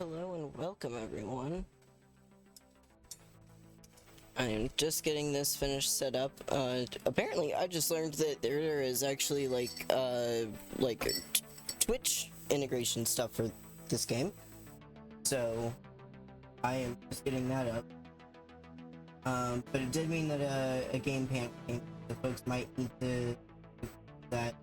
Hello and welcome everyone. I'm just getting this finished set up. Apparently I just learned that there is actually like Twitch integration stuff for this game. So I am just getting that up. But it did mean that a game pan came, so folks might need to do that.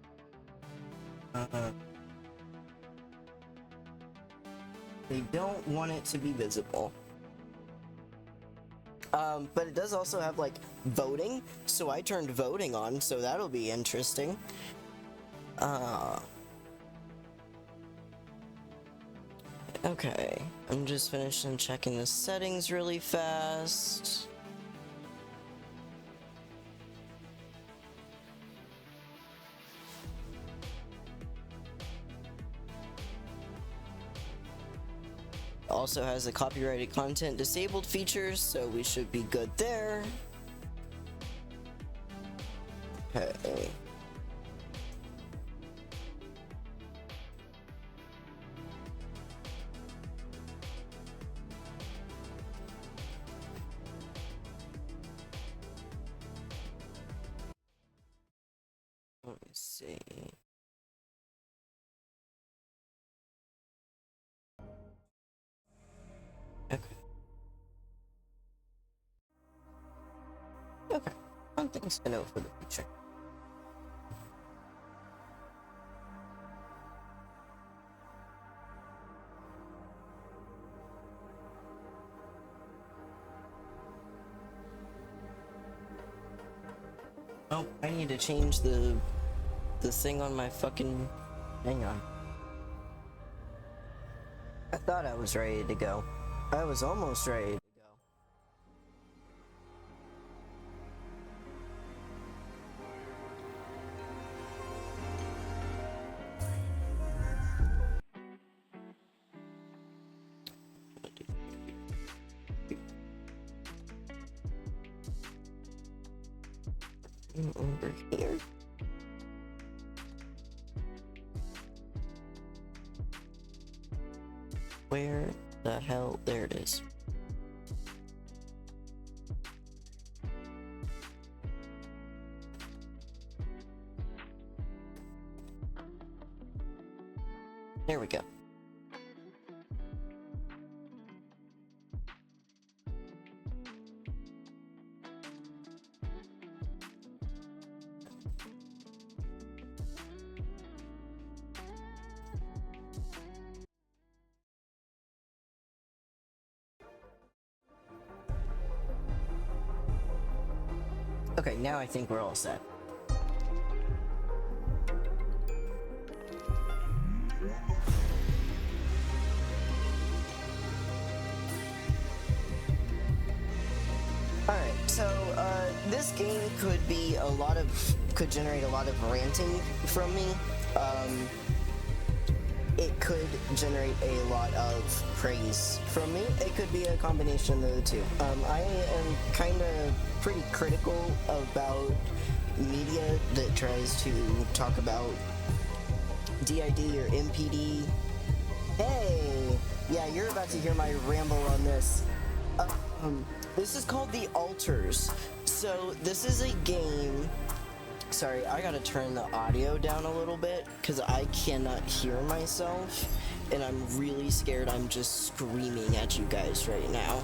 They don't want it to be visible. But it does also have like voting, so I turned voting on, so that'll be interesting. Okay, I'm just finishing checking the settings really fast. Also has the copyrighted content disabled features, so we should be good there. Okay. Let me see. Okay. Okay. One thing's to note for the future. Oh, I need to change the thing on my fucking... Hang on. I thought I was ready to go. I was almost ready to go. Over here. Where the hell? There it is. There we go. Okay, now I think we're all set. Alright, so this game could generate a lot of ranting from me. It could generate a lot of praise from me. It could be a combination of the two. I am kind of pretty critical about media that tries to talk about DID or MPD. Hey! Yeah, you're about to hear my ramble on this. This is called The Alters. So, this is a game... Sorry, I gotta turn the audio down a little bit, because I cannot hear myself, and I'm really scared I'm just screaming at you guys right now.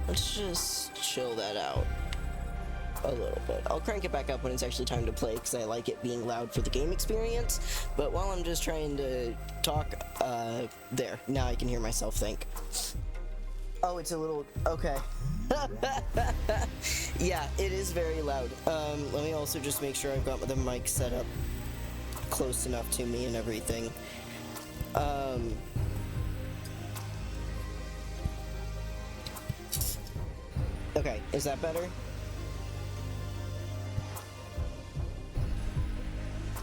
Let's just chill that out a little bit. I'll crank it back up when it's actually time to play, because I like it being loud for the game experience, but while I'm just trying to talk, there, now I can hear myself think. Oh, it's a little... okay. Yeah, it is very loud. Let me also just make sure I've got the mic set up close enough to me and everything. Okay, is that better?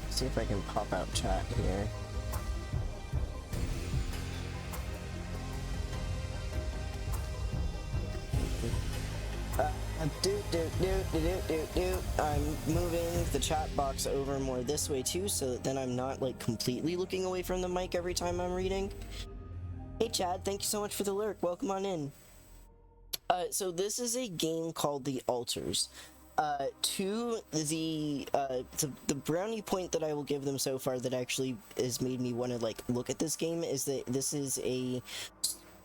Let's see if I can pop out chat here. I'm moving the chat box over more this way too, so that then I'm not like completely looking away from the mic every time I'm reading. Hey Chad, thank you so much for the lurk. Welcome on in. So this is a game called The Altars. To the brownie point that I will give them so far that actually has made me want to like look at this game is that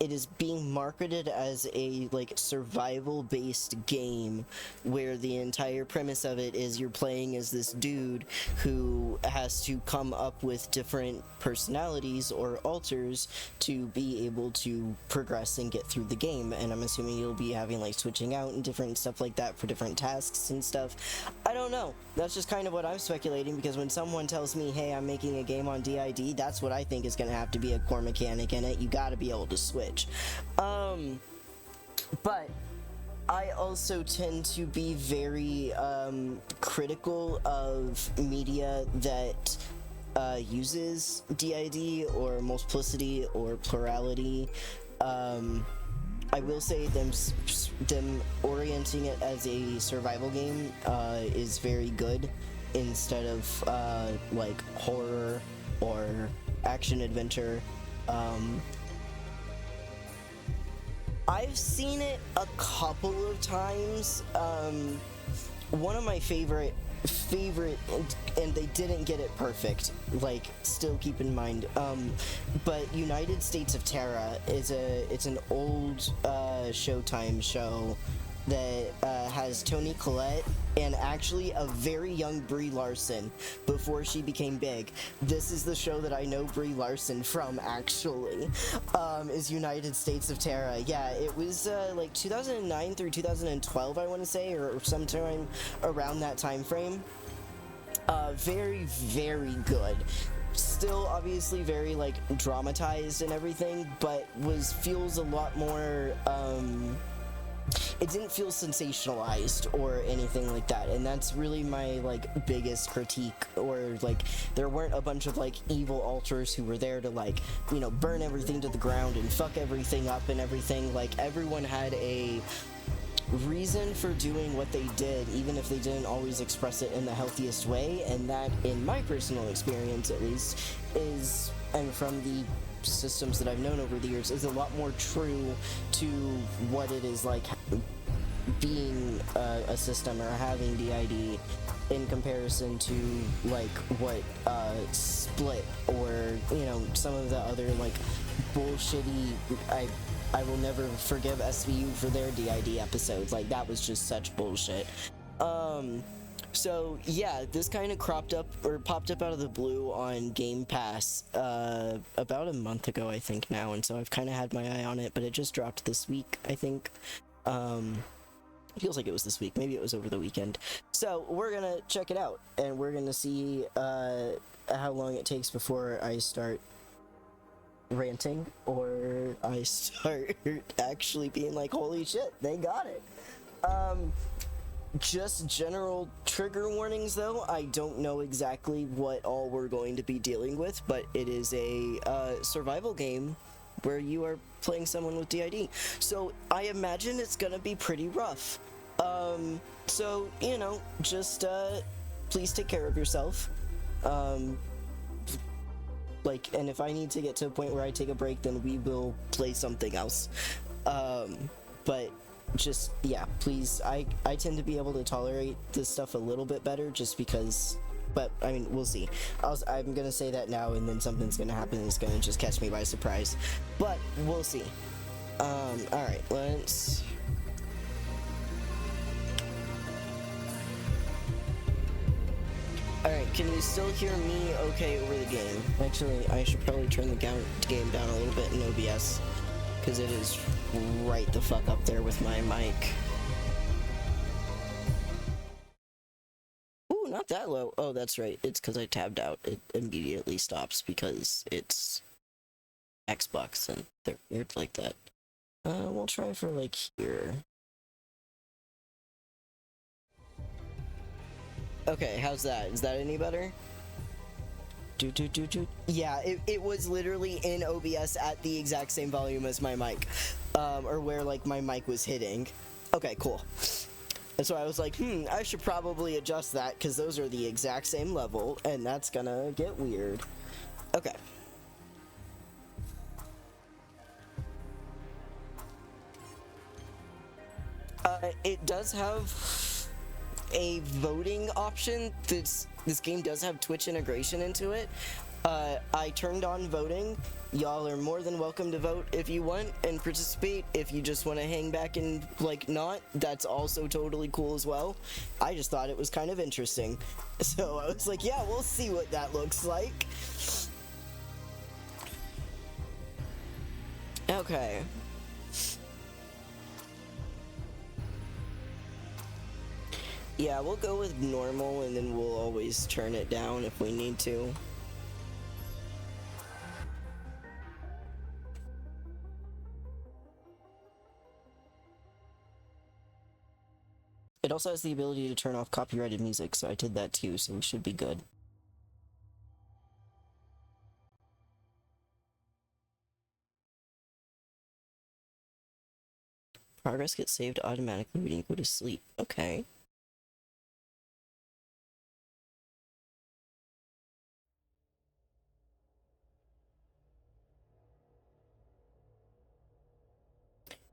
it is being marketed as a like survival based game where the entire premise of it is you're playing as this dude who has to come up with different personalities or alters to be able to progress and get through the game. And I'm assuming you'll be having like switching out and different stuff like that for different tasks and stuff. I don't know, that's just kind of what I'm speculating, because when someone tells me, hey, I'm making a game on DID, that's what I think is going to have to be a core mechanic in it. You got to be able to switch. But I also tend to be very critical of media that uses DID or multiplicity or plurality. I will say them orienting it as a survival game is very good instead of like horror or action adventure. I've seen it a couple of times. One of my favorite, and they didn't get it perfect, like, still keep in mind, but United States of Terra is it's an old Showtime show that has Toni Collette and actually a very young Brie Larson before she became big. This is the show that I know Brie Larson from, actually, is United States of Terra. Yeah, it was like 2009 through 2012, I want to say, or sometime around that time frame. Very, very good. Still obviously very like dramatized and everything, but feels a lot more it didn't feel sensationalized or anything like that, and that's really my like biggest critique. Or like there weren't a bunch of like evil alters who were there to like, you know, burn everything to the ground and fuck everything up and everything. Like everyone had a reason for doing what they did, even if they didn't always express it in the healthiest way, and that, in my personal experience at least, is, and from the systems that I've known over the years, is a lot more true to what it is like being a system or having DID in comparison to like what Split or, you know, some of the other like bullshitty, I will never forgive SVU for their DID episodes. Like, that was just such bullshit. So yeah, this kind of popped up out of the blue on Game Pass about a month ago, I think now, and so I've kind of had my eye on it, but it just dropped this week, I think. Feels like it was this week, maybe it was over the weekend. So we're gonna check it out, and we're gonna see how long it takes before I start ranting, or I start actually being like, holy shit, they got it. Just general trigger warnings though. I don't know exactly what all we're going to be dealing with, but it is a survival game where you are playing someone with DID. So I imagine it's gonna be pretty rough. So, you know, just please take care of yourself. Like, and if I need to get to a point where I take a break, then we will play something else. But just, yeah, please, I tend to be able to tolerate this stuff a little bit better just because, but I mean, we'll see. I'm gonna say that now, and then something's gonna happen and it's gonna just catch me by surprise, but we'll see. Alright, let's... Alright, can you still hear me okay over the game? Actually, I should probably turn the game down a little bit in OBS, because it is right the fuck up there with my mic. Ooh, not that low. Oh, that's right. It's because I tabbed out. It immediately stops because it's Xbox and they're weird like that. We'll try for like here. Okay, how's that? Is that any better? Yeah, it was literally in OBS at the exact same volume as my mic, or where like my mic was hitting. Okay, cool. And so I was like, I should probably adjust that because those are the exact same level, and that's gonna get weird. Okay. It does have a voting option. This game does have Twitch integration into it. I turned on voting. Y'all are more than welcome to vote if you want and participate. If you just want to hang back and like not, that's also totally cool as well. I just thought it was kind of interesting. So I was like, yeah, we'll see what that looks like. Okay. Yeah, we'll go with normal and then we'll always turn it down if we need to. It also has the ability to turn off copyrighted music, so I did that too, so we should be good. Progress gets saved automatically when you go to sleep. Okay.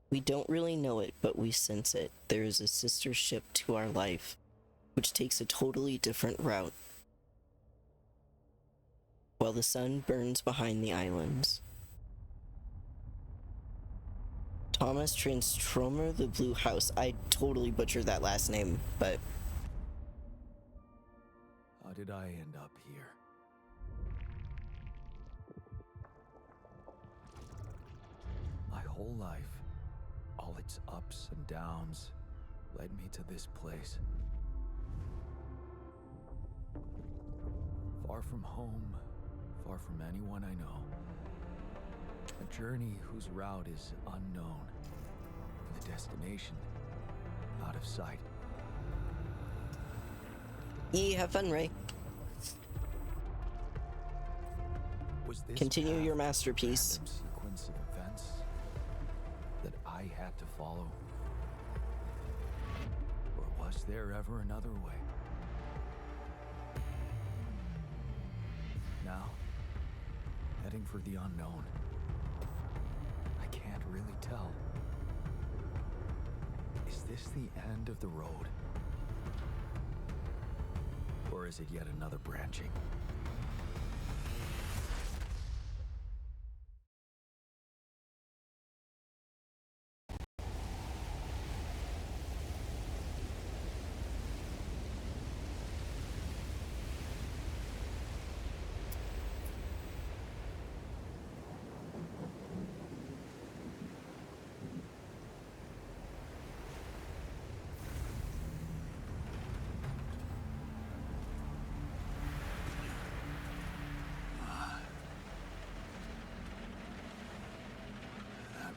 We don't really know it, but we sense it. There is a sister ship to our life, which takes a totally different route. While the sun burns behind the islands. Thomas Transtromer, the Blue House. I totally butchered that last name, but... How did I end up here? My whole life, all its ups and downs, led me to this place. Far from home, far from anyone I know. A journey whose route is unknown. The destination, out of sight. Have fun, Ray. Was this Continue your masterpiece. random sequence of events that I had to follow? Or was there ever another way? Now, heading for the unknown. I can't really tell. Is this the end of the road? Or is it yet another branching?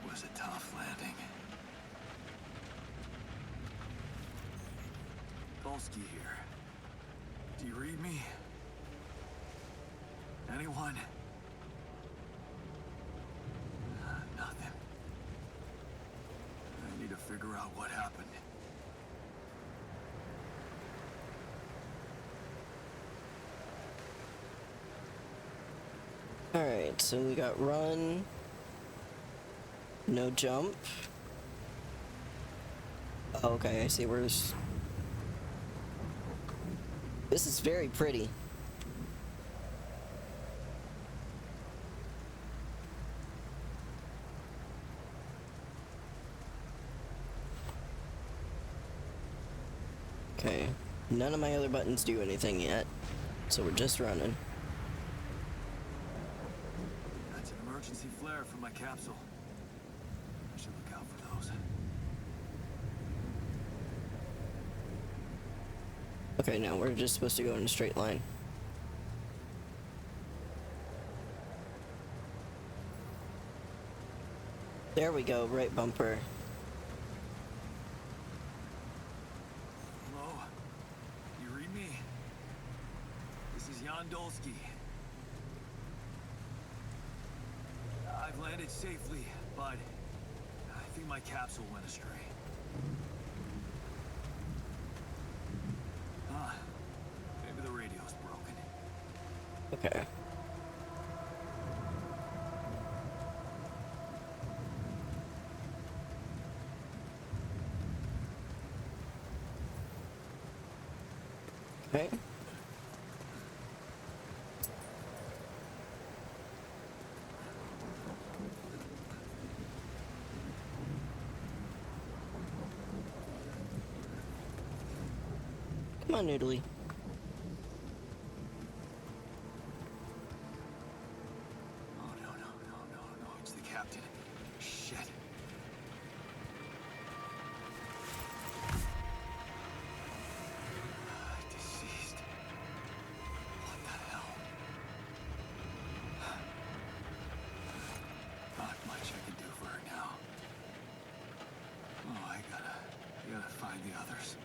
Was a tough landing. Dolsky here. Do you read me? Anyone? Nothing. I need to figure out what happened. Alright, so we got run. No jump. Okay, I see where's... This is very pretty. Okay, none of my other buttons do anything yet, so we're just running. That's an emergency flare from my capsule. I should look out for those. Okay, now we're just supposed to go in a straight line. There we go, right bumper. Hello? You read me? This is Jan Dolsky. I've landed safely, but I think my capsule went astray. Okay. Okay. Come on, Noodly. Oh, no, it's the captain. Shit. Deceased. What the hell? Not much I can do for her now. Oh, I gotta find the others.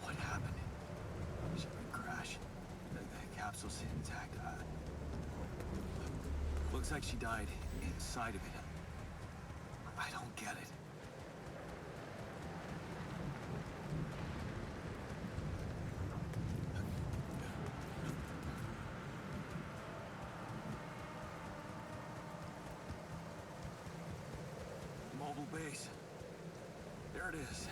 What happened? Ship crash. The capsule's intact. Looks like she died inside of it. I don't get it. Mobile base. There it is.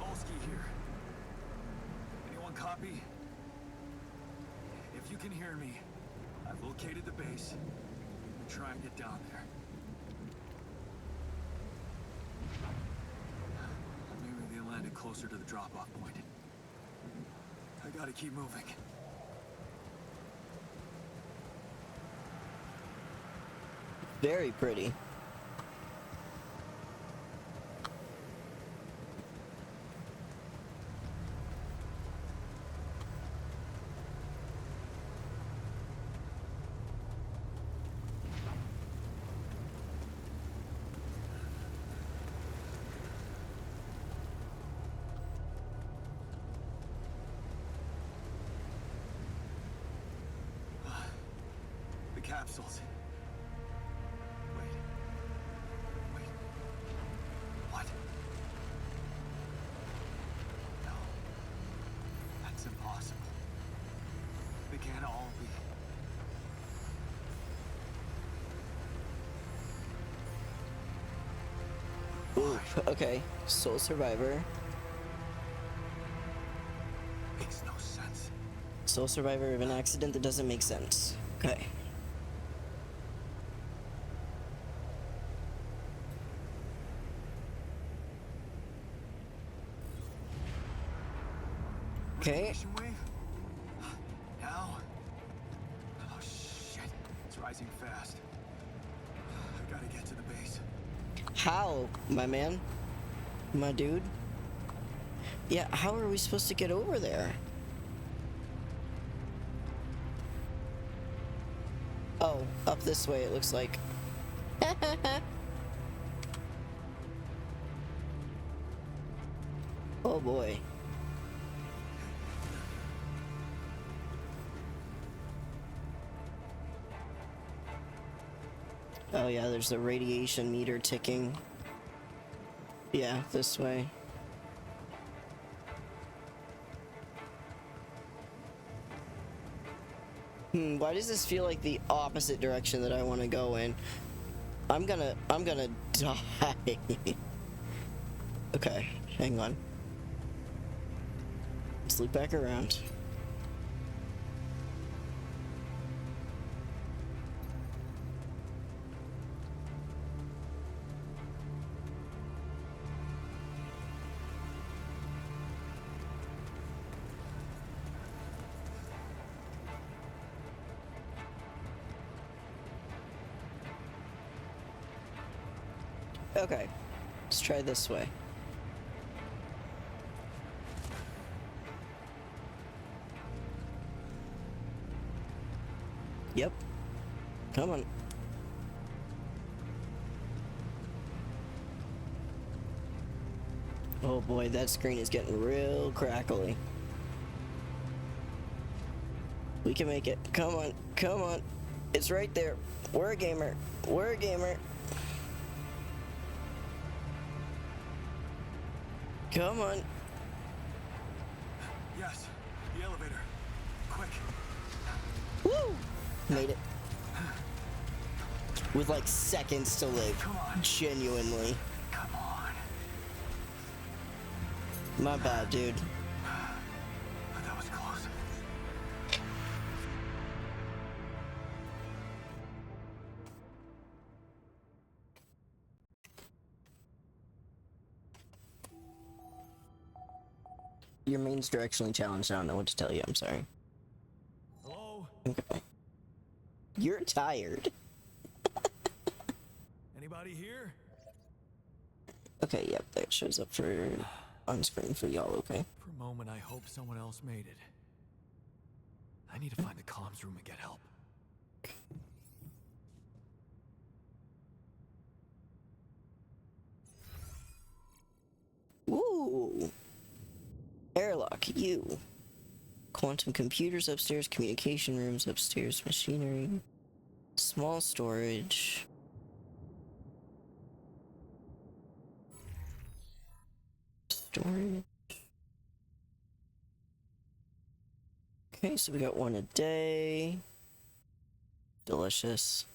Olsky here. Anyone copy? If you can hear me, I've located the base. We'll try and get down there. Maybe they landed closer to the drop-off point. I gotta keep moving. Very pretty. The capsules. Wait. What? No. That's impossible. They can't all be. Ooh, okay. Sole survivor. Makes no sense. Sole survivor of an accident that doesn't make sense. Okay. Okay. Radiation wave? Now? Oh shit. It's rising fast. I gotta get to the base. How, my man? My dude? Yeah, how are we supposed to get over there? Oh, up this way it looks like. Oh boy. Oh yeah, there's the radiation meter ticking. Yeah, this way. Why does this feel like the opposite direction that I want to go in? I'm gonna die. Okay, hang on. Let's loop back around. Okay, let's try this way. Yep. Come on. Oh boy, that screen is getting real crackly. We can make it. Come on, come on. It's right there. We're a gamer. We're a gamer. Come on. Yes, the elevator. Quick. Woo! Made it. With like seconds to live. Come on. Genuinely. Come on. My bad, dude. That was close. Your main's directionally challenged. I don't know what to tell you. I'm sorry. Hello? Okay. You're tired. Anybody here? Okay, yep, that shows up for on screen for y'all, okay? For a moment, I hope someone else made it. I need to find the comms room and get help. Ooh. Airlock, you. Quantum computers upstairs, communication rooms upstairs, machinery. Small storage. Storage. Okay, so we got one a day. Delicious.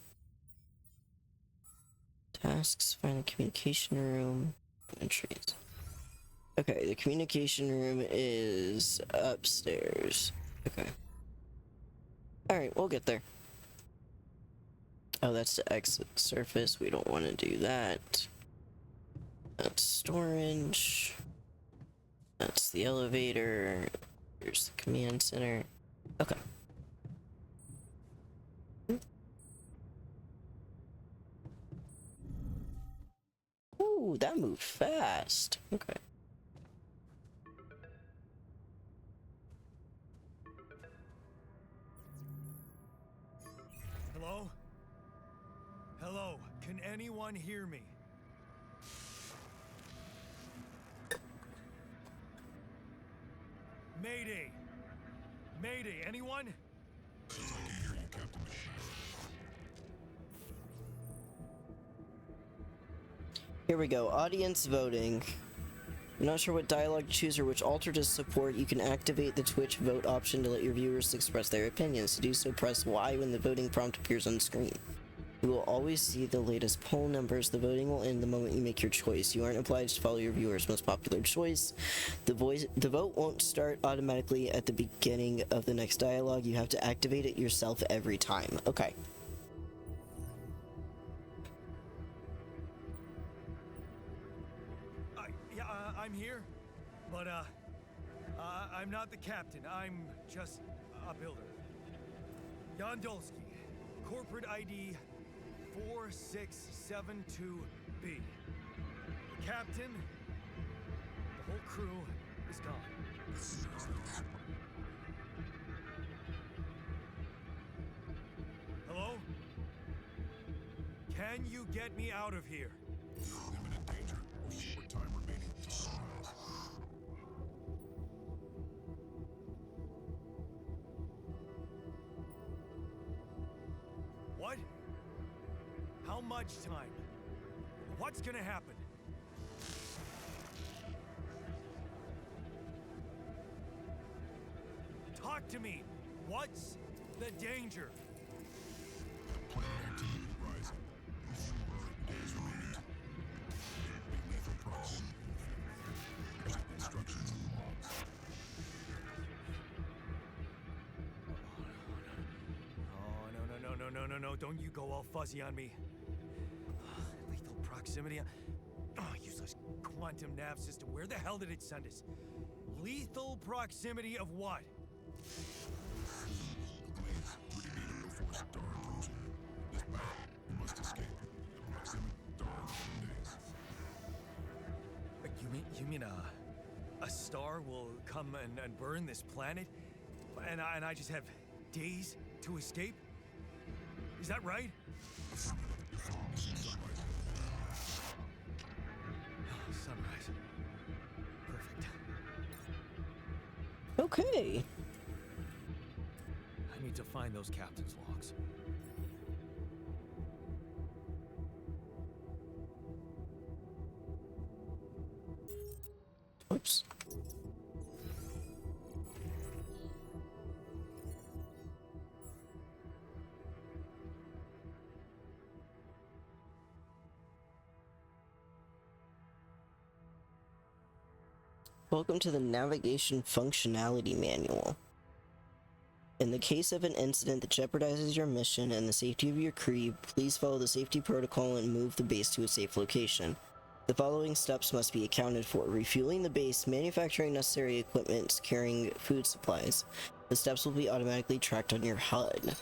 Tasks, find a communication room. Entries. Okay, the communication room is upstairs. Okay. Alright, we'll get there. Oh, that's the exit surface. We don't want to do that. That's storage. That's the elevator. Here's the command center. Okay. Ooh, that moved fast. Okay. Hello? Hello? Can anyone hear me? Mayday! Mayday, anyone? I can hear you, Captain Machine. Here we go. Audience voting. I'm not sure what dialogue to choose or which altar to support. You can activate the Twitch vote option to let your viewers express their opinions. To do so, press Y when the voting prompt appears on screen. You will always see the latest poll numbers. The voting will end the moment you make your choice. You aren't obliged to follow your viewer's most popular choice. The vote won't start automatically at the beginning of the next dialogue. You have to activate it yourself every time. Okay. I'm here, but I'm not the captain. I'm just a builder. Yondolski, corporate ID 4672B. The captain, the whole crew is gone. Hello? Can you get me out of here? Imminent danger. Short time remaining to sunrise. What? How much time? What's gonna happen? Talk to me. What's the danger? Planet activity rising. Fewer days remaining. Be lethal proximity. Instructions in the logs. Oh, no. Don't you go all fuzzy on me. Lethal proximity. Oh, useless quantum nav system. Where the hell did it send us? Lethal proximity of what? Blaze, Brigadier before star approaching. Dispatch, you must escape. Proximity star in days. You mean a star will come and burn this planet? And I just have days to escape? Is that right? Sunrise. Sunrise. Perfect. Okay. I need to find those captain's logs. Whoops. Welcome to the Navigation Functionality Manual. In the case of an incident that jeopardizes your mission and the safety of your crew, please follow the safety protocol and move the base to a safe location. The following steps must be accounted for: refueling the base, manufacturing necessary equipment, securing food supplies. The steps will be automatically tracked on your HUD.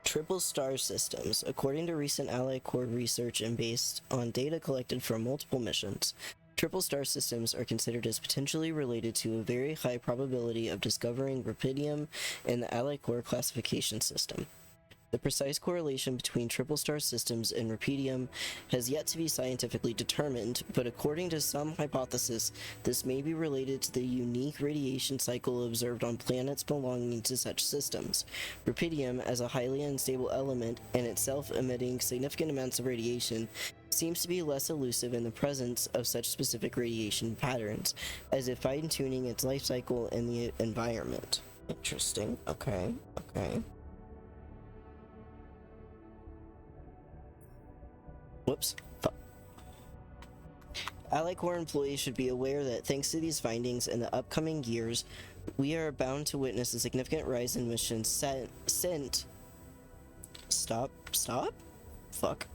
Triple star systems. According to recent Allied Corps research and based on data collected from multiple missions, triple star systems are considered as potentially related to a very high probability of discovering rupidium in the Allied Corps classification system. The precise correlation between triple star systems and rupidium has yet to be scientifically determined, but according to some hypotheses, this may be related to the unique radiation cycle observed on planets belonging to such systems. Rupidium, as a highly unstable element and itself emitting significant amounts of radiation, seems to be less elusive in the presence of such specific radiation patterns, as if fine-tuning its life cycle in the environment. Interesting. Okay. Whoops. Fuck. Allied Corps employees should be aware that thanks to these findings in the upcoming years, we are bound to witness a significant rise in missions sent. Stop? Fuck.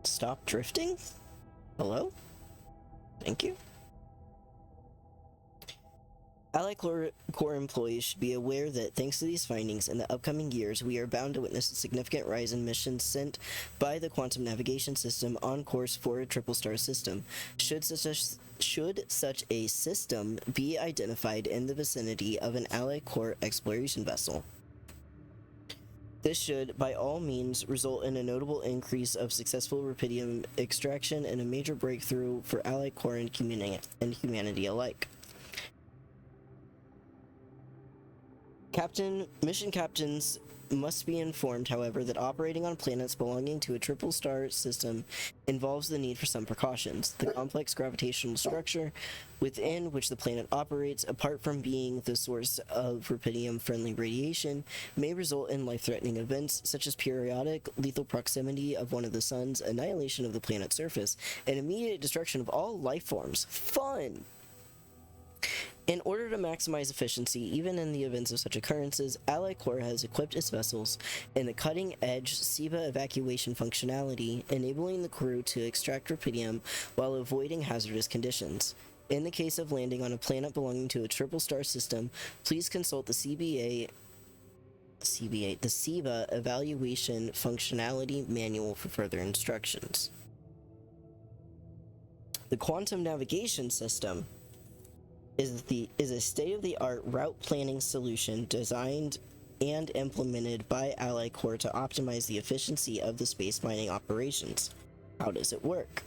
Stop drifting? Hello? Thank you. Allied Corps employees should be aware that thanks to these findings, in the upcoming years, we are bound to witness a significant rise in missions sent by the quantum navigation system on course for a triple star system. Should such a system be identified in the vicinity of an Allied Corps exploration vessel. This should, by all means, result in a notable increase of successful rupidium extraction and a major breakthrough for Allied Corps and humanity alike. Mission captains must be informed, however, that operating on planets belonging to a triple star system involves the need for some precautions. The complex gravitational structure within which the planet operates, apart from being the source of rupidium-friendly radiation, may result in life-threatening events such as periodic lethal proximity of one of the suns, annihilation of the planet's surface, and immediate destruction of all life forms. Fun! In order to maximize efficiency, even in the events of such occurrences, Allied Corps has equipped its vessels in the cutting-edge SIVA evacuation functionality, enabling the crew to extract rupidium while avoiding hazardous conditions. In the case of landing on a planet belonging to a triple star system, please consult the SIVA evaluation functionality manual for further instructions. The quantum navigation system is a state-of-the-art route planning solution designed and implemented by Allied Corps to optimize the efficiency of the space mining operations. How does it work?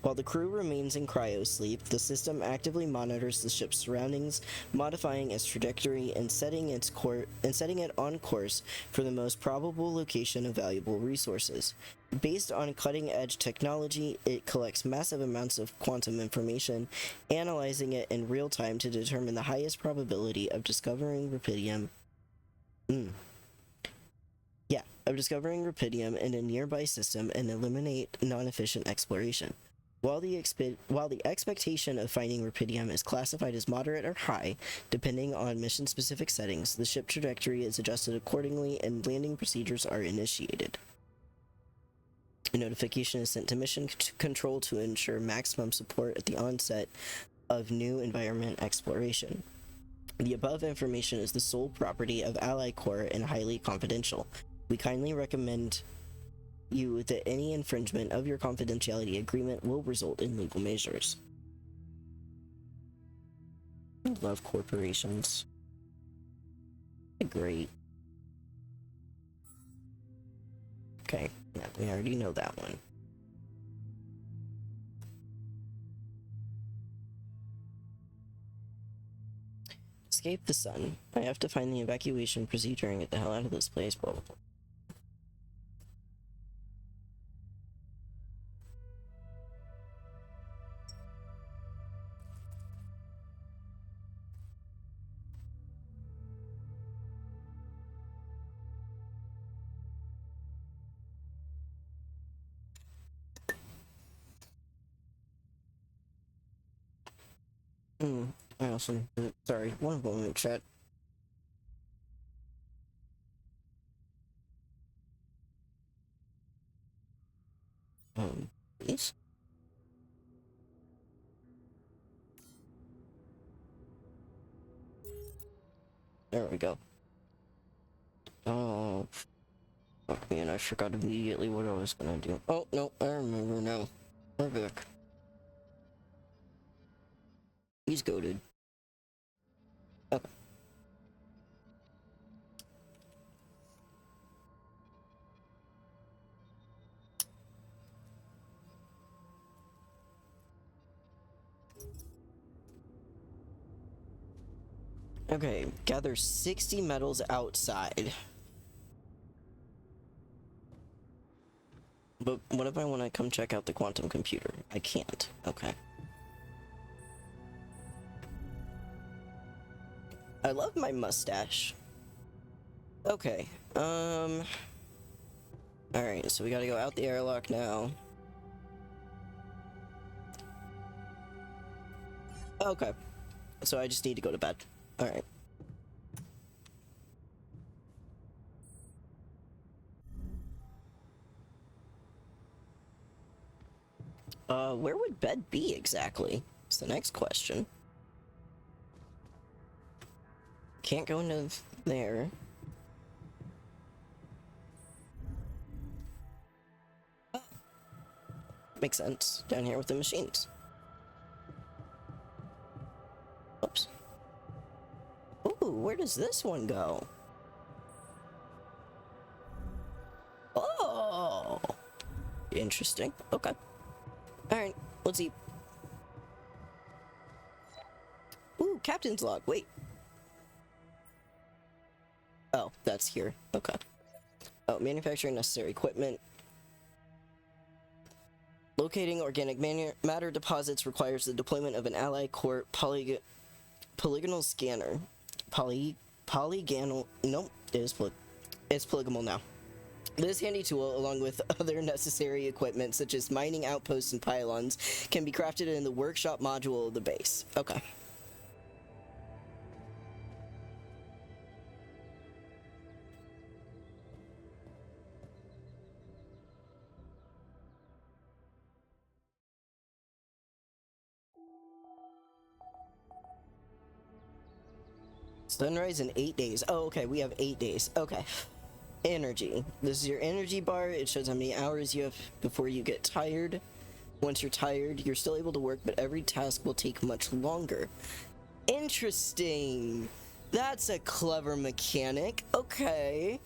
While the crew remains in cryosleep, the system actively monitors the ship's surroundings, modifying its trajectory and setting it on course for the most probable location of valuable resources. Based on cutting-edge technology, it collects massive amounts of quantum information, analyzing it in real time to determine the highest probability of discovering rupidium. Discovering rupidium in a nearby system and eliminate non-efficient exploration. While the expectation of finding rupidium is classified as moderate or high, depending on mission-specific settings, the ship trajectory is adjusted accordingly and landing procedures are initiated. A notification is sent to mission control to ensure maximum support at the onset of new environment exploration. The above information is the sole property of Allied Corps and highly confidential. We kindly recommend you that any infringement of your confidentiality agreement will result in legal measures. I love corporations. They're great. Okay, yeah, we already know that one. escape the sun. I have to find the evacuation procedure and get the hell out of this place. Blah, blah, blah. I also, sorry, one moment, chat. Please? There we go. Oh, fuck me, and I forgot immediately what I was gonna do. Oh, no, I remember now. We're back. He's goated. Okay. Okay, gather 60 metals outside. But what if I want to come check out the quantum computer? I can't. Okay. I love my mustache. Okay. Alright, so we gotta go out the airlock now. Okay. So I just need to go to bed. Alright. Where would bed be exactly? It's the next question. Can't go into there. Oh. Makes sense. Down here with the machines. Oops. Ooh, where does this one go? Oh! Interesting. Okay. Alright, let's see. Ooh, captain's log. Wait. Oh, that's here. Okay. Oh, manufacturing necessary equipment. Locating organic matter deposits requires the deployment of an Ally Corp polygonal scanner. Polygonal. Nope, it's polygonal now. This handy tool, along with other necessary equipment such as mining outposts and pylons, can be crafted in the workshop module of the base. Okay. Sunrise in 8 days. Oh, okay, we have 8 days. Okay. Energy. This is your energy bar. It shows how many hours you have before you get tired. Once you're tired, you're still able to work, but every task will take much longer. Interesting. That's a clever mechanic. Okay.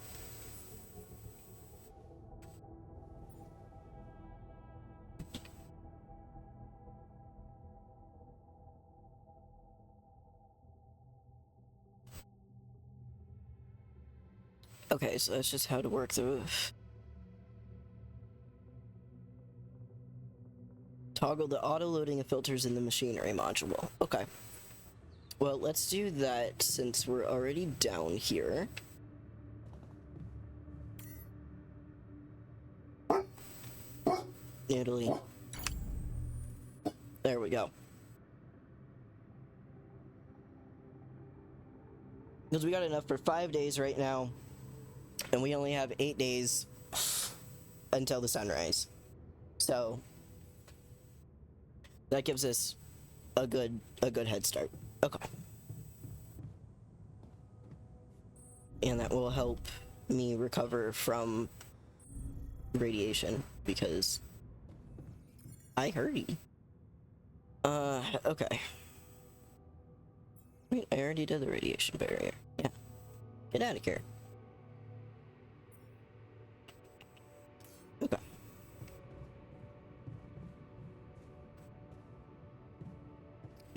Okay, so that's just how to work through. Toggle the auto-loading of filters in the machinery module. Okay. Well, let's do that since we're already down here. Italy. There we go. Because we got enough for 5 days right now. And we only have 8 days until the sunrise. So that gives us a good head start. Okay. And that will help me recover from radiation because I hurry. Okay. Wait, I already did the radiation barrier. Yeah. Get out of here. Okay.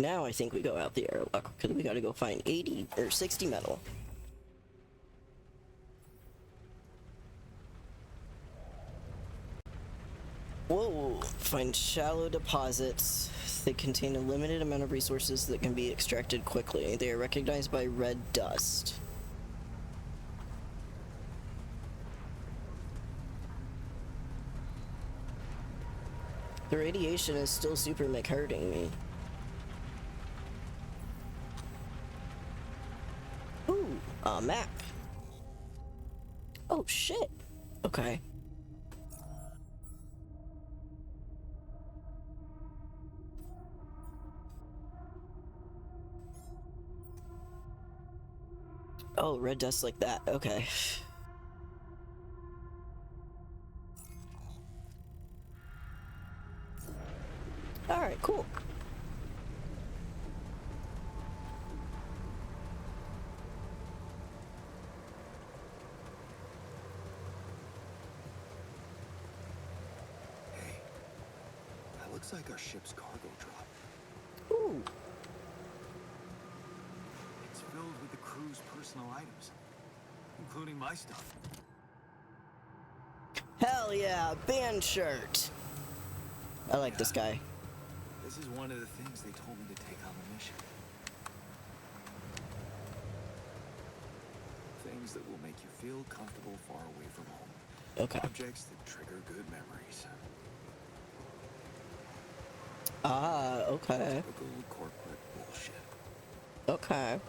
Now I think we go out the airlock, because we gotta go find 80 or 60 metal. Whoa! Find shallow deposits. They contain a limited amount of resources that can be extracted quickly. They are recognized by red dust. The radiation is still super hurting me. Ooh, a map. Oh shit. Okay. Oh, red dust like that. Okay. Alright, cool. Hey, that looks like our ship's cargo drop. Ooh. It's filled with the crew's personal items, including my stuff. Hell yeah, band shirt. I like this guy. This is one of the things they told me to take on the mission. Things that will make you feel comfortable far away from home. Okay. Objects that trigger good memories. Ah, okay. Typical corporate bullshit. Okay.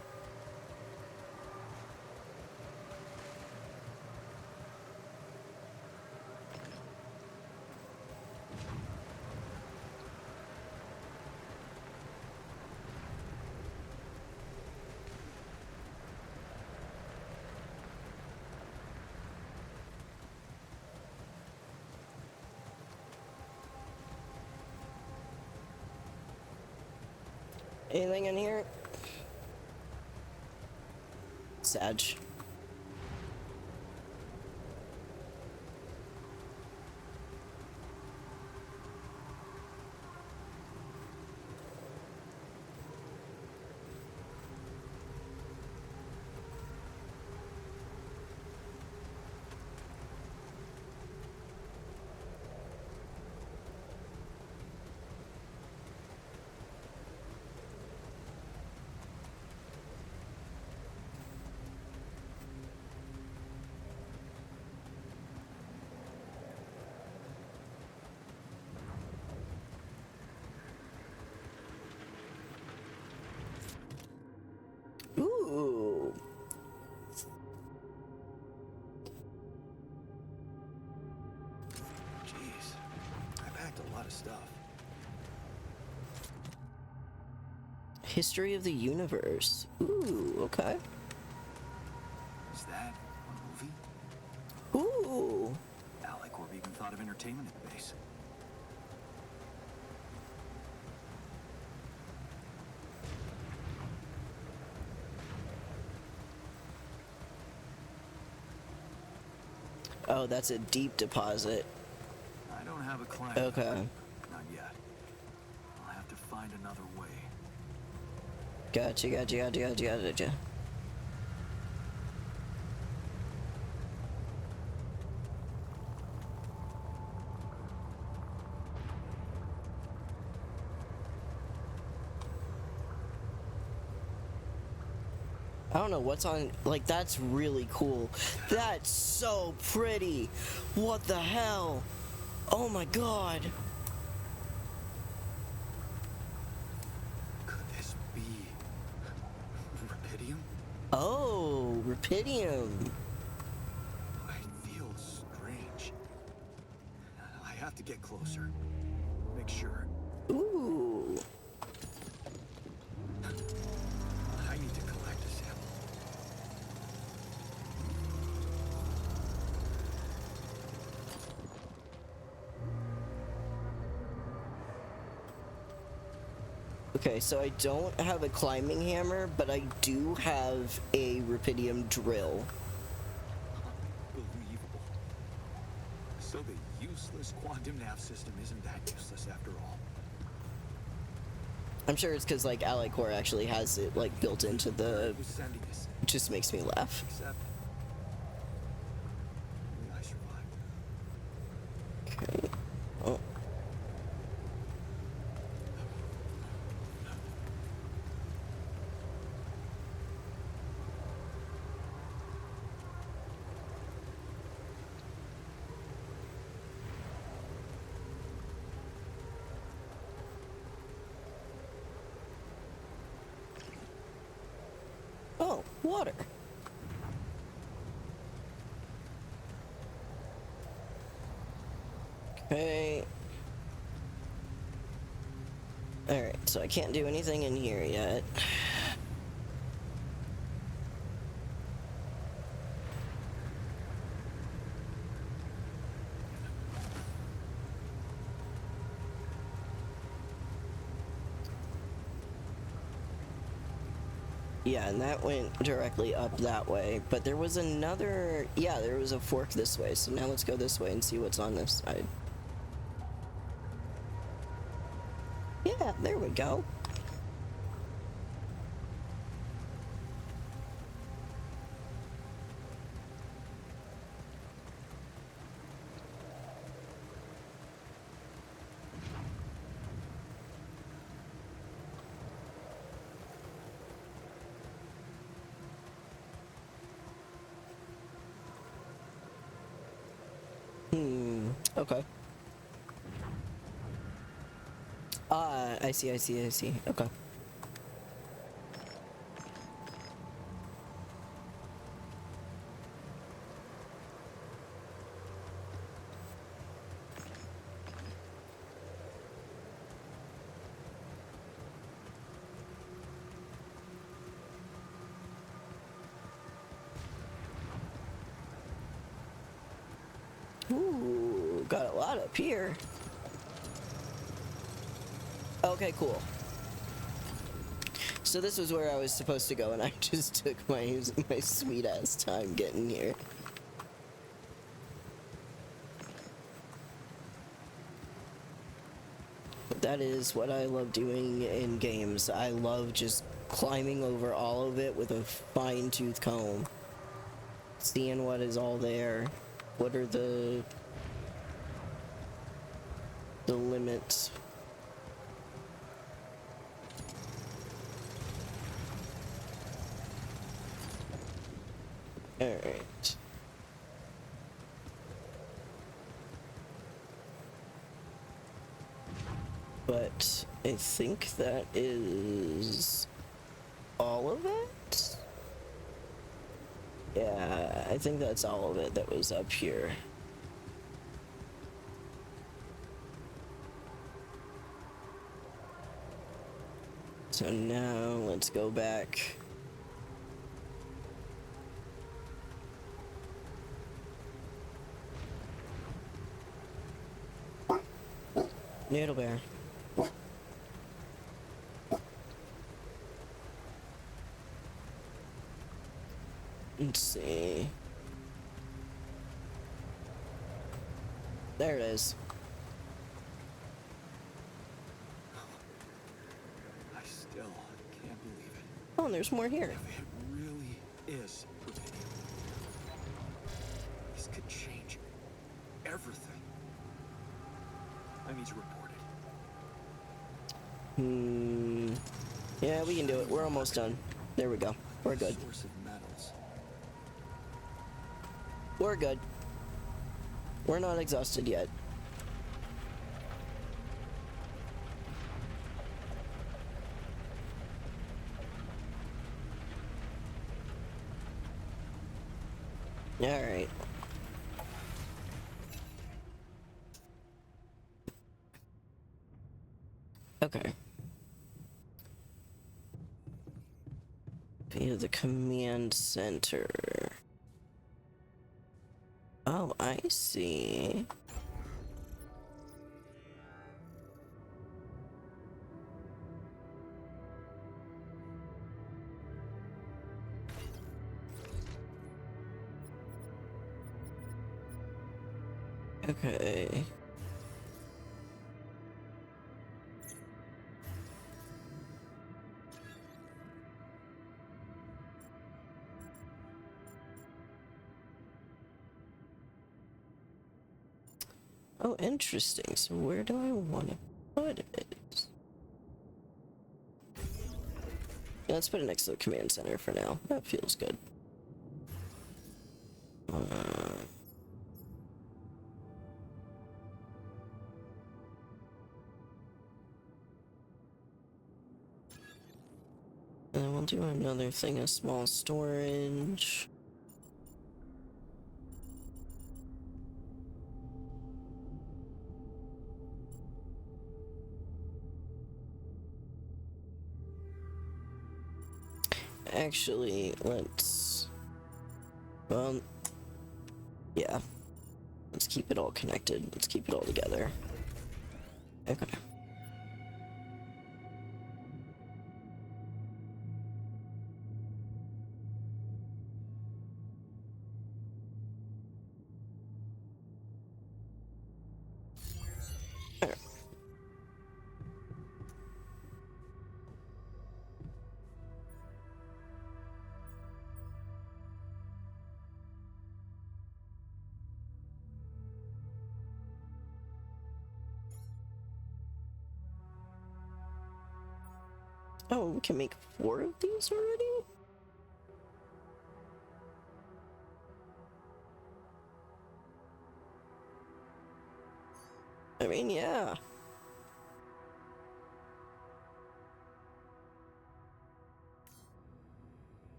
Anything in here? Sag. Ooh. Jeez, I packed a lot of stuff. History of the universe. Ooh, okay. Is that a movie? Ooh. Alicorp even thought of entertainment at the base. Oh, that's a deep deposit. I don't have a client. Okay. Not yet. I'll have to find another way. Gotcha. I don't know what's on, like, that's really cool. That's so pretty. What the hell? Oh my god. Could this be Rapidium? Oh, Rapidium. I feel strange. I have to get closer. Make sure. Ooh. I need to collect a sample. Okay, so I don't have a climbing hammer, but I do have a Rapidium drill. Unbelievable. So the useless quantum nav system isn't that useless after all. I'm sure it's because like Ally Core actually has it like built into the. Who's sending this? It just makes me laugh. Except I survived. Okay. Oh. Oh, water. Okay. Alright, so I can't do anything in here yet. Yeah, and that went directly up that way. But there was another... Yeah, there was a fork this way. So now let's go this way and see what's on this side. Yeah, there we go. Okay. Ah, I see. Okay. Ooh, got a lot up here. Okay, cool. So this was where I was supposed to go, and I just took my sweet ass time getting here. But that is what I love doing in games. I love just climbing over all of it with a fine-tooth comb. Seeing what is all there. What are the limits? Alright. But I think that is all of it? Yeah, I think that's all of it that was up here. So now let's go back. Noodle bear. Let's see. There it is. I still can't believe it. Oh, and there's more here. If it really is within you, this could change everything. I need to report it. Yeah, we can do it. We're almost done. There we go. We're good. Source of metals. We're good. We're not exhausted yet. Alright. Okay. Via the command center. Oh, I see. Okay. Oh, interesting. So where do I want to put it? Yeah, let's put it next to the command center for now. That feels good. And then we'll do another thing of small storage. Actually, let's... Well... Yeah. Let's keep it all connected. Let's keep it all together. Okay. Alright. Oh, we can make 4 of these already? I mean, yeah.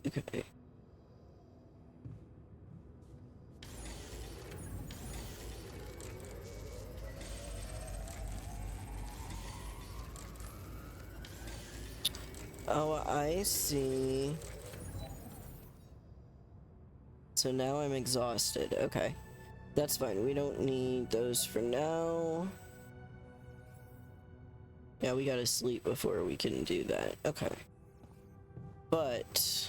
Okay. Oh, I see. So now I'm exhausted. Okay. That's fine. We don't need those for now. Yeah, we gotta sleep before we can do that. Okay. But...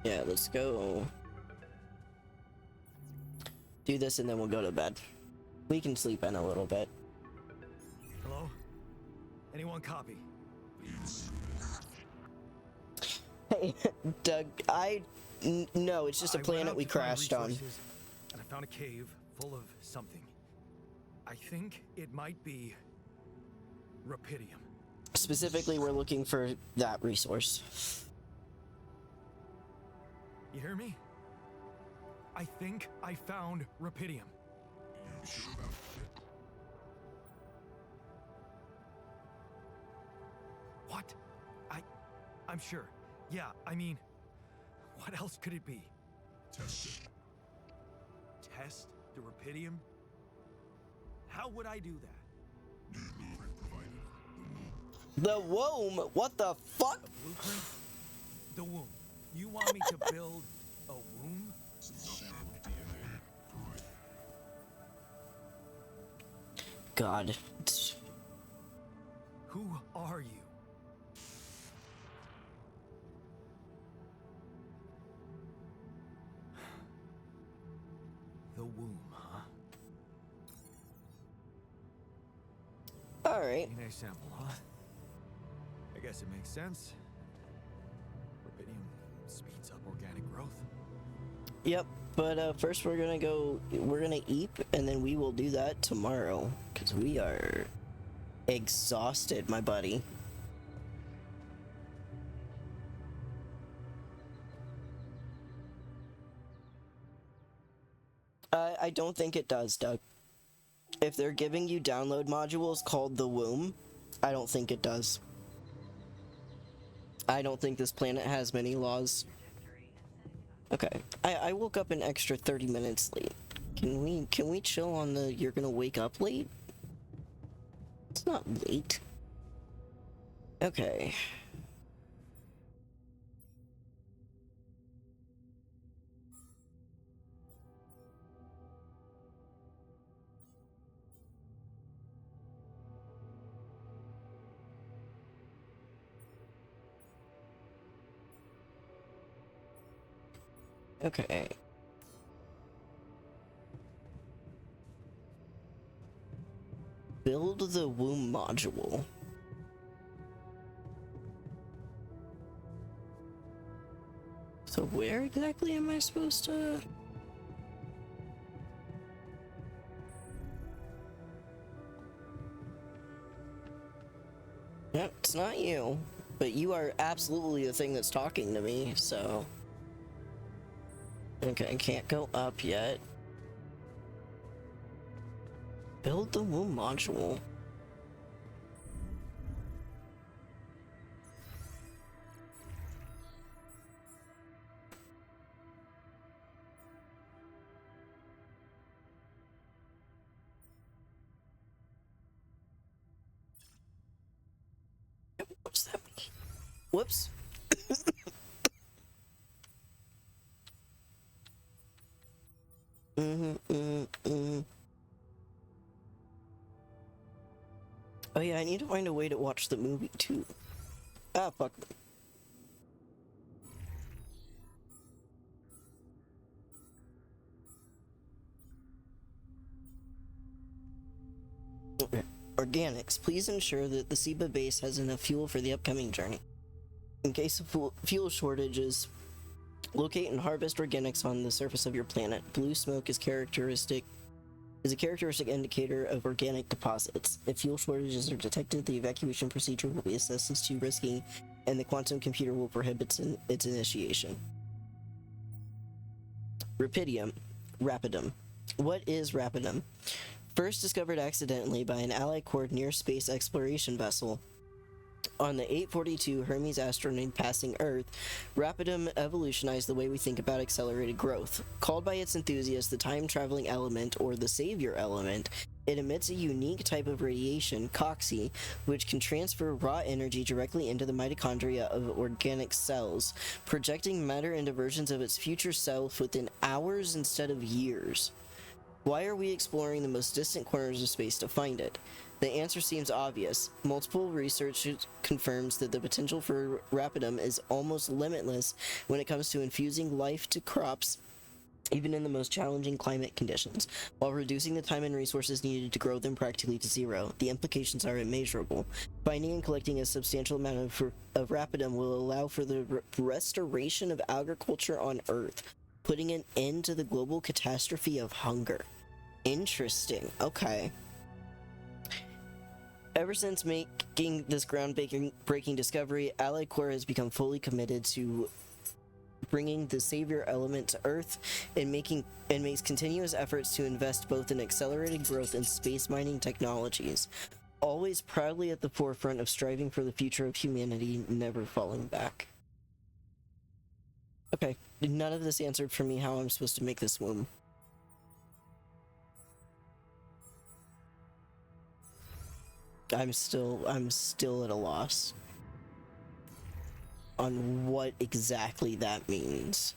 yeah, let's go do this and then we'll go to bed. We can sleep in a little bit. Hello? Anyone copy? Hey, Doug, no, it's just a planet we crashed on. And I found a cave full of something. I think it might be rupidium. Specifically, we're looking for that resource. You hear me? I think I found rupidium. You sure about it? What? I'm sure. Yeah, I mean, what else could it be? Test it. Test the rupidium? How would I do that? New blueprint provided. The womb? What the fuck? Blueprint? The womb. You want me to build a womb? Sample DNA provided. God. Who are you? The womb, huh? Alright. DNA sample, huh? I guess it makes sense. Rupidium speeds up organic growth. Yep, but first we're gonna eat, and then we will do that tomorrow. Because we are exhausted, my buddy. I don't think it does, Doug. If they're giving you download modules called the womb, I don't think it does. I don't think this planet has many laws. Okay, I woke up an extra 30 minutes late. Can we chill on the you're gonna wake up late? It's not late. Okay. Okay. Build the womb module. So where exactly am I supposed to... Yep, it's not you, but you are absolutely the thing that's talking to me, so... Okay, I can't go up yet. Build the womb module. What's that mean? Whoops. Oh yeah, I need to find a way to watch the movie too. Ah, fuck. Okay. Organics, please ensure that the SIBA base has enough fuel for the upcoming journey. In case of fuel shortages, locate and harvest organics on the surface of your planet. Blue smoke is a characteristic indicator of organic deposits. If fuel shortages are detected, the evacuation procedure will be assessed as too risky, and the quantum computer will prohibit its initiation. Rapidum. What is Rapidum? First discovered accidentally by an Allied Corps near-space exploration vessel on the 842 Hermes asteroid passing Earth, Rapidum evolutionized the way we think about accelerated growth. Called by its enthusiasts the time-traveling element, or the savior element, it emits a unique type of radiation, COXY, which can transfer raw energy directly into the mitochondria of organic cells, projecting matter into versions of its future self within hours instead of years. Why are we exploring the most distant corners of space to find it? The answer seems obvious. Multiple research confirms that the potential for Rapidum is almost limitless when it comes to infusing life to crops, even in the most challenging climate conditions, while reducing the time and resources needed to grow them practically to zero. The implications are immeasurable. Finding and collecting a substantial amount of Rapidum will allow for the restoration of agriculture on Earth, putting an end to the global catastrophe of hunger. Interesting. Okay. Ever since making this groundbreaking discovery, Allied Corps has become fully committed to bringing the savior element to Earth and makes continuous efforts to invest both in accelerated growth and space mining technologies, always proudly at the forefront of striving for the future of humanity, never falling back. Okay, none of this answered for me how I'm supposed to make this womb. I'm still at a loss on what exactly that means.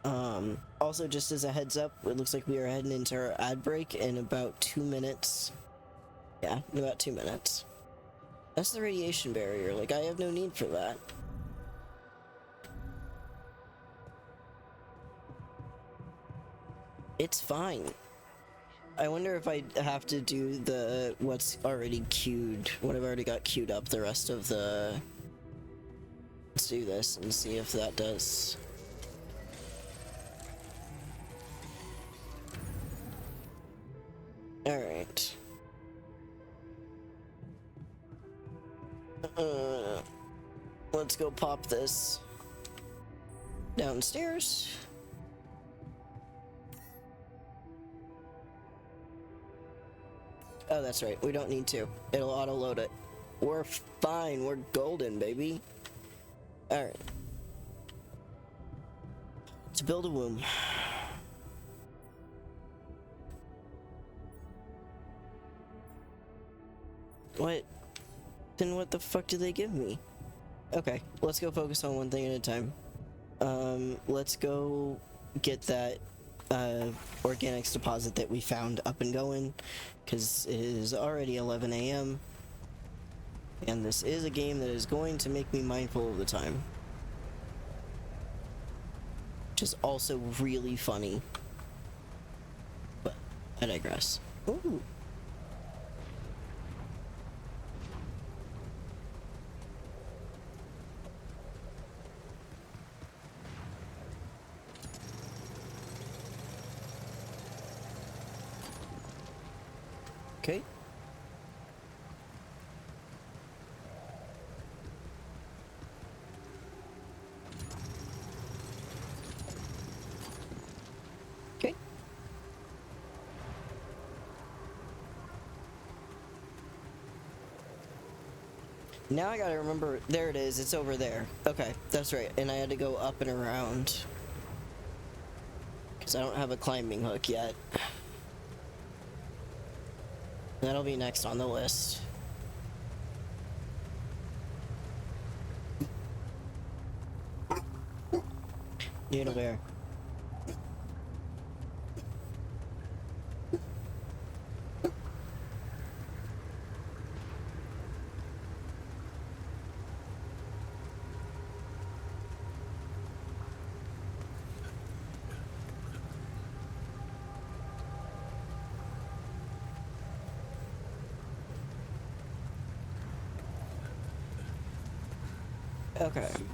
Also, just as a heads up, it looks like we are heading into our ad break in about 2 minutes. Yeah, in about 2 minutes. That's the radiation barrier. Like, I have no need for that. It's fine. I wonder if I have to do the what's already queued, what I've already got queued up, the rest of the... Let's do this and see if that does. Alright. Let's go pop this downstairs. Oh, that's right. We don't need to. It'll auto-load it. We're fine. We're golden, baby. Alright. Let's build a womb. What? Then what the fuck did they give me? Okay, let's go focus on one thing at a time. Let's go get that organics deposit that we found up and going, because it is already 11 a.m. and this is a game that is going to make me mindful of the time, which is also really funny, but I digress. Ooh. Okay. Now I gotta remember. There it is. It's over there. Okay, that's right. And I had to go up and around. Because I don't have a climbing hook yet. That'll be next on the list. Need a bear. Okay. Smoke.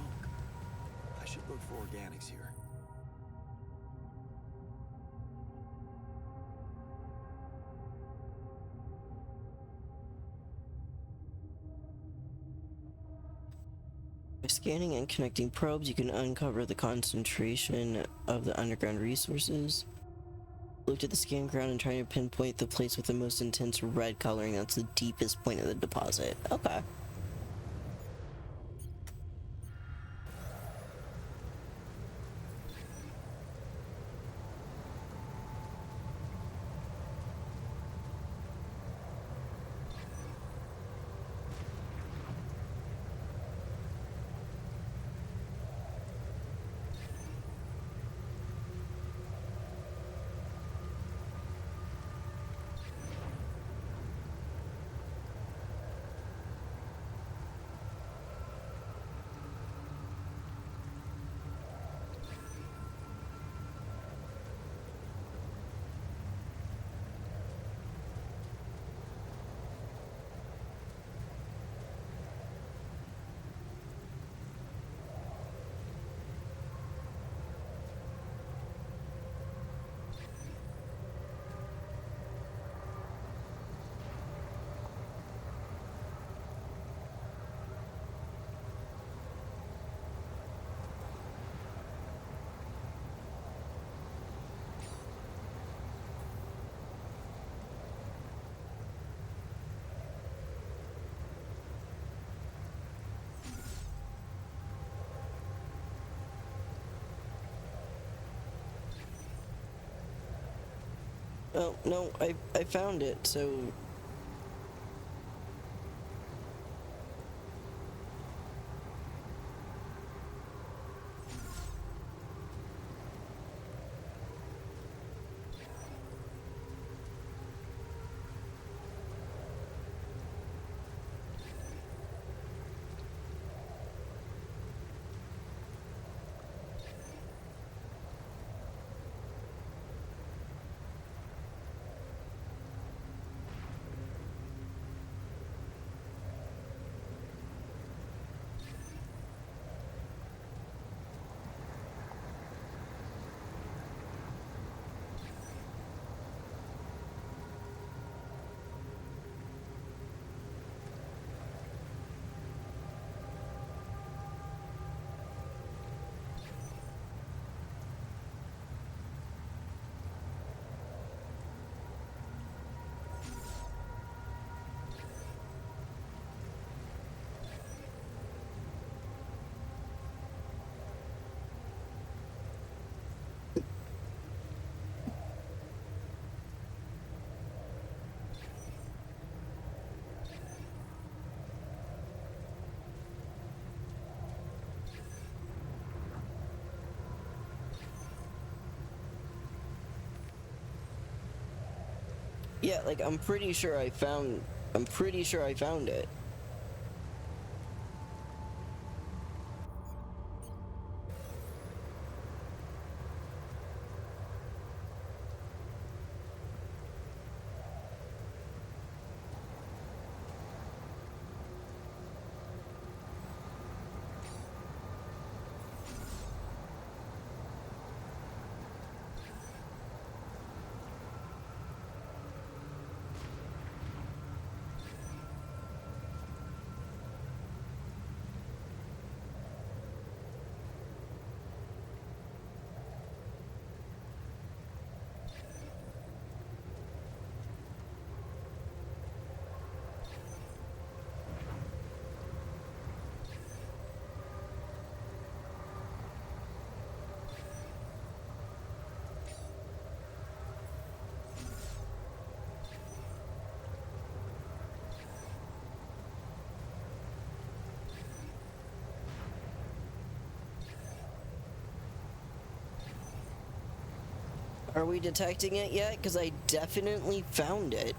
I should look for organics here. By scanning and connecting probes, you can uncover the concentration of the underground resources. Looked at the scan ground and trying to pinpoint the place with the most intense red coloring. That's the deepest point of the deposit. Okay. Oh, no, I found it, so... Yeah, like, I'm pretty sure I found it. Are we detecting it yet? Because I definitely found it.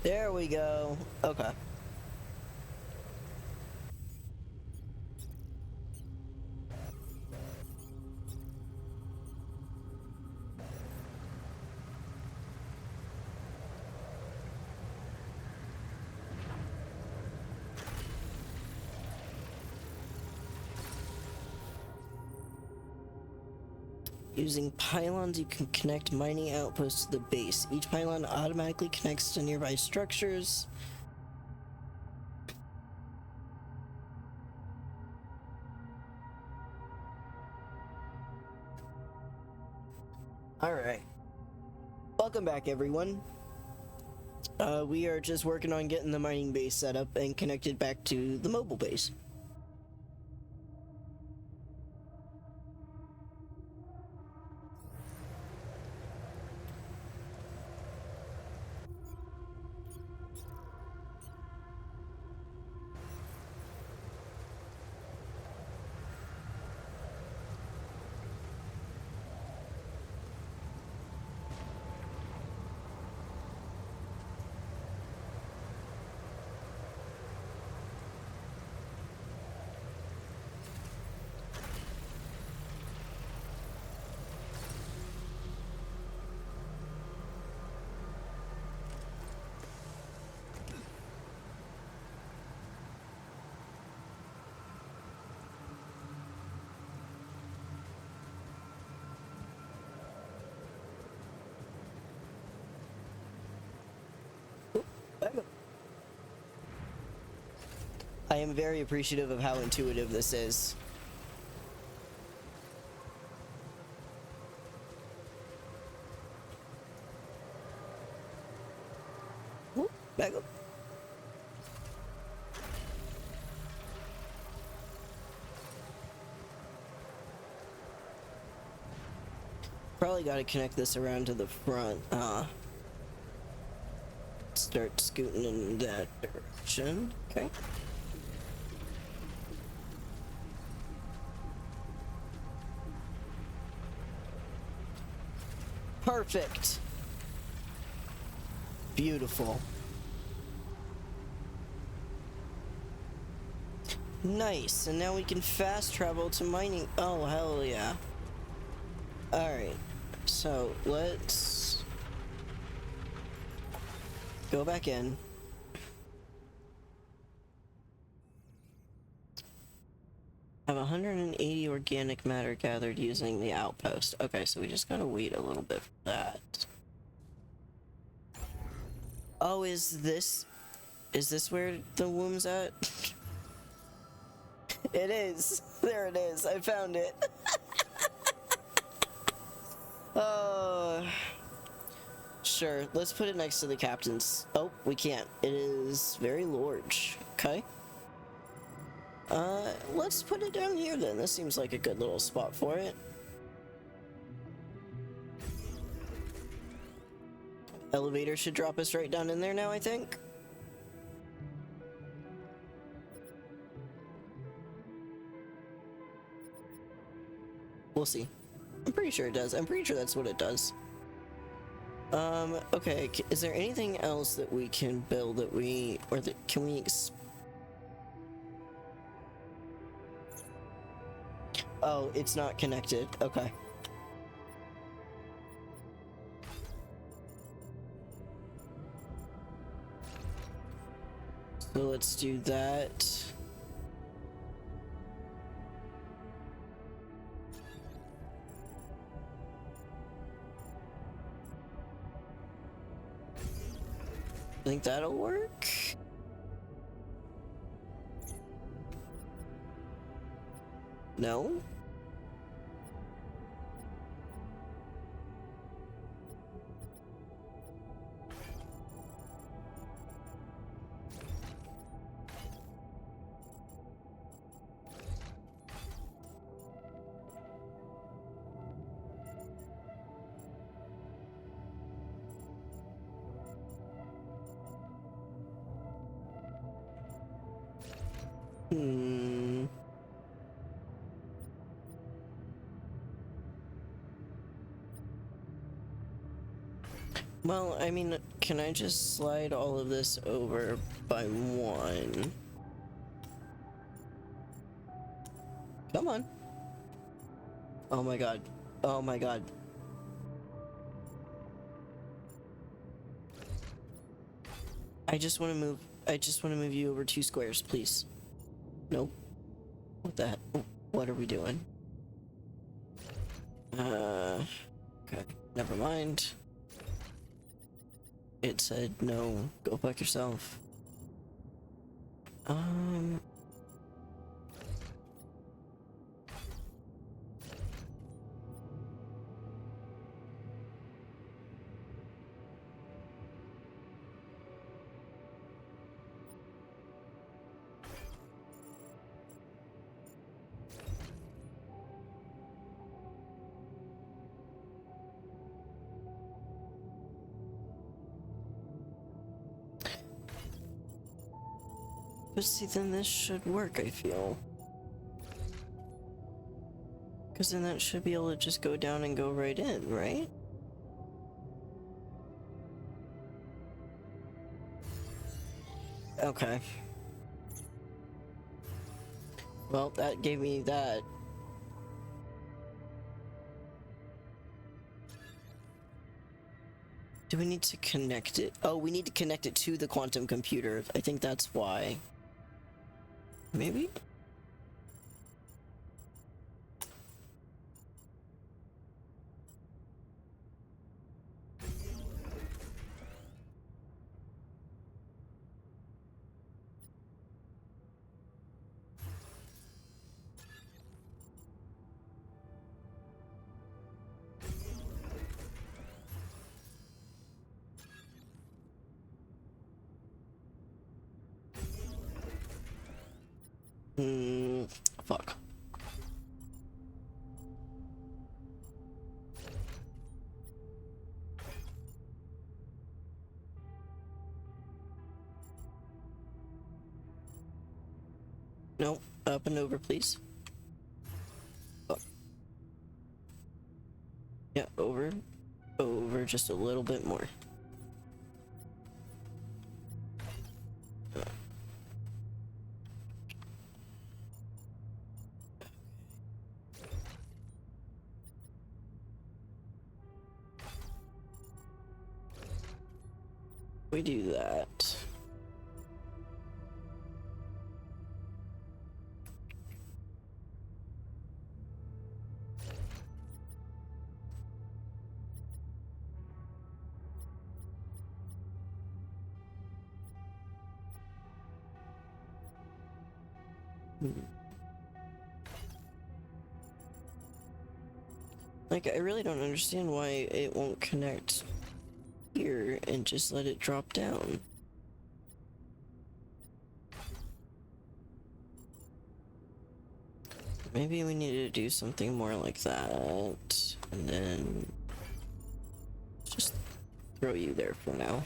There we go. Okay. Using pylons, you can connect mining outposts to the base. Each pylon automatically connects to nearby structures. Alright. Welcome back, everyone. We are just working on getting the mining base set up and connected back to the mobile base. I am very appreciative of how intuitive this is. Whoop, back up. Probably got to connect this around to the front. Start scooting in that direction. Okay. Perfect. Beautiful. Nice. And now we can fast travel to mining. Oh, hell yeah. Alright. So, let's go back in. Have 180 organic matter gathered using the outpost. Okay, so we just gotta wait a little bit for that. Oh, is this where the womb's at? It is. There it is. I found it. Sure. Let's put it next to the captain's. Oh, we can't. It is very large. Okay. Let's put it down here then. This seems like a good little spot for it. Elevator should drop us right down in there now, I think. We'll see. I'm pretty sure it does. I'm pretty sure that's what it does. Okay. Is there anything else that we can build that we, or that, can we oh, it's not connected. Okay. So let's do that. I think that'll work. No? Hmm. Well, I mean, can I just slide all of this over by one? Come on. Oh my god. Oh my god. I just want to move you over 2 squares, please. Nope. What the heck? What are we doing? Okay. Never mind. It said no, go fuck yourself. But see, then this should work, I feel. Because then that should be able to just go down and go right in, right? Okay. Well, that gave me that. Do we need to connect it? Oh, we need to connect it to the quantum computer. I think that's why. Maybe? Fuck. Nope. Up and over, please. Fuck. Yeah, over. Over just a little bit more. We do that. Like, I really don't understand why it won't connect here and just let it drop down. Maybe we need to do something more like that, and then just throw you there for now.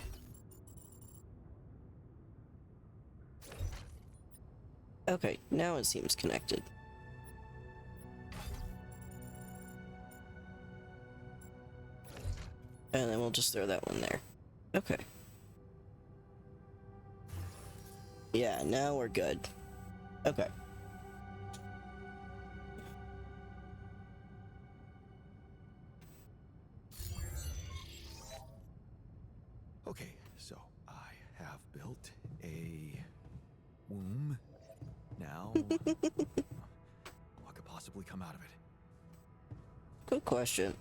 Okay, now it seems connected. And then we'll just throw that one there. Okay. Yeah, now we're good. Okay. Okay, so I have built a womb. Now, what could possibly come out of it? Good question.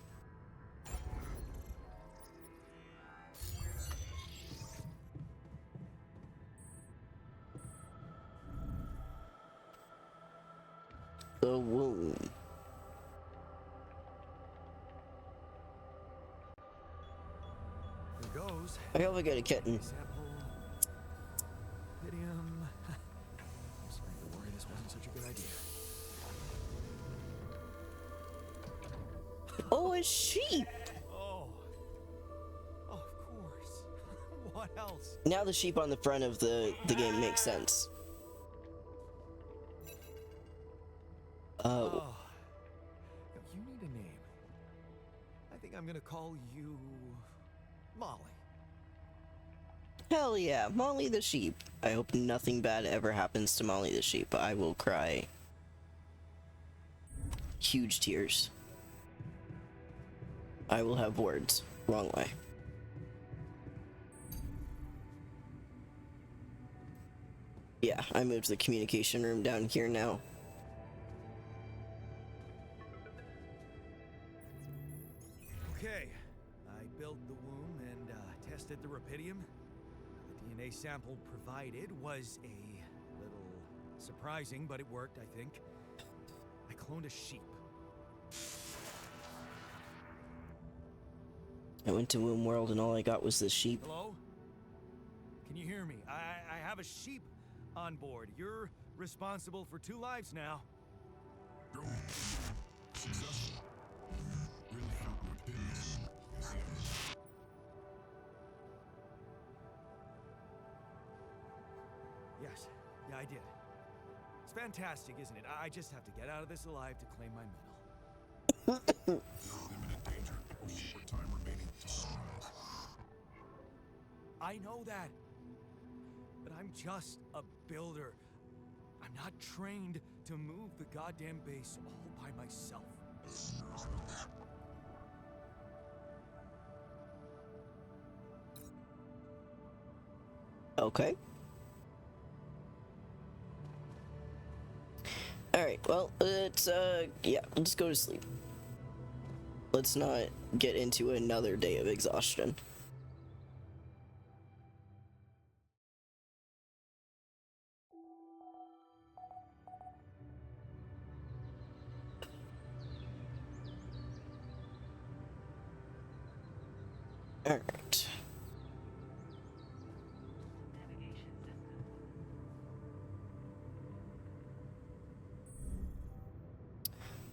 The womb. Here goes. I hope I get a kitten. Sample. Pydium. I'm starting to worry this wasn't such a good idea. Oh, a sheep! Oh. Oh, of course. What else? Now the sheep on the front of the game makes sense. Oh, you need a name. I think I'm gonna call you Molly. Hell yeah, Molly the sheep. I hope nothing bad ever happens to Molly the sheep. I will cry. Huge tears. I will have words. Wrong way. Yeah, I moved the communication room down here now. Okay, I built the womb and tested the rapidium. The DNA sample provided was a little surprising, but it worked, I think. I cloned a sheep. I went to Womb World and all I got was this sheep. Hello? Can you hear me? I have a sheep on board. You're responsible for 2 lives now. Go. Successful. Really felt rapidity. Yes, yeah, I did. It's fantastic, isn't it? I just have to get out of this alive to claim my medal. Imminent danger. Only more time remaining to sunrise. I know that. But I'm just a builder. I'm not trained to move the goddamn base all by myself. Okay. Alright, well, yeah, let's go to sleep. Let's not get into another day of exhaustion. Alright.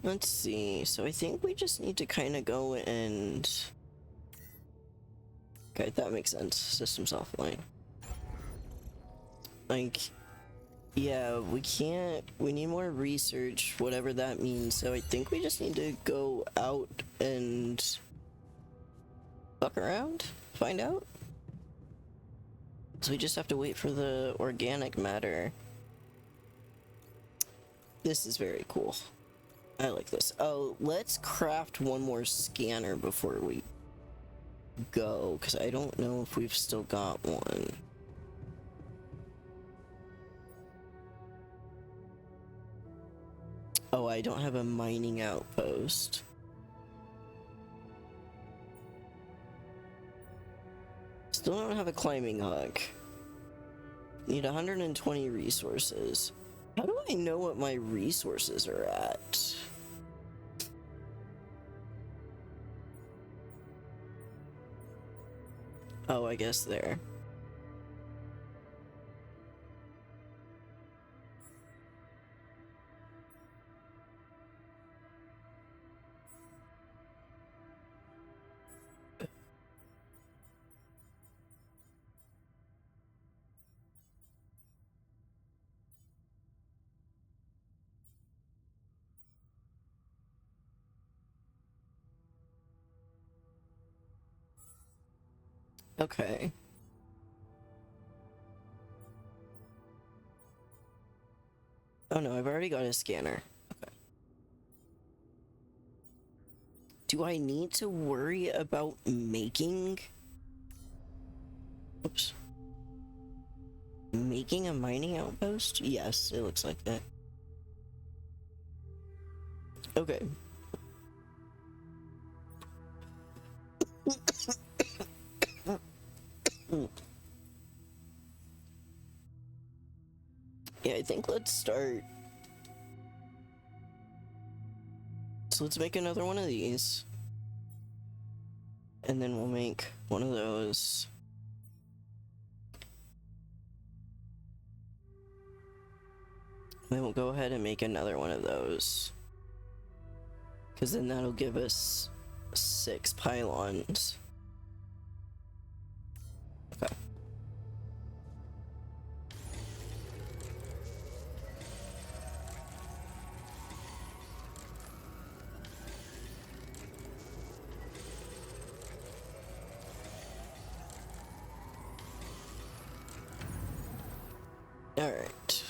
Let's see, so I think we just need to kind of go and... Okay, that makes sense. System's offline. Like, yeah, we need more research, whatever that means, so I think we just need to go out and... fuck around? Find out? So we just have to wait for the organic matter. This is very cool. I like this. Oh, let's craft one more scanner before we go, because I don't know if we've still got one. Oh, I don't have a mining outpost. Still don't have a climbing hook. Need 120 resources. How do I know what my resources are at? Oh, I guess there. Okay. Oh no, I've already got a scanner. Okay. Do I need to worry about making... Oops. Making a mining outpost? Yes, it looks like that. Okay. Yeah, I think let's start. So let's make another one of these. And then we'll make one of those. Then we'll go ahead and make another one of those. Because then that'll give us 6 pylons. Okay. Alright.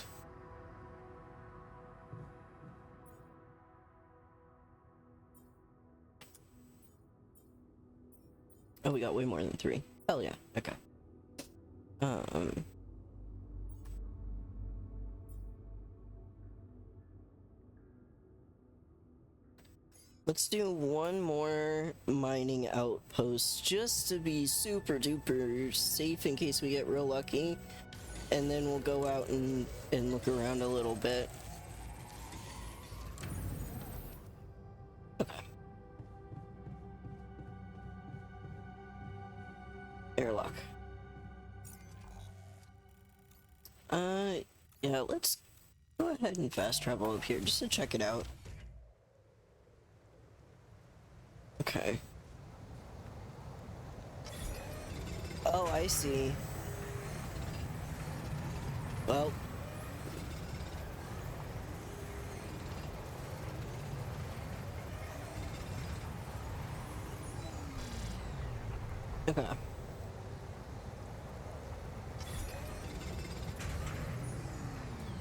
Oh, we got way more than 3. Hell yeah. Okay. Let's do one more mining outpost just to be super duper safe in case we get real lucky. And then we'll go out and look around a little bit. Okay. Airlock. Yeah, let's go ahead and fast travel up here just to check it out. Okay. Oh, I see. Well. Okay.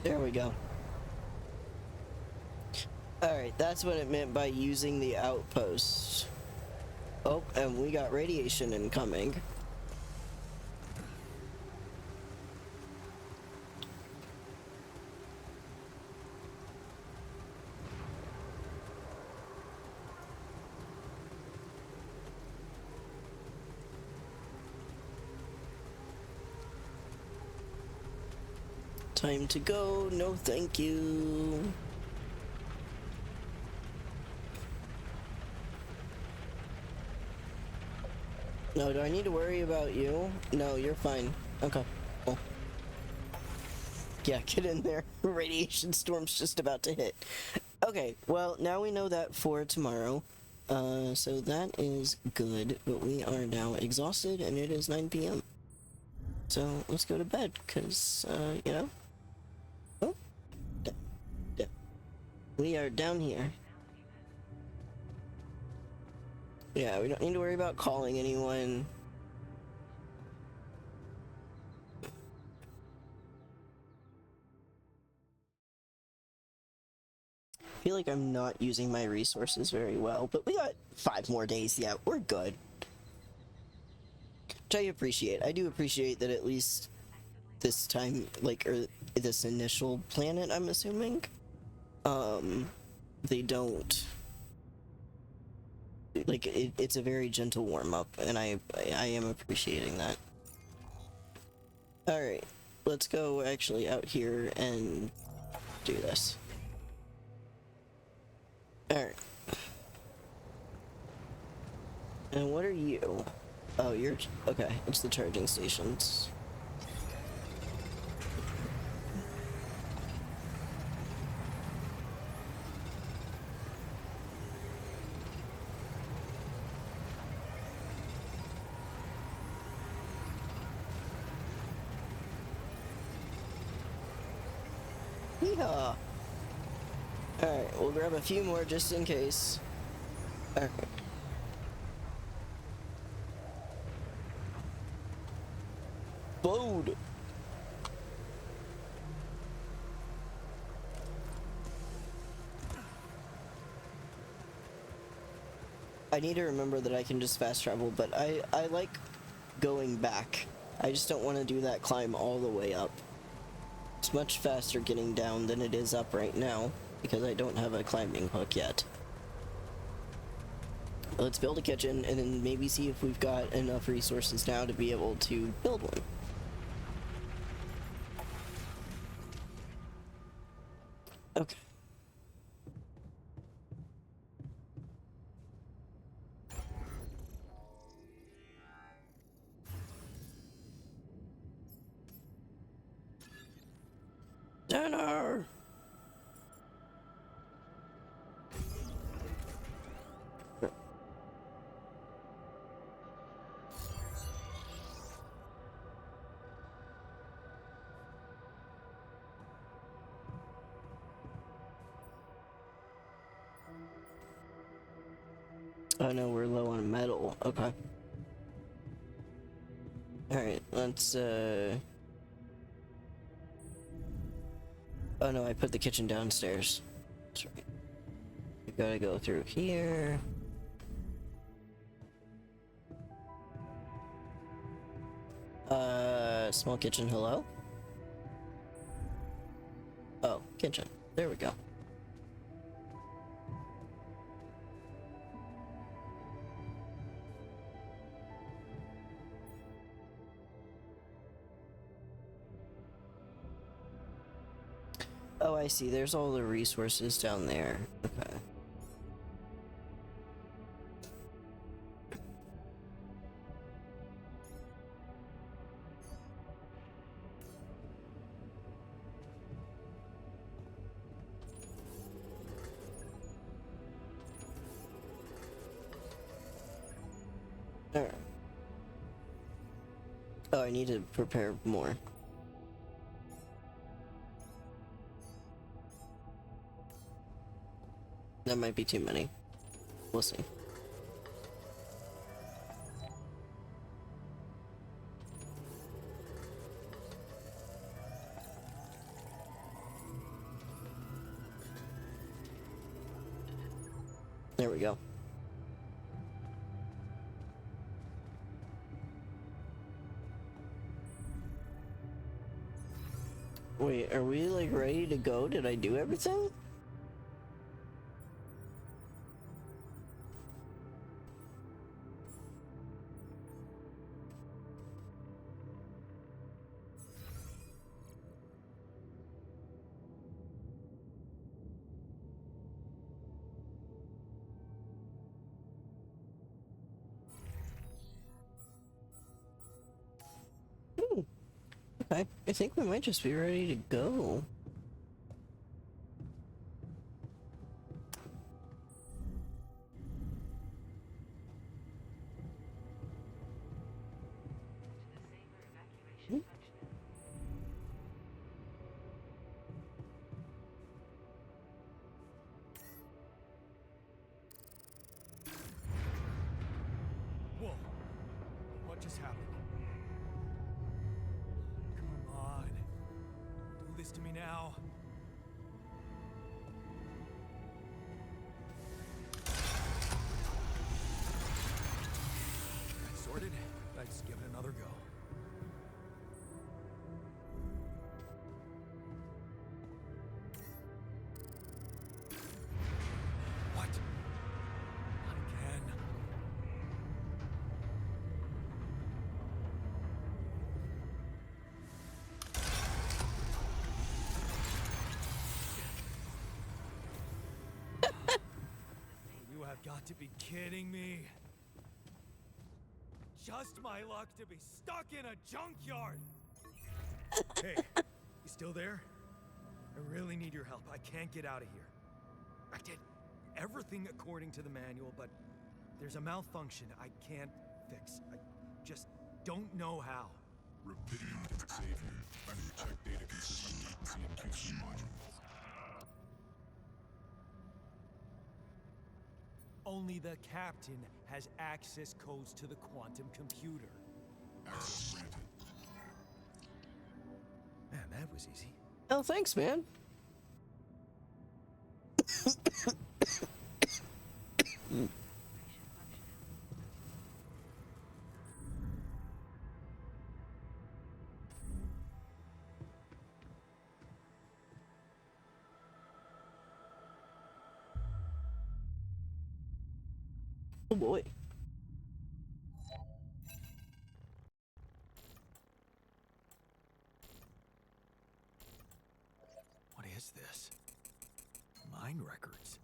There we go. Alright, that's what it meant by using the outpost. Oh, and we got radiation incoming. Time to go. No, thank you. No, do I need to worry about you? No, you're fine. Okay, cool. Yeah, get in there. Radiation storm's just about to hit. Okay, well, now we know that for tomorrow. So that is good, but we are now exhausted and it is 9 p.m. So let's go to bed, because, you know. Oh, we are down here. Yeah, we don't need to worry about calling anyone. I feel like I'm not using my resources very well, but we got 5 more days. Yeah, we're good. Which I appreciate. I do appreciate that at least this time, like, or this initial planet, I'm assuming, they don't, like, it's a very gentle warm-up, and I am appreciating that. Alright, let's go actually out here and do this. Alright. And what are you? Oh, you're... okay, it's the charging stations. Yeehaw! Alright, we'll grab a few more just in case. Alright. Bold! I need to remember that I can just fast travel, but I like going back. I just don't want to do that climb all the way up. It's much faster getting down than it is up right now, because I don't have a climbing hook yet. Let's build a kitchen, and then maybe see if we've got enough resources now to be able to build one. Okay. Dinner! Oh no, we're low on metal. Okay. Alright, let's Oh no, I put the kitchen downstairs. That's right. We gotta go through here. Small kitchen, hello? Oh, kitchen. There we go. Oh, I see. There's all the resources down there. Okay. Alright. Oh, I need to prepare more. That might be too many. We'll see. There we go. Wait, are we like ready to go? Did I do everything? Okay, I think we might just be ready to go. Whoa. What just happened? Come on. Do this to me now. That sorted? Let's give it another go. What? Not again. You have got to be kidding me. Just my luck to be stuck in a junkyard. Hey, you still there? I really need your help. I can't get out of here. I did everything according to the manual, but there's a malfunction I can't fix. I just don't know how. Rapidity can save you. And check data consistency and QC modules. Only the captain has access codes to the quantum computer. Access granted. Man, that was easy. Oh, thanks, man. Oh boy. What is this? Mine records.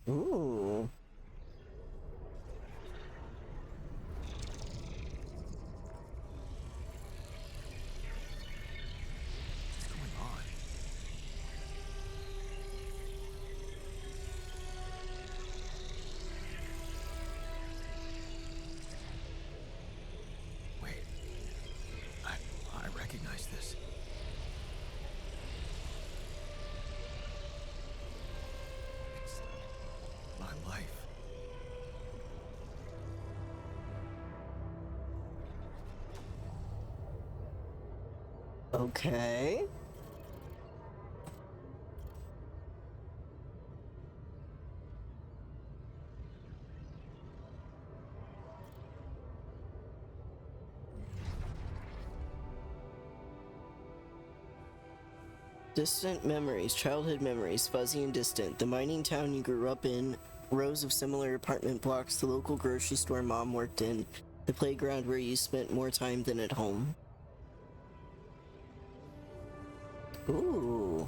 Ooh. What's going on? Wait. I recognize this. It's my Okay. Distant memories, childhood memories, fuzzy and distant. The mining town you grew up in, rows of similar apartment blocks, the local grocery store mom worked in, the playground where you spent more time than at home. Ooh.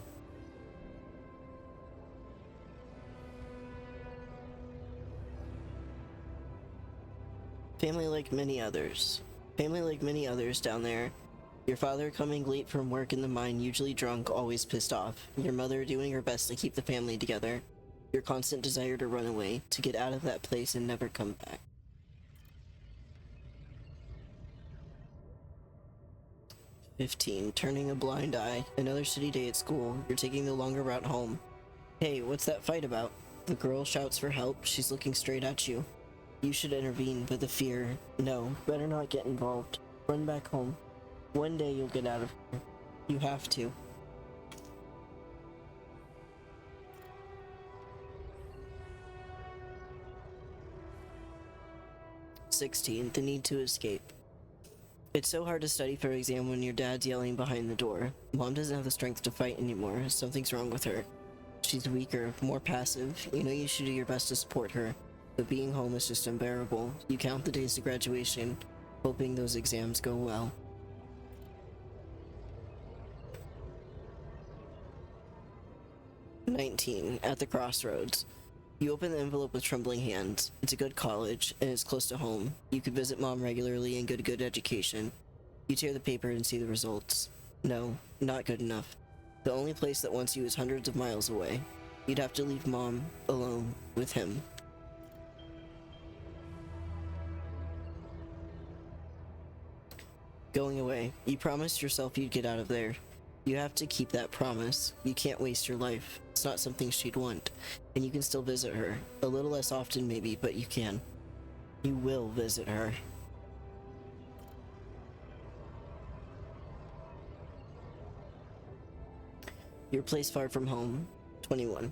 Family like many others. Family like many others down there. Your father coming late from work in the mine, usually drunk, always pissed off. Your mother doing her best to keep the family together. Your constant desire to run away, to get out of that place and never come back. "15. Turning a blind eye. Another shitty day at school. You're taking the longer route home. Hey, what's that fight about?" The girl shouts for help. She's looking straight at you. You should intervene, but the fear. No, better not get involved. Run back home. One day you'll get out of here. You have to. "16. The need to escape. It's so hard to study for exam when your dad's yelling behind the door. Mom doesn't have the strength to fight anymore. Something's wrong with her. She's weaker, more passive. You know you should do your best to support her, but being home is just unbearable. You count the days to graduation, hoping those exams go well." 19. At the crossroads. You open the envelope with trembling hands. It's a good college, and it's close to home. You could visit mom regularly and get a good education. You tear the paper and see the results. No, not good enough. The only place that wants you is hundreds of miles away. You'd have to leave mom alone with him. Going away. You promised yourself you'd get out of there. You have to keep that promise. You can't waste your life. It's not something she'd want. And you can still visit her. A little less often maybe, but you can. You will visit her. Your place far from home. 21.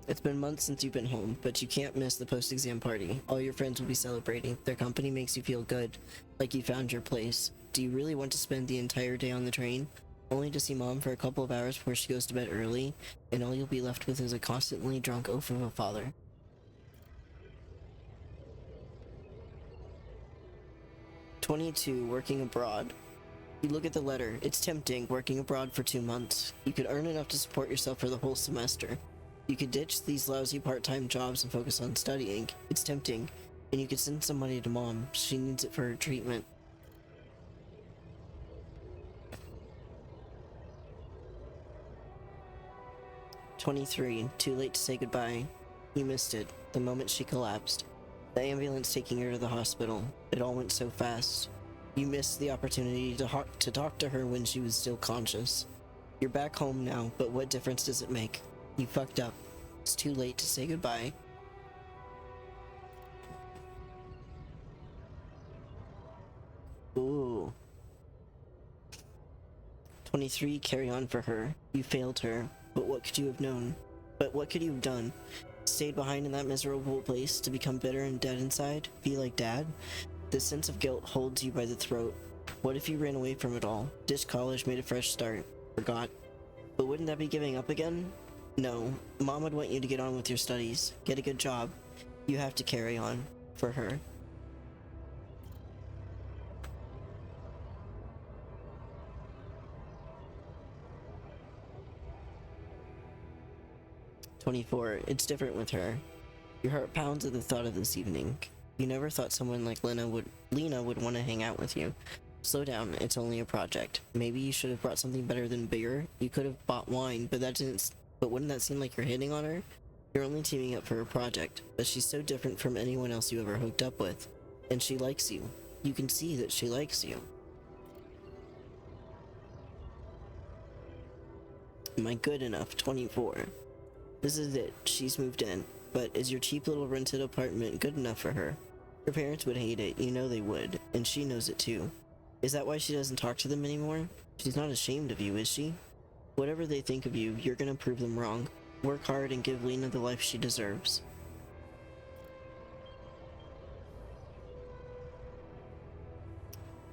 It's been months since you've been home, but you can't miss the post-exam party. All your friends will be celebrating. Their company makes you feel good, like you found your place. Do you really want to spend the entire day on the train, only to see mom for a couple of hours before she goes to bed early, and all you'll be left with is a constantly drunk oaf of a father? "22. Working abroad. You look at the letter. It's tempting, working abroad for 2 months. You could earn enough to support yourself for the whole semester. You could ditch these lousy part-time jobs and focus on studying. It's tempting, and you could send some money to mom. She needs it for her treatment." 23. Too late to say goodbye. You missed it, the moment she collapsed. The ambulance taking her to the hospital. It all went so fast. You missed the opportunity to talk to her when she was still conscious. You're back home now, but what difference does it make? You fucked up. It's too late to say goodbye. Ooh. 23. Carry on for her. You failed her. But what could you have known? But what could you have done? Stayed behind in that miserable place to become bitter and dead inside? Be like dad? This sense of guilt holds you by the throat. What if you ran away from it all? Ditched college, made a fresh start. Forgot. But wouldn't that be giving up again? No. Mom would want you to get on with your studies. Get a good job. You have to carry on. For her. "24. It's different with her. Your heart pounds at the thought of this evening. You never thought someone like Lena would want to hang out with you. Slow down, it's only a project. Maybe you should have brought something better than beer. You could have bought wine, but wouldn't that seem like you're hitting on her? You're only teaming up for a project, but she's so different from anyone else you ever hooked up with. And she likes you. You can see that she likes you." Am I good enough? 24. This is it. She's moved in. But is your cheap little rented apartment good enough for her? Her parents would hate it. You know they would. And she knows it too. Is that why she doesn't talk to them anymore? She's not ashamed of you, is she? Whatever they think of you, you're gonna prove them wrong. Work hard and give Lena the life she deserves.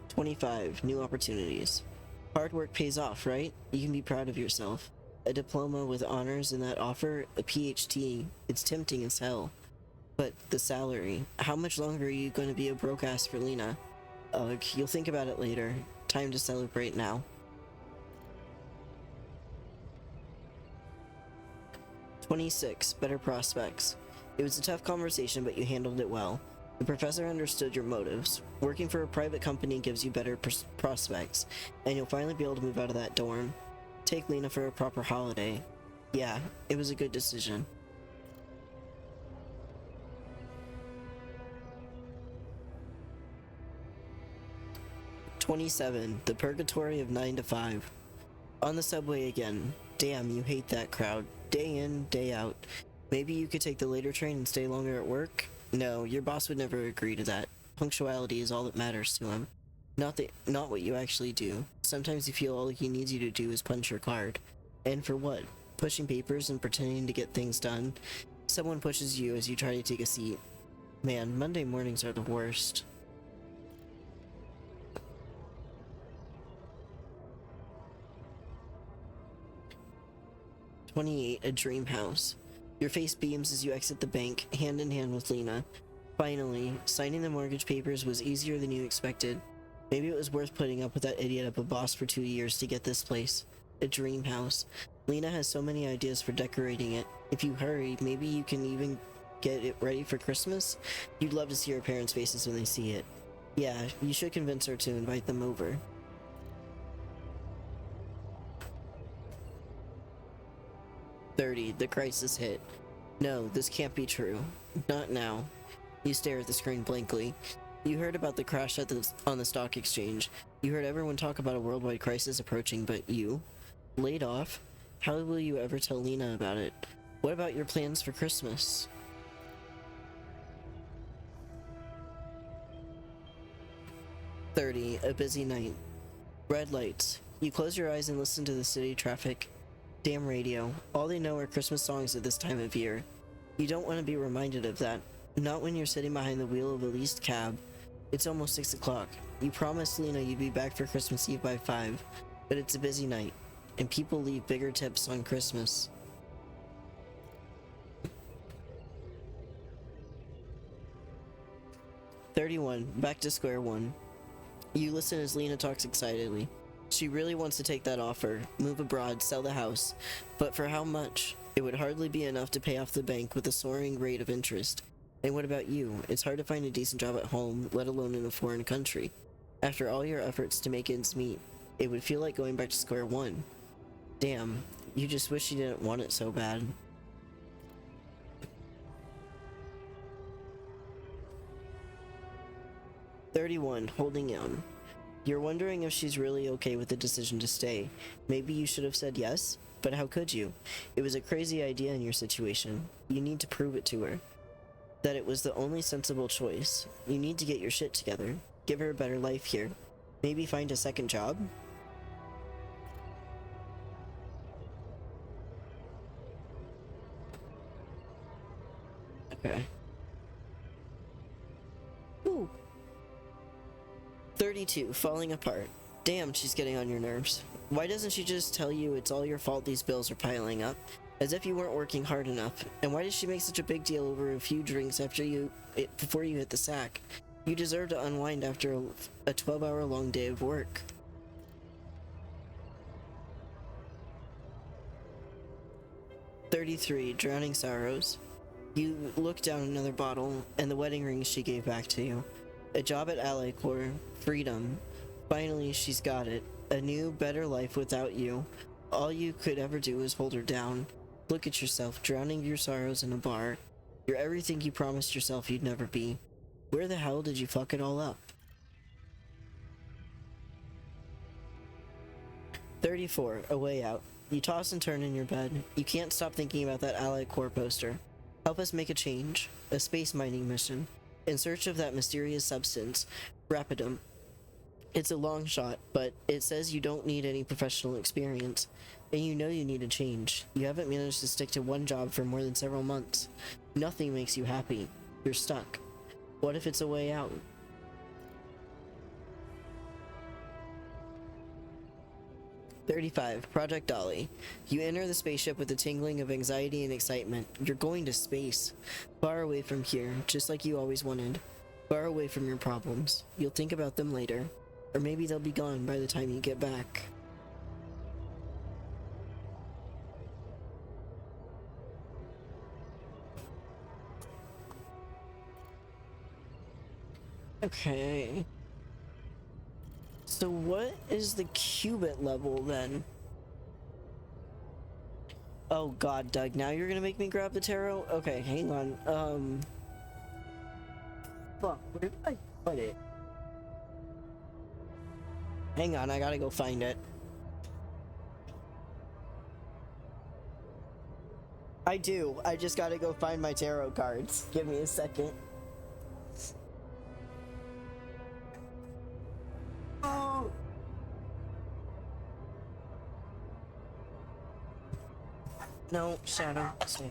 "25. New opportunities. Hard work pays off, right? You can be proud of yourself. A diploma with honors and that offer, a PhD, it's tempting as hell. But the salary, how much longer are you going to be a broke ass for Lena? Ugh, you'll think about it later. Time to celebrate now." 26. Better prospects. It was a tough conversation, but you handled it well. The professor understood your motives. Working for a private company gives you better prospects, and you'll finally be able to move out of that dorm. Take Lena for a proper holiday. Yeah, it was a good decision. "27. The purgatory of 9 to 5. On the subway again. Damn, you hate that crowd. Day in, day out. Maybe you could take the later train and stay longer at work? No, your boss would never agree to that. Punctuality is all that matters to him. Not what you actually do. Sometimes you feel all he needs you to do is punch your card. And for what? Pushing papers and pretending to get things done? Someone pushes you as you try to take a seat. Man, Monday mornings are the worst." "28. A dream house. Your face beams as you exit the bank, hand in hand with Lena. Finally, signing the mortgage papers was easier than you expected. Maybe it was worth putting up with that idiot of a boss for 2 years to get this place. A dream house. Lena has so many ideas for decorating it. If you hurry, maybe you can even get it ready for Christmas? You'd love to see her parents' faces when they see it. Yeah, you should convince her to invite them over." 30. The crisis hit. No, this can't be true. Not now. You stare at the screen blankly. You heard about the crash on the stock exchange. You heard everyone talk about a worldwide crisis approaching, but you? Laid off? How will you ever tell Lena about it? What about your plans for Christmas? 30. A busy night. Red lights. You close your eyes and listen to the city traffic. Damn radio. All they know are Christmas songs at this time of year. You don't want to be reminded of that. Not when you're sitting behind the wheel of a leased cab. It's almost 6 o'clock. You promised Lena you'd be back for Christmas Eve by 5, but it's a busy night, and people leave bigger tips on Christmas. "31. Back to square one. You listen as Lena talks excitedly. She really wants to take that offer, move abroad, sell the house, but for how much? It would hardly be enough to pay off the bank with a soaring rate of interest. And what about you? It's hard to find a decent job at home, let alone in a foreign country. After all your efforts to make ends meet, it would feel like going back to square one. Damn, you just wish you didn't want it so bad." 31. Holding on. You're wondering if she's really okay with the decision to stay. Maybe you should have said yes, but how could you? It was a crazy idea in your situation. You need to prove it to her. That it was the only sensible choice. You need to get your shit together. Give her a better life here. Maybe find a second job? Okay. Ooh. 32. Falling apart. Damn, she's getting on your nerves. Why doesn't she just tell you it's all your fault these bills are piling up? As if you weren't working hard enough. And why does she make such a big deal over a few drinks before you hit the sack? You deserve to unwind after a 12-hour long day of work. "33. Drowning sorrows. You look down another bottle, and the wedding ring she gave back to you. A job at Ally Corps. Freedom. Finally, she's got it. A new, better life without you. All you could ever do is hold her down. Look at yourself, drowning your sorrows in a bar. You're everything you promised yourself you'd never be. Where the hell did you fuck it all up?" 34. A way out. You toss and turn in your bed. You can't stop thinking about that Allied Corps poster. Help us make a change. A space mining mission. In search of that mysterious substance, Rapidum. It's a long shot, but it says you don't need any professional experience, and you know you need a change. You haven't managed to stick to one job for more than several months. Nothing makes you happy. You're stuck. What if it's a way out? "35. Project Dolly. You enter the spaceship with a tingling of anxiety and excitement. You're going to space. Far away from here, just like you always wanted. Far away from your problems. You'll think about them later. Or maybe they'll be gone by the time you get back." Okay. So what is the qubit level then? Oh god, Doug, now you're gonna make me grab the tarot? Okay, hang on. Fuck, where did I put it? Hang on, I gotta go find it. I do. I just gotta go find my tarot cards. Give me a second. Oh! No, Shadow. Stay.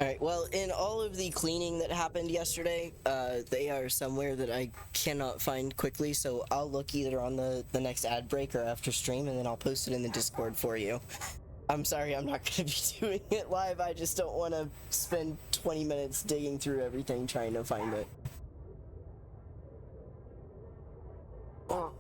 Alright, well, in all of the cleaning that happened yesterday, they are somewhere that I cannot find quickly, so I'll look either on the next ad break or after stream, and then I'll post it in the Discord for you. I'm sorry, I'm not going to be doing it live. I just don't want to spend 20 minutes digging through everything trying to find it. Oh.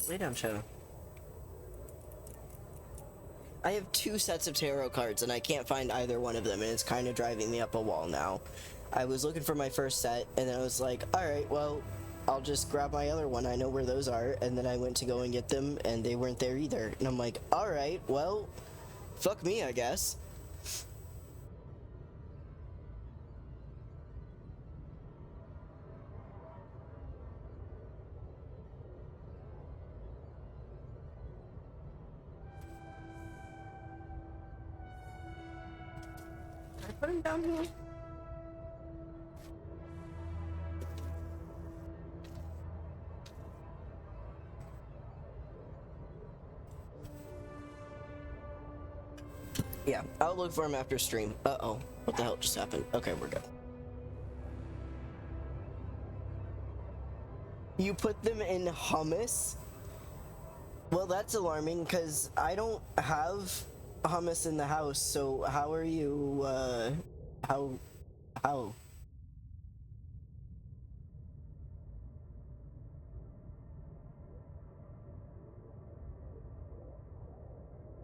Lay down, Shadow. I have 2 sets of tarot cards and I can't find either one of them, and it's kind of driving me up a wall now. I was looking for my first set and then I was like, alright, well, I'll just grab my other one. I know where those are. And then I went to go and get them and they weren't there either. And I'm like, alright, well, fuck me, I guess. Can I put him down here? Yeah, I'll look for him after stream. Uh-oh. What the hell just happened? Okay, we're good. You put them in hummus? Well, that's alarming, because I don't have hummus in the house, so how are you, how How?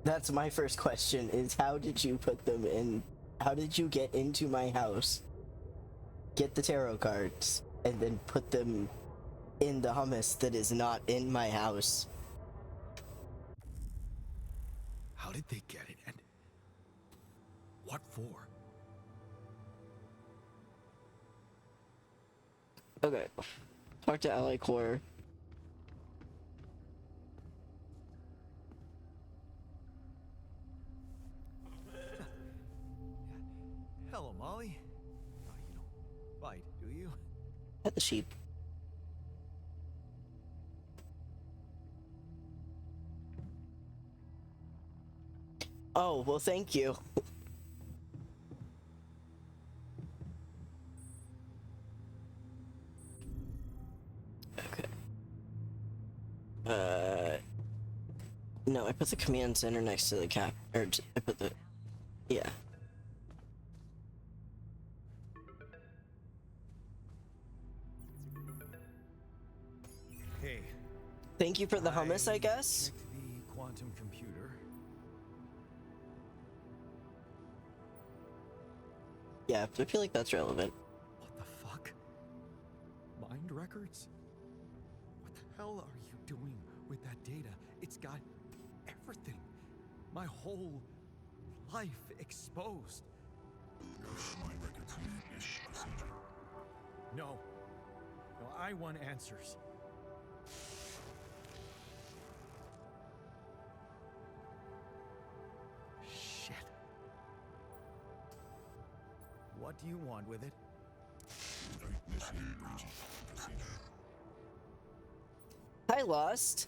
That's my first question, is how did you put them in? How did you get into my house, get the tarot cards, and then put them in the hummus that is not in my house? How did they get it, and what for? Okay. Talk to Ally Core. Hello, Molly. Oh, you don't bite, do you? At the sheep. Oh, well, thank you. Okay. No, I put the command center next to the cap, or I put the, yeah. Hey. Thank you for the hummus, I guess? Checked the quantum computer. Yeah, I feel like that's relevant. What the fuck? Mind records? What the hell are you doing with that data? It's got everything. My whole life exposed. My records ish procedure. No. No, I want answers. Shit. What do you want with it? Initiate breaching procedure. Hi, Lost.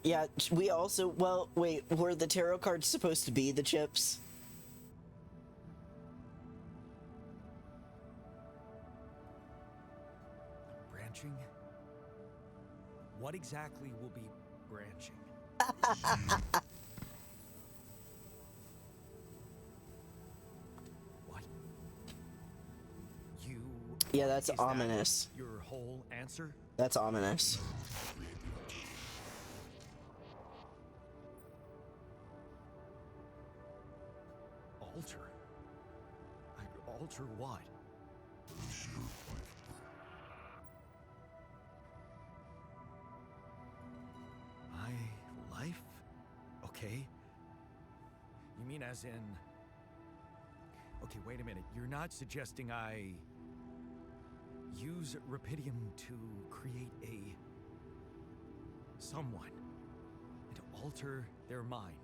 Yeah, we also, well, wait, were the tarot cards supposed to be the chips? Branching? What exactly will be branching? What? You... Yeah, that's is that ominous. your whole answer? That's ominous. Alter? Alter what? My life? Okay. You mean as in... Okay, wait a minute. You're not suggesting I... use Rapidium to create a... someone. And to alter their mind.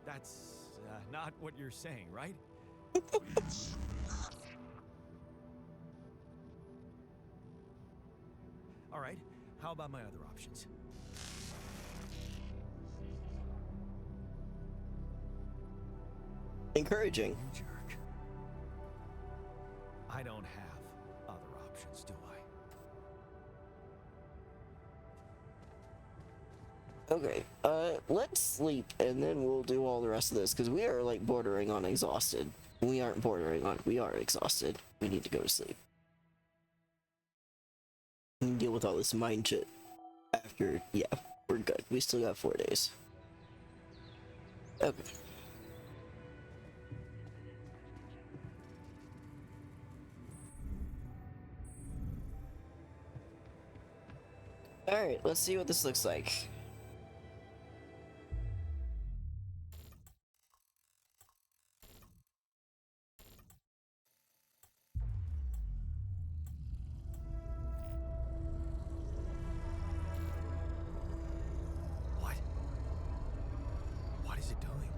That's not what you're saying, right? All right. How about my other options? Encouraging. You jerk. I don't have other options, do I? Okay, let's sleep and then we'll do all the rest of this, because we are, like, bordering on exhausted. We aren't bordering on, we are exhausted. We need to go to sleep. We can deal with all this mind shit after, yeah, we're good. We still got 4 days. Okay. Alright, let's see what this looks like. What? What is it doing?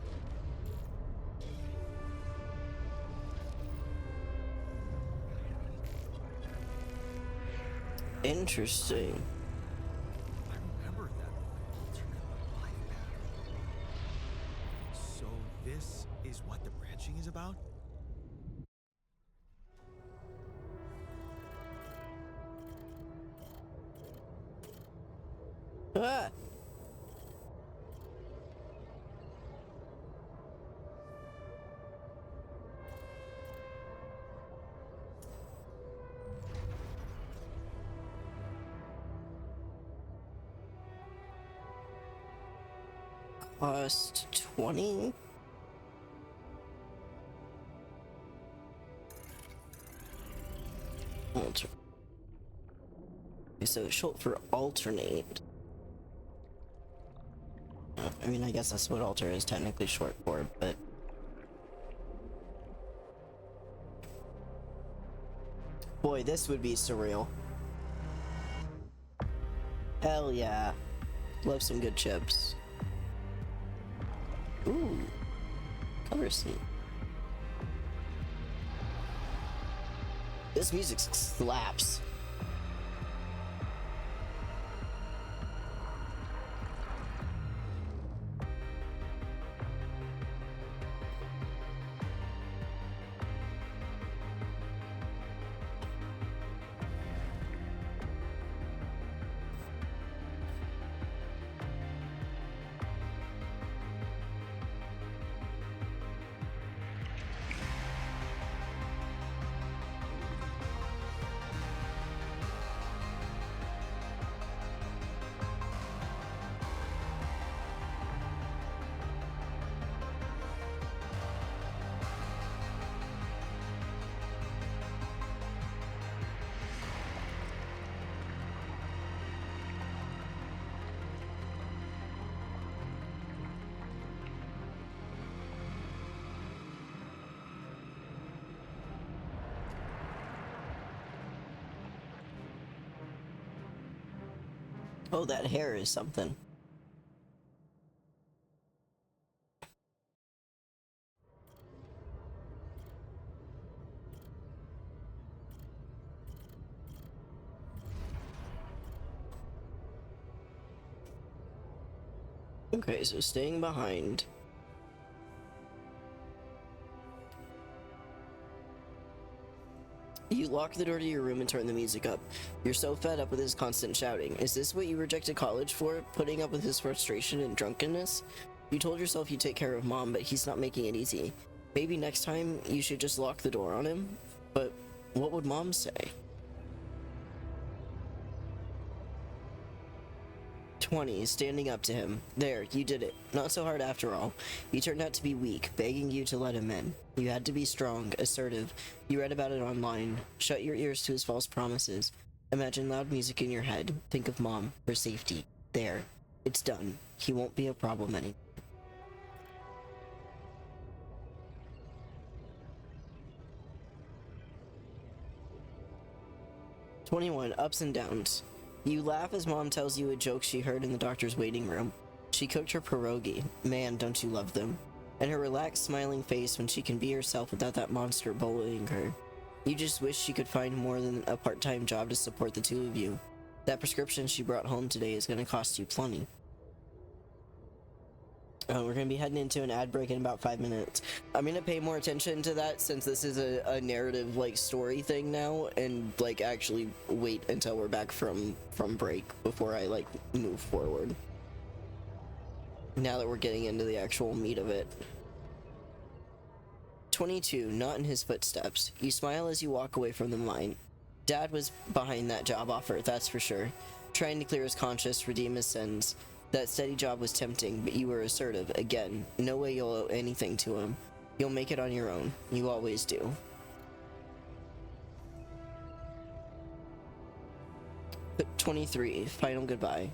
Interesting. I remember that alternate life pattern. So this is what the branching is about? Ah! cost 20. Okay, so it's short for alternate. I mean, I guess that's what alter is technically short for, but boy, this would be surreal. Hell yeah. Love some good chips. Ooh. Cover scene. This music slaps. Oh, that hair is something. Okay, so staying behind. You lock the door to your room and turn the music up. You're so fed up with his constant shouting. Is this what you rejected college for? Putting up with his frustration and drunkenness? You told yourself you'd take care of Mom, but he's not making it easy. Maybe next time you should just lock the door on him? But what would Mom say? 20, standing up to him. There, you did it. Not so hard after all. He turned out to be weak, begging you to let him in. You had to be strong, assertive. You read about it online. Shut your ears to his false promises. Imagine loud music in your head. Think of Mom, her safety. There. It's done. He won't be a problem anymore. "21, ups and downs. You laugh as Mom tells you a joke she heard in the doctor's waiting room. She cooked her pierogi. Man, don't you love them. And her relaxed, smiling face when she can be herself without that monster bullying her. You just wish she could find more than a part-time job to support the two of you. That prescription she brought home today is going to cost you plenty." We're going to be heading into an ad break in about 5 minutes. I'm going to pay more attention to that since this is a narrative, like, story thing now, and, like, actually wait until we're back from break before I, like, move forward. Now that we're getting into the actual meat of it. 22, not in his footsteps. You smile as you walk away from the line. Dad was behind that job offer, that's for sure. Trying to clear his conscience, redeem his sins. That steady job was tempting, but you were assertive. Again, no way you'll owe anything to him. You'll make it on your own. You always do. 23, final goodbye.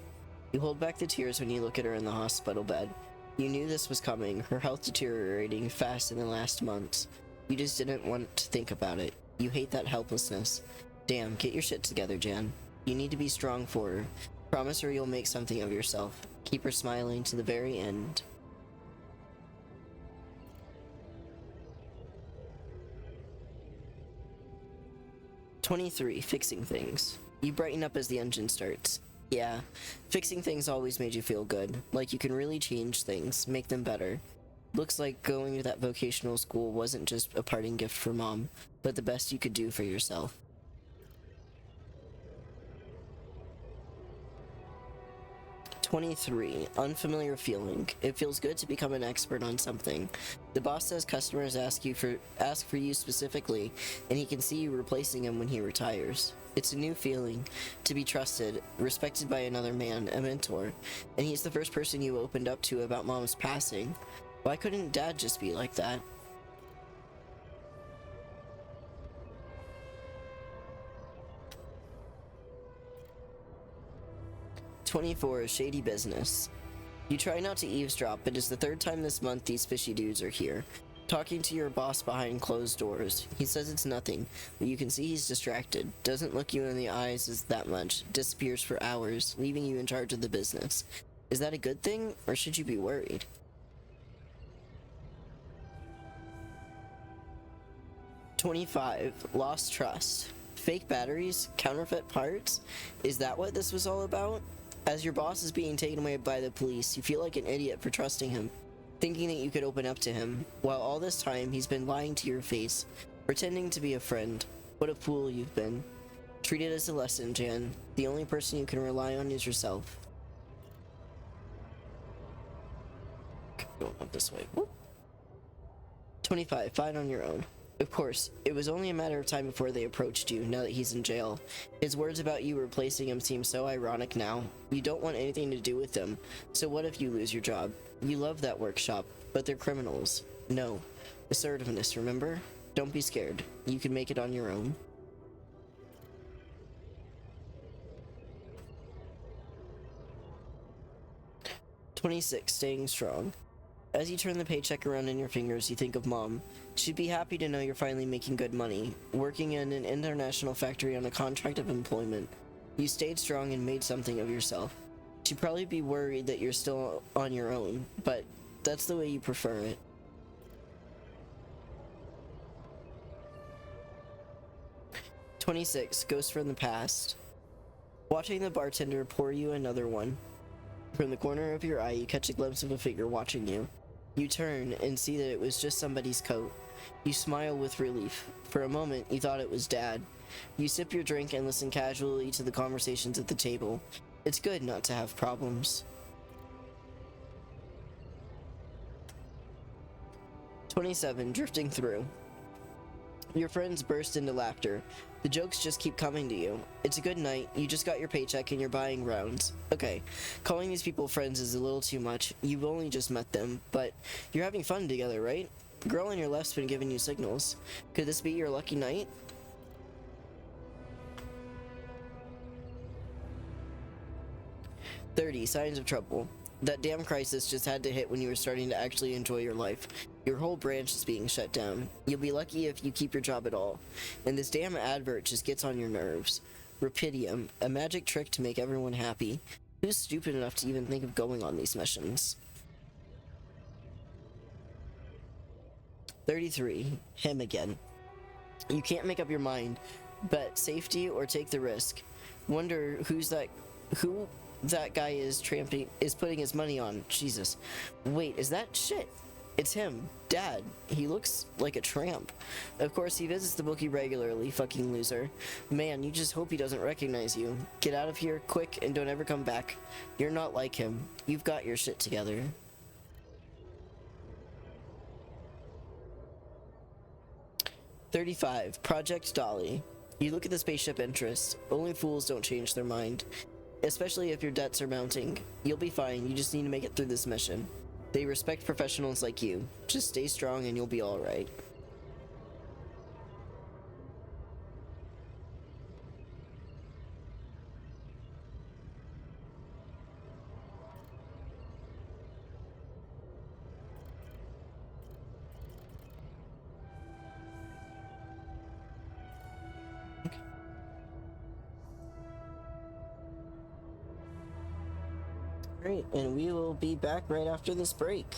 You hold back the tears when you look at her in the hospital bed. You knew this was coming, her health deteriorating fast in the last months. You just didn't want to think about it. You hate that helplessness. Damn, get your shit together, Jan. You need to be strong for her. Promise her you'll make something of yourself. Keep her smiling to the very end. "23, fixing things. You brighten up as the engine starts. Yeah, fixing things always made you feel good. Like you can really change things, make them better. Looks like going to that vocational school wasn't just a parting gift for Mom, but the best you could do for yourself." 23. Unfamiliar feeling. It feels good to become an expert on something. The boss says customers ask for you specifically, and he can see you replacing him when he retires. It's a new feeling, to be trusted, respected by another man, a mentor, and he's the first person you opened up to about Mom's passing. Why couldn't Dad just be like that? "24. Shady business. You try not to eavesdrop, but it's the third time this month these fishy dudes are here. Talking to your boss behind closed doors. He says it's nothing, but you can see he's distracted. Doesn't look you in the eyes as that much. Disappears for hours, leaving you in charge of the business. Is that a good thing, or should you be worried?" 25. Lost trust. Fake batteries? Counterfeit parts? Is that what this was all about? As your boss is being taken away by the police, you feel like an idiot for trusting him, thinking that you could open up to him, while all this time he's been lying to your face, pretending to be a friend. What a fool you've been. Treat it as a lesson, Jan. The only person you can rely on is yourself. Going up this way. Whoop. 25. Fight on your own. Of course, it was only a matter of time before they approached you, now that he's in jail. His words about you replacing him seem so ironic now. You don't want anything to do with them, so what if you lose your job? You love that workshop, but they're criminals. No. Assertiveness, remember? Don't be scared. You can make it on your own. "26. Staying strong. As you turn the paycheck around in your fingers, you think of Mom. She'd be happy to know you're finally making good money, working in an international factory on a contract of employment. You stayed strong and made something of yourself. She'd probably be worried that you're still on your own, but that's the way you prefer it." 26. Ghost from the past. Watching the bartender pour you another one. From the corner of your eye, you catch a glimpse of a figure watching you. You turn and see that it was just somebody's coat. You smile with relief. For a moment, you thought it was Dad. You sip your drink and listen casually to the conversations at the table. It's good not to have problems. 27. Drifting through. Your friends burst into laughter. The jokes just keep coming to you. It's a good night, you just got your paycheck and you're buying rounds. Okay, calling these people friends is a little too much. You've only just met them, but you're having fun together, right? The girl on your left's been giving you signals. Could this be your lucky night? "30. Signs of trouble. That damn crisis just had to hit when you were starting to actually enjoy your life. Your whole branch is being shut down. You'll be lucky if you keep your job at all. And this damn advert just gets on your nerves. Rapidium, a magic trick to make everyone happy. Who's stupid enough to even think of going on these missions?" 33. Him again. You can't make up your mind. Bet safety or take the risk. Wonder who that guy is putting his money on. Jesus. Wait, is that shit? It's him, Dad. He looks like a tramp. Of course, he visits the bookie regularly, fucking loser. Man, you just hope he doesn't recognize you. Get out of here, quick, and don't ever come back. You're not like him. You've got your shit together. 35. Project Dolly. You look at the spaceship interest. Only fools don't change their mind. Especially if your debts are mounting. You'll be fine, you just need to make it through this mission. They respect professionals like you. Just stay strong and you'll be alright. Great, and we will be back right after this break.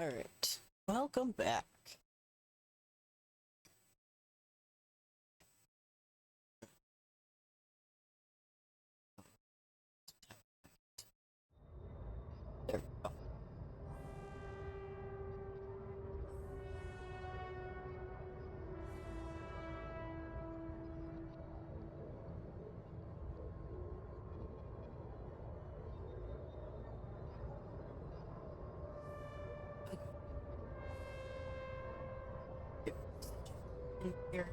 Alright. Welcome back. There we go. In here.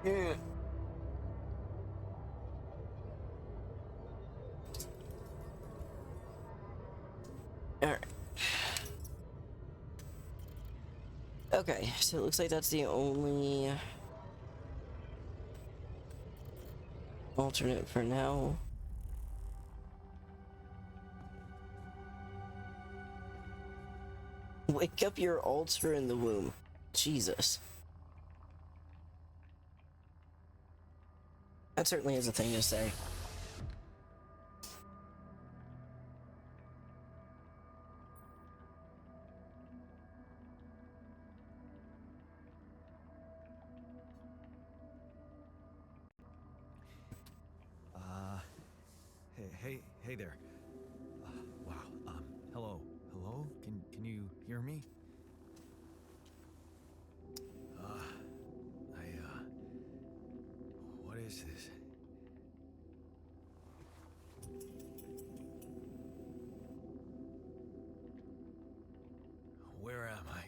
Yeah. Alright. Okay, so it looks like that's the only alternate for now. Wake up your ulcer in the womb. Jesus. That certainly is a thing to say. Hey there. Wow. Hello. Hello? Can you hear me? What is this? Where am I?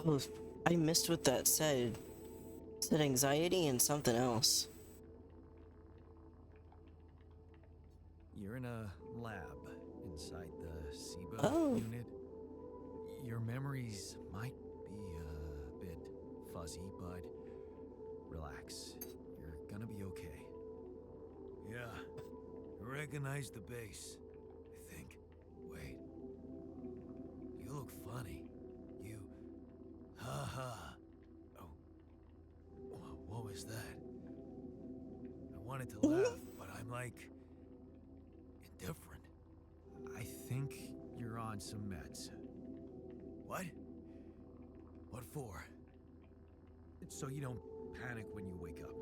Oh, I missed what that said. It said anxiety and something else. You're in a lab inside the SIBA Oh. unit. Your memories might be a bit fuzzy, but relax. You're gonna be okay. Yeah. I recognize the base, I think. Wait. You look funny. You... Ha. Oh. What was that? I wanted to laugh, but I'm like... indifferent. I think you're on some meds. What? What for? So you don't panic when you wake up.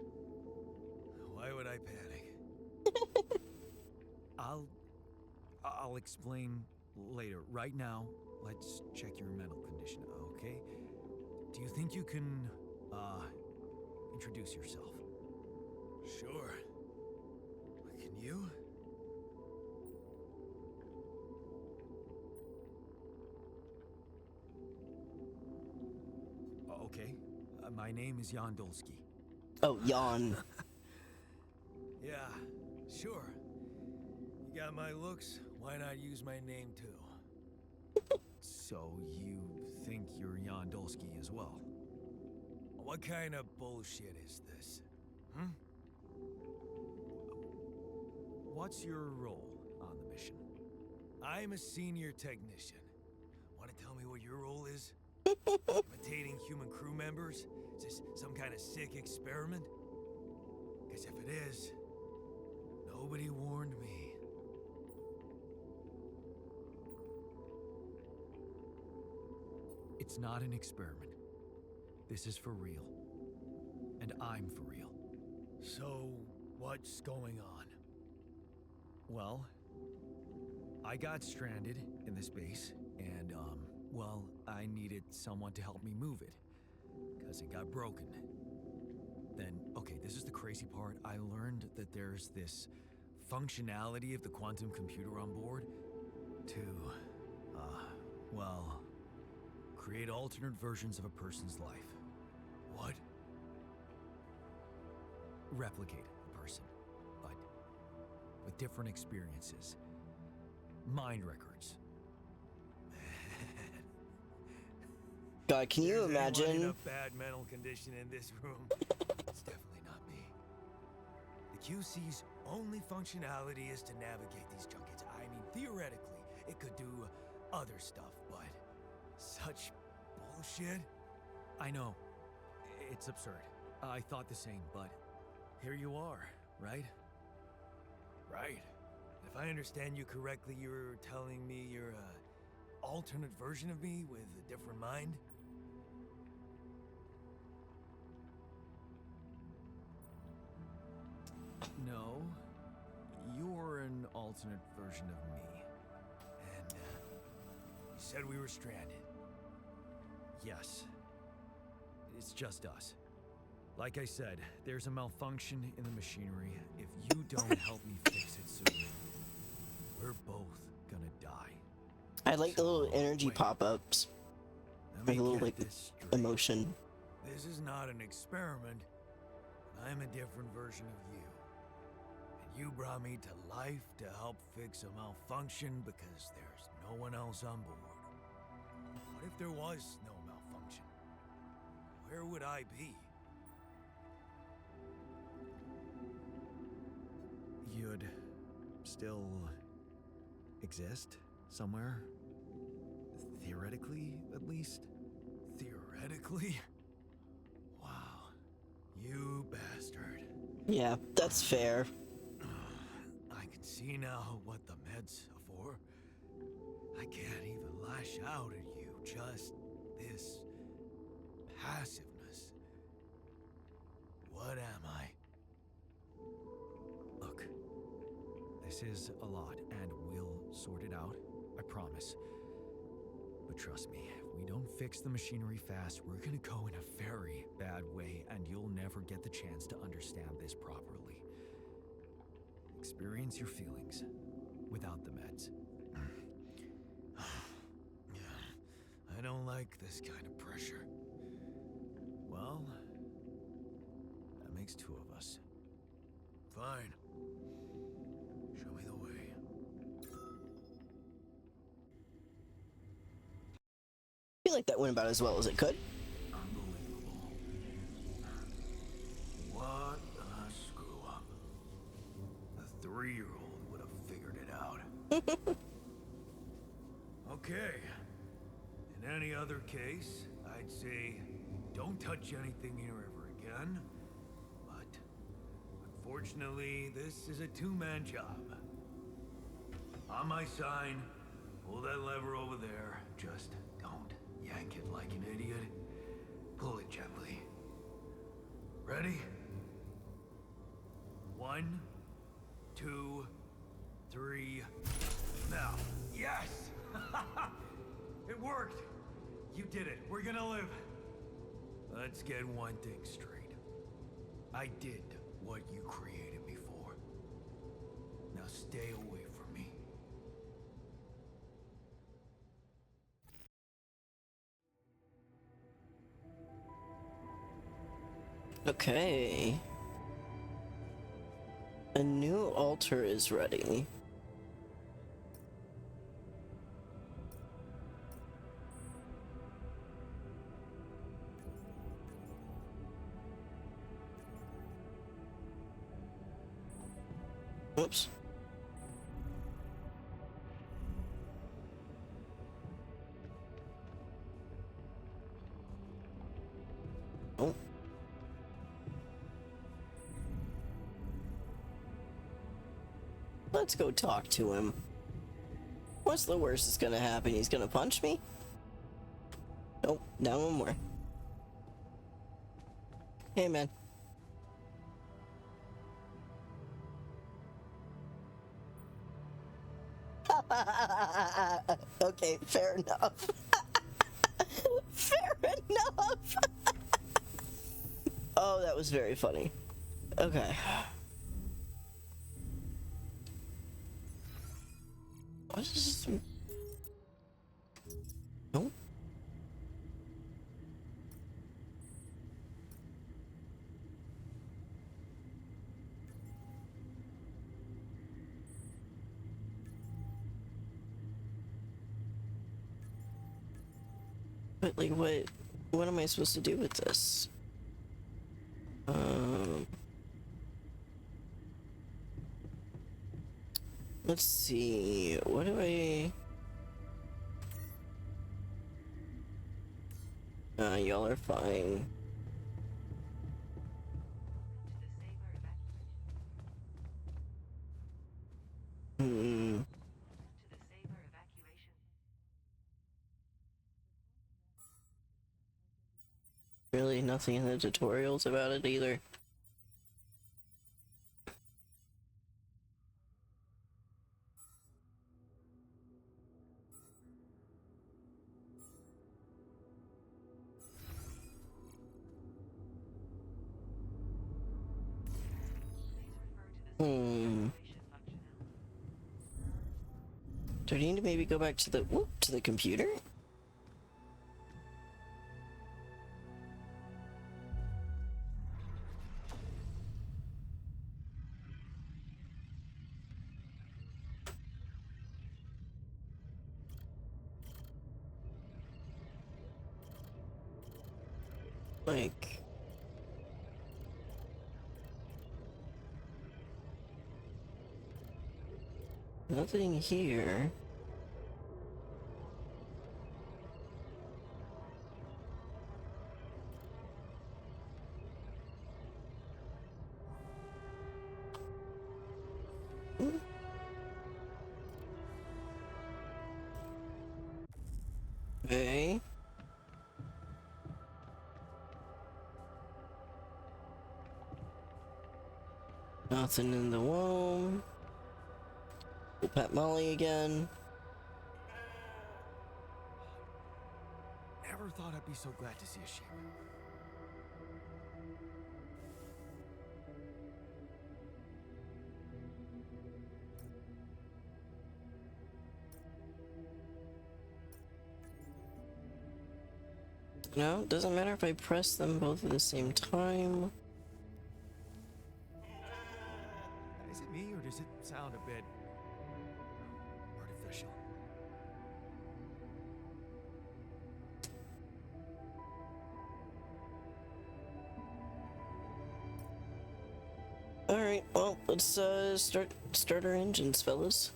Why would I panic? I'll explain later. Right now, let's check your mental condition, okay? Do you think you can, introduce yourself? Sure. Can you? Okay. My name is Yandolski. Oh, yawn. Yeah, sure. You got my looks, why not use my name too? So you think you're Yandolski as well? What kind of bullshit is this? Hmm? What's your role on the mission? I'm a senior technician. Want to tell me what your role is? Imitating human crew members? Is this some kind of sick experiment? Because if it is, nobody warned me. It's not an experiment. This is for real. And I'm for real. So, what's going on? Well, I got stranded in this base, and, well, I needed someone to help me move it, because it got broken. Then, okay, this is the crazy part. I learned that there's this functionality of the quantum computer on board to, well, create alternate versions of a person's life. What? Replicate a person, but with different experiences. Mind records. God, can you There's anyone in imagine? a bad mental condition in this room? It's definitely not me. The QC's only functionality is to navigate these junkets. I mean, theoretically, it could do other stuff, but such bullshit? I know. It's absurd. I thought the same, but here you are, right? Right. If if I understand you correctly, you're telling me you're a alternate version of me with a different mind? No, you're an alternate version of me. And, you said we were stranded. Yes. It's just us. Like I said, there's a malfunction in the machinery. If you don't help me fix it soon, we're both gonna die. I like the little energy wait. pop-ups. Let Like me a little, get like, this straight. emotion. This is not an experiment. I'm a different version of you. And you brought me to life to help fix a malfunction because there's no one else on board. What if there was no malfunction? Where would I be? You'd still exist somewhere? Theoretically, at least? Theoretically? Wow. You bastard. Yeah, that's fair. I can see now what the meds are for. I can't even lash out at you, just this passiveness. What am I? Look, this is a lot, and we'll sort it out, I promise. But trust me, if we don't fix the machinery fast, we're gonna go in a very bad way, and you'll never get the chance to understand this properly. Experience your feelings without the meds. I don't like this kind of pressure. Well, that makes two of us. Fine. Show me the way. I feel like that went about as well as it could. Unbelievable. What a screw up. A 3-year-old would have figured it out. Okay. In any other case, I'd say don't touch anything here ever again. But unfortunately, this is a two-man job. On my sign, pull that lever over there. Just don't yank it like an idiot. Pull it gently. Ready? 1, 2, 3. Now. Yes! It worked! You did it. We're gonna live. Let's get one thing straight. I did what you created before. Now stay away from me. Okay. A new altar is ready. Oops. Oh. Let's go talk to him. What's the worst that's gonna happen? He's gonna punch me? Nope, down one more. Hey, man. Okay, fair enough. Fair enough. Oh, that was very funny. Okay. What is this? Nope. But like, what am I supposed to do with this? Let's see. What do I? Y'all are fine. Hmm. Really nothing in the tutorials about it either. Hmm. Do I need to maybe go back to the computer? Like, nothing here. Okay. Nothing in the womb. We'll pet Molly again. Never thought I'd be so glad to see a sheep. No, doesn't matter if I press them both at the same time. Is it me, or does it sound a bit artificial? Alright, well, let's start our engines, fellas.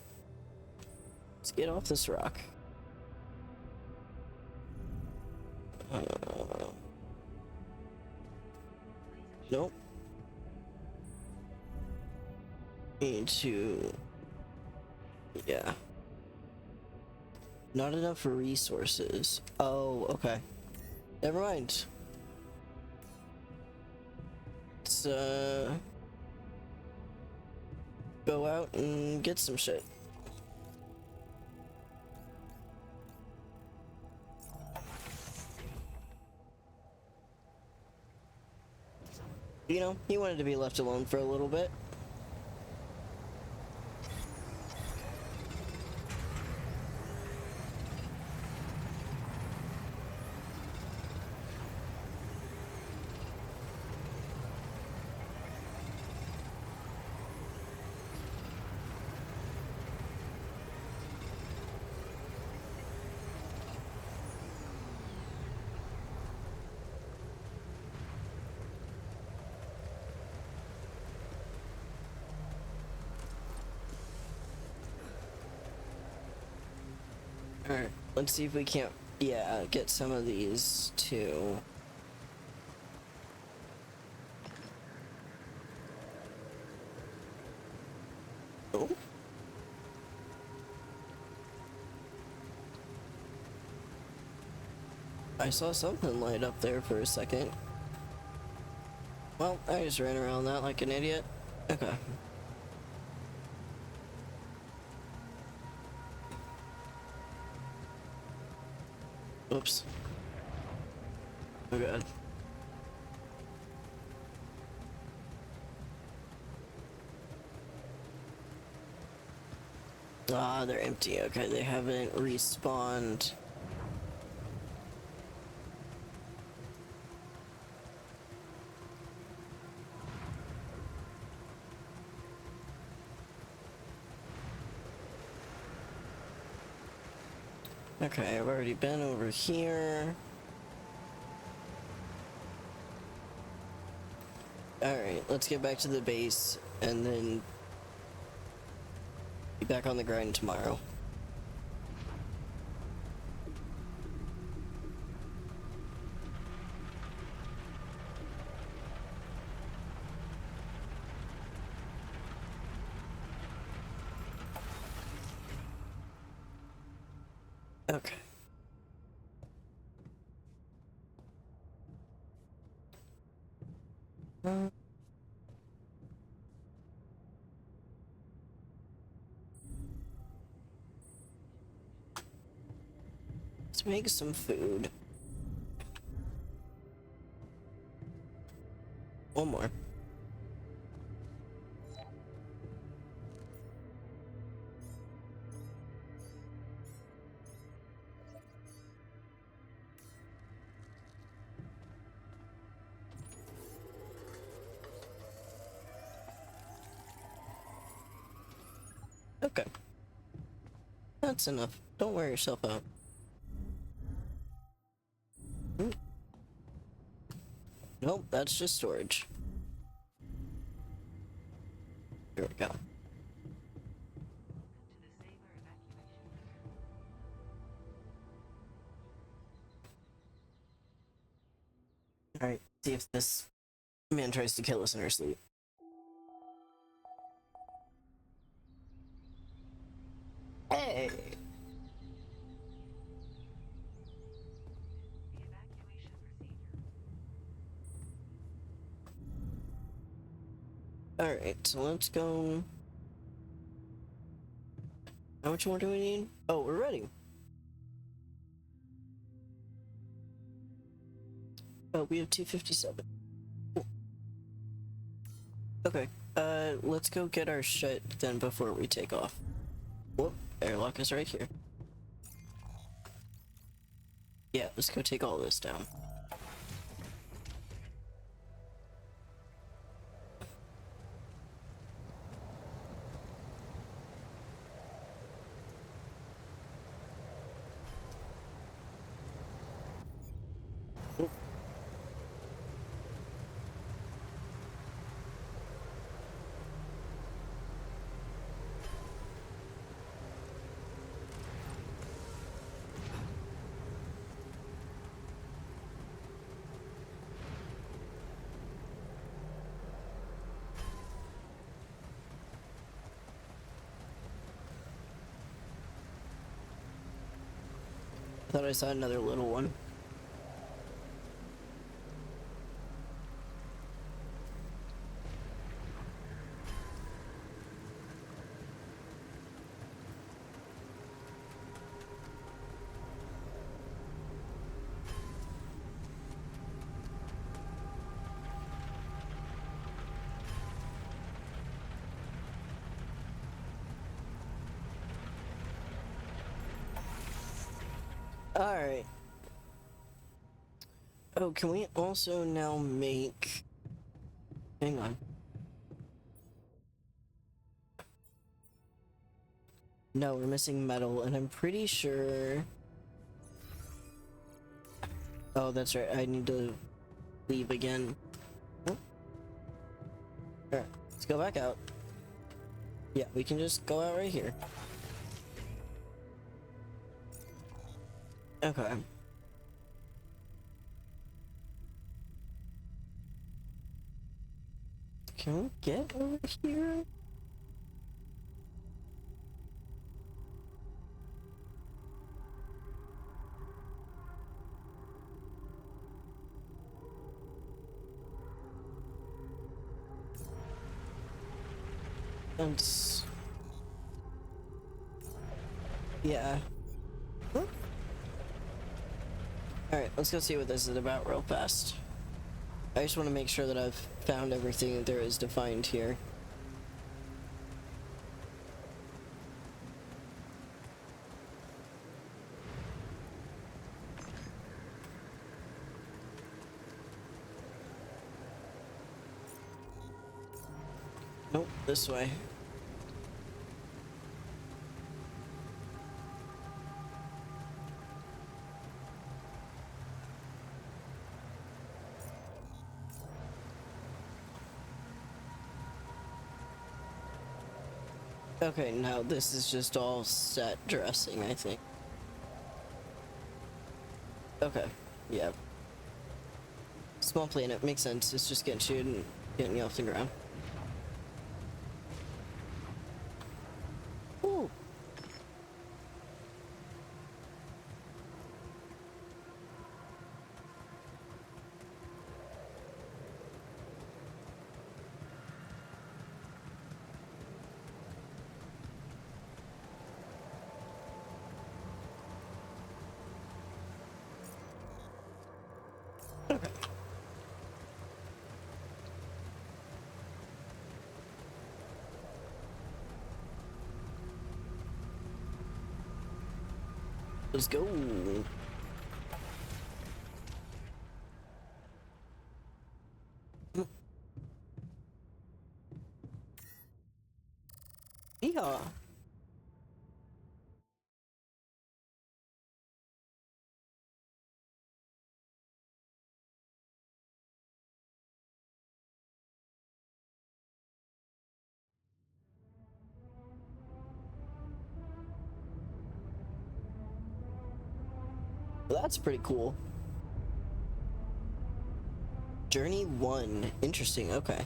Let's get off this rock. Nope. Need to... Yeah. Not enough resources. Oh, okay. Never mind. Let's, go out and get some shit. You know, he wanted to be left alone for a little bit. Alright, let's see if we can't, yeah, get some of these too. Oh. I saw something light up there for a second. Well, I just ran around that like an idiot. Okay. Oops. Oh god. Ah, they're empty. Okay, they haven't respawned. Okay, I've already been over here. Alright, let's get back to the base and then be back on the grind tomorrow. Okay. Let's make some food. One more. Okay. That's enough. Don't wear yourself out. Nope, that's just storage. Here we go. Alright, see if this man tries to kill us in our sleep. Hey! Alright, so let's go. How much more do we need? Oh, we're ready. Oh, we have 257. Cool. Okay, let's go get our shit then before we take off. Whoop, airlock is right here. Yeah, let's go take all this down. I thought I saw another little one. Alright. Oh, can we also now make... Hang on. No, we're missing metal, and I'm pretty sure... Oh, that's right, I need to leave again. Oh. Alright, let's go back out. Yeah, we can just go out right here. Okay. Can we get over here? And... yeah. Huh? Alright, let's go see what this is about real fast. I just want to make sure that I've found everything that there is to find here. Nope, this way. Okay, now this is just all set dressing, I think. Okay, yeah. Small planet, makes sense. It's just getting you and getting you off the ground. Ooh. Let's go. Yeah. Well, that's pretty cool. Journey 1. Interesting, okay.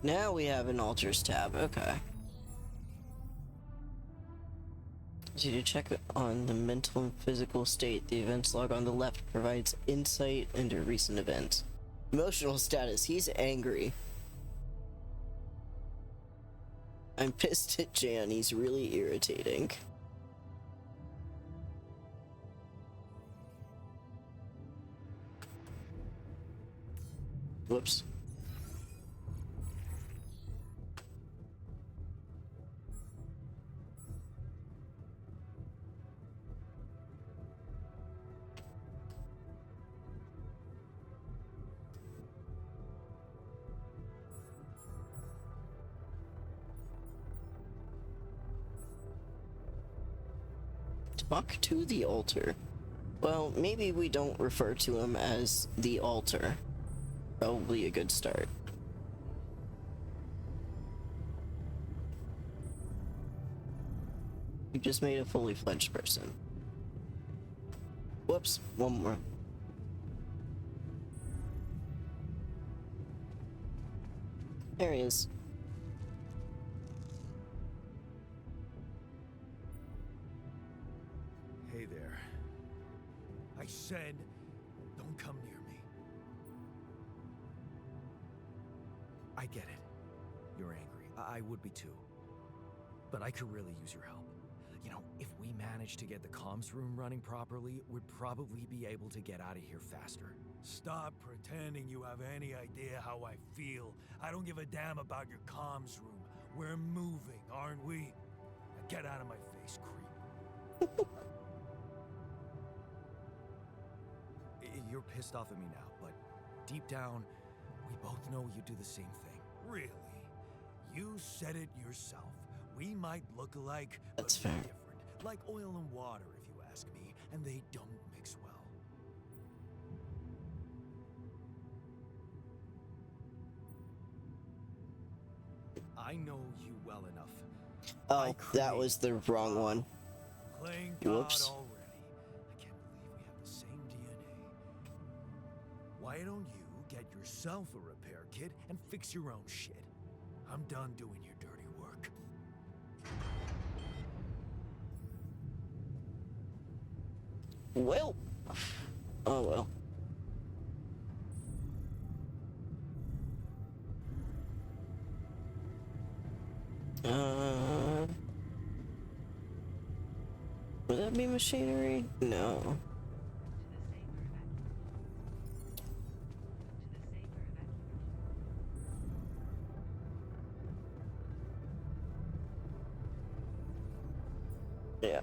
Now we have an altars tab, okay. So to check on the mental and physical state, the events log on the left provides insight into recent events. Emotional status, he's angry. I'm pissed at Jan, he's really irritating. Whoops. Talk to the altar. Well, maybe we don't refer to him as the altar. Probably a good start. You just made a fully fledged person. Whoops, one more. There he is. Hey there. I said, don't come near me. I get it. You're angry. I would be too. But I could really use your help. You know, if we manage to get the comms room running properly, we'd probably be able to get out of here faster. Stop pretending you have any idea how I feel. I don't give a damn about your comms room. We're moving, aren't we? Now get out of my face, creep. You're pissed off at me now, but deep down, we both know you do the same thing. Really? You said it yourself. We might look alike, That's but we're fair. different. Like oil and water, if you ask me, and they don't mix well. I know you well enough. Oh, that was the wrong one. Playing God Whoops. already. I can't believe we have the same DNA. Why don't you get yourself a repair kit and fix your own shit? I'm done doing your dirty work. Well. Oh well. Would that be machinery? No. Yeah.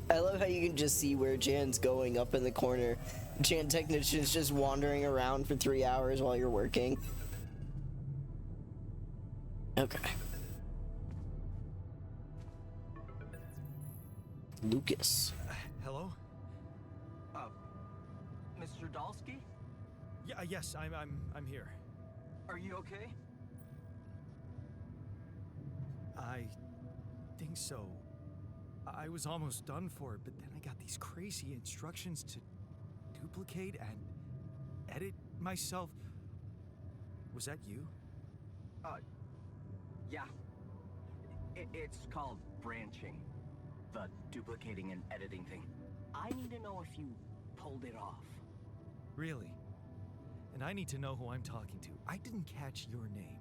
I love how you can just see where Jan's going up in the corner. Jan Technician's just wandering around for 3 hours while you're working. Okay. Lucas. Hello? Mr. Dalsky? Yeah, yes, I'm here. Are you okay? I think so. I was almost done for it, but then I got these crazy instructions to duplicate and edit myself. Was that you? Yeah. It's called branching. The duplicating and editing thing. I need to know if you pulled it off. Really? And I need to know who I'm talking to. I didn't catch your name.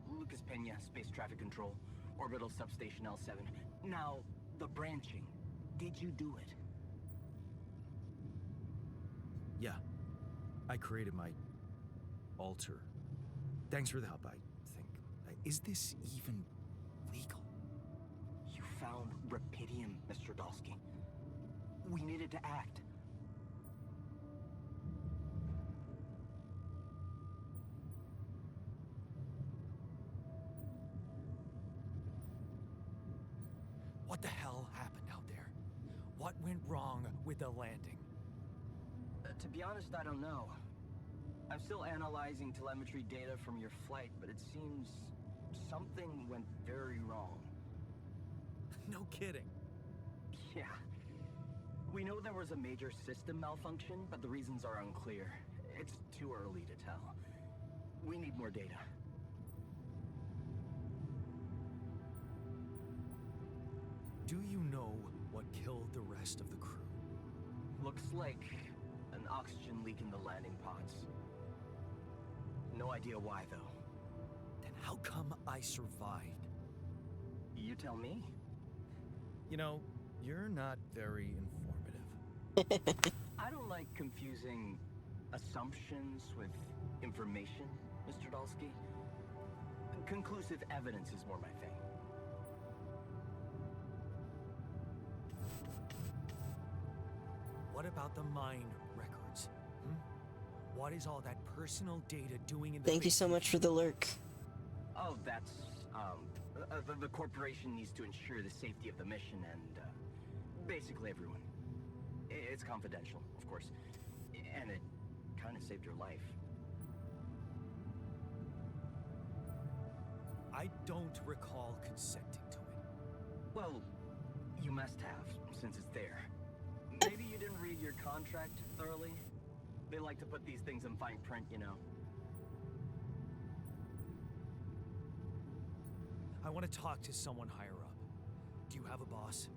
Lucas Pena, Space Traffic Control, Orbital Substation L7. Now, the branching. Did you do it? Yeah. I created my alter. Thanks for the help, I think. Is this even legal? You found Rapidium, Mr. Dalsky. We needed to act. What the hell happened out there? What went wrong with the landing? To be honest, I don't know. I'm still analyzing telemetry data from your flight, but it seems something went very wrong. No kidding. Yeah. We know there was a major system malfunction, but the reasons are unclear. It's too early to tell. We need more data. Do you know what killed the rest of the crew? Looks like an oxygen leak in the landing pods. No idea why, though. Then how come I survived? You tell me. You know, you're not very informative. I don't like confusing assumptions with information, Mr. Dalsky. Conclusive evidence is more my thing. What about the mine records? What is all that personal data doing in the Thank you so much for the lurk. Oh, that's, the corporation needs to ensure the safety of the mission and, basically everyone. It's confidential, of course. And it kind of saved your life. I don't recall consenting to it. Well, you must have, since it's there. Maybe you didn't read your contract thoroughly? They like to put these things in fine print, you know. I want to talk to someone higher up. Do you have a boss?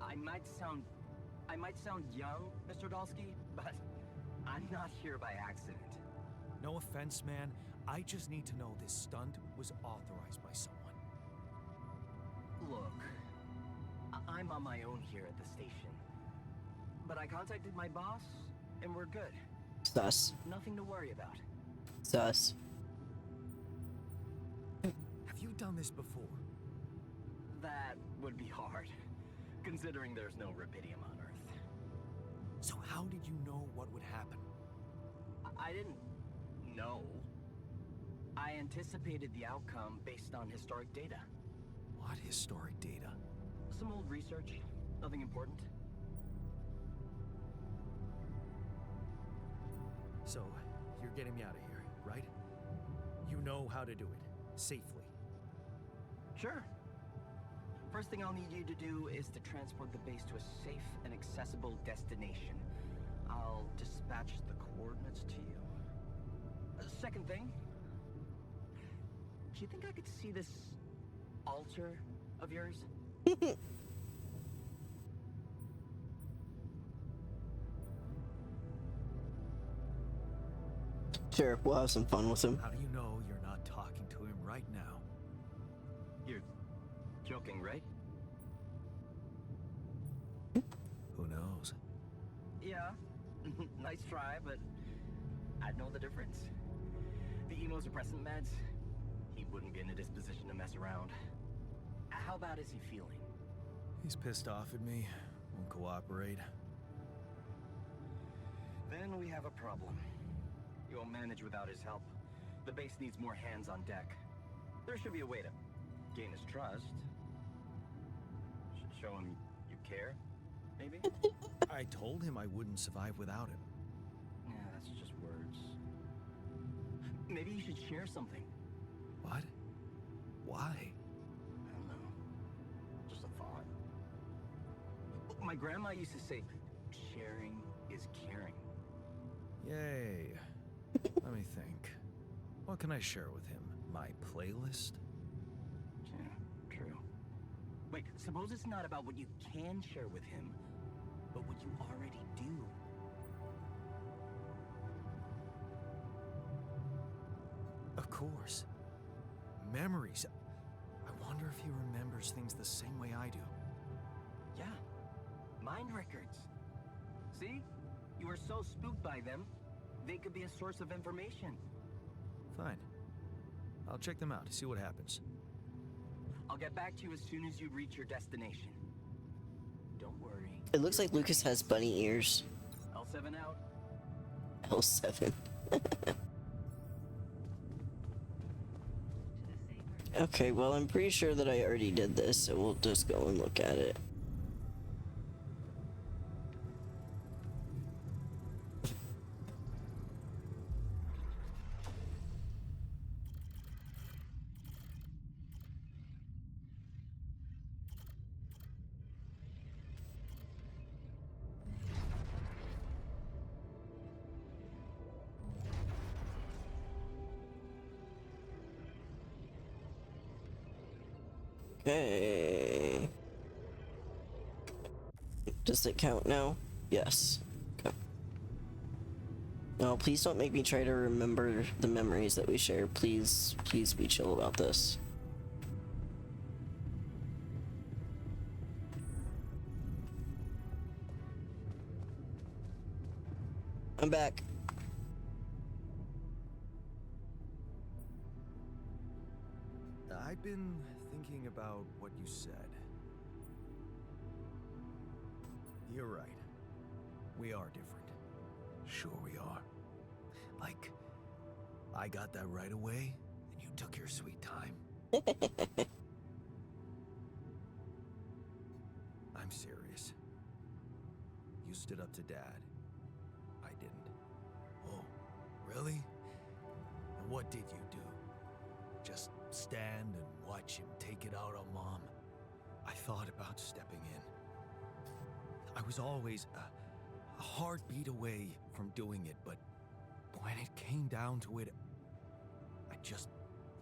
I might sound young, Mr. Dalsky, but I'm not here by accident. No offense, man. I just need to know this stunt was authorized by someone. Look, I'm on my own here at the station. But I contacted my boss, and we're good. Sus. Nothing to worry about. Sus. Have you done this before? That would be hard, considering there's no Rapidium on Earth. So how did you know what would happen? I didn't know. I anticipated the outcome based on historic data. What historic data? Some old research, nothing important. So, you're getting me out of here, right? You know how to do it, safely. Sure. First thing I'll need you to do is to transport the base to a safe and accessible destination. I'll dispatch the coordinates to you. Second thing, do you think I could see this altar of yours? Sure, we'll have some fun with him. How do you know you're not talking to him right now? You're joking, right? Who knows? Yeah. Nice try, but I'd know the difference. The immunosuppressant meds, he wouldn't be in a disposition to mess around. How bad is he feeling? He's pissed off at me, won't cooperate. Then we have a problem. You won't manage without his help. The base needs more hands on deck. There should be a way to gain his trust. Show him you care, maybe? I told him I wouldn't survive without him. Yeah, that's just words. Maybe you should share something. What? Why? I don't know. My grandma used to say, sharing is caring. Yay. Let me think. What can I share with him? My playlist? Yeah, true. Wait, suppose it's not about what you can share with him, but what you already do. Of course. Memories. I wonder if he remembers things the same way I do. Yeah, mind records. See? You were so spooked by them, they could be a source of information. Fine. I'll check them out, see what happens. I'll get back to you as soon as you reach your destination. Don't worry. It looks like Lucas has bunny ears. L7 out. L7. Okay, well, I'm pretty sure that I already did this, so we'll just go and look at it. Okay. Does it count now? Yes. Okay. No, please don't make me try to remember the memories that we share. Please, please be chill about this. I'm back. I've been thinking about what you said. You're right. We are different. Sure we are. Like, I got that right away, and you took your sweet time. I'm serious. You stood up to Dad. I didn't. Oh, really? And what did you do? Just stand and watch him take it out on Mom? I thought about stepping in. I was always a heartbeat away from doing it, but when it came down to it, I just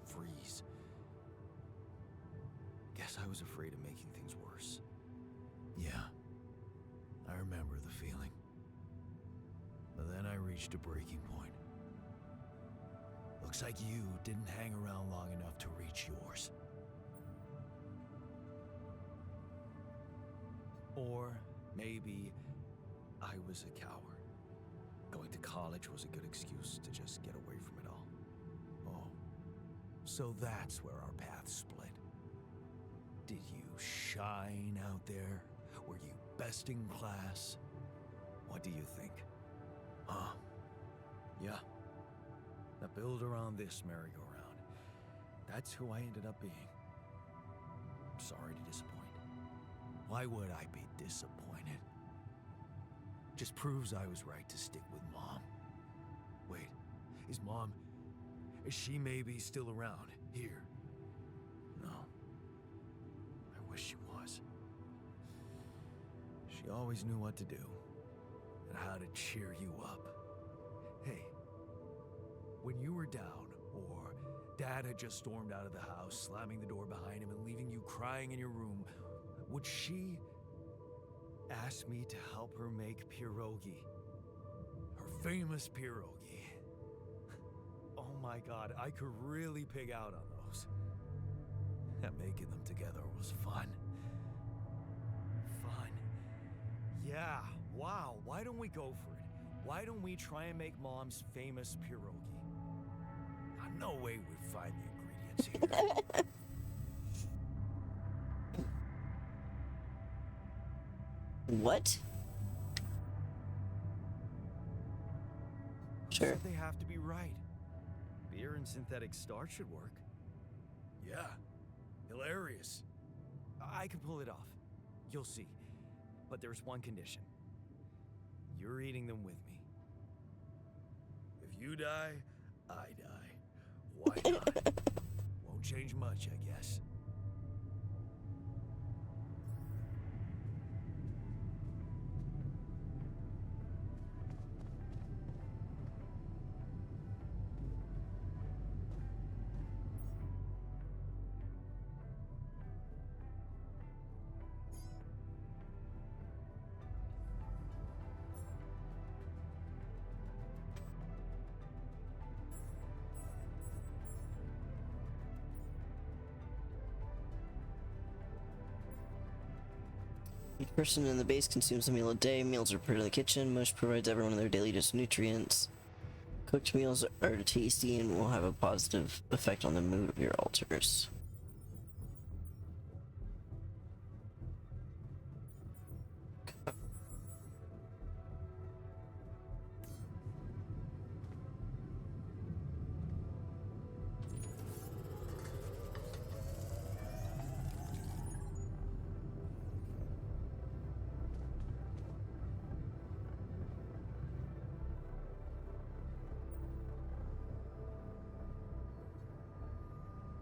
freeze. Guess I was afraid of making things worse. Yeah, I remember the feeling. But then I reached a breaking point. Looks like you didn't hang around long enough to reach yours. Or maybe I was a coward. Going to college was a good excuse to just get away from it all. Oh, so that's where our paths split. Did you shine out there? Were you best in class? What do you think? Yeah. Now build around this merry-go-round. That's who I ended up being. I'm sorry to disappoint. Why would I be disappointed? Just proves I was right to stick with Mom. Wait, is she maybe still around here? No. I wish she was. She always knew what to do and how to cheer you up. Hey, when you were down, or Dad had just stormed out of the house, slamming the door behind him and leaving you crying in your room, would she ask me to help her make pierogi? Her famous pierogi. Oh my God, I could really pig out on those. And making them together was fun. Fun. Yeah, wow, why don't we go for it? Why don't we try and make Mom's famous pierogi? No way we'd find the ingredients here. What? Sure. They have to be right. Beer and synthetic starch should work. Yeah, hilarious. I can pull it off. You'll see. But there's one condition. You're eating them with me. If you die, I die. Why not? Won't change much, I guess. Each person in the base consumes a meal a day. Meals are prepared in the kitchen. Mush provides everyone their daily dose of nutrients. Cooked meals are tasty and will have a positive effect on the mood of your altars.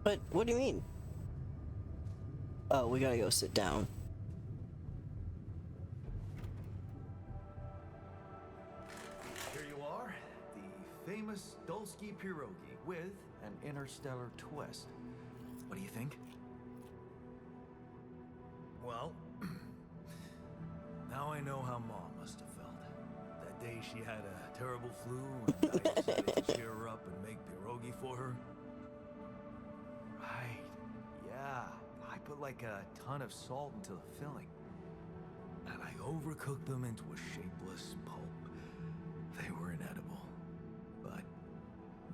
But what do you mean? Oh, we gotta go sit down. Here you are, the famous Dulski pierogi with an interstellar twist. What do you think? Well, now I know how Mom must have felt. That day she had a terrible flu and I decided to cheer her up and make pierogi for her. Right. Yeah. I put like a ton of salt into the filling. And I overcooked them into a shapeless pulp. They were inedible. But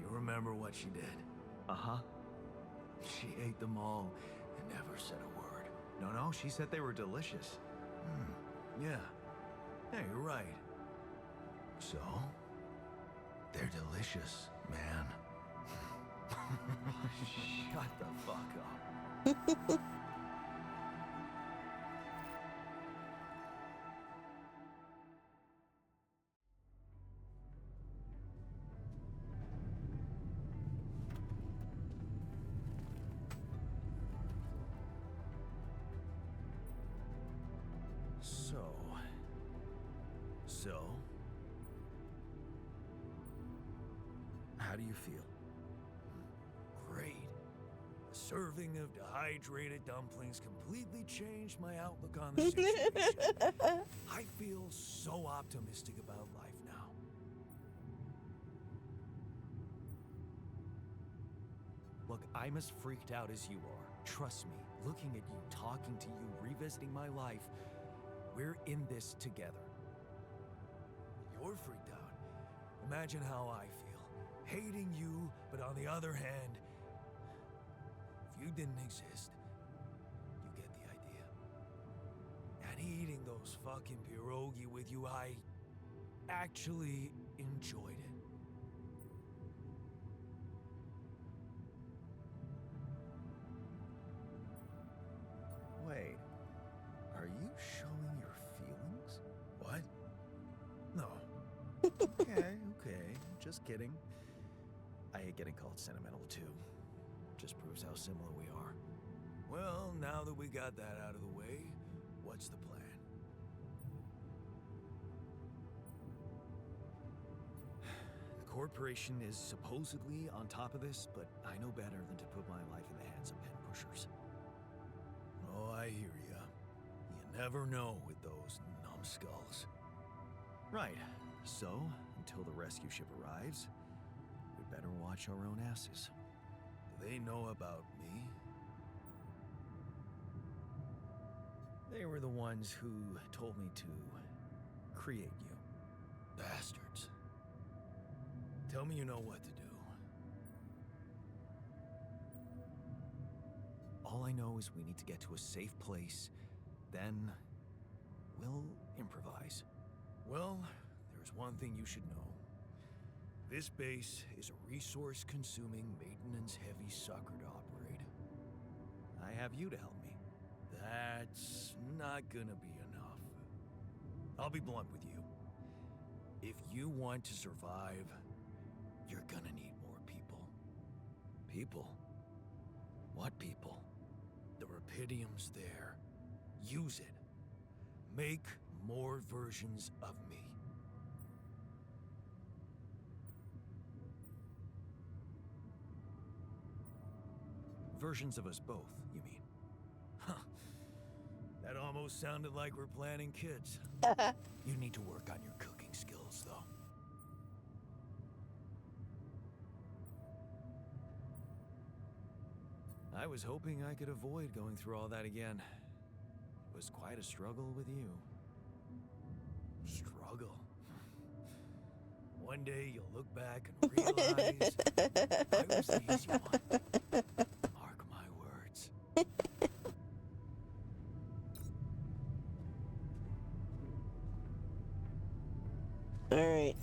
you remember what she did? Uh-huh. She ate them all and never said a word. No, she said they were delicious. Yeah. Yeah, you're right. So? They're delicious, man. Shut the fuck up. So? How do you feel? Great. A serving of dehydrated dumplings completely changed my outlook on the situation. I feel so optimistic about life now. Look, I'm as freaked out as you are. Trust me, looking at you, talking to you, revisiting my life, we're in this together. You're freaked out. Imagine how I feel. Hating you, but on the other hand, if you didn't exist, you get the idea. And eating those fucking pierogi with you, I actually enjoyed it. Wait, are you showing your feelings? What? No. Okay, just kidding. I hate getting called sentimental too. Just proves how similar we are. Well, now that we got that out of the way, what's the plan? The corporation is supposedly on top of this, but I know better than to put my life in the hands of pen pushers. Oh, I hear ya. You never know with those numbskulls. Right. So, until the rescue ship arrives, we'd better watch our own asses. Do they know about me? They were the ones who told me to create you. Bastards. Tell me you know what to do. All I know is we need to get to a safe place, then we'll improvise. Well, there's one thing you should know. This base is a resource-consuming, maintenance-heavy sucker to operate. I have you to help me. That's not gonna be enough. I'll be blunt with you. If you want to survive, you're gonna need more people. People? What people? The Rapidium's there. Use it. Make more versions of me. Versions of us both, you mean? Huh. That almost sounded like we're planning kids. You need to work on your cooking skills, though. I was hoping I could avoid going through all that again. was quite a struggle with you. Struggle. One day you'll look back and realize I was the easy one. Mark my words. Alright.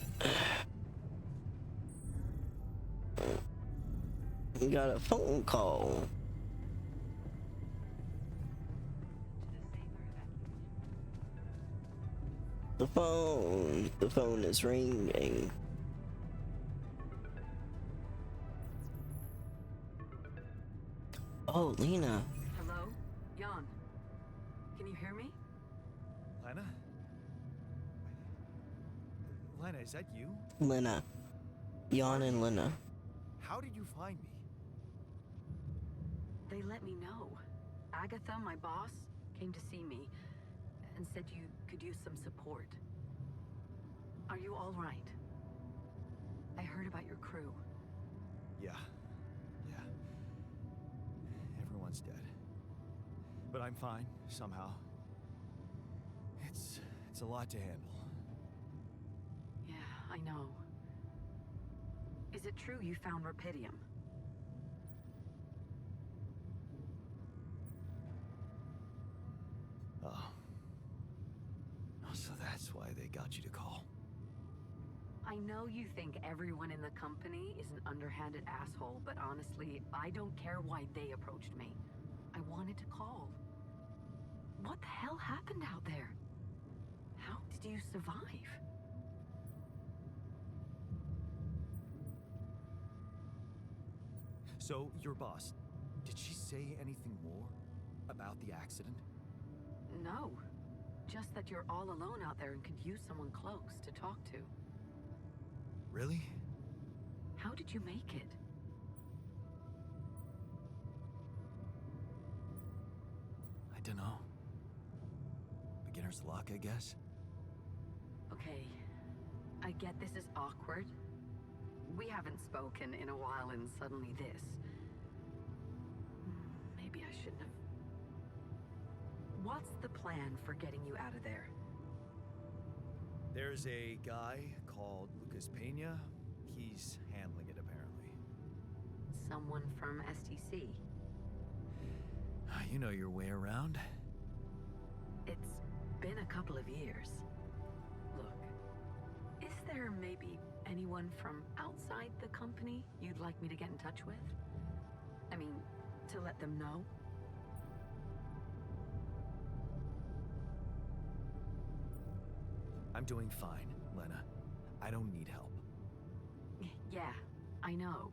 We got a phone call. The phone is ringing. Oh, Lena. Hello? Jan. Can you hear me? Lena? Lena, is that you? Lena. Jan and Lena. How did you find me? They let me know. Agatha, my boss, came to see me and said you could use some support. Are you all right? I heard about your crew. Yeah. Everyone's dead. But I'm fine, somehow. It's a lot to handle. Yeah, I know. Is it true you found Rapidium? Oh. So that's why they got you to call. I know you think everyone in the company is an underhanded asshole, but honestly, I don't care why they approached me. I wanted to call. What the hell happened out there? How did you survive? So, your boss, did she say anything more about the accident? No. Just that you're all alone out there and could use someone close to talk to. Really? How did you make it? I don't know. Beginner's luck, I guess. Okay. I get this is awkward. We haven't spoken in a while and suddenly this. Maybe I shouldn't have. What's the plan for getting you out of there? There's a guy called Lucas Pena. He's handling it, apparently. Someone from STC. You know your way around. It's been a couple of years. Look, is there maybe anyone from outside the company you'd like me to get in touch with? I mean, to let them know? I'm doing fine, Lena. I don't need help. Yeah, I know.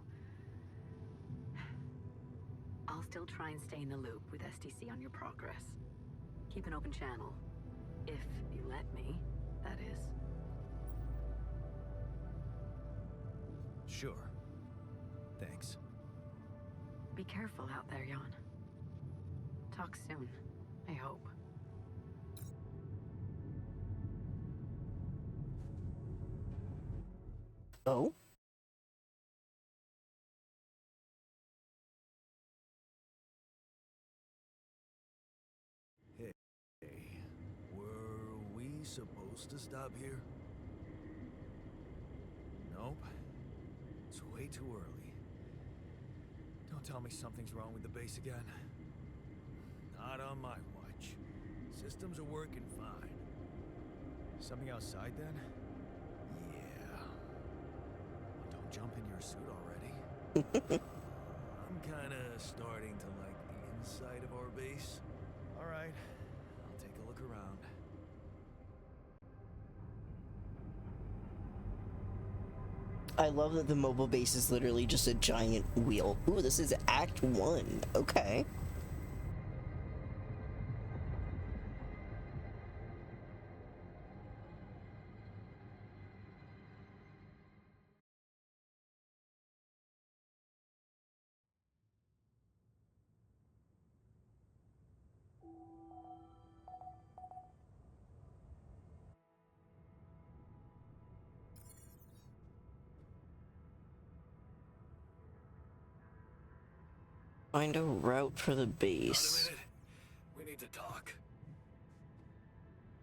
I'll still try and stay in the loop with STC on your progress. Keep an open channel. If you let me, that is. Sure. Thanks. Be careful out there, Jan. Talk soon, I hope. Oh? Hey, were we supposed to stop here? Nope. It's way too early. Don't tell me something's wrong with the base again. Not on my watch. Systems are working fine. Something outside then? Yeah. Don't jump in your suit already. I'm kinda starting to like the inside of our base. Alright, I'll take a look around. I love that the mobile base is literally just a giant wheel. Ooh, this is Act 1. Okay. Find a route for the base. Got a minute? We need to talk.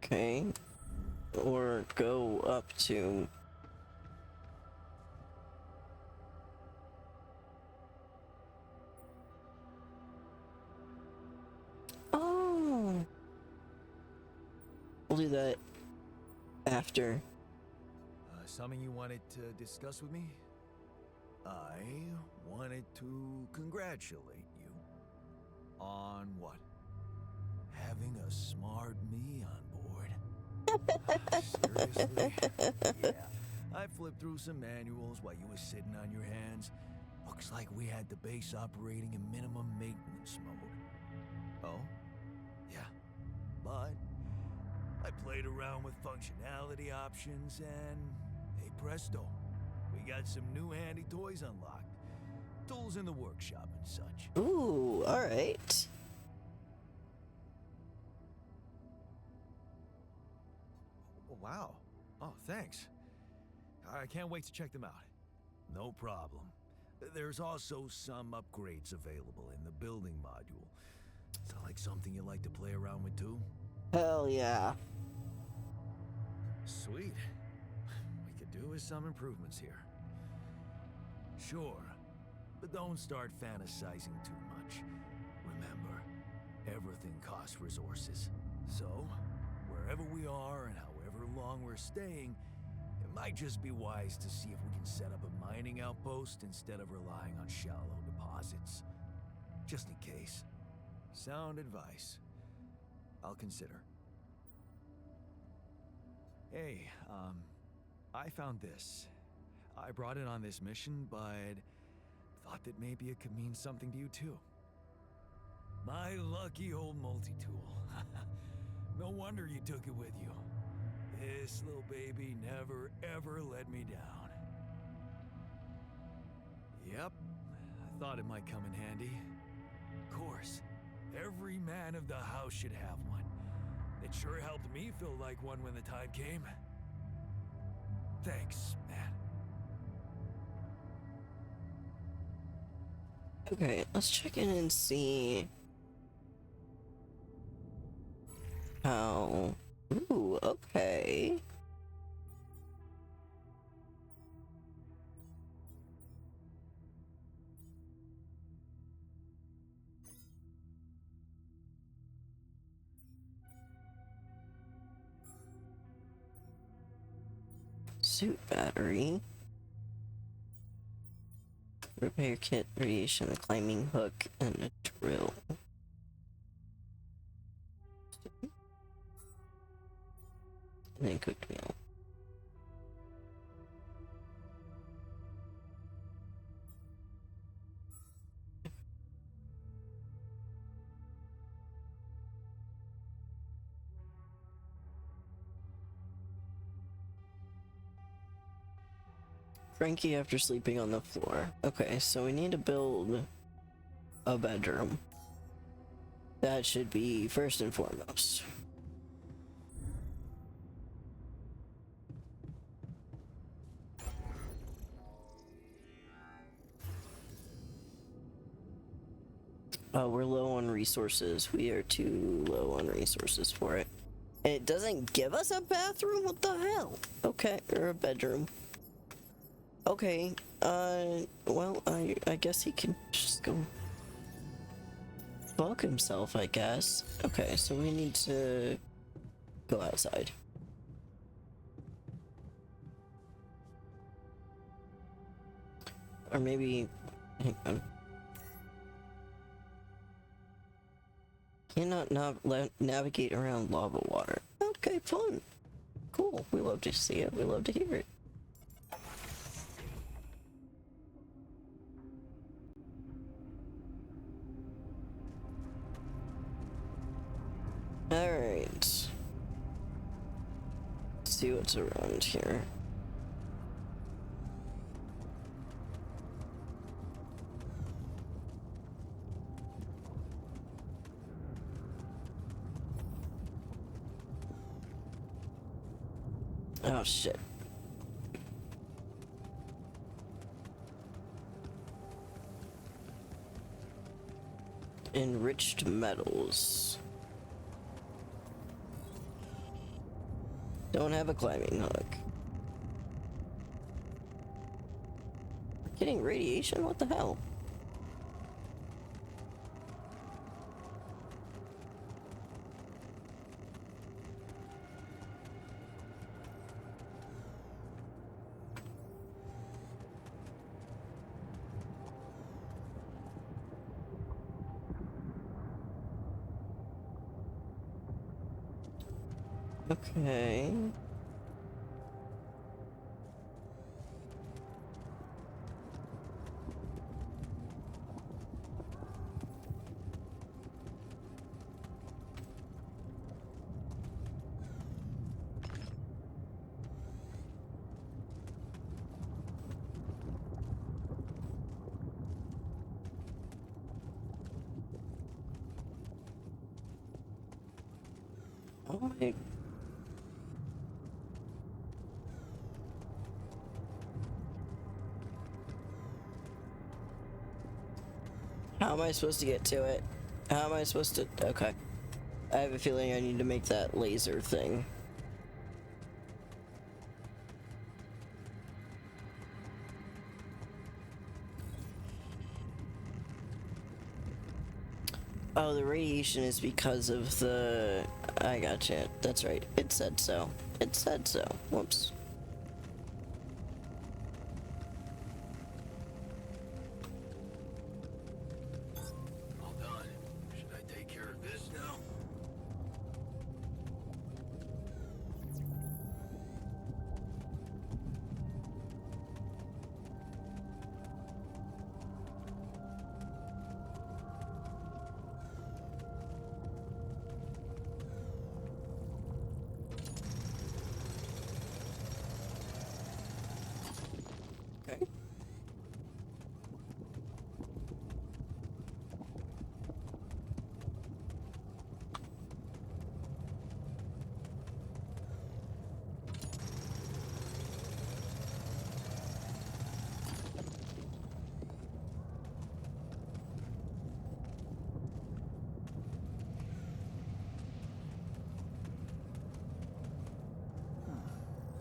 Okay. Or go up to... Oh! We'll do that after. Something you wanted to discuss with me? I wanted to congratulate you on what? Having a smart me on board. Seriously? Yeah. I flipped through some manuals while you were sitting on your hands. Looks like we had the base operating in minimum maintenance mode. Oh? Yeah. But I played around with functionality options and, hey presto, we got some new handy toys unlocked. Tools in the workshop and such. Ooh, alright. Oh, wow. Oh, thanks. I can't wait to check them out. No problem. There's also some upgrades available in the building module. Sound like something you'd like to play around with too? Hell yeah. Sweet. We could do with some improvements here. Sure, but don't start fantasizing too much. Remember, everything costs resources. So, wherever we are and however long we're staying, it might just be wise to see if we can set up a mining outpost instead of relying on shallow deposits. Just in case. Sound advice. I'll consider. Hey, I found this. I brought it on this mission, but thought that maybe it could mean something to you too. My lucky old multi-tool. No wonder you took it with you. This little baby never ever let me down. Yep, I thought it might come in handy. Of course, every man of the house should have one. It sure helped me feel like one when the time came. Thanks, man. Okay, let's check in and see how... Ooh, okay. Suit battery. Repair kit, radiation, a climbing hook, and a drill. And then cooked meal. Frankie after sleeping on the floor. Okay, so we need to build a bedroom. That should be first and foremost. We're low on resources. We are too low on resources for it. And it doesn't give us a bathroom? What the hell? Okay, or a bedroom. Okay, well, I guess he can just go fuck himself, I guess. Okay, so we need to go outside. Or maybe, hang on. Cannot navigate around lava water. Okay, fun. Cool. We love to see it. We love to hear it. Alright. Let's see what's around here. Oh shit. Enriched metals. Don't have a climbing hook. We're getting radiation? What the hell? Okay. Oh my. How am I supposed to get to it? How am I supposed to... Okay. I have a feeling I need to make that laser thing. Oh, the radiation is because of the... I gotcha. That's right. It said so. It said so. Whoops. All done. Should I take care of this now? Okay.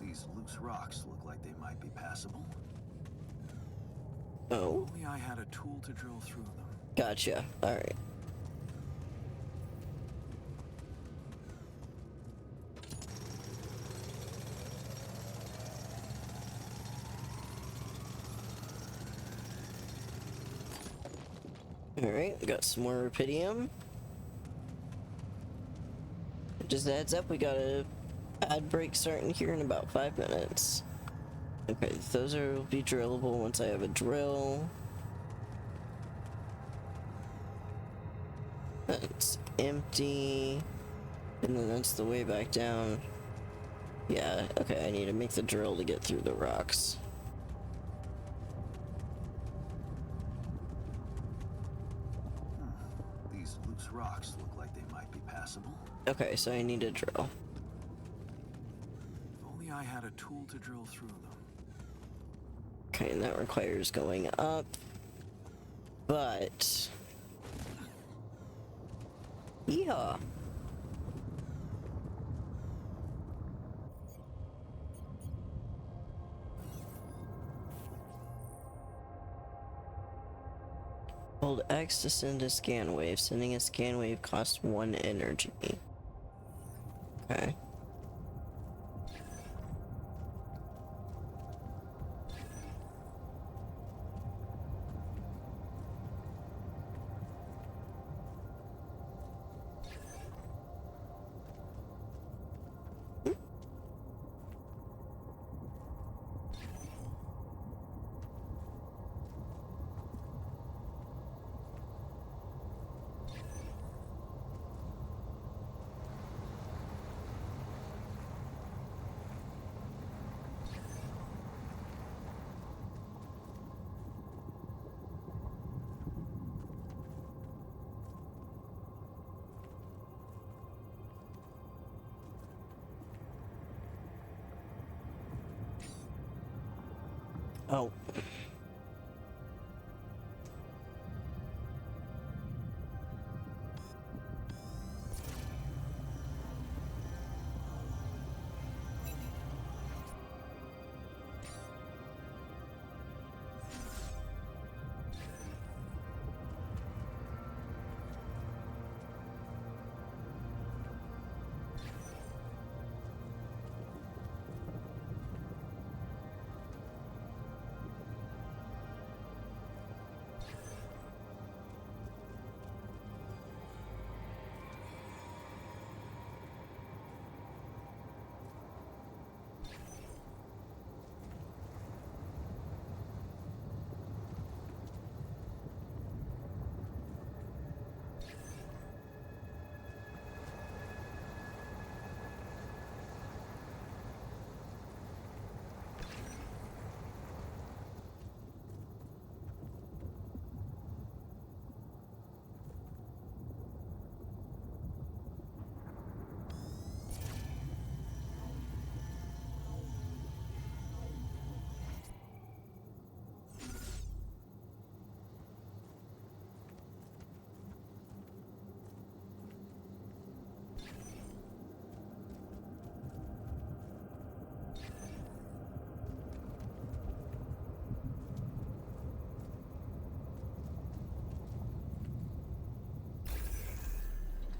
These loose rocks look like they might be passable. Oh. Only I had a tool to drill through them. Gotcha. Alright. Alright, we got some more rubidium. Just a heads up, we got a ad break starting here in about 5 minutes. Okay, those will be drillable once I have a drill. That's empty. And then that's the way back down. Yeah, okay, I need to make the drill to get through the rocks. These loose rocks look like they might be passable. Okay, so I need a drill. If only I had a tool to drill through them. Okay, and that requires going up. But... yeah. Hold X to send a scan wave. Sending a scan wave costs 1 energy. Okay. Oh.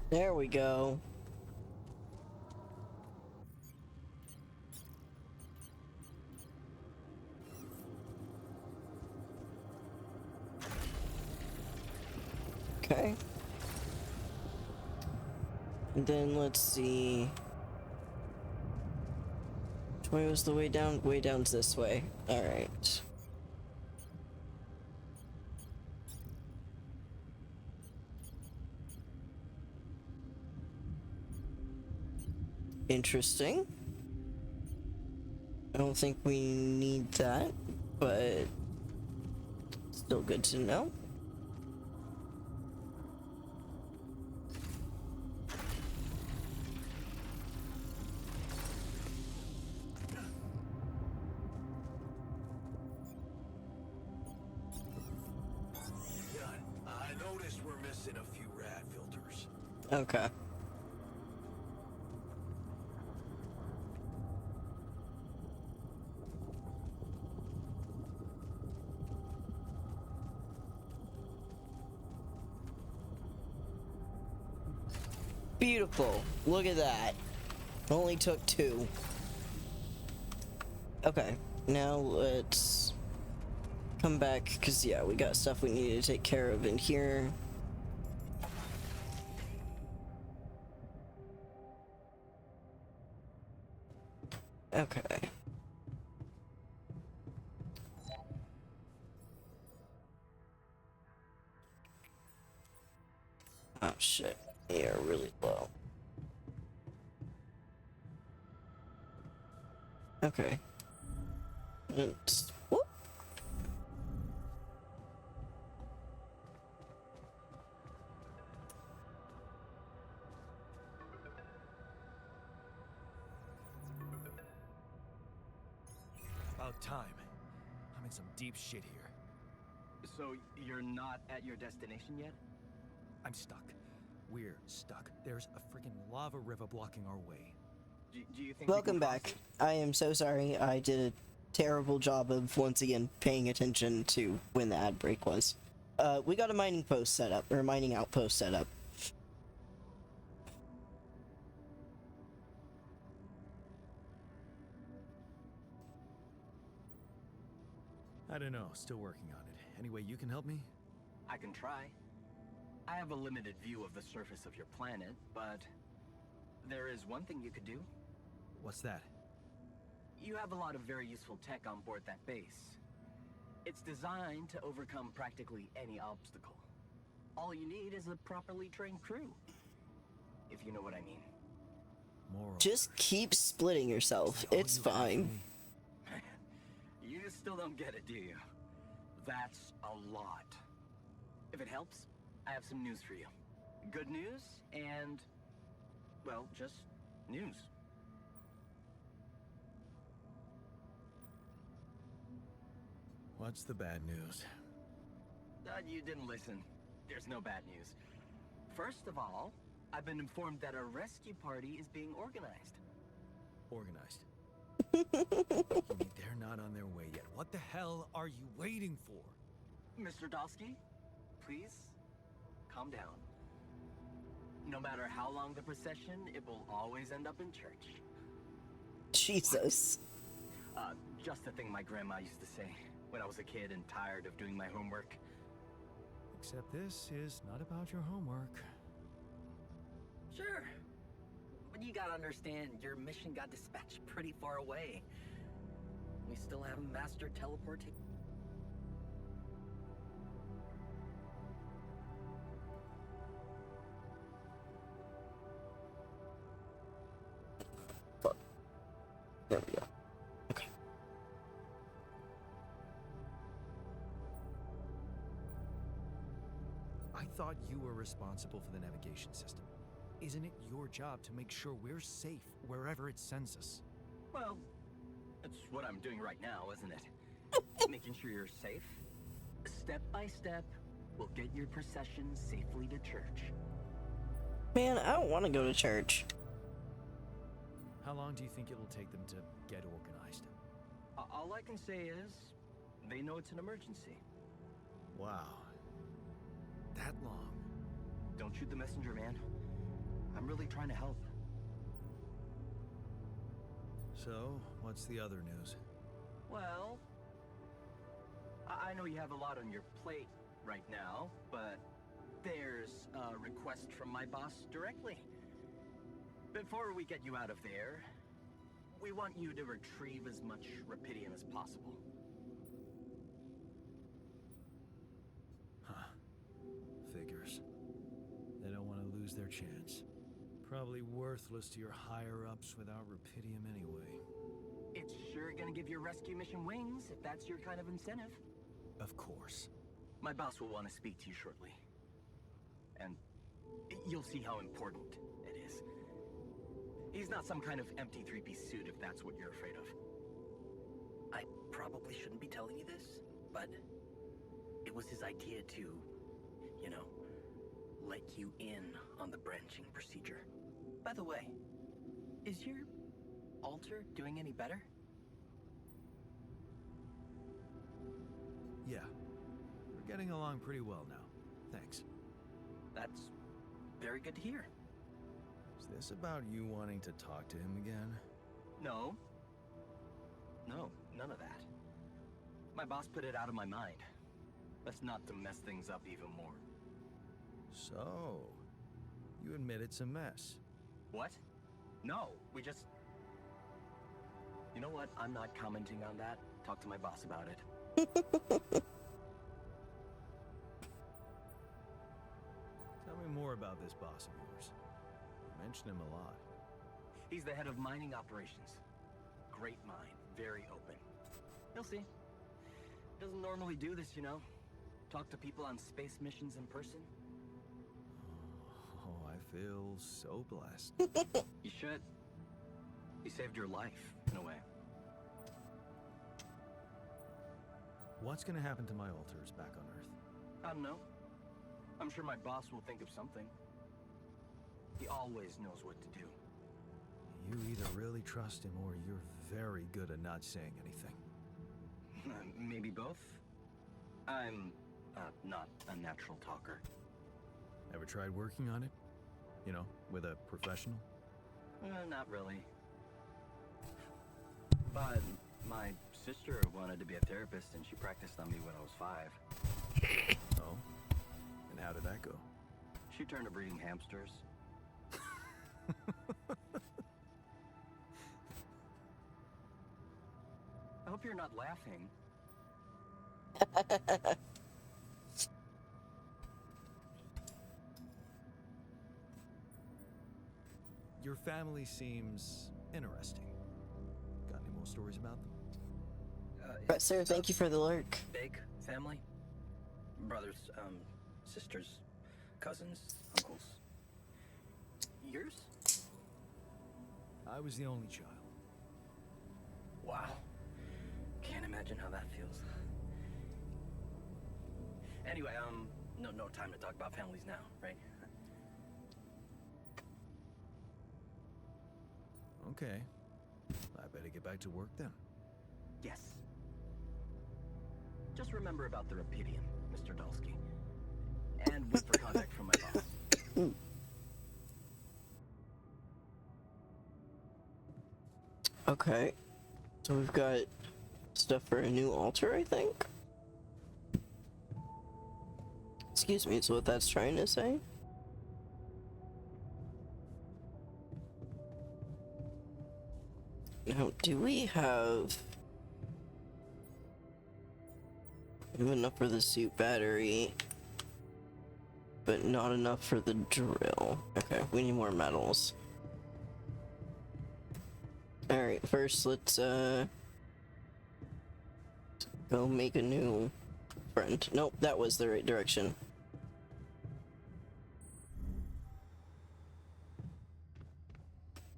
There we go. Okay. And then let's see. Which way was the way down? Way down's this way. Alright. Interesting. I don't think we need that, but still good to know. I noticed we're missing a few rad filters. Okay. Beautiful. Look at that. Only took 2. Okay. Now let's come back, because yeah, we got stuff we need to take care of in here. Okay. Oh shit. Yeah, really low. Okay. It's, whoop. About time. I'm in some deep shit here. So you're not at your destination yet? I'm stuck. We're stuck. There's a freaking lava river blocking our way. Do you think we Welcome can cross back. it? I am so sorry. I did a terrible job of once again paying attention to when the ad break was. We got a mining post set up, or mining outpost set up. I don't know. Still working on it. Any way you can help me? I can try. I have a limited view of the surface of your planet, but there is one thing you could do. What's that? You have a lot of very useful tech on board that base. It's designed to overcome practically any obstacle. All you need is a properly trained crew. If you know what I mean. Moral. Just keep splitting yourself. All It's you have for fine. me? You still don't get it, do you? That's a lot. If it helps, I have some news for you. Good news and, well, just news. What's the bad news? You didn't listen. There's no bad news. First of all, I've been informed that a rescue party is being organized. Organized. You mean they're not on their way yet? What the hell are you waiting for? Mr. Dosky, please, calm down. No matter how long the procession, it will always end up in church. Jesus. Just the thing my grandma used to say when I was a kid and tired of doing my homework. Except this is not about your homework. Sure. But you gotta understand, your mission got dispatched pretty far away. We still haven't mastered teleportation. There we go. Okay. I thought you were responsible for the navigation system. Isn't it your job to make sure we're safe wherever it sends us? Well, that's what I'm doing right now, isn't it? Making sure you're safe. Step by step, we'll get your procession safely to church. Man, I don't want to go to church. How long do you think it'll take them to get organized? All I can say is, they know it's an emergency. Wow. That long? Don't shoot the messenger, man. I'm really trying to help. So, what's the other news? Well, I know you have a lot on your plate right now, but there's a request from my boss directly. Before we get you out of there, we want you to retrieve as much Rapidium as possible. Huh. Figures. They don't want to lose their chance. Probably worthless to your higher-ups without Rapidium anyway. It's sure gonna give your rescue mission wings, if that's your kind of incentive. Of course. My boss will want to speak to you shortly. And you'll see how important it is. He's not some kind of empty three-piece suit, if that's what you're afraid of. I probably shouldn't be telling you this, but it was his idea to, you know, let you in on the branching procedure. By the way, is your altar doing any better? Yeah. We're getting along pretty well now. Thanks. That's very good to hear. Is this about you wanting to talk to him again? No. No, none of that. My boss put it out of my mind. That's not to mess things up even more. So, you admit it's a mess. What? No, we just... You know what? I'm not commenting on that. Talk to my boss about it. Tell me more about this boss of yours. You mention him a lot. He's the head of mining operations. Great mind, very open. You'll see. Doesn't normally do this, you know. Talk to people on space missions in person. Oh, I feel so blessed. You should. He saved your life, in a way. What's gonna happen to my altars back on Earth? I don't know. I'm sure my boss will think of something. He always knows what to do. You either really trust him or you're very good at not saying anything. Maybe both? I'm not a natural talker. Ever tried working on it? You know, with a professional? Not really. But my sister wanted to be a therapist and she practiced on me when I was 5. Oh? And how did that go? She turned to breeding hamsters. I hope you're not laughing. Your family seems interesting. Got any more stories about them? But sir, thank you for the lurk. Big family? Brothers, sisters, cousins, uncles. Yours? I was the only child. Wow. Can't imagine how that feels. Anyway, no time to talk about families now, right? Okay. I better get back to work then. Yes. Just remember about the Rapidium, Mr. Dulski. And wait for contact from my boss. Okay. So we've got stuff for a new altar, I think? Excuse me, is what that's trying to say? Now, do we have enough for the suit battery, but not enough for the drill? Okay, we need more metals. Alright, first let's go make a new friend. Nope, that was the right direction.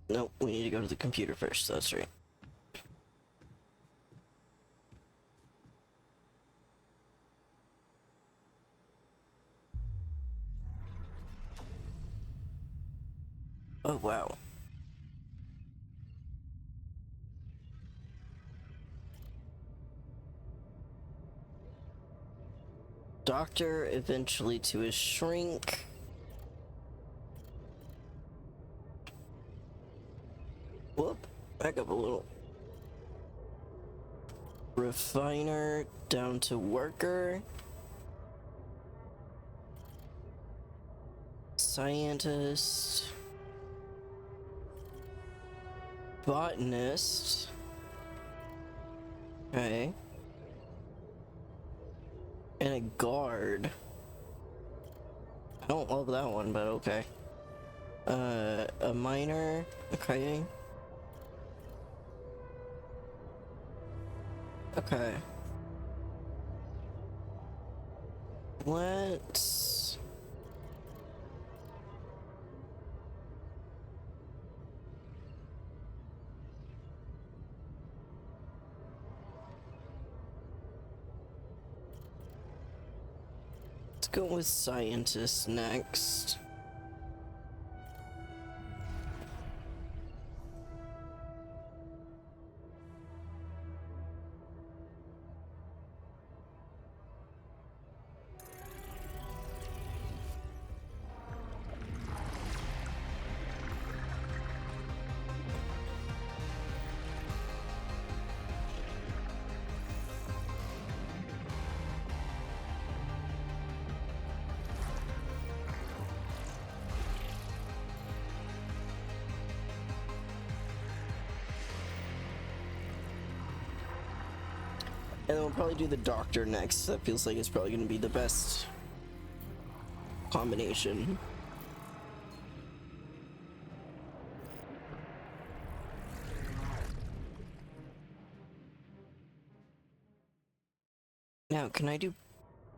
Nope, we need to go to the computer first, that's right. Oh, wow. Doctor eventually to his shrink. Back up a little. Refiner down to worker. Scientist. Botanist. Okay. And a guard. I don't love that one, but okay. A miner. Okay. Okay. Let's go with scientist next. And then we'll probably do the doctor next. That feels like it's probably going to be the best combination. Now, can I do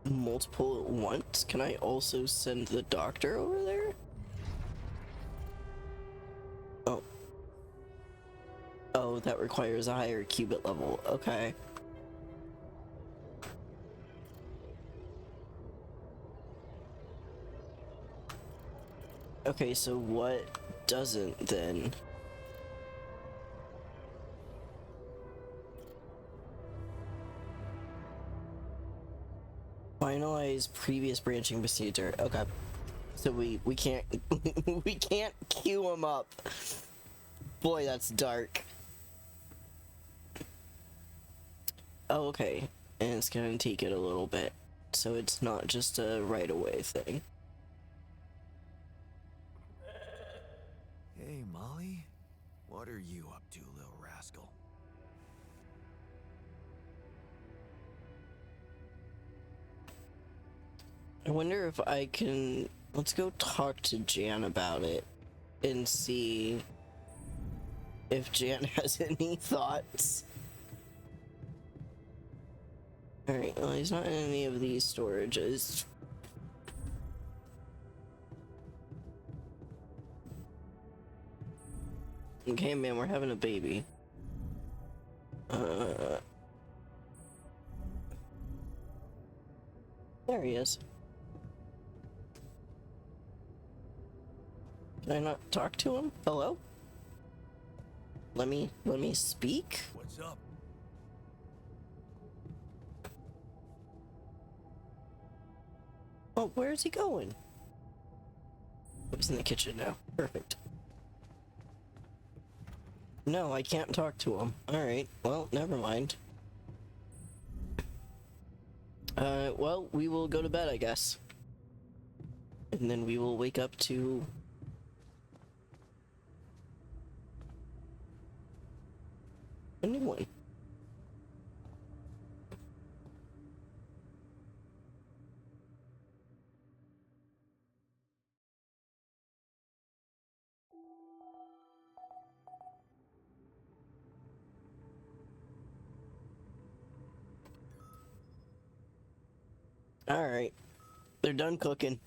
multiple at once? Can I also send the doctor over there? Oh. Oh, that requires a higher qubit level. Okay. Okay, so what doesn't then? Finalize previous branching procedure. Okay. So we can't we can't queue them up. Boy, that's dark. Oh, okay. And it's gonna take it a little bit. So it's not just a right away thing. Hey, Molly? What are you up to, little rascal? I wonder if I can... Let's go talk to Jan about it and see if Jan has any thoughts. Alright, well, he's not in any of these storages. Okay, man, we're having a baby. There he is. Can I not talk to him? Hello? Let me speak? What's up? Oh, where is he going? Oh, he's in the kitchen now. Perfect. No, I can't talk to him. Alright, well, never mind. Well, we will go to bed, I guess. And then we will wake up to... a new one. Alright. They're done cooking.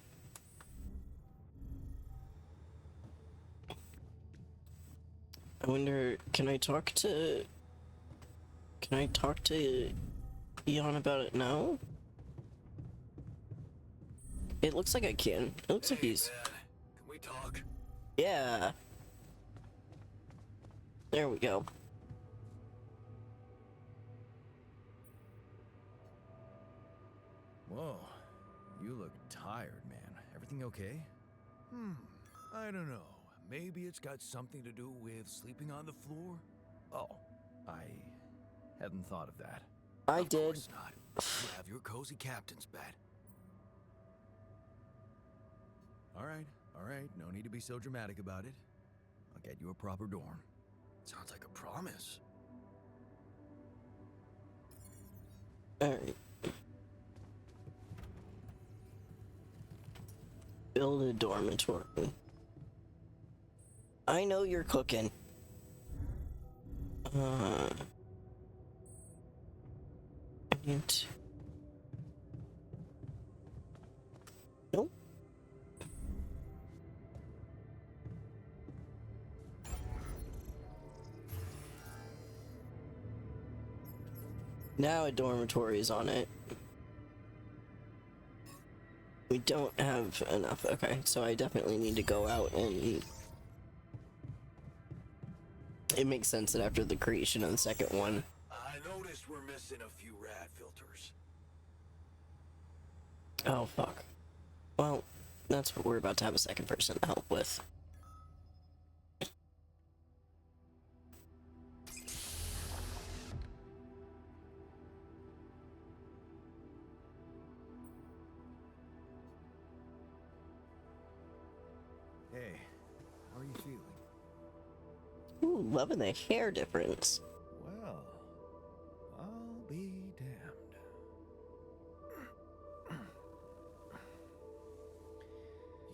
I wonder, can I talk to Eon about it now? It looks like I can. It looks like he's... Dad, can we talk? Yeah. There we go. Whoa, you look tired, man. Everything okay? I don't know. Maybe it's got something to do with sleeping on the floor? Oh, I hadn't thought of that. I Of did. course not. You have your cozy captain's bed. All right. No need to be so dramatic about it. I'll get you a proper dorm. Sounds like a promise. Alright. Build a dormitory. I know you're cooking. And... Nope. Now a dormitory is on it. We don't have enough. Okay, so I definitely need to go out and... It makes sense that after the creation of the second one... I noticed we're missing a few rad filters. Oh, fuck. Well, that's what we're about to have a second person to help with. Hey, how are you feeling? Ooh, loving the hair difference. Well, I'll be damned.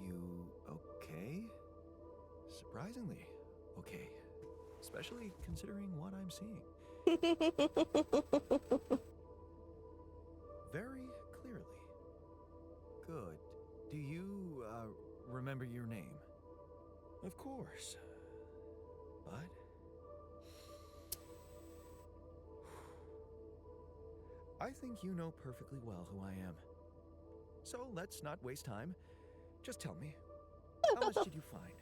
You okay? Surprisingly okay. Especially considering what I'm seeing. Very clearly. Good. Do you, remember your name? Of course. But... I think you know perfectly well who I am. So let's not waste time. Just tell me, how much did you find?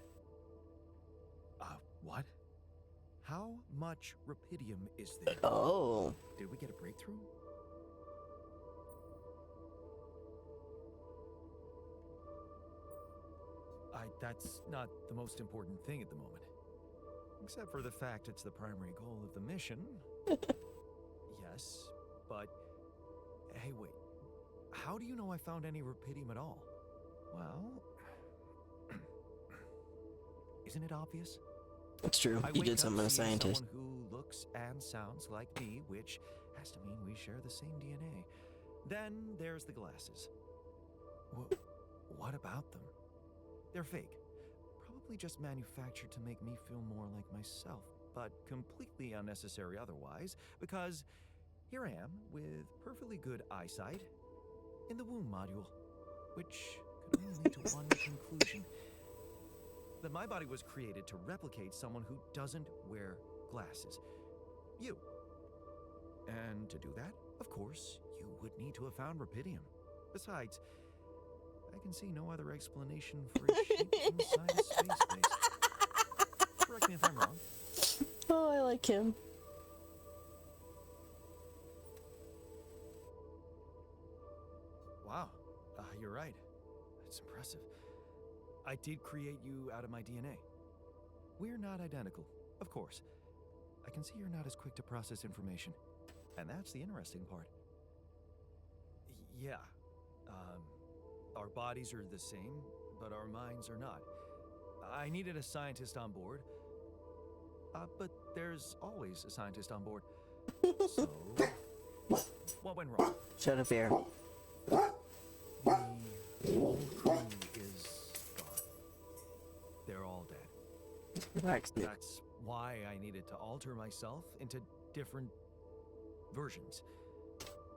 What? How much rupidium is there? Oh. Did we get a breakthrough? That's not the most important thing at the moment. Except for the fact it's the primary goal of the mission. Yes, but... Hey, wait. How do you know I found any rupidium at all? Well... Isn't it obvious? It's true. You did something as a scientist. Someone who looks and sounds like me, which has to mean we share the same DNA. Then there's the glasses. What about them? They're fake. Probably just manufactured to make me feel more like myself, but completely unnecessary otherwise, because here I am with perfectly good eyesight in the womb module, which could only lead to one conclusion. That my body was created to replicate someone who doesn't wear glasses. You. And to do that, of course, you would need to have found rupidium. Besides, I can see no other explanation for a shape inside a space base. Correct me if I'm wrong. Oh, I like him. Wow, you're right. It's impressive. I did create you out of my DNA. We're not identical, of course. I can see you're not as quick to process information. And that's the interesting part. Yeah. Our bodies are the same, but our minds are not. I needed a scientist on board. But there's always a scientist on board. So, what went wrong? Shut up, here. The whole crew is gone. They're all dead. Relax, dude. That's why I needed to alter myself into different versions.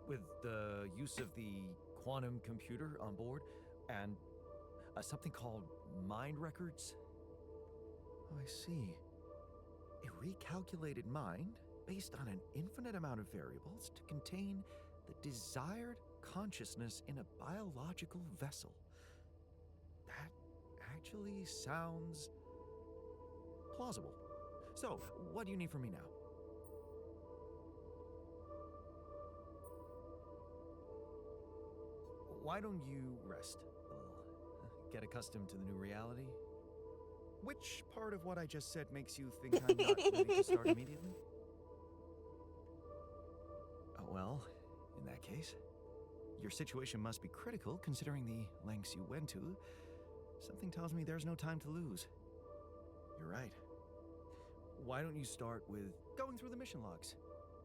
With the use of the quantum computer on board and something called mind records. Oh, I see. A recalculated mind based on an infinite amount of variables to contain the desired consciousness in a biological vessel. That actually sounds plausible. So, what do you need from me now? Why don't you rest a little? Get accustomed to the new reality? Which part of what I just said makes you think I'm not ready to start immediately? Well, in that case, your situation must be critical considering the lengths you went to. Something tells me there's no time to lose. You're right. Why don't you start with going through the mission logs?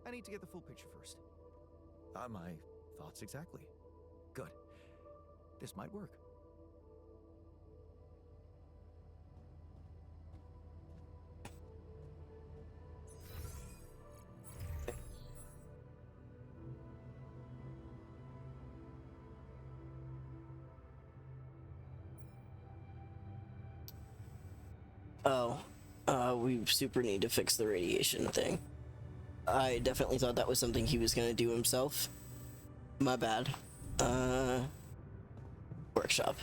I need to get the full picture first. My thoughts exactly. Good. This might work. Oh, we super need to fix the radiation thing. I definitely thought that was something he was gonna do himself. My bad. Workshop.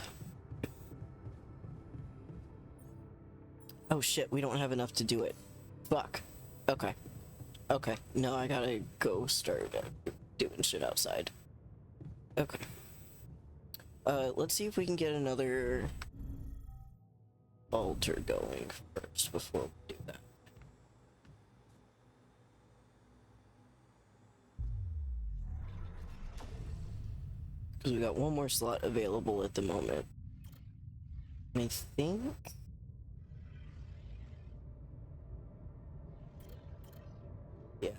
Oh shit, we don't have enough to do it. Fuck. Okay. Okay. No, I gotta go start doing shit outside. Okay. Let's see if we can get another altar going first before we do that. Because we got one more slot available at the moment. And I think... yeah.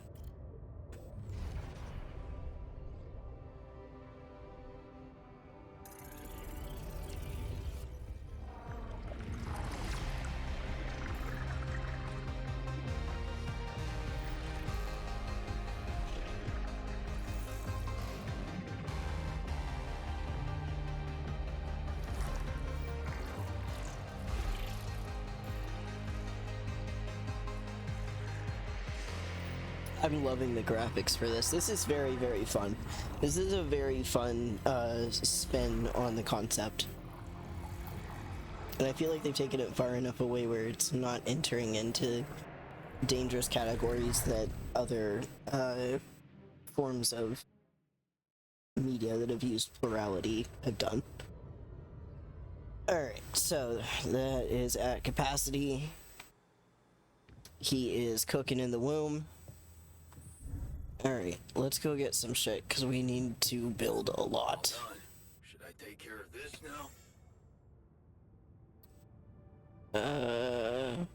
I'm loving the graphics for this. This is very, very fun. This is a very fun spin on the concept. And I feel like they've taken it far enough away where it's not entering into dangerous categories that other forms of media that have used plurality have done. Alright, so that is at capacity. He is cooking in the womb. Alright, let's go get some shit, because we need to build a lot. Should I take care of this now?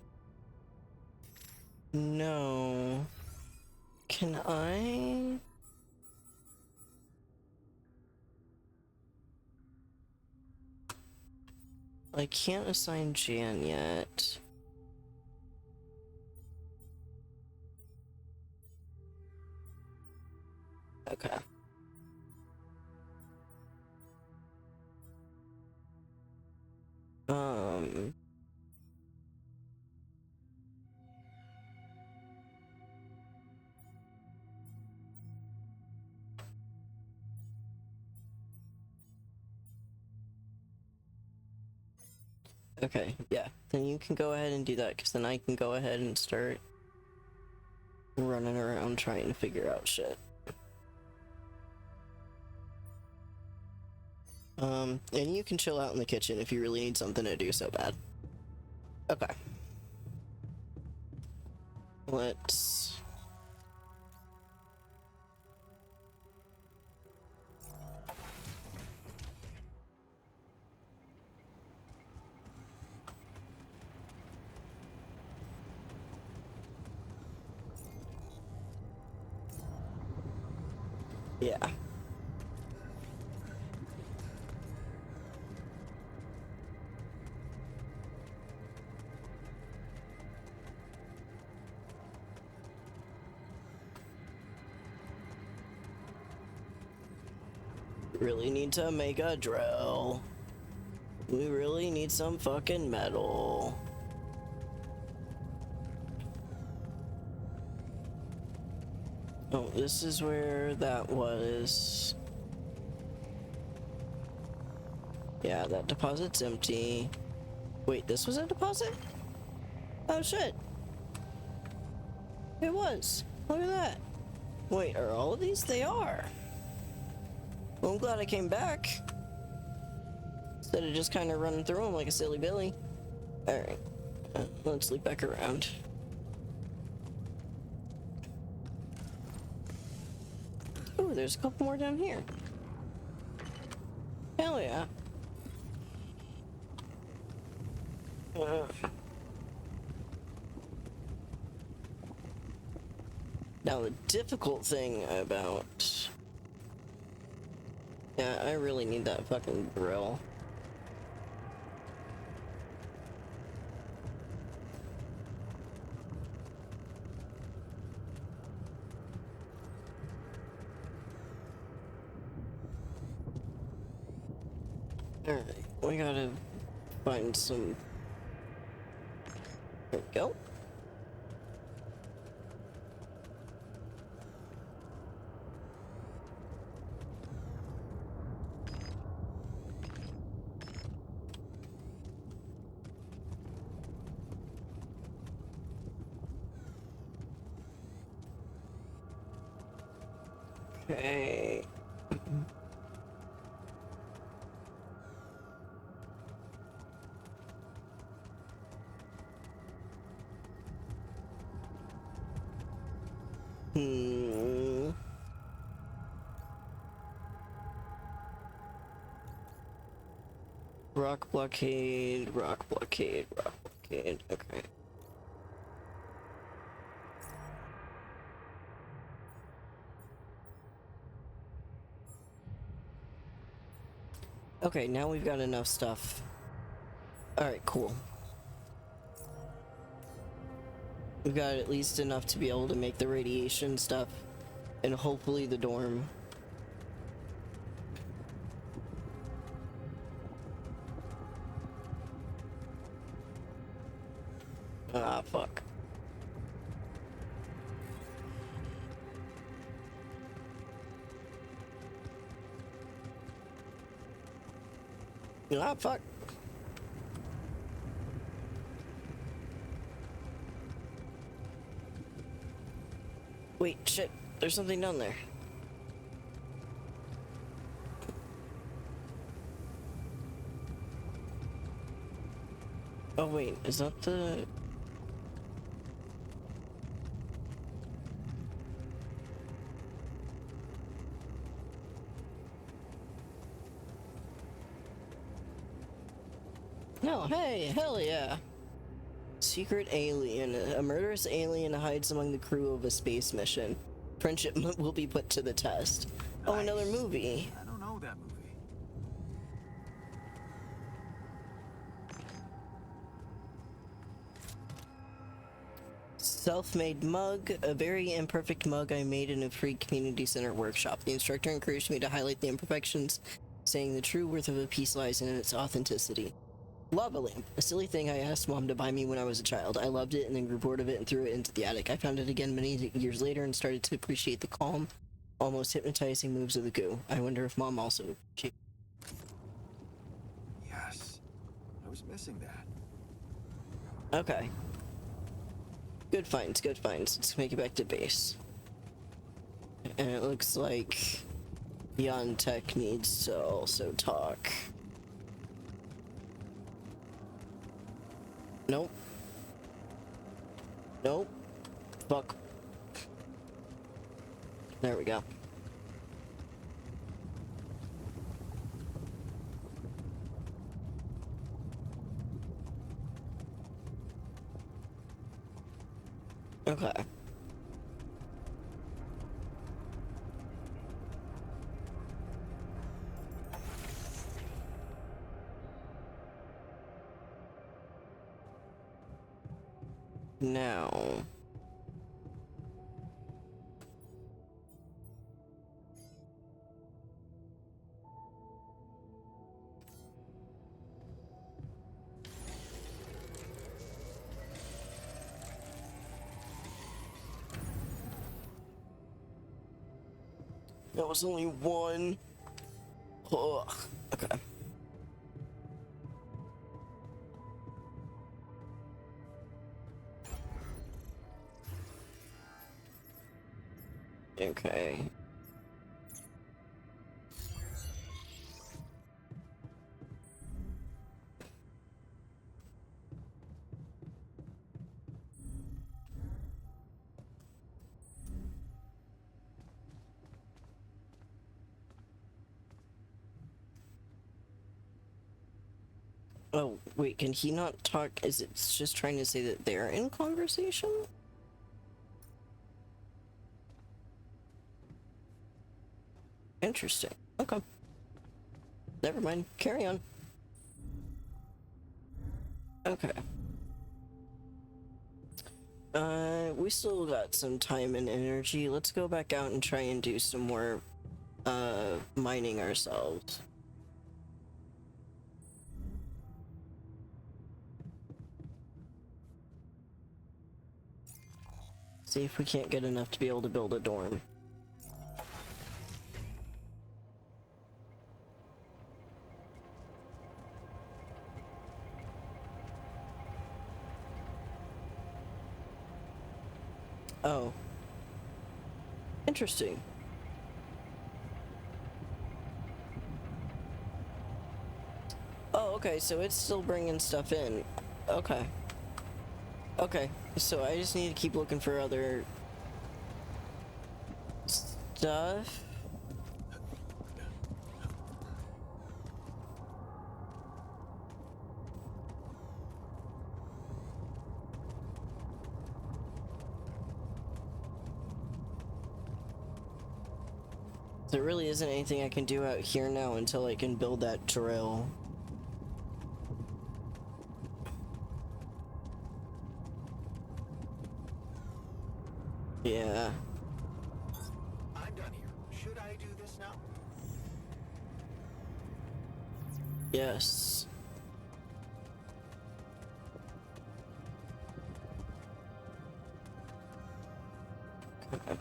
No. Can I? I can't assign Jan yet. Okay. Okay, yeah. Then you can go ahead and do that, because then I can go ahead and start running around trying to figure out shit. And you can chill out in the kitchen if you really need something to do so bad. Okay. Let's... yeah. Really need to make a drill. We really need some fucking metal. Oh, this is where that was. Yeah, that deposit's empty. Wait, this was a deposit? Oh shit. It was. Look at that. Wait, are all of these? They are. Well, I'm glad I came back. Instead of just kind of running through them like a silly Billy. Alright. Let's loop back around. Oh, there's a couple more down here. Hell yeah. Now the difficult thing about... Yeah, I really need that fucking drill. Alright, we gotta find some... There we go. Okay. Rock blockade, rock blockade, rock blockade. Okay. Okay, now we've got enough stuff. Alright, cool. We've got at least enough to be able to make the radiation stuff and hopefully the dorm. Ah, fuck. Ah, fuck. Wait, shit. There's something down there. Oh, wait. Is that the... No, hey, hell yeah. Secret alien. A murderous alien hides among the crew of a space mission. Friendship will be put to the test. Oh, another movie. I don't know that movie. Self-made mug. A very imperfect mug I made in a free community center workshop. The instructor encouraged me to highlight the imperfections, saying the true worth of a piece lies in its authenticity. Lava lamp. A silly thing I asked mom to buy me when I was a child. I loved it and then grew bored of it and threw it into the attic. I found it again many years later and started to appreciate the calm, almost hypnotizing moves of the goo. I wonder if mom also... Yes. I was missing that. Okay. Good finds, good finds. Let's make it back to base. And it looks like Beyond Tech needs to also talk. Nope. Nope. Fuck. There we go. Okay. Now... That was only one. Ugh. Okay. Okay. Oh, wait, can he not talk? Is it just trying to say that they're in conversation? Interesting. Okay. Never mind. Carry on. Okay. We still got some time and energy. Let's go back out and try and do some more, mining ourselves. See if we can't get enough to be able to build a dorm. Oh. Interesting. Oh, okay, so it's still bringing stuff in. Okay. Okay, so I just need to keep looking for other stuff. There really isn't anything I can do out here now until I can build that drill. Yeah. I'm done here. Should I do this now? Yes. Okay.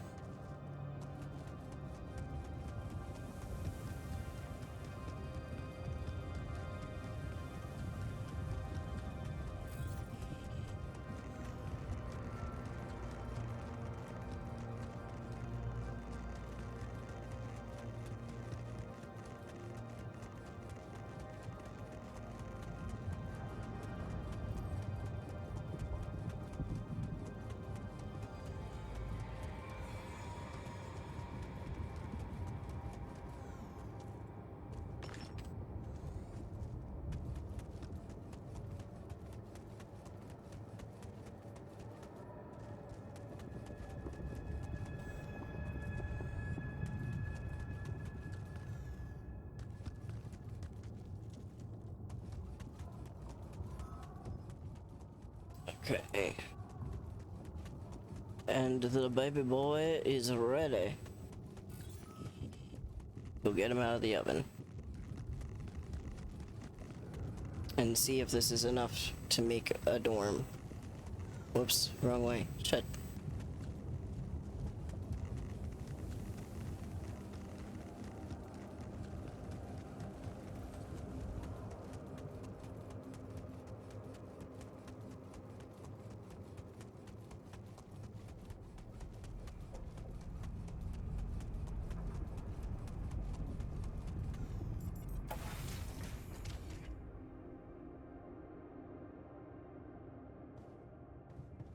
Okay. And the baby boy is ready. Go get him out of the oven. And see if this is enough to make a dorm. Whoops, wrong way. Shit.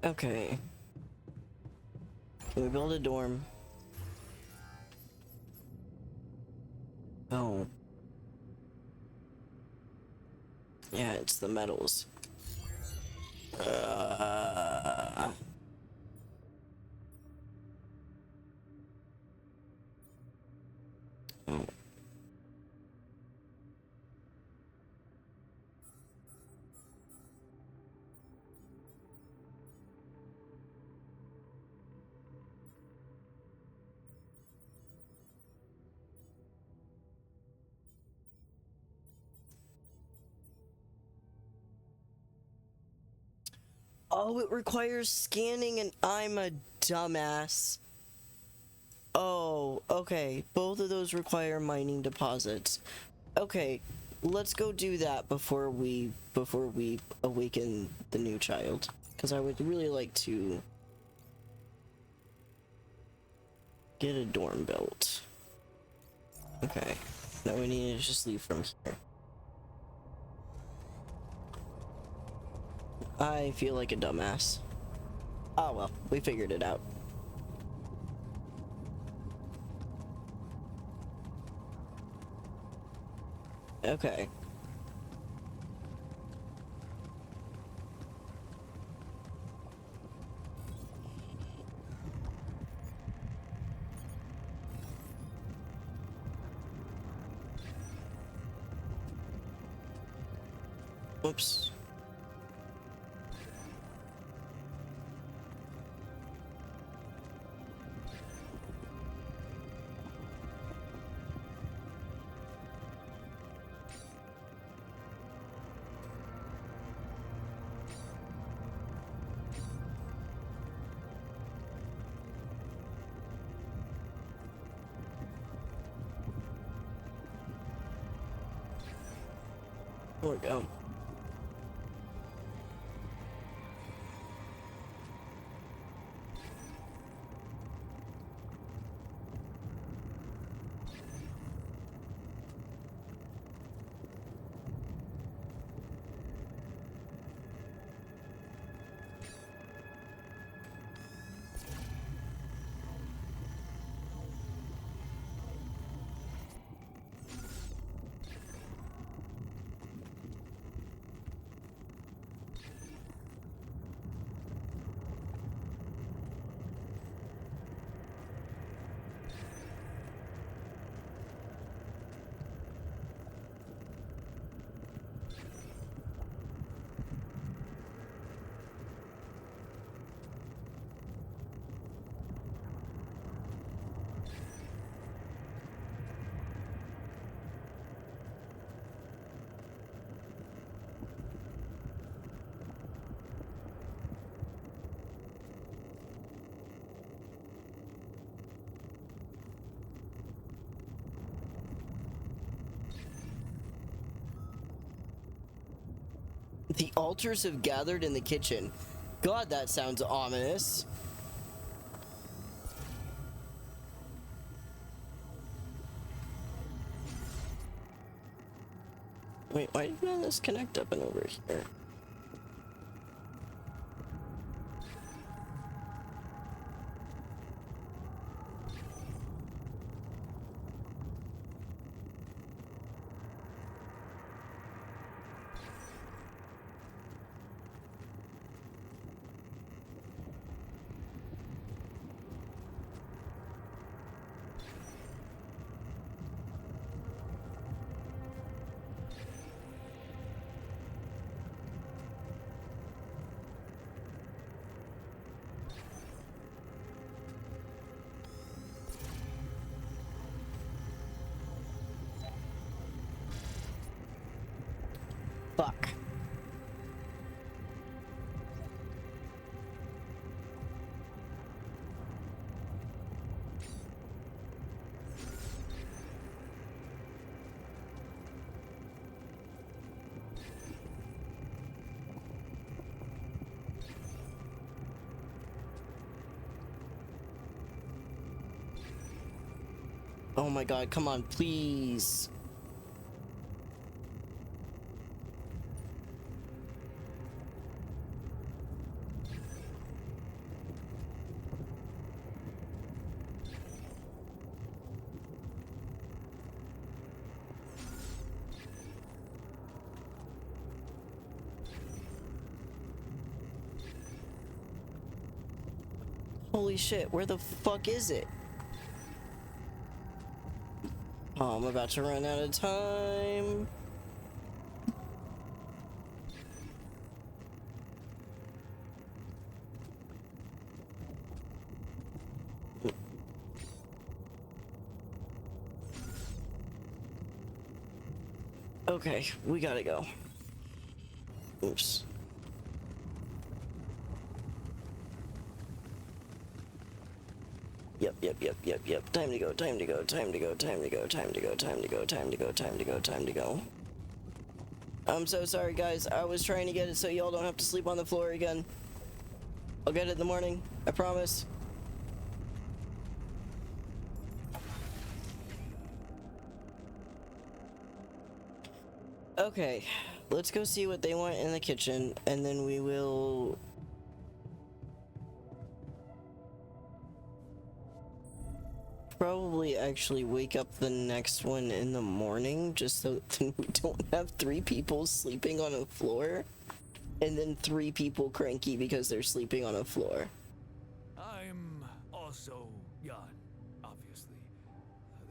Okay. Can we build a dorm? Oh. Yeah, it's the metals. Oh. Oh, it requires scanning and I'm a dumbass. Oh, okay. Both of those require mining deposits. Okay, let's go do that before we awaken the new child. Because I would really like to get a dorm built. Okay. Now we need to just leave from here. I feel like a dumbass. Oh well, we figured it out. Okay. Whoops. There we go. The altars have gathered in the kitchen. God, that sounds ominous. Wait, why did none of this connect up and over here? Fuck. Oh my god, come on, please. Holy shit, where the fuck is it? Oh, I'm about to run out of time. Okay, we gotta go. Oops. Yep. Time to go, time to go, time to go, time to go, time to go, time to go, time to go, time to go, time to go. I'm so sorry, guys. I was trying to get it so y'all don't have to sleep on the floor again. I'll get it in the morning. I promise. Okay, let's go see what they want in the kitchen, and then we will... probably actually wake up the next one in the morning, just so then we don't have 3 people sleeping on a floor, and then 3 people cranky because they're sleeping on a floor. I'm also Jan, obviously.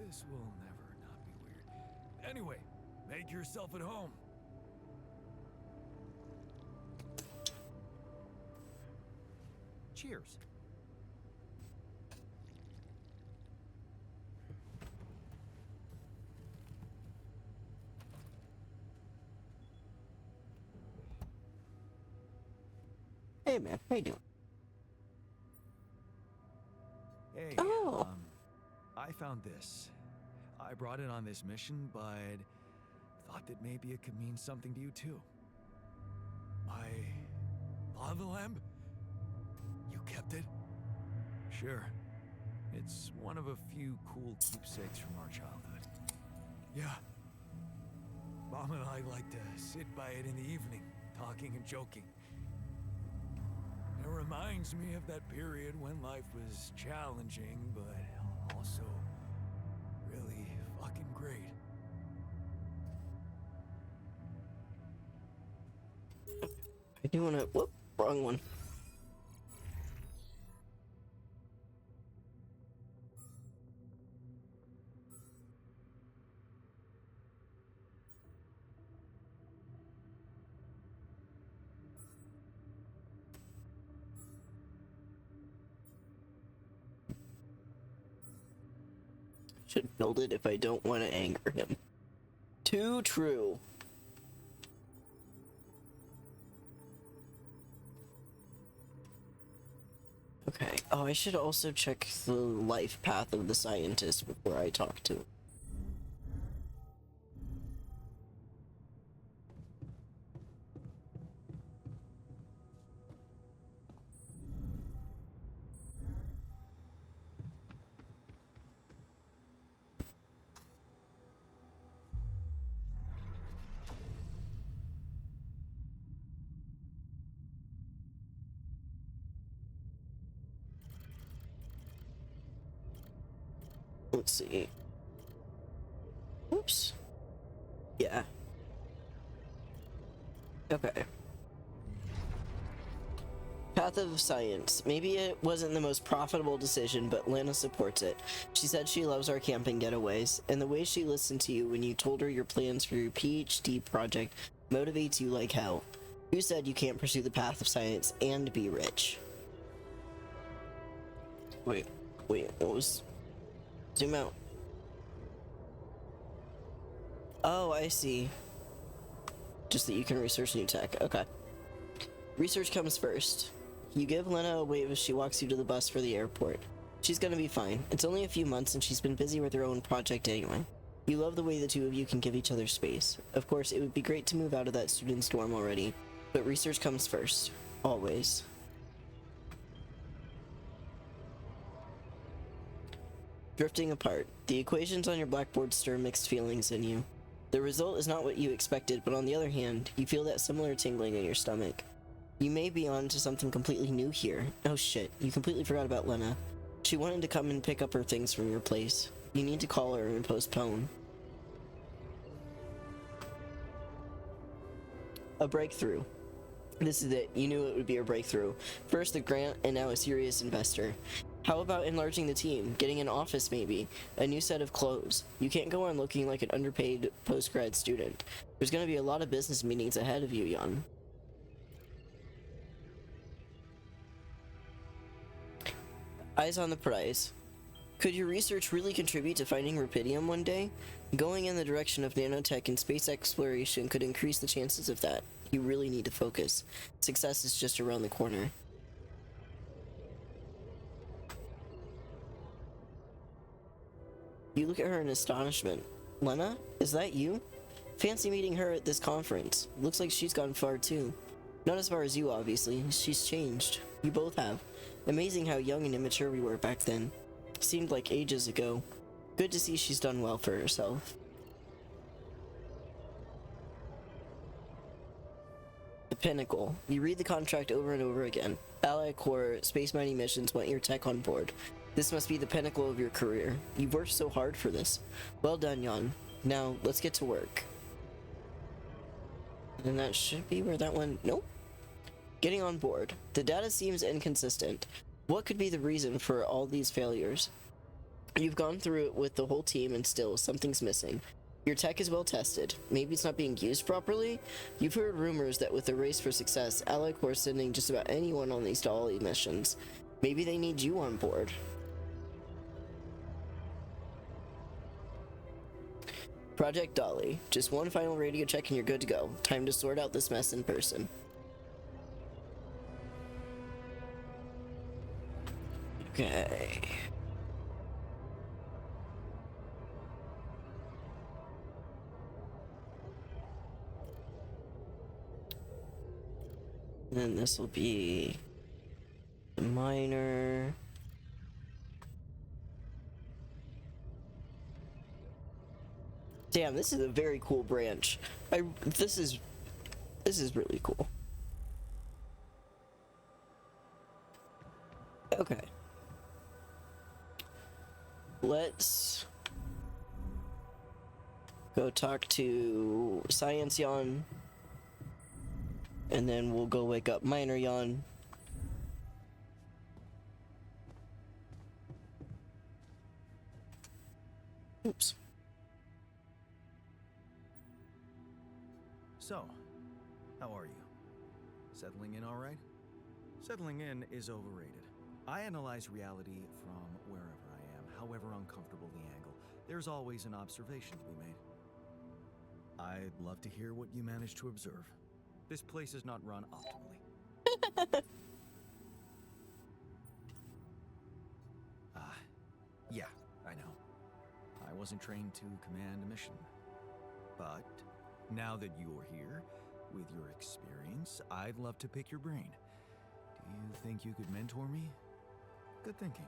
This will never not be weird. Anyway, make yourself at home. Cheers. Hey man, how you doing? Hey, Oh. I found this. I brought it on this mission, but thought that maybe it could mean something to you too. My lava lamp? You kept it? Sure. It's one of a few cool keepsakes from our childhood. Yeah. Mom and I like to sit by it in the evening, talking and joking. It reminds me of that period when life was challenging, but also really fucking great. I do wanna, whoop, wrong one. Should build it if I don't want to anger him. Too true. Okay. Oh, I should also check the life path of the scientist before I talk to him. Let's see. Oops. Yeah. Okay. Path of Science. Maybe it wasn't the most profitable decision, but Lana supports it. She said she loves our camping getaways, and the way she listened to you when you told her your plans for your PhD project motivates you like hell. Who said you can't pursue the path of science and be rich? Wait, what was... Zoom out. Oh, I see. Just that you can research new tech. Okay. Research comes first. You give Lena a wave as she walks you to the bus for the airport. She's gonna be fine. It's only a few months and she's been busy with her own project anyway. You love the way the two of you can give each other space. Of course, it would be great to move out of that student's dorm already, but research comes first. Always. Drifting apart. The equations on your blackboard stir mixed feelings in you. The result is not what you expected, but on the other hand, you feel that similar tingling in your stomach. You may be on to something completely new here. Oh shit, you completely forgot about Lena. She wanted to come and pick up her things from your place. You need to call her and postpone. A breakthrough. This is it. You knew it would be a breakthrough. First a grant, and now a serious investor. How about enlarging the team? Getting an office maybe? A new set of clothes? You can't go on looking like an underpaid post-grad student. There's gonna be a lot of business meetings ahead of you, Jan. Eyes on the prize. Could your research really contribute to finding rubidium one day? Going in the direction of nanotech and space exploration could increase the chances of that. You really need to focus. Success is just around the corner. You look at her in astonishment. Lena? Is that you? Fancy meeting her at this conference. Looks like she's gone far too. Not as far as you, obviously. She's changed. You both have. Amazing how young and immature we were back then. Seemed like ages ago. Good to see she's done well for herself. The Pinnacle. You read the contract over and over again. Ally Corps, space mining missions want your tech on board. This must be the pinnacle of your career. You've worked so hard for this. Well done, Jan. Now, let's get to work. And that should be where that one... Nope. Getting on board. The data seems inconsistent. What could be the reason for all these failures? You've gone through it with the whole team and still, something's missing. Your tech is well tested. Maybe it's not being used properly? You've heard rumors that with the race for success, Allied Corps is sending just about anyone on these Dolly missions. Maybe they need you on board. Project Dolly. Just one final radio check and you're good to go. Time to sort out this mess in person. Okay. And then this will be the minor. Damn, this is a very cool branch. This is really cool. Okay. Let's go talk to Science Yon, and then we'll go wake up Minor Yon. Oops. So, how are you? Settling in all right? Settling in is overrated. I analyze reality from wherever I am, however uncomfortable the angle. There's always an observation to be made. I'd love to hear what you managed to observe. This place is not run optimally. Yeah, I know. I wasn't trained to command a mission. But now that you're here, with your experience, I'd love to pick your brain. Do you think you could mentor me? Good thinking.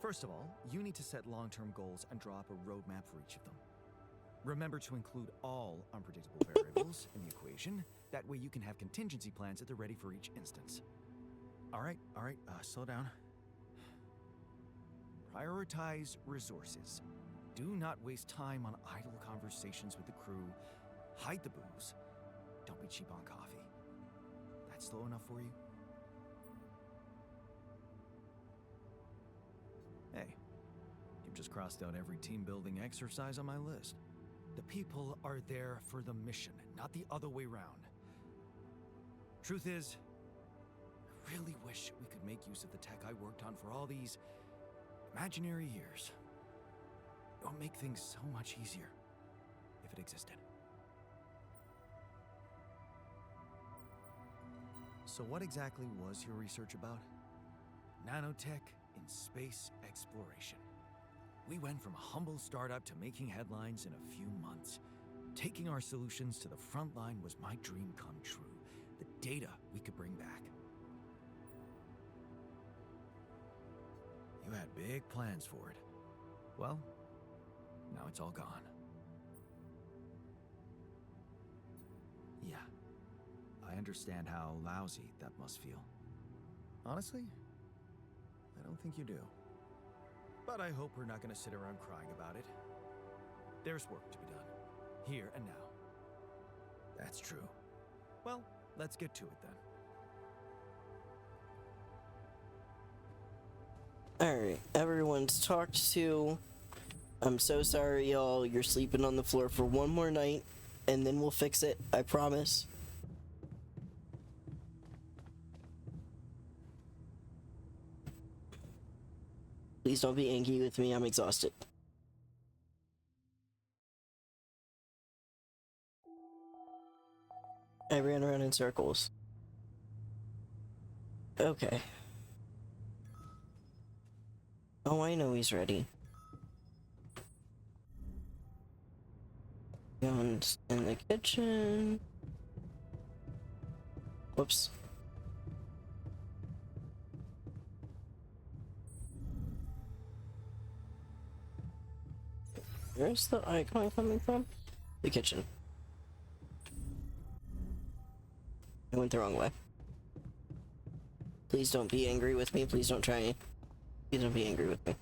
First of all, you need to set long-term goals and draw up a roadmap for each of them. Remember to include all unpredictable variables in the equation. That way you can have contingency plans at the ready for each instance. All right, slow down. Prioritize resources. Do not waste time on idle conversations with the crew. Hide the booze. Don't be cheap on coffee. That's slow enough for you? Hey, you've just crossed out every team-building exercise on my list. The people are there for the mission, not the other way round. Truth is, I really wish we could make use of the tech I worked on for all these imaginary years. It would make things so much easier if it existed. So what exactly was your research about? Nanotech in space exploration. We went from a humble startup to making headlines in a few months. Taking our solutions to the front line was my dream come true. The data we could bring back. You had big plans for it. Well, now it's all gone. Yeah, I understand how lousy that must feel. Honestly, I don't think you do. But I hope we're not going to sit around crying about it. There's work to be done, here and now. That's true. Well, let's get to it then. Alright, everyone's talked to. I'm so sorry, y'all. You're sleeping on the floor for one more night, and then we'll fix it. I promise. Please don't be angry with me. I'm exhausted. I ran around in circles. Okay. Oh, I know he's ready. Yon's in the kitchen. Whoops. Where's the icon coming from? The kitchen. I went the wrong way. Please don't be angry with me. Please don't try. Please don't be angry with me.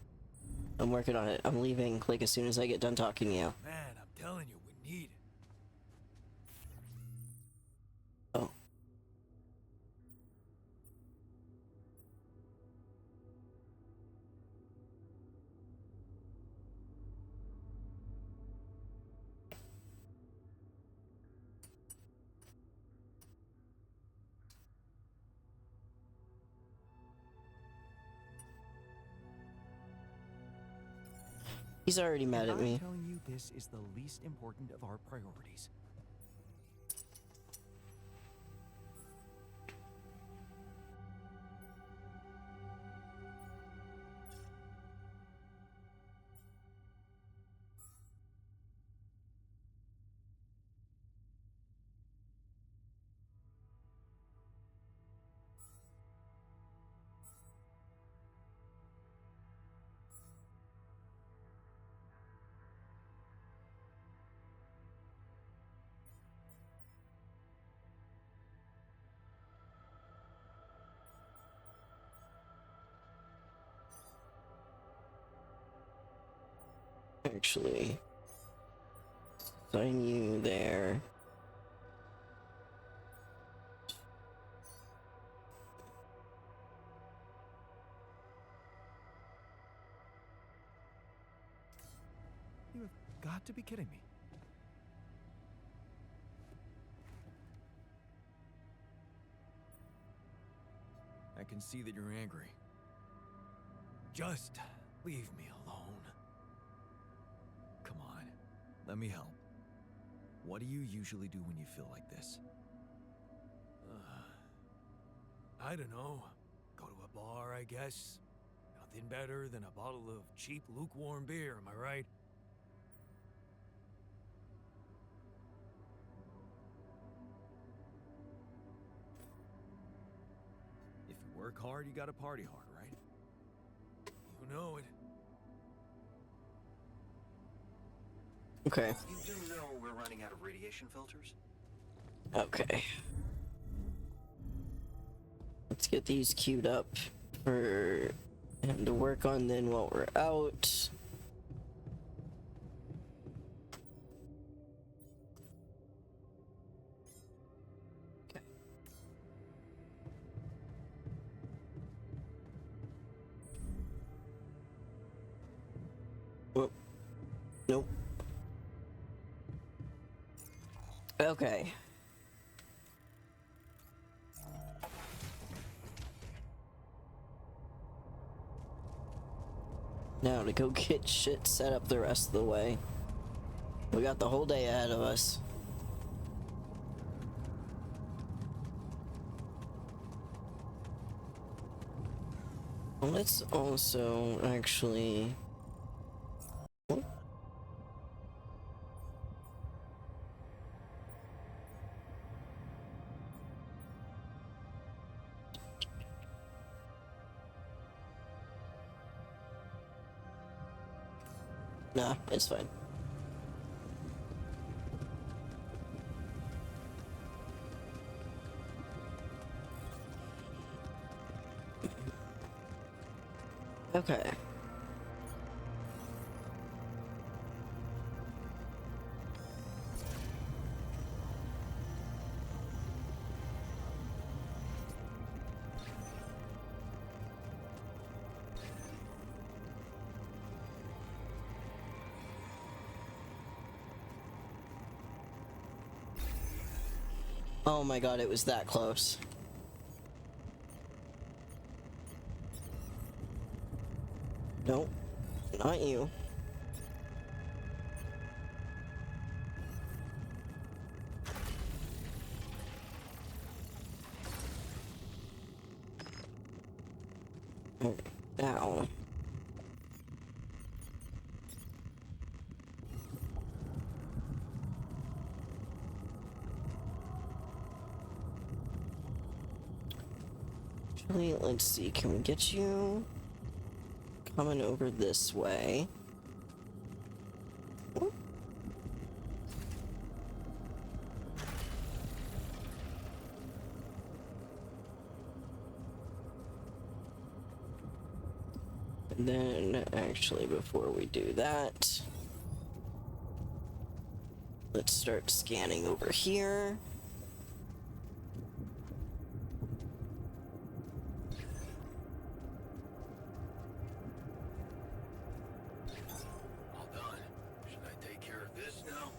I'm working on it. I'm leaving like as soon as I get done talking to you. Man, I'm telling you, we need it. Oh. He's already mad at I'm me. telling you, this is the least important of our priorities. Actually, sign you there. You have got to be kidding me. I can see that you're angry. Just leave me alone. Come on, let me help. What do you usually do when you feel like this? I don't know. Go to a bar, I guess. Nothing better than a bottle of cheap, lukewarm beer, am I right? If you work hard, you gotta party hard, right? You know it. Okay. You do know we're running out of radiation filters? Okay. Let's get these queued up for him to work on then while we're out. Okay. Whoop. Nope. Okay. Now to go get shit set up the rest of the way. We got the whole day ahead of us. Let's also actually... Nah, it's fine. Okay. Oh my god, it was that close. Nope, not you. Now. Actually, let's see, can we get you coming over this way? And then, actually, before we do that, let's start scanning over here. All done. Should I take care of this now?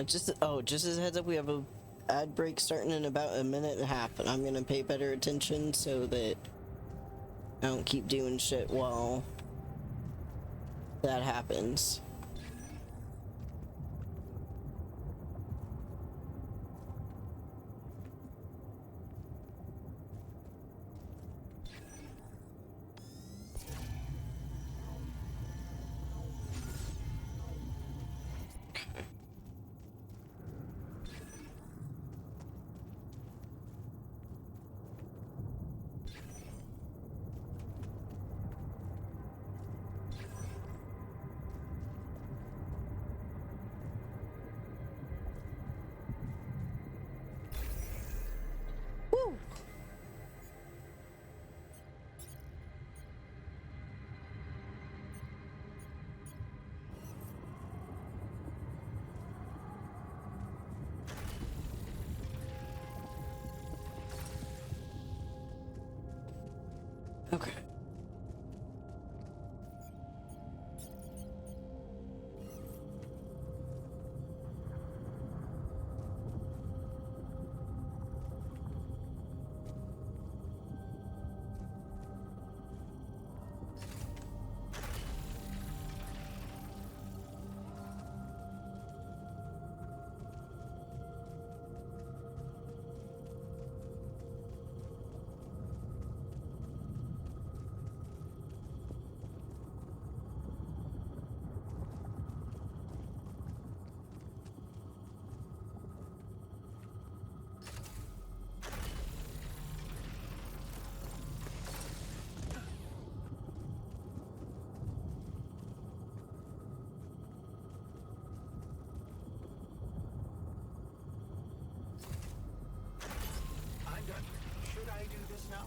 Just as a heads up, we have a ad break starting in about a minute and a half, and I'm gonna pay better attention so that I don't keep doing shit while that happens. Woo! Okay. I'm done. Should I do this now?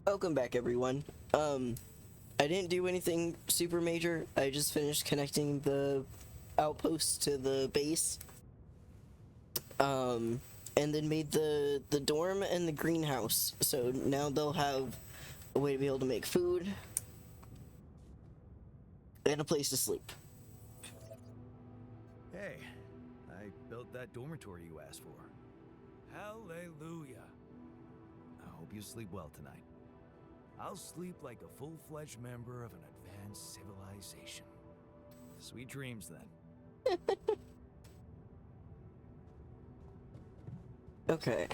Welcome back, everyone. I didn't do anything super major. I just finished connecting the outpost to the base. And then made the dorm and the greenhouse. So now they'll have a way to be able to make food and a place to sleep. Hey, I built that dormitory you asked for. Hallelujah. I hope you sleep well tonight. I'll sleep like a full-fledged member of an advanced civilization. Sweet dreams, then. Okay.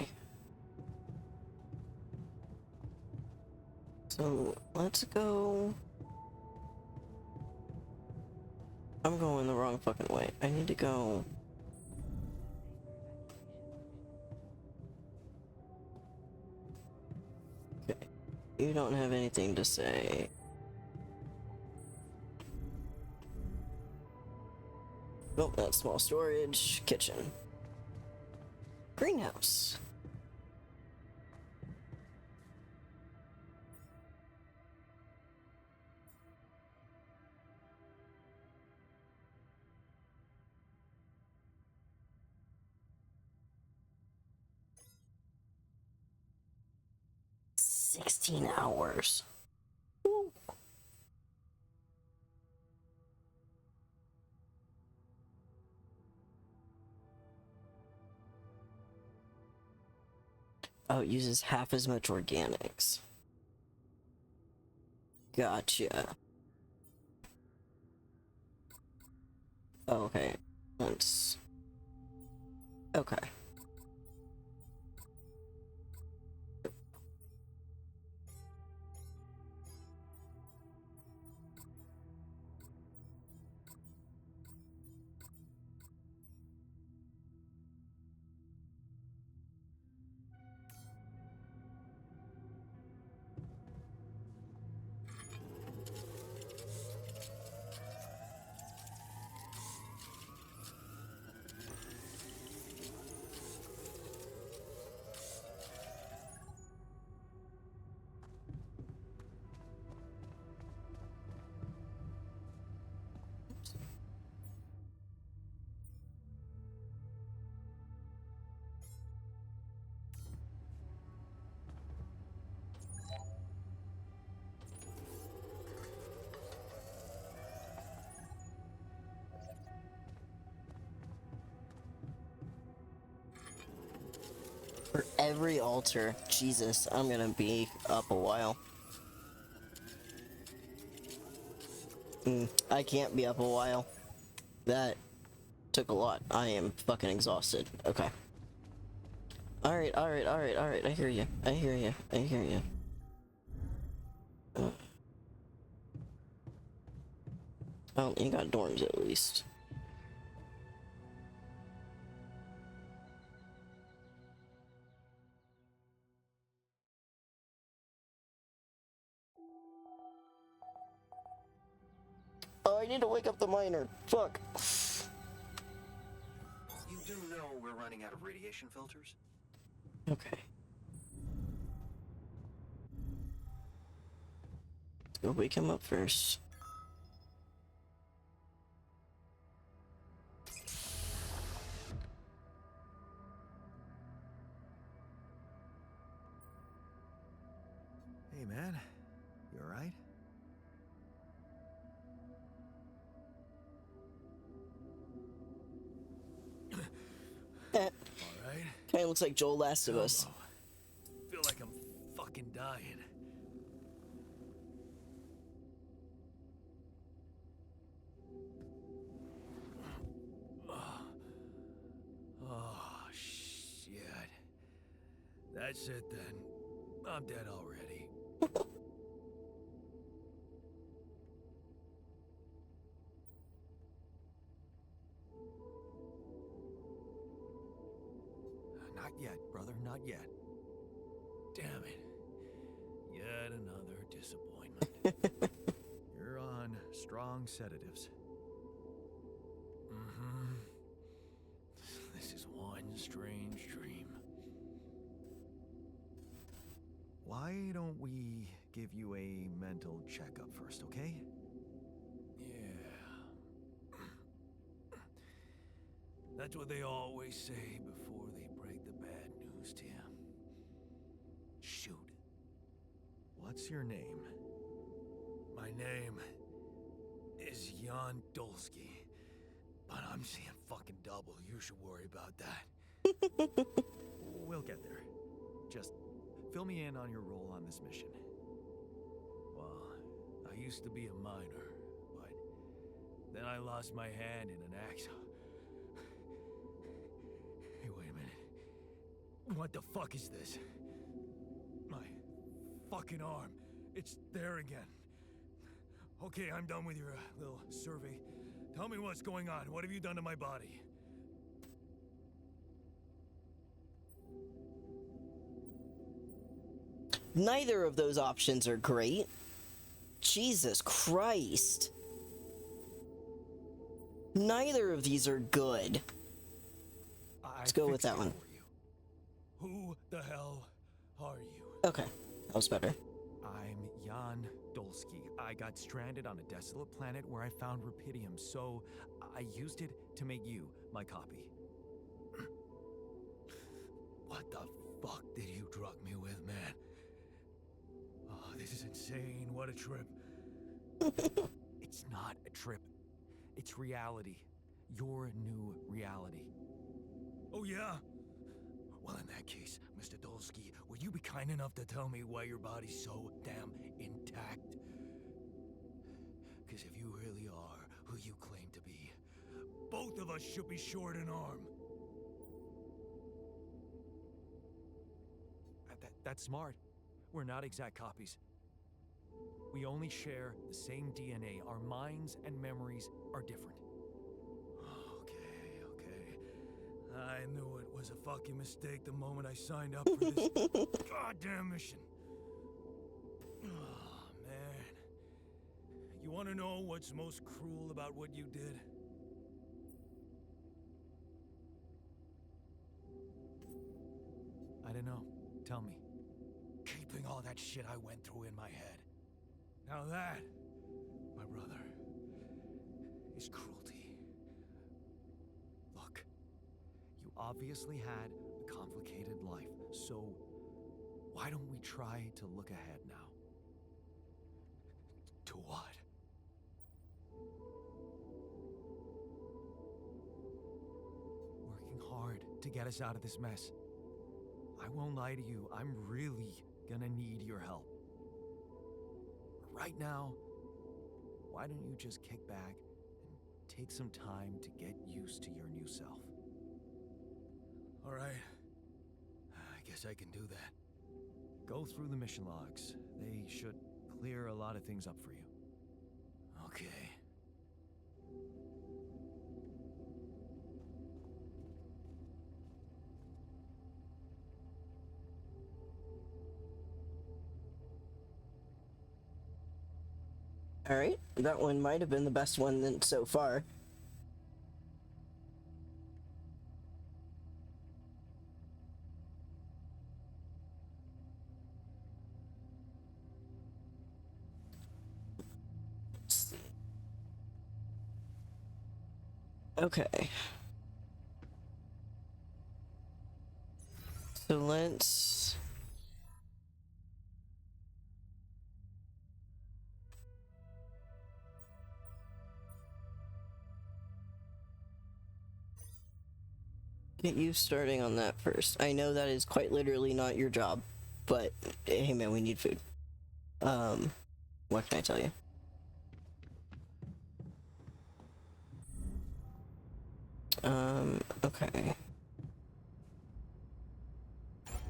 So, let's go... I'm going the wrong fucking way. I need to go... Okay. You don't have anything to say. Nope, that's small storage. Kitchen. Greenhouse. $16 hours. Woo. Oh, it uses half as much organics. Gotcha. Oh, okay. Once. Okay. For every altar, Jesus, I'm gonna be up a while. I can't be up a while. That took a lot. I am fucking exhausted. Okay. Alright. I hear you. I hear you. Oh, you got dorms at least. Oh, I need to wake up the miner. Fuck. You do know we're running out of radiation filters? Okay. Let's go wake him up first. Hey, man. You alright? Alright? Kinda looks like Joel Last of Us. Feel like I'm fucking dying. Oh, shit. That's it then. I'm dead already. Not yet, brother, not yet. Damn it. Yet another disappointment. You're on strong sedatives. Mm-hmm. This is one strange dream. Why don't we give you a mental checkup first, okay? Yeah. That's what they always say before they break the bad news to you. Shoot. What's your name? My name is Jan Dolsky, but I'm seeing fucking double. You should worry about that. We'll get there. Just fill me in on your role on this mission. Well, I used to be a miner, but then I lost my hand in an accident. Hey, wait a minute. What the fuck is this? My fucking arm. It's there again. Okay, I'm done with your little survey. Tell me what's going on. What have you done to my body? Neither of those options are great. Jesus Christ. Neither of these are good. Let's go with that one. Who the hell are you? Okay, that was better. I'm Jan Dolsky. I got stranded on a desolate planet where I found rupidium, so I used it to make you my copy. What the fuck did you drug me with, man? Oh, this is insane. What a trip. It's not a trip. It's reality. Your new reality. Oh, yeah? Well, in that case, Mr. Dolsky, would you be kind enough to tell me why your body's so damn intact? Because if you really are who you claim to be, both of us should be short an arm. That's smart. We're not exact copies. We only share the same DNA. Our minds and memories are different. Okay. I knew it was a fucking mistake the moment I signed up for this goddamn mission. Oh, man. You want to know what's most cruel about what you did? I don't know. Tell me. Keeping all that shit I went through in my head. Now that, my brother, is cruelty. Look, you obviously had a complicated life, so why don't we try to look ahead now? To what? Working hard to get us out of this mess. I won't lie to you, I'm really gonna need your help. Right now, why don't you just kick back and take some time to get used to your new self? All right. I guess I can do that. Go through the mission logs. They should clear a lot of things up for you. Okay. Alright, that one might have been the best one then so far. Let's see. Okay. So let's... get you starting on that first. I know that is quite literally not your job, but hey man, we need food. What can I tell you? Okay.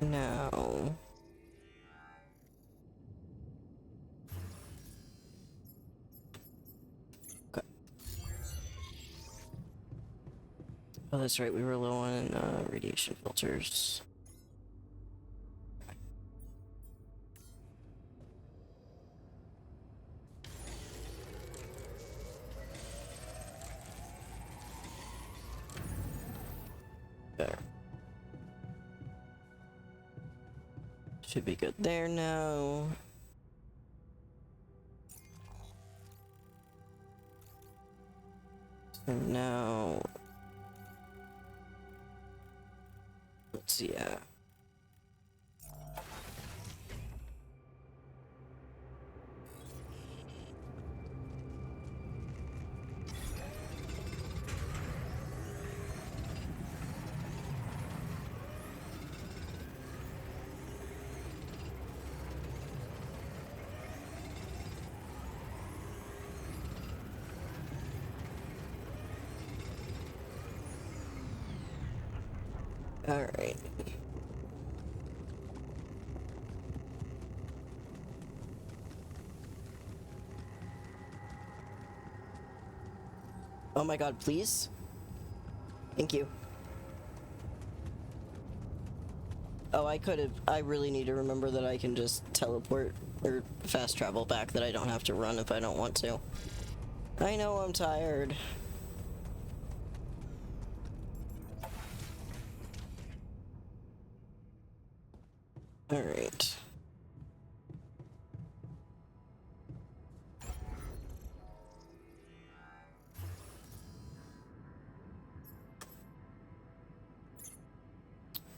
Now... Okay. Oh, that's right, we were low on radiation filters. There. Should be good there now. So now, let's see. All right. Oh my god, please? Thank you. Oh, I really need to remember that I can just teleport or fast travel back, that I don't have to run if I don't want to. I know I'm tired. All right.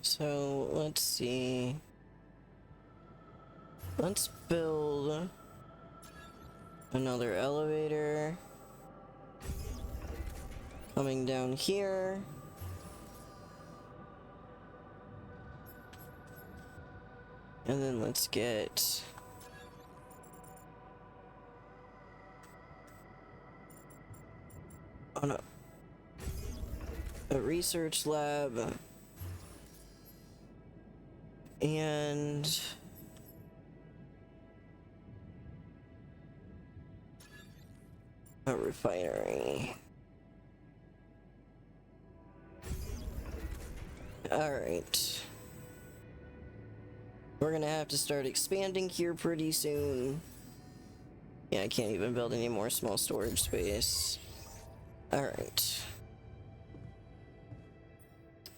So, let's see. Let's build another elevator coming down here. And then let's get on a research lab and a refinery. All right. We're gonna have to start expanding here pretty soon. Yeah, I can't even build any more small storage space. All right.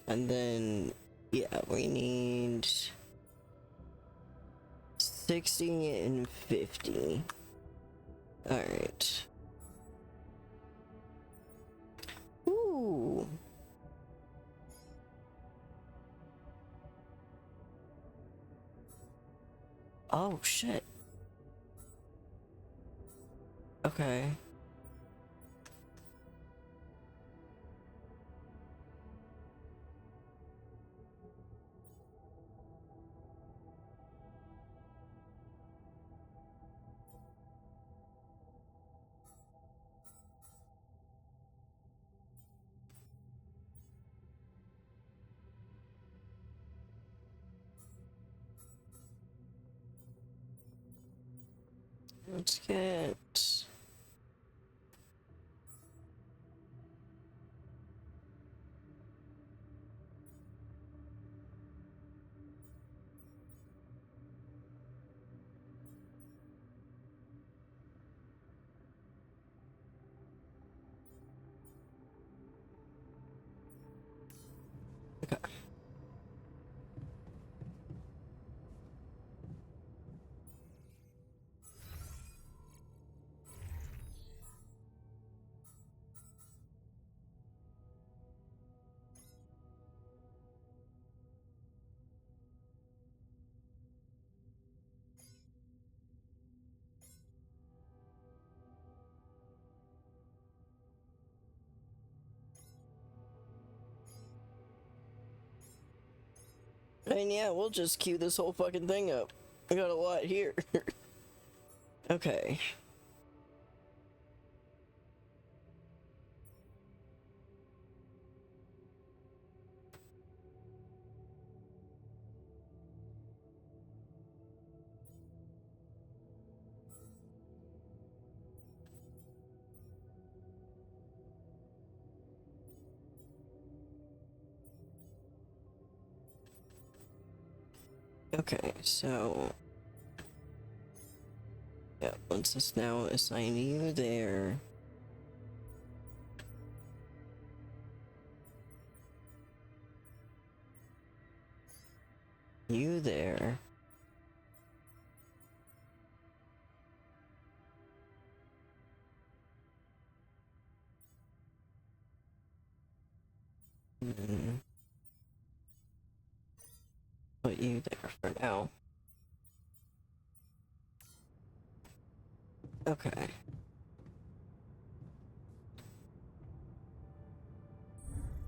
And then, yeah, we need 60 and 50. All right. Ooh. Oh, shit. Okay. Let's get... Okay. And yeah, we'll just queue this whole fucking thing up. I got a lot here. Okay. Okay, so... yeah, let's just now assign you there. You there. Put you there for now. Okay.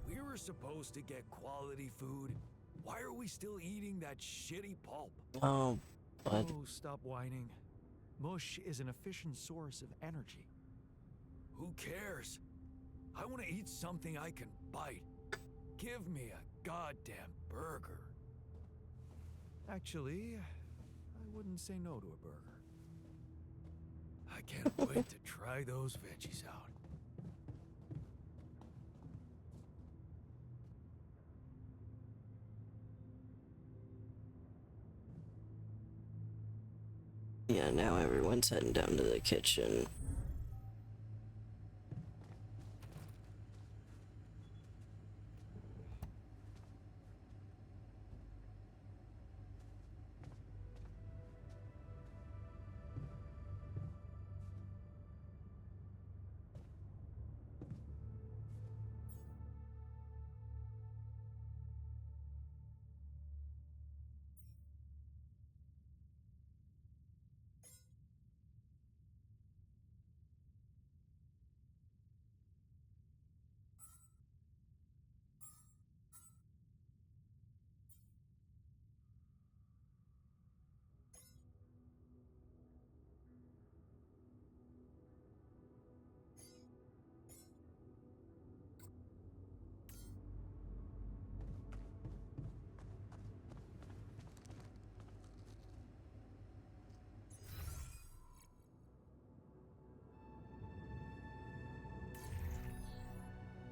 We were supposed to get quality food. Why are we still eating that shitty pulp? Oh, but Oh, stop whining. Mush is an efficient source of energy. Who cares? I want to eat something I can bite. Give me a goddamn burger. Actually, I wouldn't say no to a burger. I can't wait to try those veggies out. yeah, now everyone's heading down to the kitchen.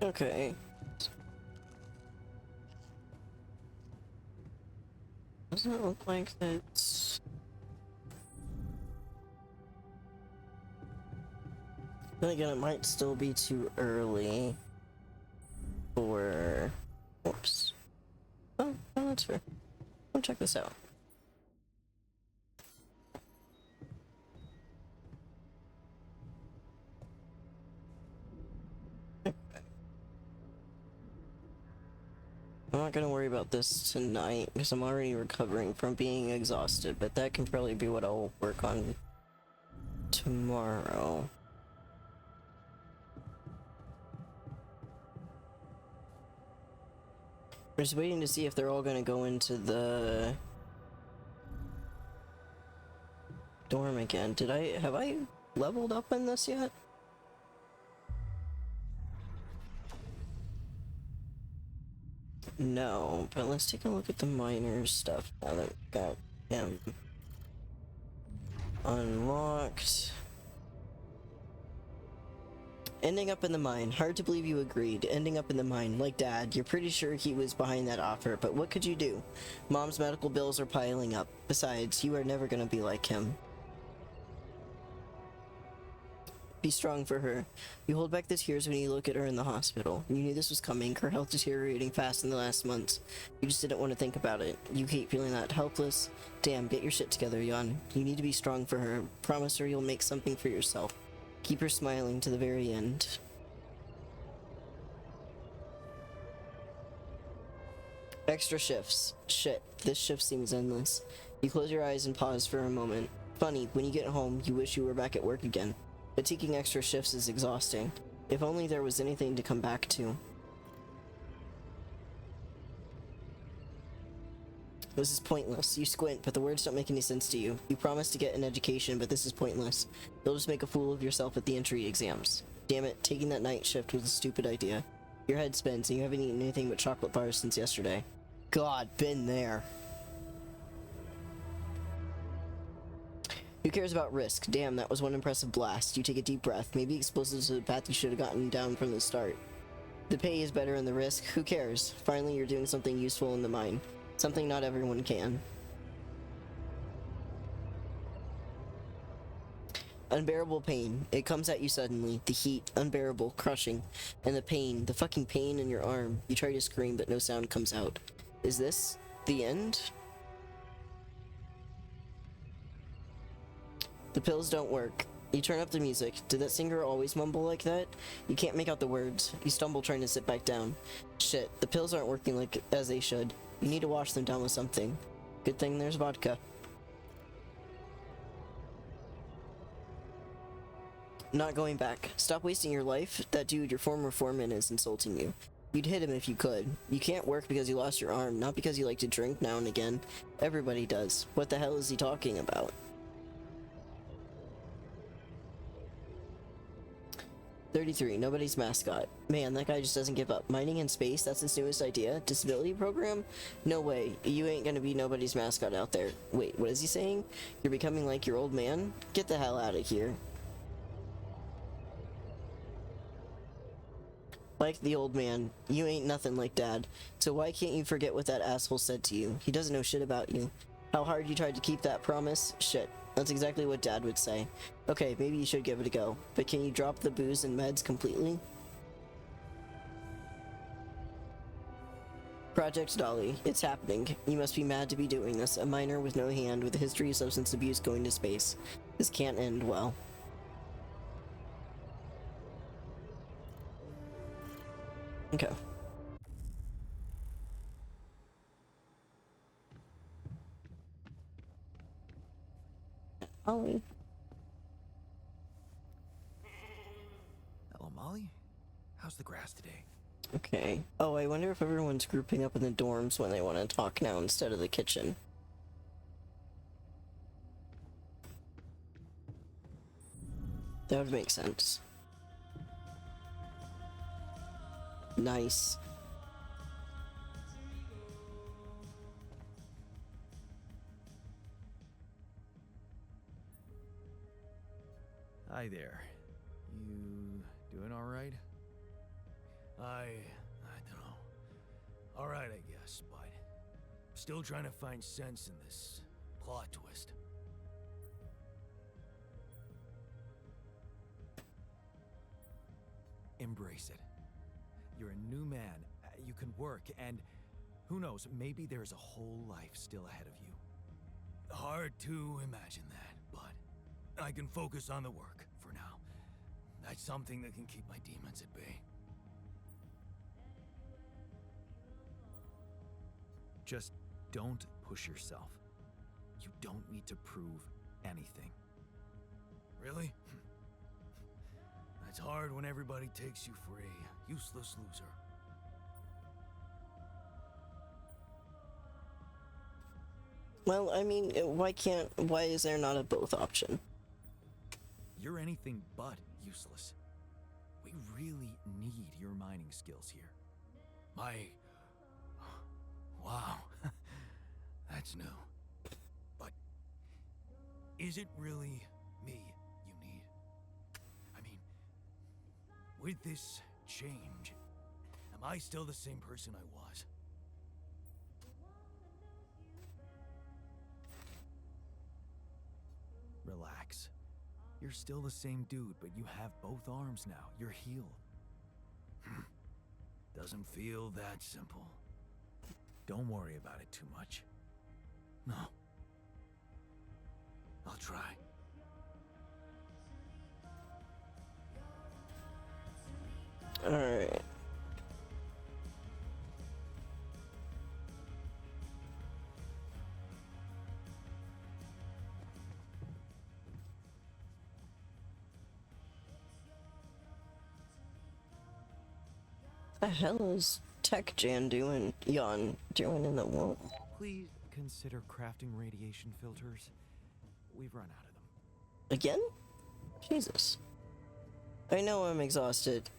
Okay. Doesn't it look like that's... Then again, it might still be too early for... Oops. Oh, no, that's fair. Come check this out. I'm not gonna worry about this tonight because I'm already recovering from being exhausted, but that can probably be what I'll work on tomorrow. I'm just waiting to see if they're all gonna go into the dorm again. Have I leveled up in this yet? No, but let's take a look at the miners stuff now that we've got him unlocked. Ending up in the mine. Hard to believe you agreed. Ending up in the mine. Like Dad, you're pretty sure he was behind that offer, but what could you do? Mom's medical bills are piling up. Besides, you are never gonna be like him. Be strong for her. You hold back the tears when you look at her in the hospital. You knew this was coming. Her health deteriorating fast in the last months. You just didn't want to think about it. You hate feeling that helpless. Damn, get your shit together, Jan. You need to be strong for her. Promise her you'll make something for yourself. Keep her smiling to the very end. Extra shifts. Shit, this shift seems endless. You close your eyes and pause for a moment. Funny, when you get home, you wish you were back at work again. But taking extra shifts is exhausting. If only there was anything to come back to. This is pointless. You squint, but the words don't make any sense to you. You promise to get an education, but this is pointless. You'll just make a fool of yourself at the entry exams. Damn it, taking that night shift was a stupid idea. Your head spins, and you haven't eaten anything but chocolate bars since yesterday. God, been there. Who cares about risk? Damn, that was one impressive blast. You take a deep breath. Maybe explosives are the path you should have gotten down from the start. The pay is better than the risk. Who cares? Finally, you're doing something useful in the mine. Something not everyone can. Unbearable pain. It comes at you suddenly. The heat, unbearable, crushing. And the pain, the fucking pain in your arm. You try to scream, but no sound comes out. Is this the end? The pills don't work. You turn up the music. Did that singer always mumble like that? You can't make out the words. You stumble trying to sit back down. Shit, the pills aren't working like as they should. You need to wash them down with something. Good thing there's vodka. Not going back. Stop wasting your life. That dude, your former foreman, is insulting you. You'd hit him if you could. You can't work because you lost your arm, not because you like to drink now and again. Everybody does. What the hell is he talking about? 33. Nobody's mascot. Man, that guy just doesn't give up. Mining in space? That's his newest idea? Disability program? No way. You ain't gonna be nobody's mascot out there. Wait, what is he saying? You're becoming like your old man? Get the hell out of here. Like the old man, you ain't nothing like Dad. So why can't you forget what that asshole said to you? He doesn't know shit about you. How hard you tried to keep that promise? Shit. That's exactly what Dad would say. Okay, maybe you should give it a go. But can you drop the booze and meds completely? Project Dolly. It's happening. You must be mad to be doing this. A minor with no hand with a history of substance abuse going to space. This can't end well. Okay. Ollie. Hello, Molly. How's the grass today? Okay. Oh, I wonder if everyone's grouping up in the dorms when they want to talk now instead of the kitchen. That would make sense. Nice. Hi there. You doing all right? I don't know. All right, I guess, but still trying to find sense in this plot twist. Embrace it. You're a new man. You can work, and who knows, maybe there's a whole life still ahead of you. Hard to imagine that, but I can focus on the work for now. That's something that can keep my demons at bay. Just don't push yourself. You don't need to prove anything. Really? That's hard when everybody takes you for a useless loser. Well, I mean, why is there not a both option? You're anything but useless. We really need your mining skills here. Wow. That's new. But is it really me you need? I mean, with this change, am I still the same person I was? Relax. You're still the same dude, but you have both arms now. You're healed. Doesn't feel that simple. Don't worry about it too much. No. I'll try. Alright. The hell is Tech Jan doing in the world? Please consider crafting radiation filters. We've run out of them. Again? Jesus. I know I'm exhausted.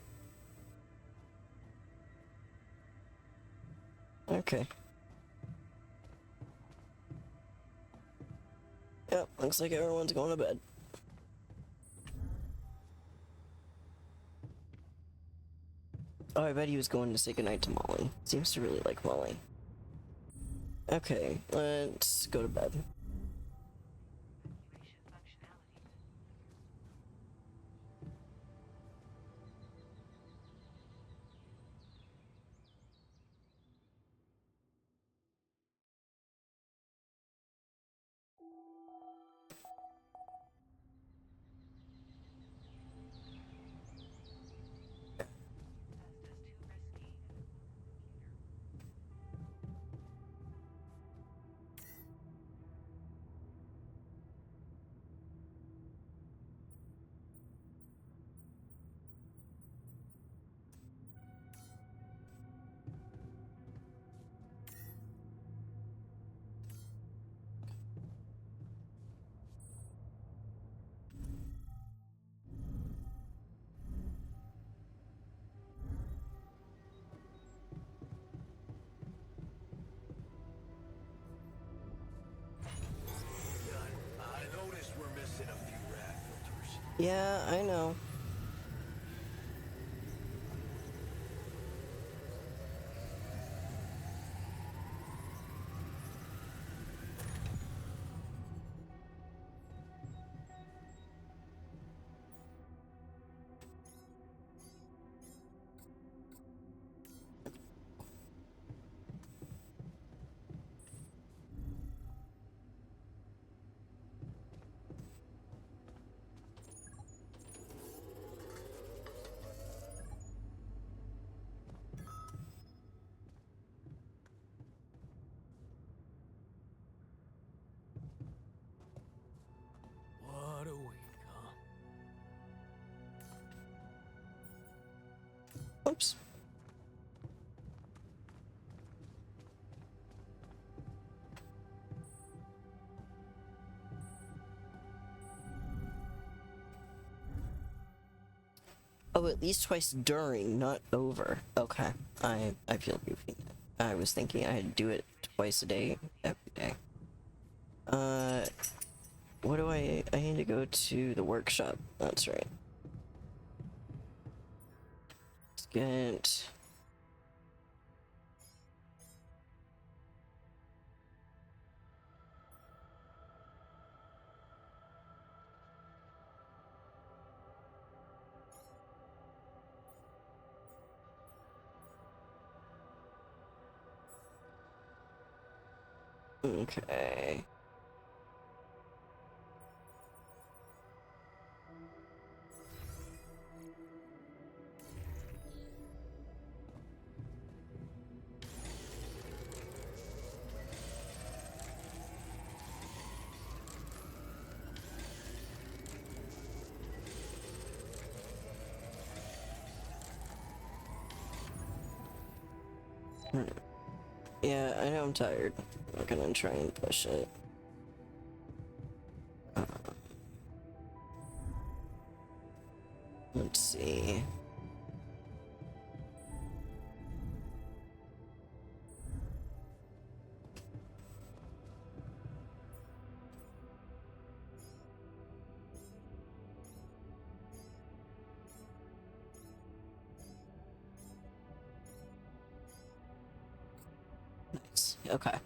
Okay. Yep, looks like everyone's going to bed. Oh, I bet he was going to say goodnight to Molly. Seems to really like Molly. Okay, let's go to bed. Yeah, I know. What a week, huh? Oops. Oh, at least twice during, not over. Okay. I feel goofy. I was thinking I had to do it twice a day, every day. What do I need to go to the workshop. That's right. Let's get... Okay. Yeah, I know I'm tired. I'm gonna try and push it. Let's see. Nice. Okay.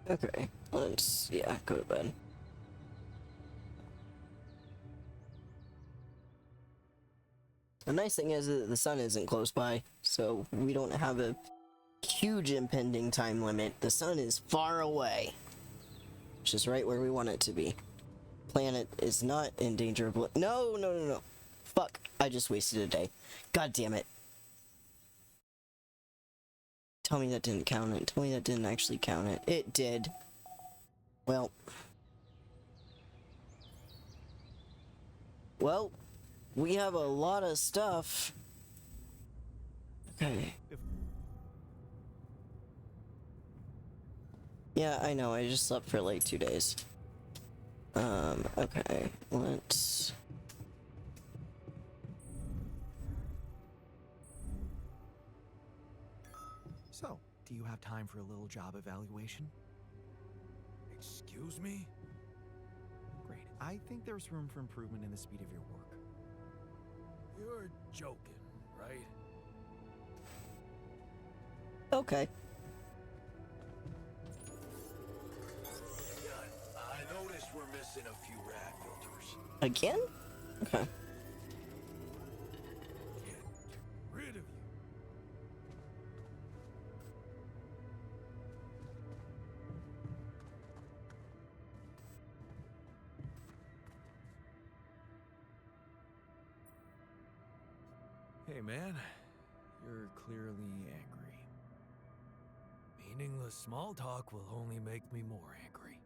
Okay. Let's, yeah, go to bed. The nice thing is that the sun isn't close by, so we don't have a huge impending time limit. The sun is far away, which is right where we want it to be. Planet is not in danger of... No, no, no, no. Fuck. I just wasted a day. God damn it. Tell me that didn't count it. Tell me that didn't actually count it. It did. Well. Well, we have a lot of stuff. Okay. Yeah, I know. I just slept for like 2 days. Okay. Let's... So, do you have time for a little job evaluation? Excuse me? Great. I think there's room for improvement in the speed of your work. You're joking, right? Okay. I noticed we're missing a few rad filters. Again? Okay. Get rid of you. Hey man, you're clearly angry. Meaningless small talk will only make me more angry.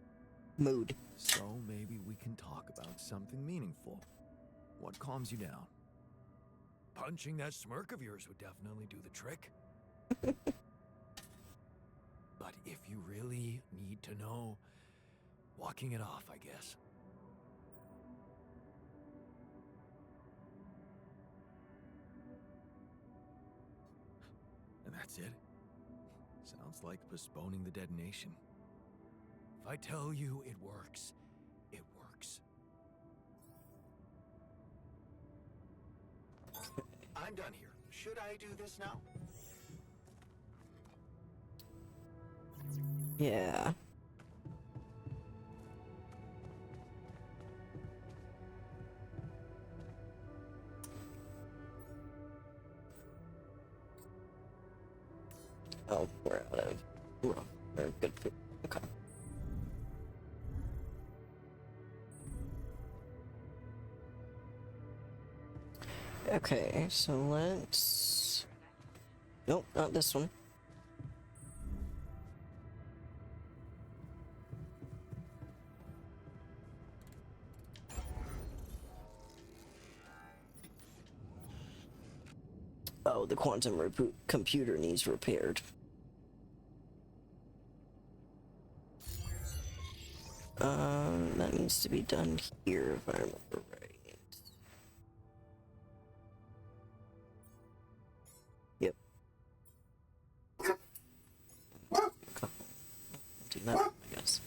Mood. So maybe we can talk about something meaningful. What calms you down? Punching that smirk of yours would definitely do the trick. But if you really need to know, walking it off, I guess. And that's it? Sounds like postponing the detonation. If I tell you it works, it works. I'm done here. Should I do this now? Yeah. Oh, we're out of room. Or good food. Okay. Okay, so let's... Nope, not this one. Oh, the quantum computer needs repaired. That needs to be done here if I remember right. Yep. Do that, I guess.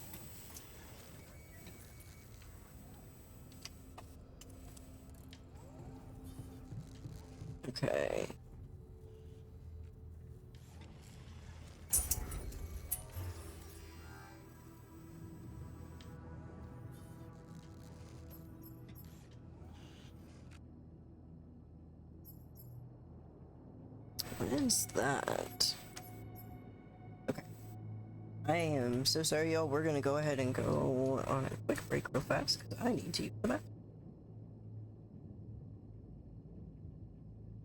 Okay. What is that? Okay. I am so sorry, y'all. We're gonna go ahead and go on a quick break real fast because I need to use the bathroom.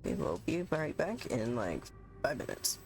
We will be right back in like 5 minutes.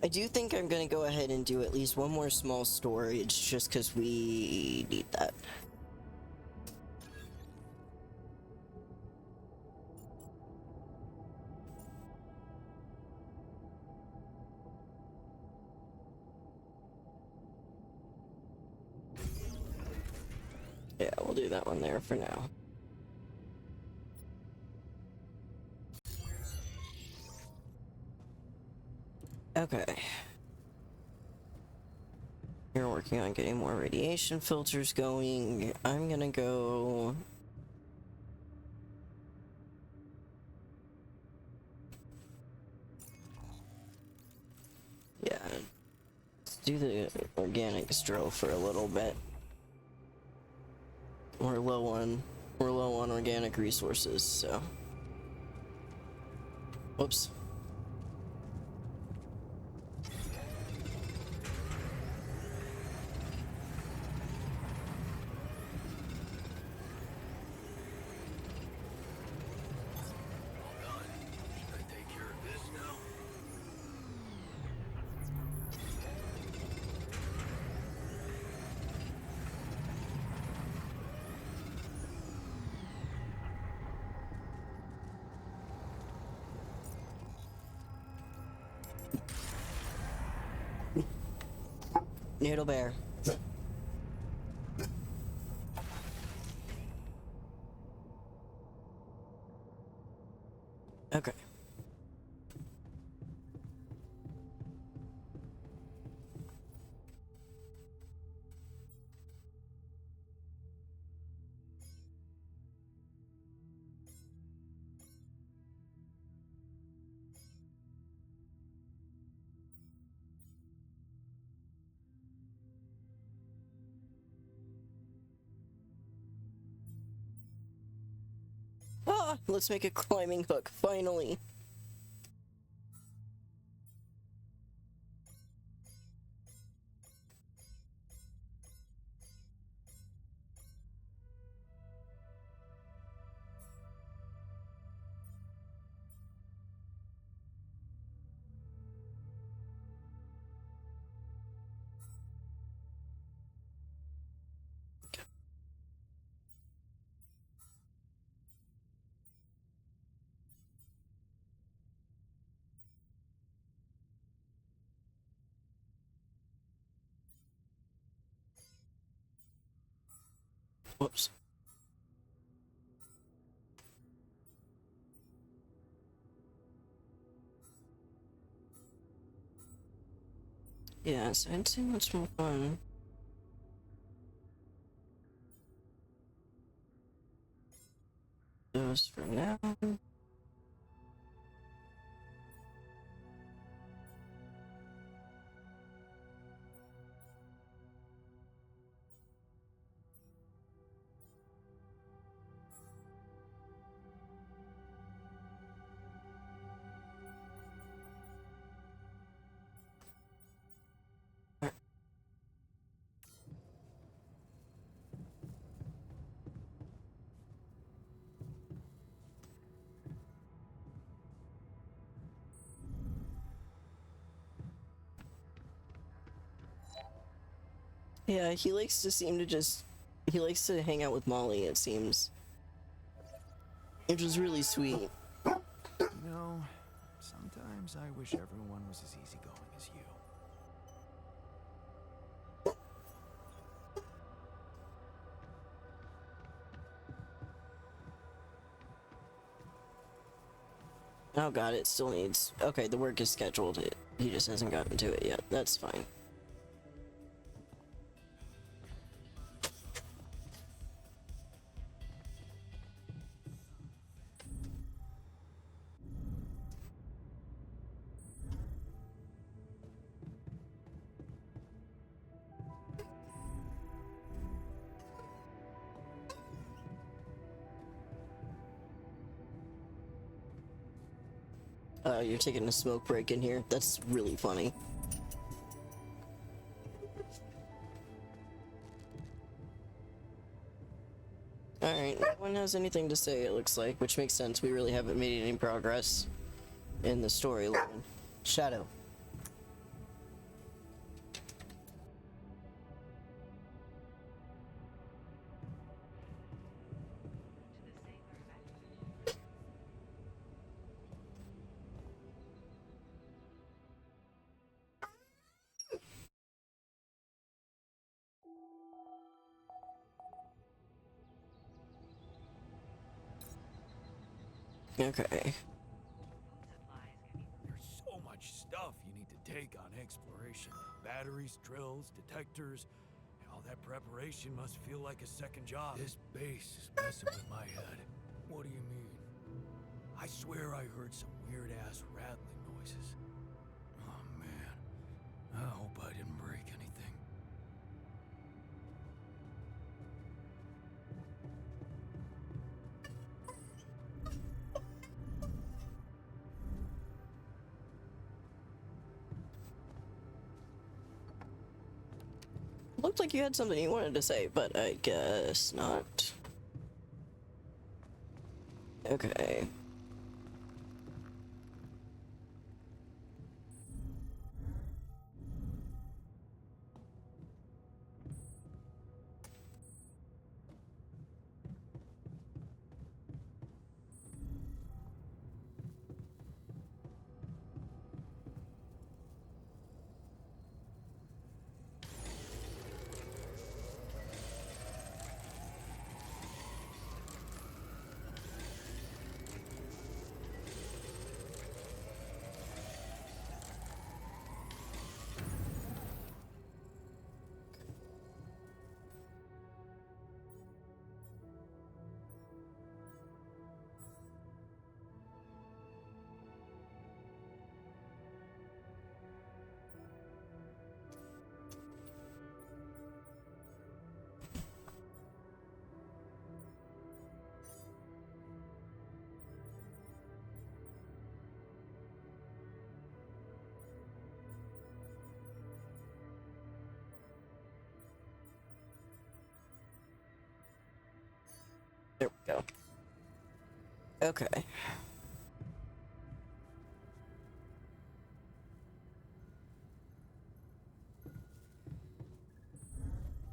I do think I'm gonna go ahead and do at least one more small storage, just because we need that. Yeah, we'll do that one there for now. Okay. You're working on getting more radiation filters going. I'm gonna go... Yeah. Let's do the organics drill for a little bit. We're low on organic resources, so... Whoops. Noodle bear. Okay. Ah, let's make a climbing hook, finally. Whoops. Yeah, so I'd say let's move on. Those for now. Yeah, he likes to seem to just... He likes to hang out with Molly, it seems. Which is really sweet. You know, sometimes I wish everyone was as easygoing as you. Oh god, it still needs... Okay, the work is scheduled. He just hasn't gotten to it yet. That's fine. You're taking a smoke break in here? That's really funny. Alright, no one has anything to say, it looks like, which makes sense. We really haven't made any progress in the storyline. Shadow. Okay. There's so much stuff you need to take on exploration. Batteries, drills, detectors. All that preparation must feel like a second job. This base is messing with my head. What do you mean? I swear I heard some weird-ass rattling noises. Oh, man. I hope I didn't break anything. Looked like you had something you wanted to say, but I guess not. Okay. There we go. Okay.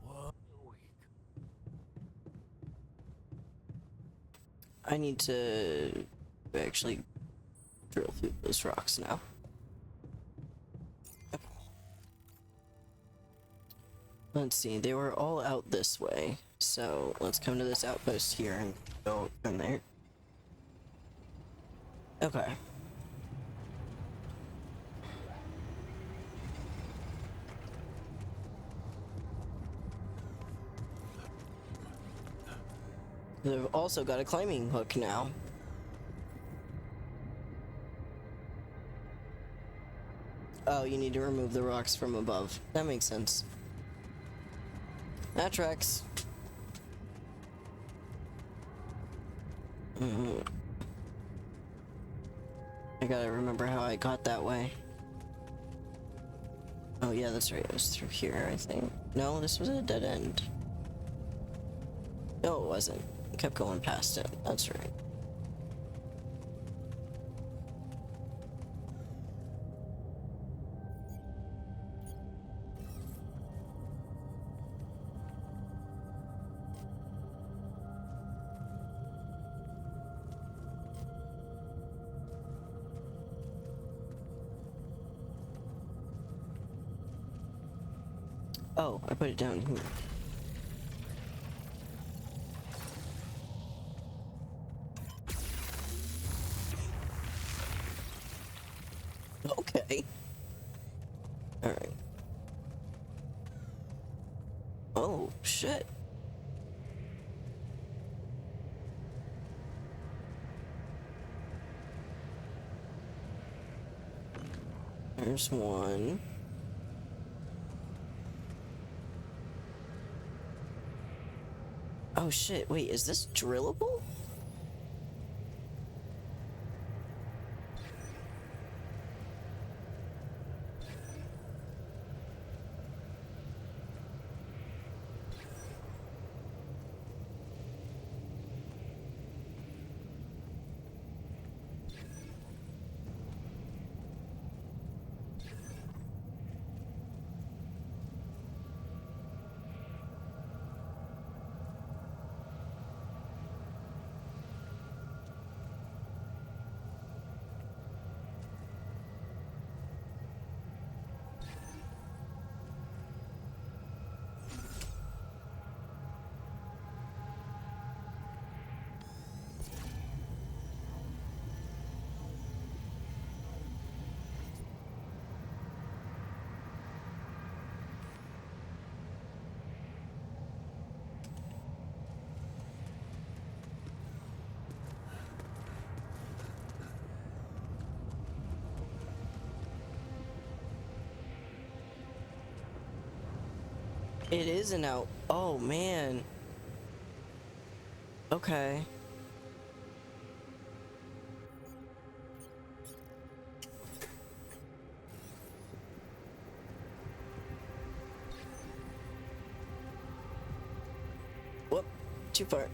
What? I need to actually drill through those rocks now. Let's see, they were all out this way, so let's come to this outpost here and go from there. Okay. They've also got a climbing hook now. Oh, you need to remove the rocks from above. That makes sense. That tracks. I gotta remember how I got that way. Oh yeah, that's right. It was through here, I think. No, this was a dead end. No, it wasn't. I kept going past it. That's right. Oh, I put it down here. Okay. Alright. Oh, shit. There's one. Oh shit, wait, is this drillable? It is an out. Oh man. Okay. Whoop, too far.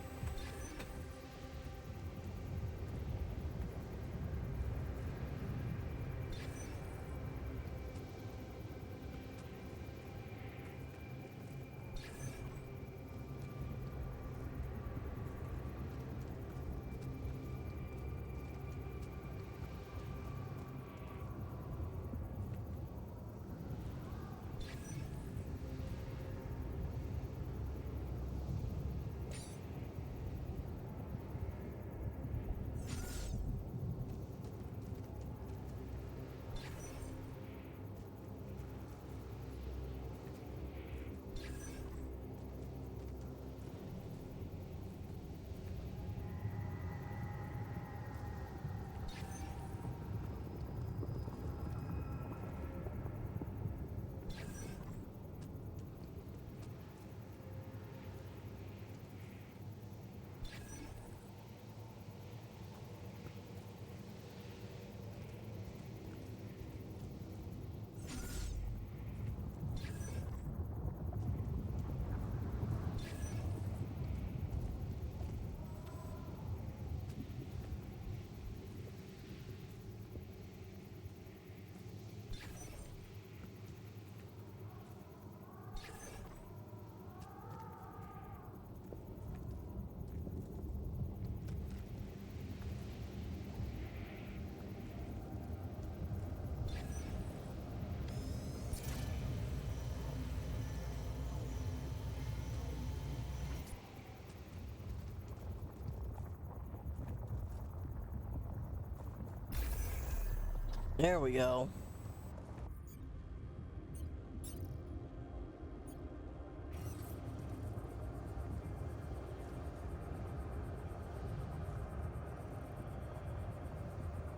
There we go.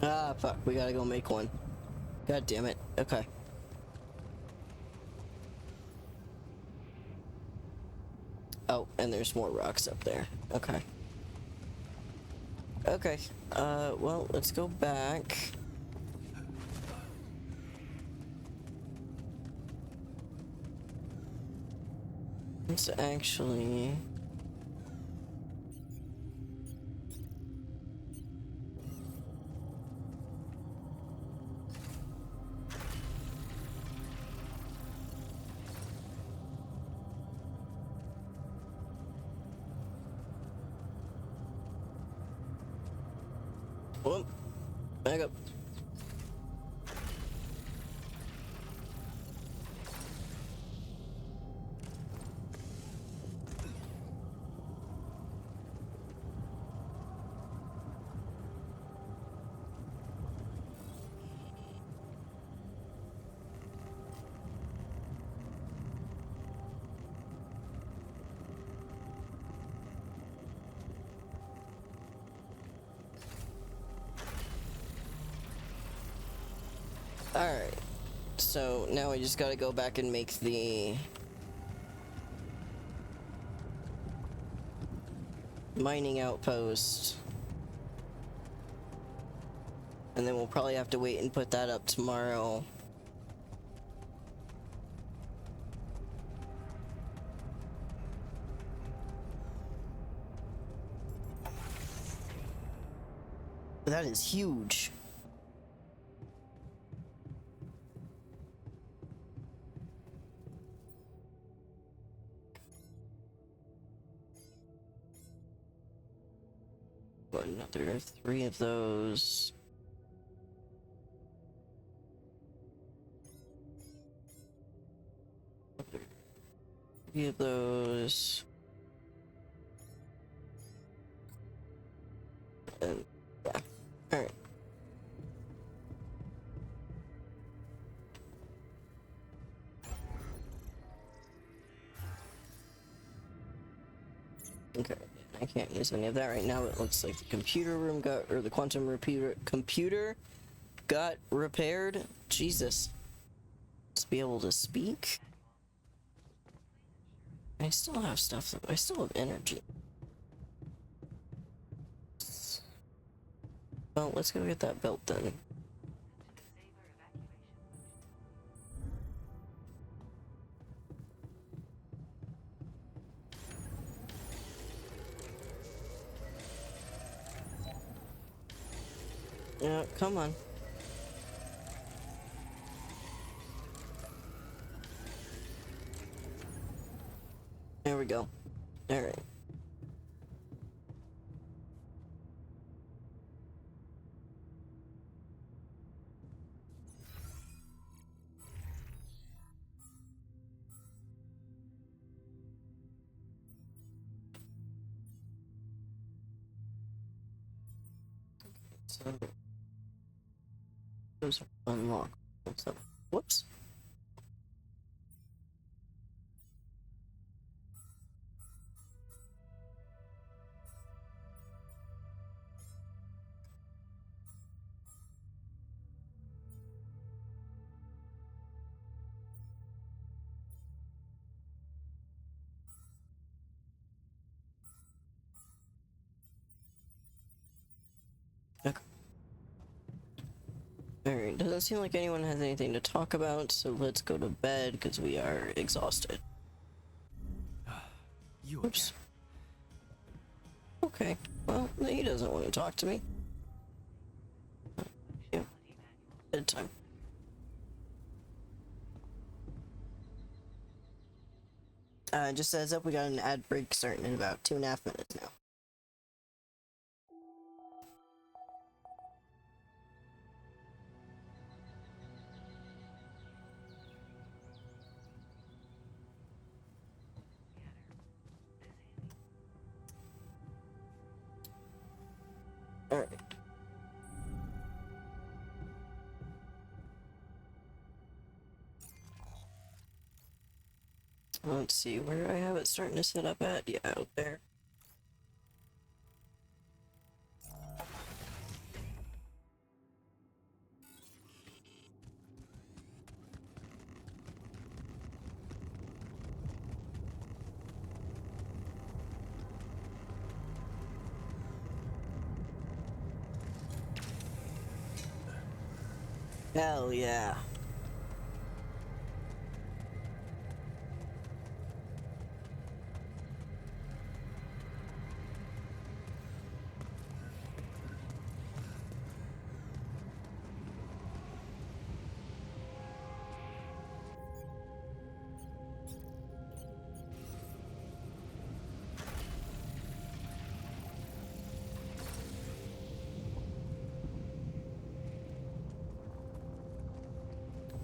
Ah, fuck. We gotta go make one. God damn it. Okay. Oh, and there's more rocks up there. Okay. Okay. Well, let's go back. Let's actually... Whoop. Back up. Alright, so now we just gotta go back and make the mining outpost. And then we'll probably have to wait and put that up tomorrow. That is huge. Another 3 of those. Another 3 of those. And yeah. Alright. Okay. I can't use any of that right now. It looks like the computer room got, or the quantum computer got repaired. Jesus. Let's be able to speak. I still have stuff. I still have energy. Well, let's go get that belt then. Yeah, come on. There we go. Alright. So those are unlocked. So, whoops. Okay. Alright, doesn't seem like anyone has anything to talk about, so let's go to bed because we are exhausted. You Oops. Okay, well, he doesn't want to talk to me. Yeah, bedtime. Just a heads up, we got an ad break starting in about 2.5 minutes now. Alright. Let's see, where do I have it starting to set up at? Yeah, out there. Hell yeah.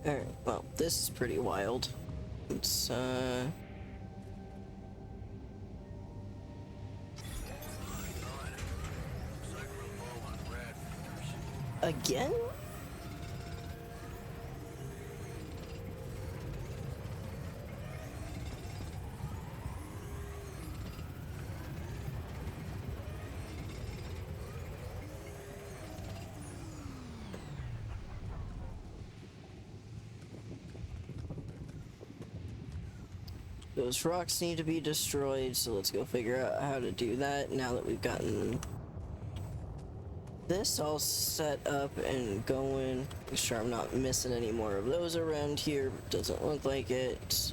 Alright, well, this is pretty wild. It's, again? Those rocks need to be destroyed, so let's go figure out how to do that now that we've gotten this all set up and going. Make sure I'm not missing any more of those around here. Doesn't look like it.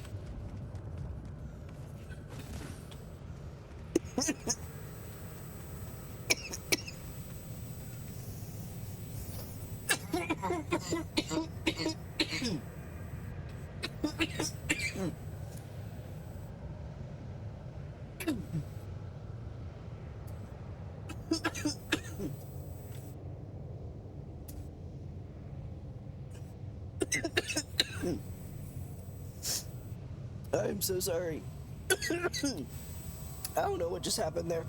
I'm so sorry. I don't know what just happened there.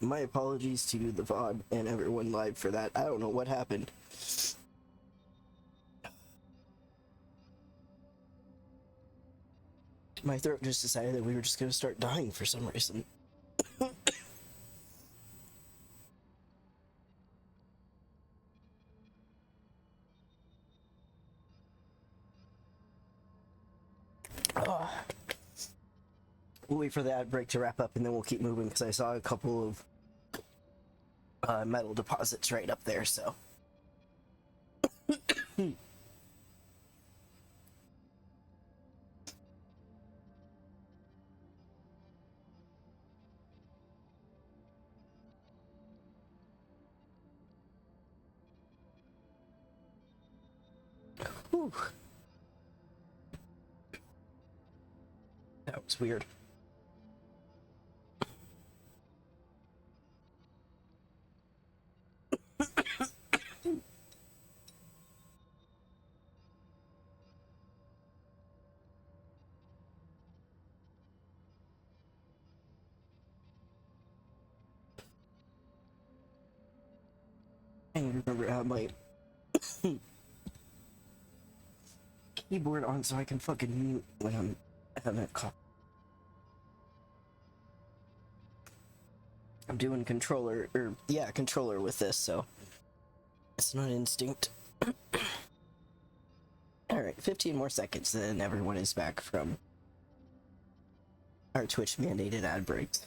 My apologies to the VOD and everyone live for that. I don't know what happened. My throat just decided that we were just gonna start dying for some reason. We'll wait for the ad break to wrap up and then we'll keep moving because I saw a couple of metal deposits right up there, so. Whew. That was weird. I remember to have my keyboard on so I can fucking mute when I'm having a cough. I'm doing controller with this, so it's not instinct. Alright, 15 more seconds, then everyone is back from our Twitch mandated ad breaks.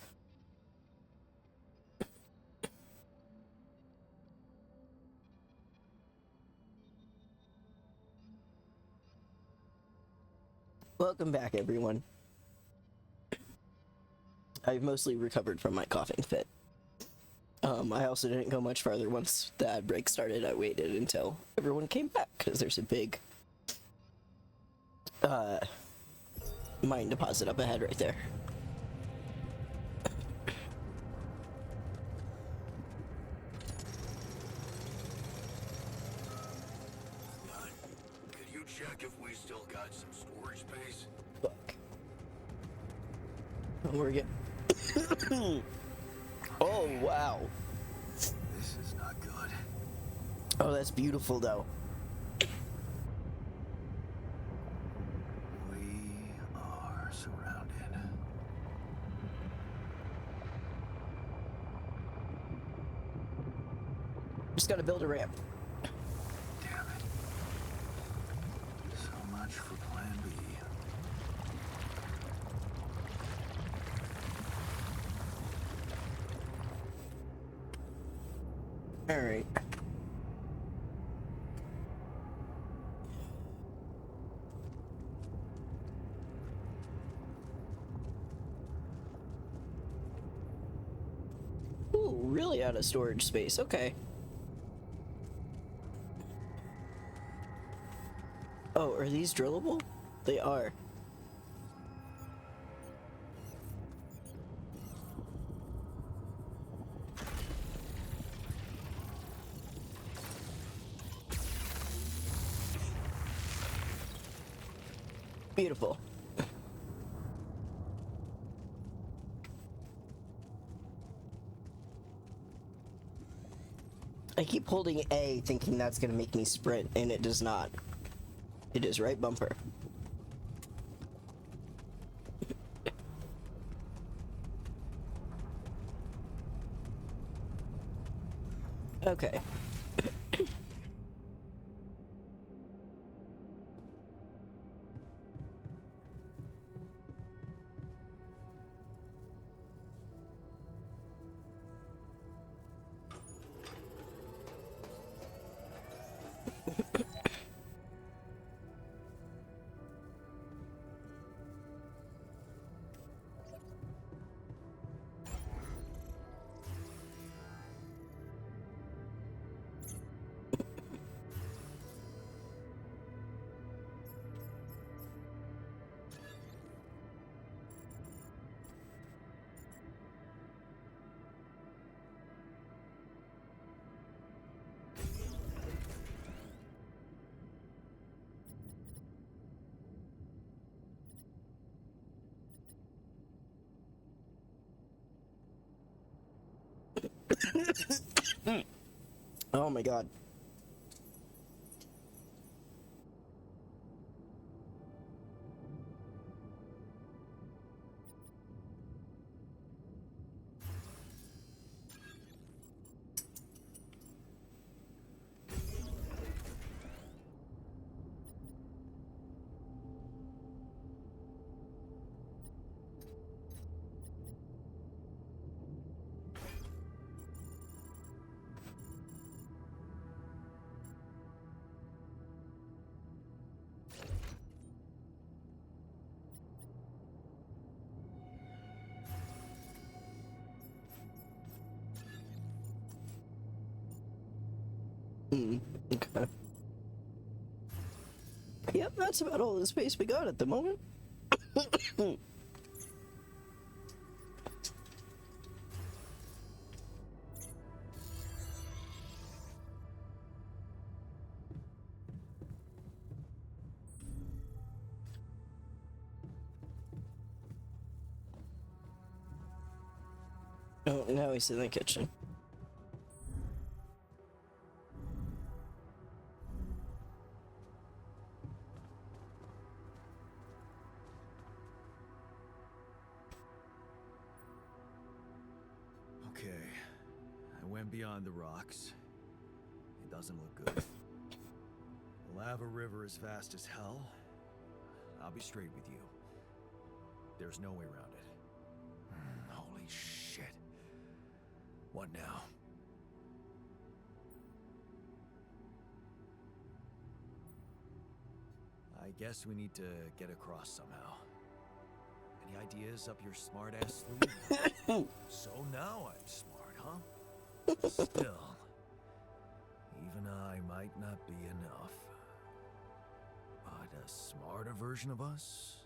Welcome back, everyone. I've mostly recovered from my coughing fit. I also didn't go much farther once the ad break started. I waited until everyone came back, because there's a big mine deposit up ahead right there. Could you check if we still got some storage space? Fuck. Oh, we're getting... Oh, wow. This is not good. Oh, that's beautiful, though. We are surrounded. Just gotta build a ramp. Damn it. So much for plan B. Alright. Ooh, really out of storage space. Okay. Oh, are these drillable? They are. Beautiful. I keep holding A thinking that's gonna make me sprint, and it does not. It is right bumper. Okay. Oh my god. Okay. Yep, that's about all the space we got at the moment. Oh, now he's in the kitchen. Okay, I went beyond the rocks. It doesn't look good. The lava river is vast as hell. I'll be straight with you. There's no way around it. Holy shit. What now? I guess we need to get across somehow. Any ideas up your smart-ass sleeve? So now I'm smart, huh? Still, even I might not be enough. But a smarter version of us?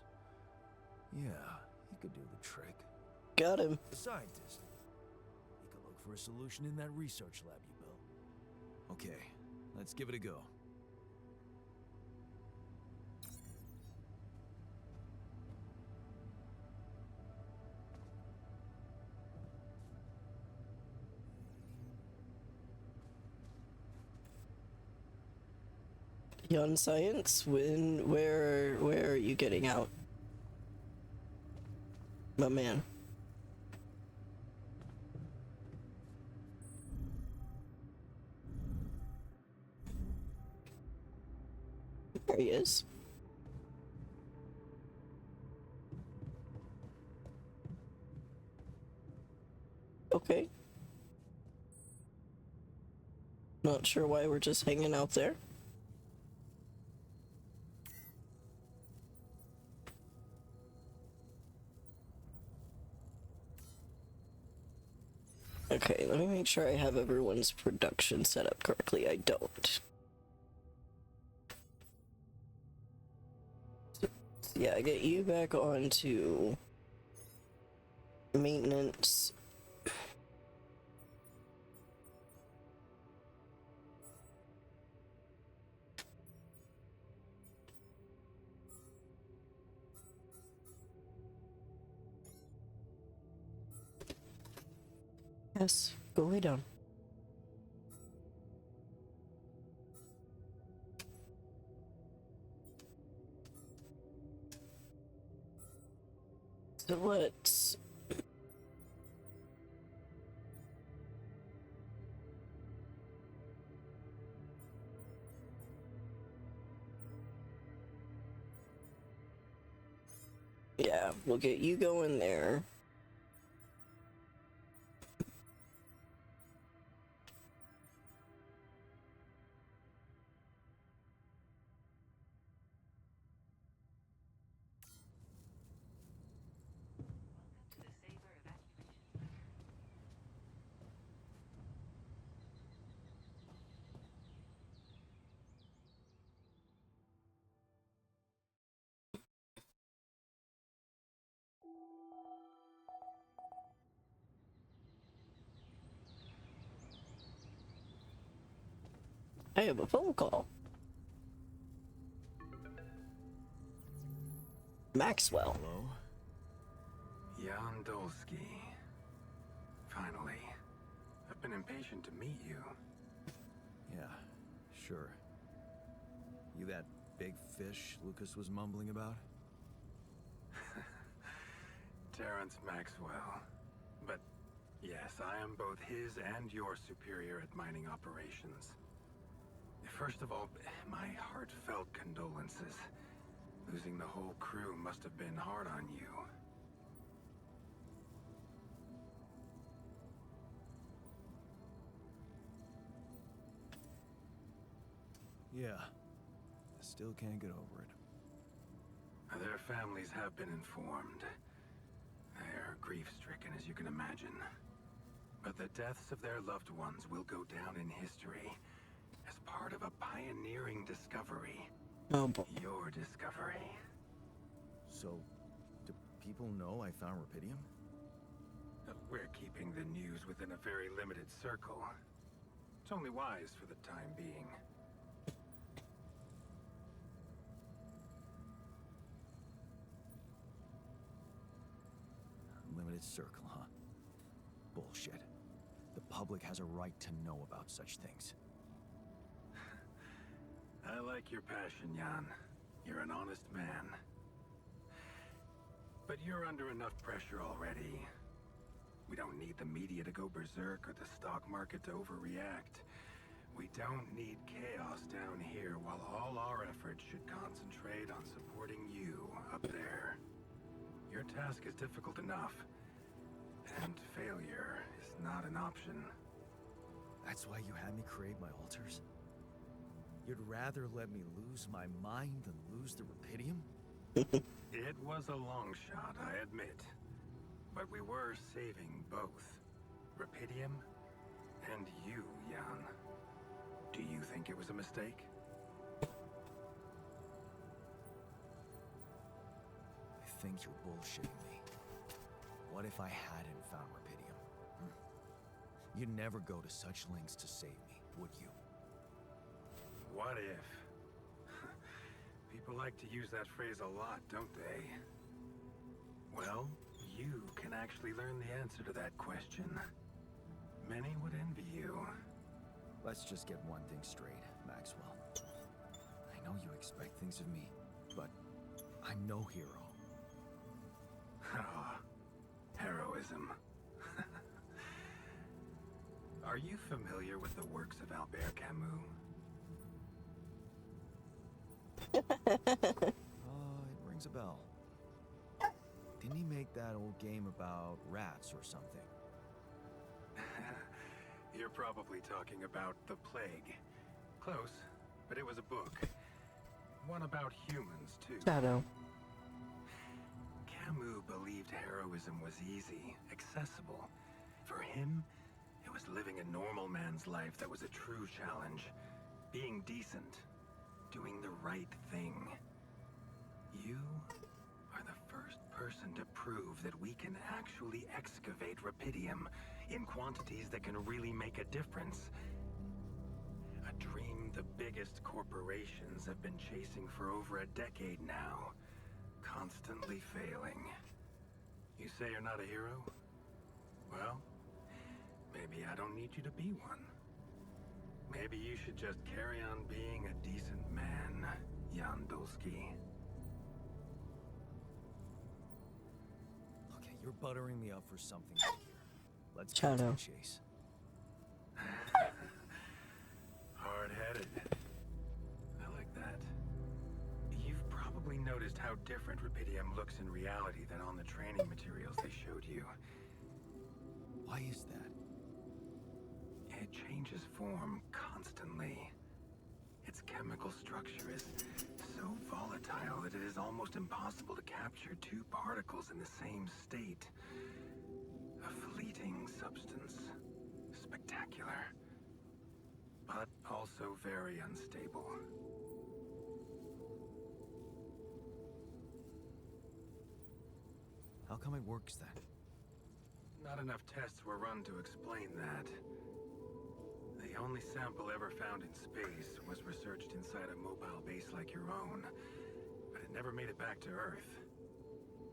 Yeah, he could do the trick. Got him. The scientist. He could look for a solution in that research lab you built. Okay, let's give it a go. Young science, where are you getting out? My man. There he is. Okay. Not sure why we're just hanging out there. Okay, let me make sure I have everyone's production set up correctly. I don't. So, yeah, I get you back onto maintenance. Yes, go lay down. So let's... Yeah, we'll get you going there. I have a phone call. Maxwell. Hello? Jan Dolsky. Finally. I've been impatient to meet you. Yeah, sure. You that big fish Lucas was mumbling about? Terrence Maxwell. But yes, I am both his and your superior at mining operations. First of all, my heartfelt condolences. Losing the whole crew must have been hard on you. Yeah. I still can't get over it. Their families have been informed. They're grief-stricken, as you can imagine. But the deaths of their loved ones will go down in history as part of a pioneering discovery. Oh boy. Your discovery. So, do people know I found Rapidium? We're keeping the news within a very limited circle. It's only wise for the time being. Limited circle, huh? Bullshit. The public has a right to know about such things. I like your passion, Jan. You're an honest man. But you're under enough pressure already. We don't need the media to go berserk or the stock market to overreact. We don't need chaos down here while all our efforts should concentrate on supporting you up there. Your task is difficult enough, and failure is not an option. That's why you had me create my altars? You'd rather let me lose my mind than lose the Rapidium? It was a long shot, I admit. But we were saving both. Rapidium and you, Jan. Do you think it was a mistake? I think you're bullshitting me. What if I hadn't found Rapidium? You'd never go to such lengths to save me, would you? What if? People like to use that phrase a lot, don't they? Well, you can actually learn the answer to that question. Many would envy you. Let's just get one thing straight, Maxwell. I know you expect things of me, but I'm no hero. Ah, heroism. Are you familiar with the works of Albert Camus? It rings a bell. Didn't he make that old game about rats or something? You're probably talking about The Plague. Close, but it was a book. One about humans, too. Shadow. Camus believed heroism was easy, accessible. For him, it was living a normal man's life that was a true challenge. Being decent. Doing the right thing. You are the first person to prove that we can actually excavate Rapidium in quantities that can really make a difference. A dream the biggest corporations have been chasing for over a decade now. Constantly failing. You say you're not a hero? Well, maybe I don't need you to be one. Maybe you should just carry on being a decent man, Jan Dolsky. Okay, you're buttering me up for something big here. Let's get to Shadow. the chase. Hard-headed. I like that. You've probably noticed noticed how different rubidium looks in reality than on the training materials they showed you. Why is that? It changes form constantly. Its chemical structure is so volatile that it is almost impossible to capture two particles in the same state. A fleeting substance. Spectacular. But also very unstable. How come it works then? Not enough tests were run to explain that. The only sample ever found in space was researched inside a mobile base like your own, but it never made it back to Earth.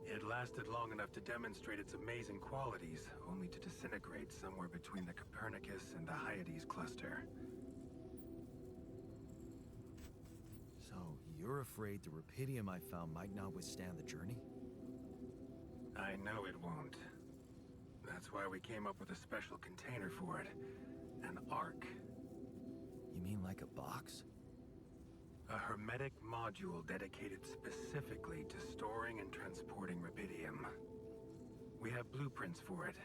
It lasted long enough to demonstrate its amazing qualities, only to disintegrate somewhere between the Copernicus and the Hyades cluster. So, you're afraid the rubidium I found might not withstand the journey? I know it won't. That's why we came up with a special container for it. An Ark. You mean like a box? A hermetic module dedicated specifically to storing and transporting rubidium. We have blueprints for it.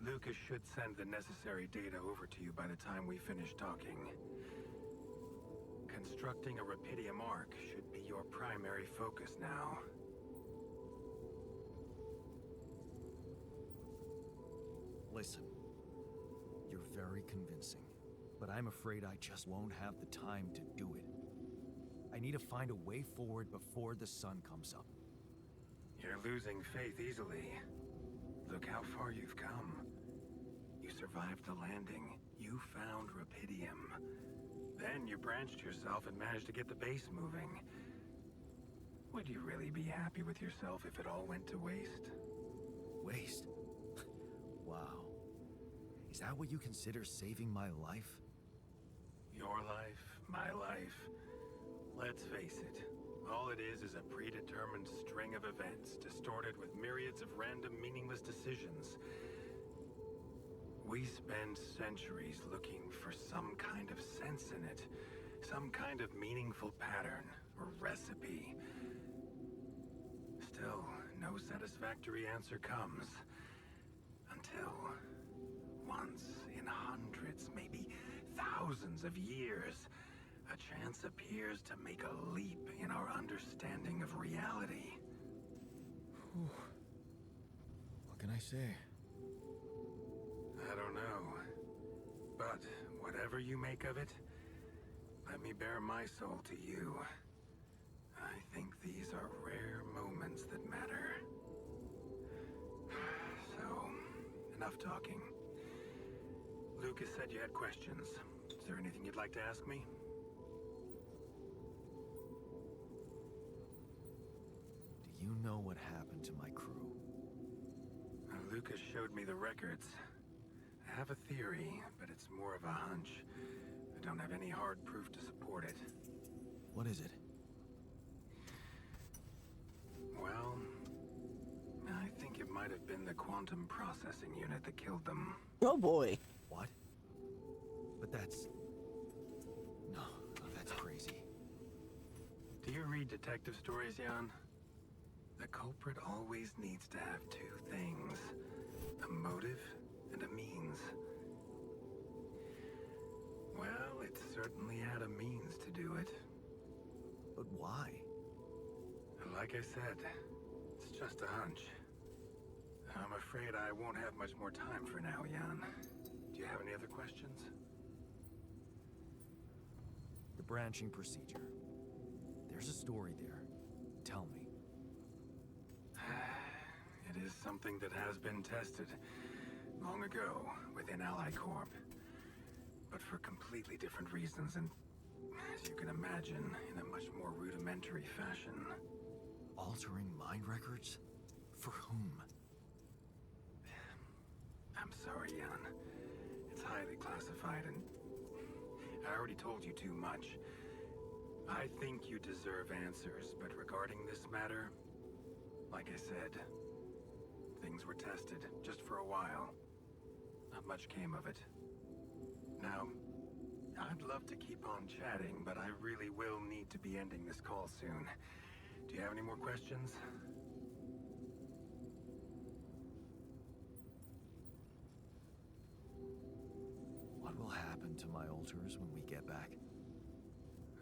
Lucas should send the necessary data over to you by the time we finish talking. Constructing a rubidium Ark should be your primary focus now. Listen, you're very convincing, but I'm afraid I just won't have the time to do it. I need to find a way forward before the sun comes up. You're losing faith easily. Look how far you've come. You survived the landing. You found rubidium. Then you branched yourself and managed to get the base moving. Would you really be happy with yourself if it all went to waste? Waste? Wow. Is that what you consider saving my life? Your life, my life. Let's face it. All it is a predetermined string of events, distorted with myriads of random, meaningless decisions. We spend centuries looking for some kind of sense in it. Some kind of meaningful pattern or recipe. Still, no satisfactory answer comes. Until once in hundreds, maybe thousands of years, a chance appears to make a leap in our understanding of reality. Whew. What can I say? I don't know. But whatever you make of it, let me bare my soul to you. I think these are rare moments that matter. So, enough talking. Lucas said you had questions. Is there anything you'd like to ask me? Do you know what happened to my crew? Lucas showed me the records. I have a theory, but it's more of a hunch. I don't have any hard proof to support it. What is it? Well, I think it might have been the quantum processing unit that killed them. Oh boy. What? But that's... No, that's crazy. Do you read detective stories, Jan? The culprit always needs to have two things. A motive and a means. Well, it certainly had a means to do it. But why? Like I said, it's just a hunch. I'm afraid I won't have much more time for now, Jan. Do you have any other questions? The branching procedure. There's a story there. Tell me. It is something that has been tested long ago within Ally Corp. But for completely different reasons and, as you can imagine, in a much more rudimentary fashion. Altering mind records? For whom? I'm sorry, Jan. It's highly classified and I already told you too much. I think you deserve answers, but regarding this matter, like I said, things were tested just for a while. Not much came of it. Now, I'd love to keep on chatting, but I really will need to be ending this call soon. Do you have any more questions? What will happen to my altars when we get back?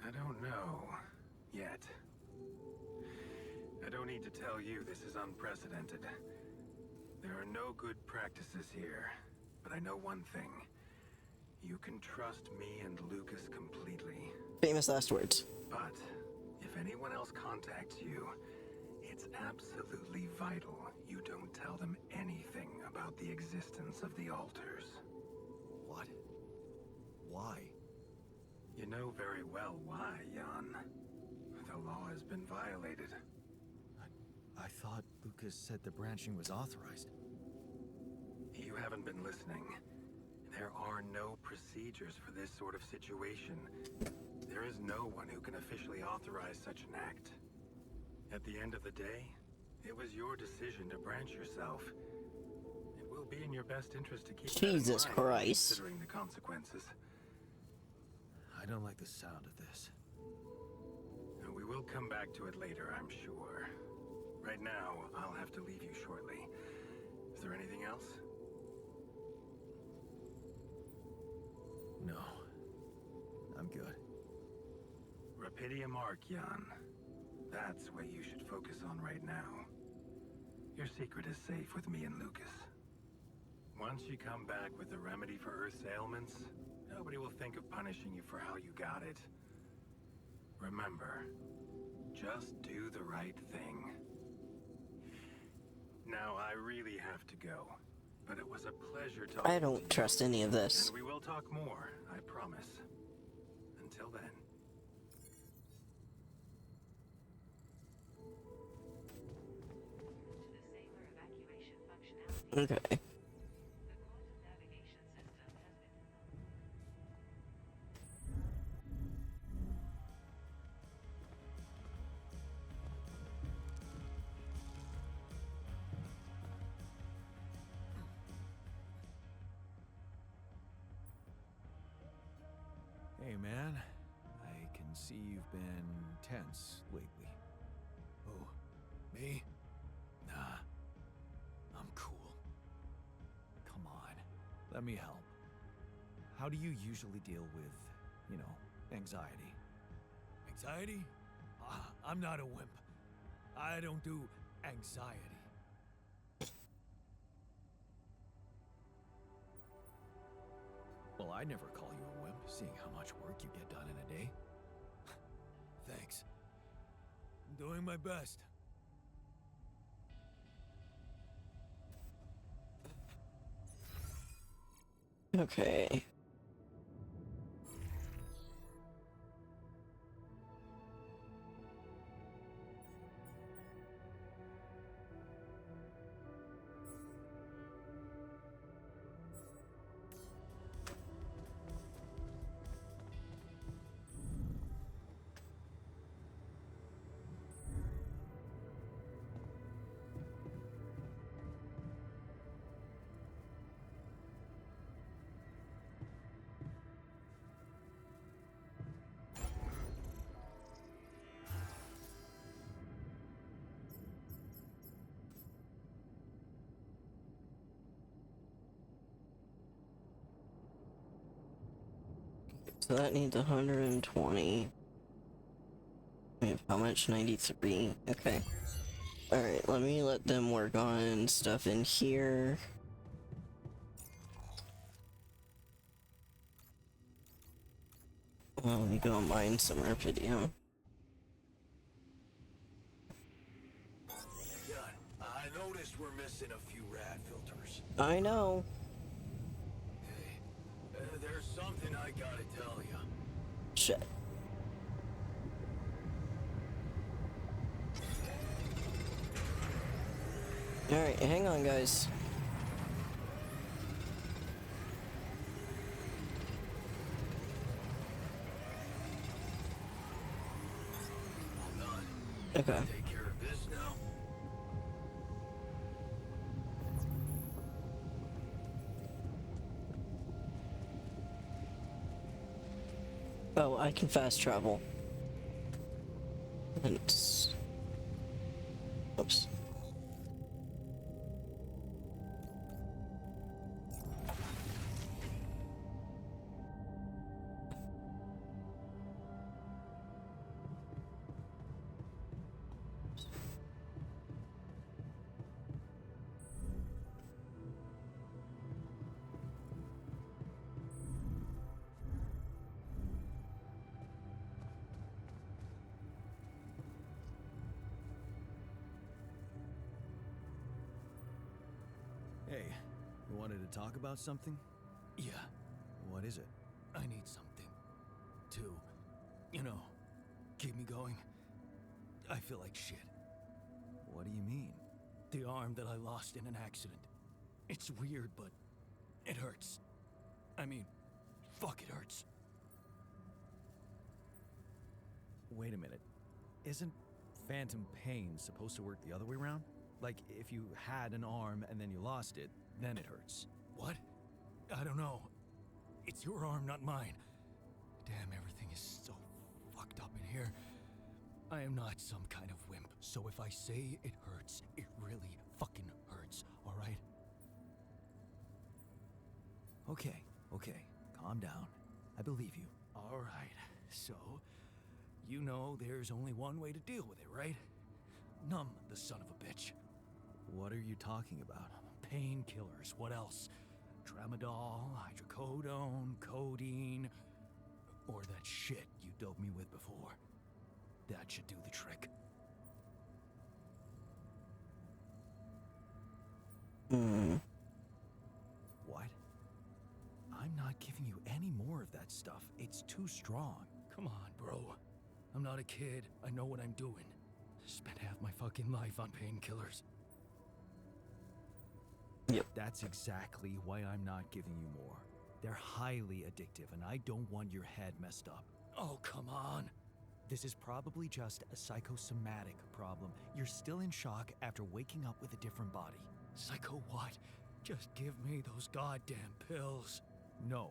I don't know. Yet. I don't need to tell you this is unprecedented. There are no good practices here. But I know one thing. You can trust me and Lucas completely. Famous last words. But if anyone else contacts you, it's absolutely vital you don't tell them anything about the existence of the altars. What? Why? You know very well why, Jan. The law has been violated. I thought Lucas said the branching was authorized. You haven't been listening. There are no procedures for this sort of situation. There is no one who can officially authorize such an act. At the end of the day, it was your decision to branch yourself. It will be in your best interest to keep Jesus that in mind, Christ. considering the consequences. I don't like the sound of this. We will come back to it later, I'm sure. Right now, I'll have to leave you shortly. Is there anything else? No. I'm good. Rapidium Arc, Jan. That's what you should focus on right now. Your secret is safe with me and Lucas. Once you come back with the remedy for Earth's ailments, nobody will think of punishing you for how you got it. Remember, just do the right thing. Now, I really have to go, but it was a pleasure talking to you. I don't trust any of this. And we will talk more, I promise. Until then. Okay. Hey, man. I can see you've been tense lately. Oh, me? Nah. I'm cool. Come on. Let me help. How do you usually deal with, you know, anxiety? Anxiety? I'm not a wimp. I don't do anxiety. Well, I'd never call you a wimp, seeing how much work you get done in a day. Thanks. I'm doing my best. Okay. So that needs 120. We have how much? 93. Okay. Alright, let them work on stuff in here. Well, let me go mine some Rapidium. I noticed we're missing a few rad filters. I know. Hey, there's something I gotta tell you. Shit. Alright, hang on, guys. Okay. Take care of this now. Oh, I can fast travel. Let's Oops. Hey, you wanted to talk about something? Yeah, What is it? I need something to, you know, keep me going. I feel like shit. What do you mean? The arm that I lost in an accident. It's weird, but it hurts. I mean, fuck, it hurts. Wait a minute. Isn't phantom pain supposed to work the other way around? Like, if you had an arm and then you lost it, then it hurts. What? I don't know. It's your arm, not mine. Damn, everything is so fucked up in here. I am not some kind of wimp, so if I say it hurts, it really fucking hurts, alright? Okay, calm down. I believe you. Alright, so, you know there's only one way to deal with it, right? Numb the son of a bitch. What are you talking about? Painkillers, what else? Tramadol, hydrocodone, codeine, or that shit you doped me with before. That should do the trick. What? I'm not giving you any more of that stuff. It's too strong. Come on, bro. I'm not a kid. I know what I'm doing. Spent half my fucking life on painkillers. Yep. That's exactly why I'm not giving you more. They're highly addictive, and I don't want your head messed up. Oh, come on. This is probably just a psychosomatic problem. You're still in shock after waking up with a different body. Psycho what? Just give me those goddamn pills. No,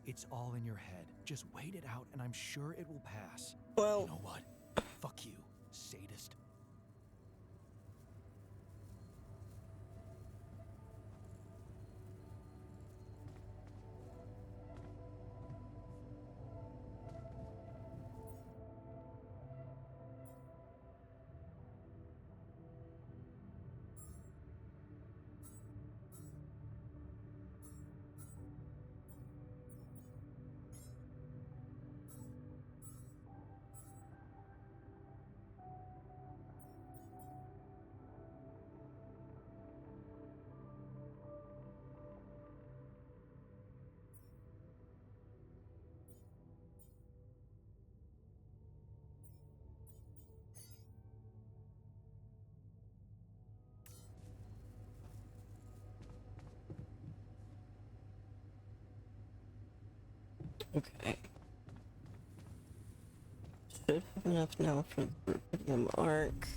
it's all in your head. Just wait it out, and I'm sure it will pass. Well, You know what? Fuck you, sadist. okay. Should have enough now for the rubidium arc.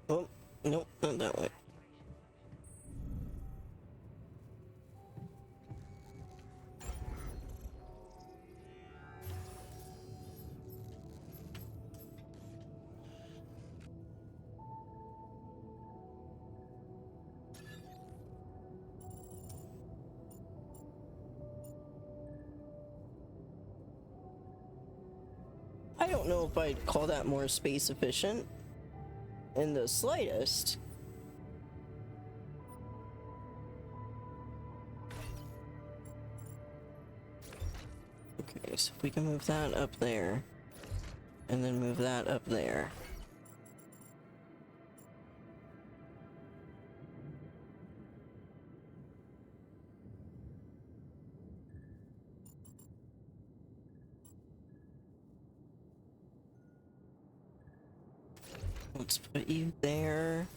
Oh, nope, not that way. I don't know if I'd call that more space efficient in the slightest. Okay, so if we can move that up there, and then move that up there. Let's put you there.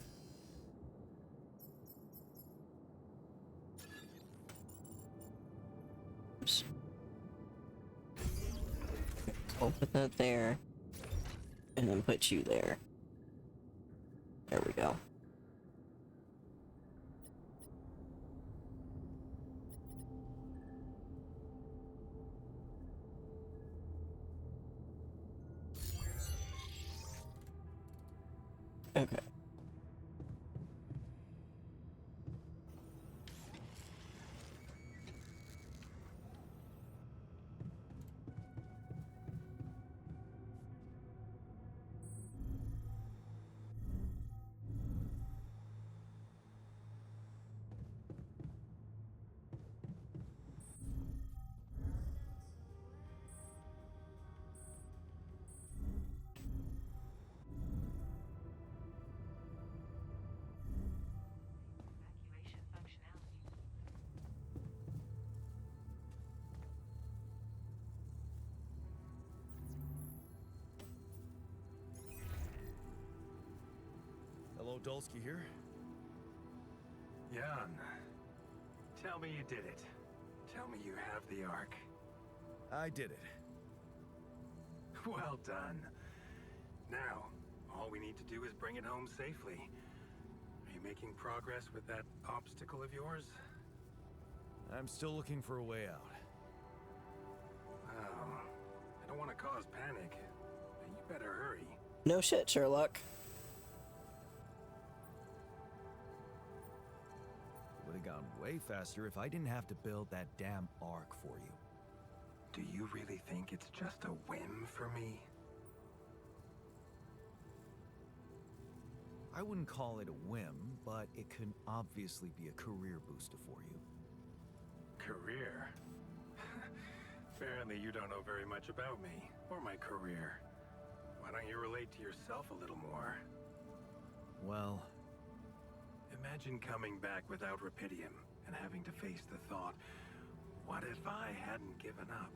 Oops. I'll put that there. And then put you there. There we go. Okay. Evacuation functionality. Hello, Dulski here. Jan, tell me you did it. Tell me you have the Ark. I did it. Well done. Now, all we need to do is bring it home safely. Are you making progress with that obstacle of yours? I'm still looking for a way out. Oh, I don't want to cause panic, but you better hurry. No shit, Sherlock. Would have gone way faster if I didn't have to build that damn ark for you. Do you really think it's just a whim for me? I wouldn't call it a whim, but it could obviously be a career booster for you. Career? Apparently you don't know very much about me, or my career. Why don't you relate to yourself a little more? Well, Imagine coming back without Rapidium and having to face the thought, what if I hadn't given up?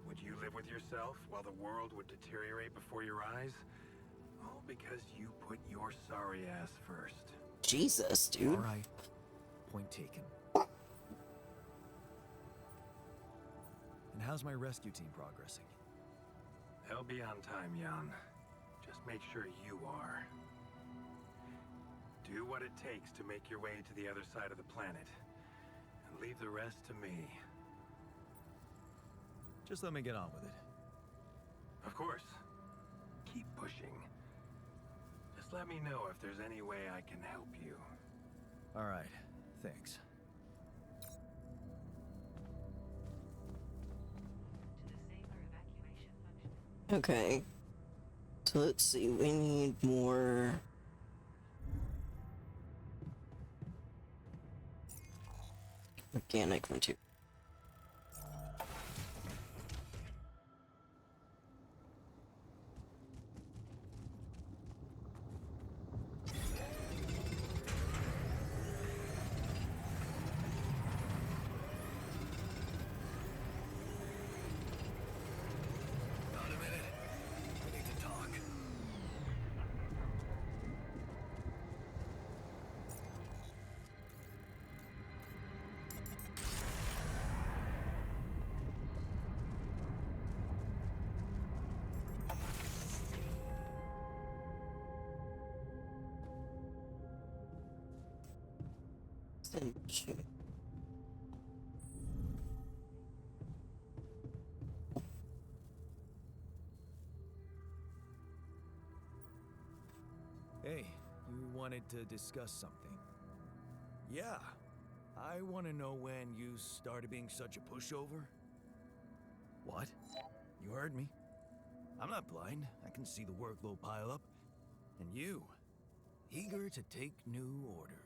Would you live with yourself while the world would deteriorate before your eyes? All because you put your sorry ass first. Jesus, dude. alright. Point taken. And how's my rescue team progressing? They'll be on time, Jan. Just make sure you are. Do what it takes to make your way to the other side of the planet. And leave the rest to me. Just let me get on with it. Of course. Keep pushing. Just let me know if there's any way I can help you. Alright, thanks. To disable evacuation function. Okay. So let's see, we need more... organic material. Got a minute? We need to talk. Shoot. Hey, you wanted to discuss something. Yeah, I want to know when you started being such a pushover. What? You heard me. I'm not blind. I can see the workload pile up. And you, eager to take new orders.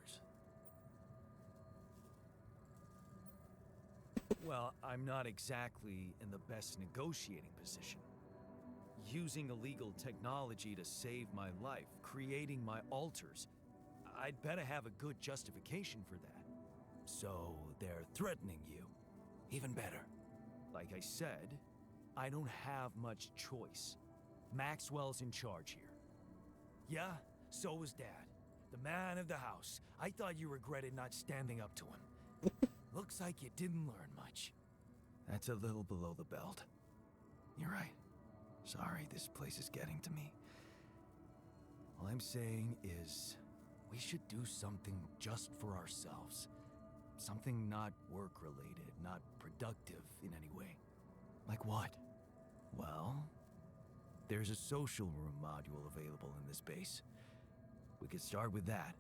Well, I'm not exactly in the best negotiating position. Using illegal technology to save my life, creating my altars. I'd better have a good justification for that. So they're threatening you. Even better. Like I said, I don't have much choice. Maxwell's in charge here. Yeah, so was Dad. The man of the house. I thought you regretted not standing up to him. Looks like you didn't learn much. That's a little below the belt. You're right. Sorry, this place is getting to me. All I'm saying is, we should do something just for ourselves. Something not work-related, not productive in any way. Like what? Well, there's a social room module available in this base. We could start with that.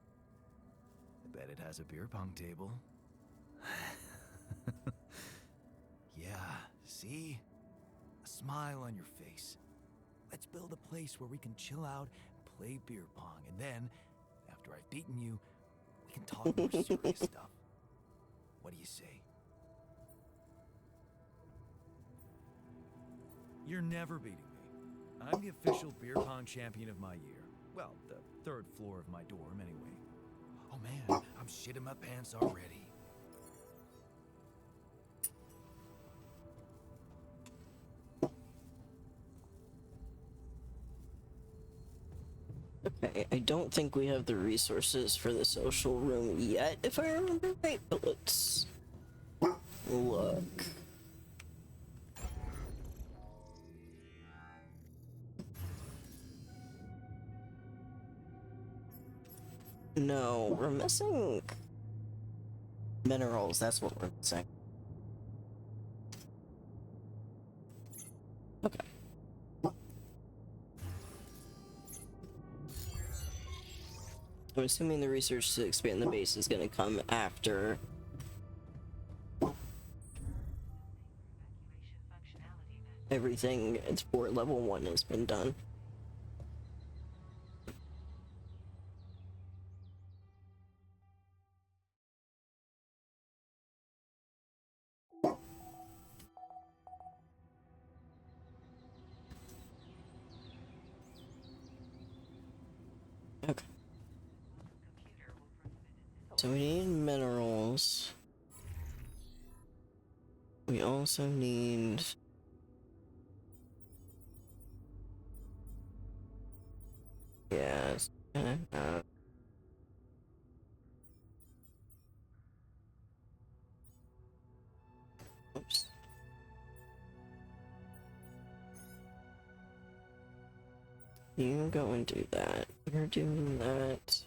I bet it has a beer pong table. Yeah, see? A smile on your face. Let's build a place where we can chill out, play beer pong, and then, after I've beaten you, we can talk more serious stuff. What do you say? You're never beating me. I'm the official beer pong champion of my year. Well, the third floor of my dorm, anyway. Oh man, I'm shitting my pants already. Okay, I don't think we have the resources for the social room yet, if I remember right, but let's look. No, we're missing minerals, that's what we're missing. Okay. I'm assuming the research to expand the base is gonna come after. Everything for level 1 has been done. Okay. So we need minerals. We also need... Yes. Oops. You go and do that. You're doing that.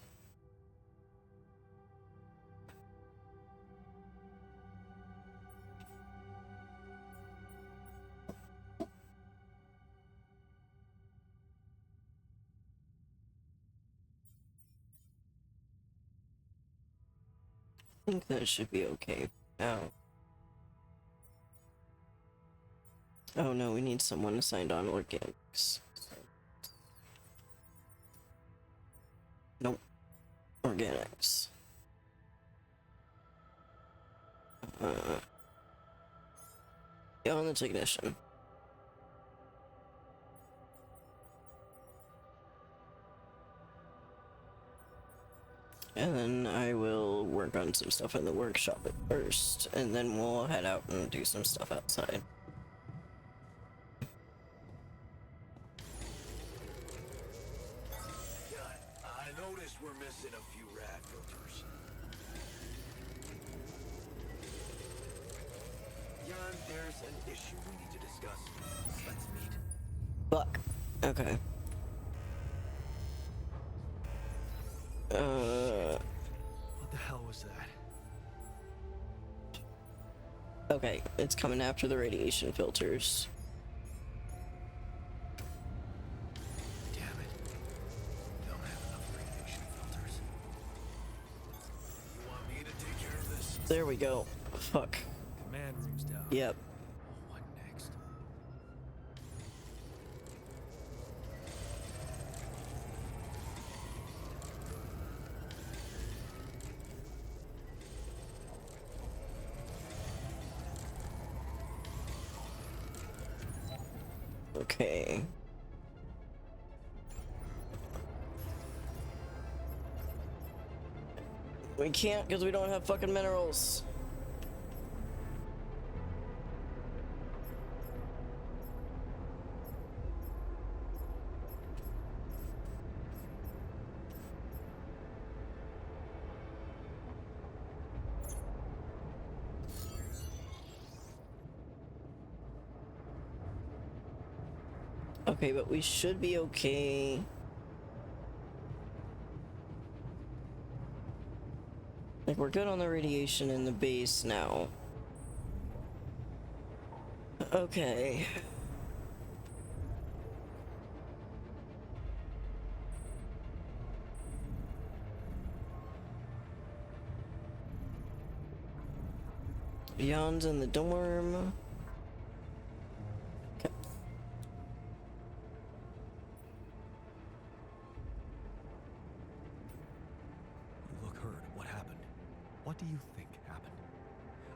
I think that should be okay now. Oh no, we need someone assigned on organics. Nope. Organics. Yeah, on the technician. And then I will work on some stuff in the workshop at first, and then we'll head out and do some stuff outside. Yeah, I noticed we're missing a few rad filters. Jan, there's an issue we need to discuss. Let's meet. Fuck. Okay. What the hell was that? Okay, it's coming after the radiation filters. Damn it. We don't have enough radiation filters. You want me to take care of this? There we go. Fuck. Command room's down. Yep. What next? Okay. We can't because we don't have fucking minerals. Okay, but we should be okay. Like, we're good on the radiation in the base now. Okay. Beyond's in the dorm. Okay. You look hurt. What happened? What do you think happened?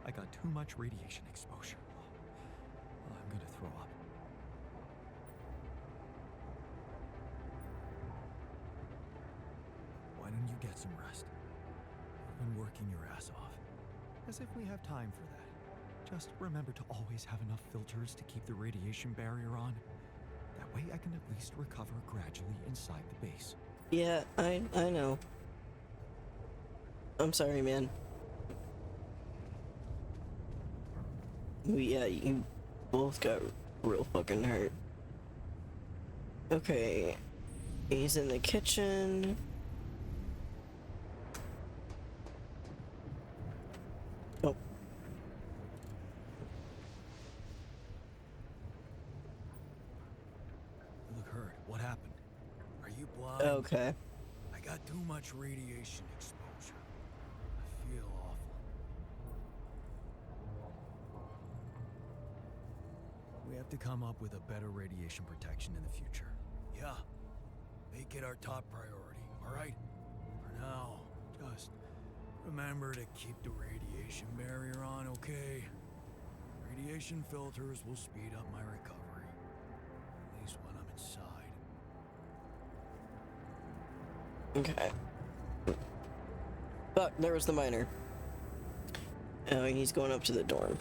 I got too much radiation exposure. I'm gonna throw up. Why don't you get some rest? You've been working your ass off. As if we have time for that. Just remember to always have enough filters to keep the radiation barrier on. That way I can at least recover gradually inside the base. Yeah, I know. I'm sorry, man. Yeah, you both got real fucking hurt. Okay. He's in the kitchen. Oh. You look hurt. What happened? Are you blind? Okay. I got too much radiation exposure. I feel awful. We have to come up with a better radiation protection in the future. Yeah. Make it our top priority, alright? For now, just remember to keep the radiation barrier on, okay? Radiation filters will speed up my recovery. At least when I'm inside. Okay. Fuck, there was the miner. Oh, he's going up to the dorm.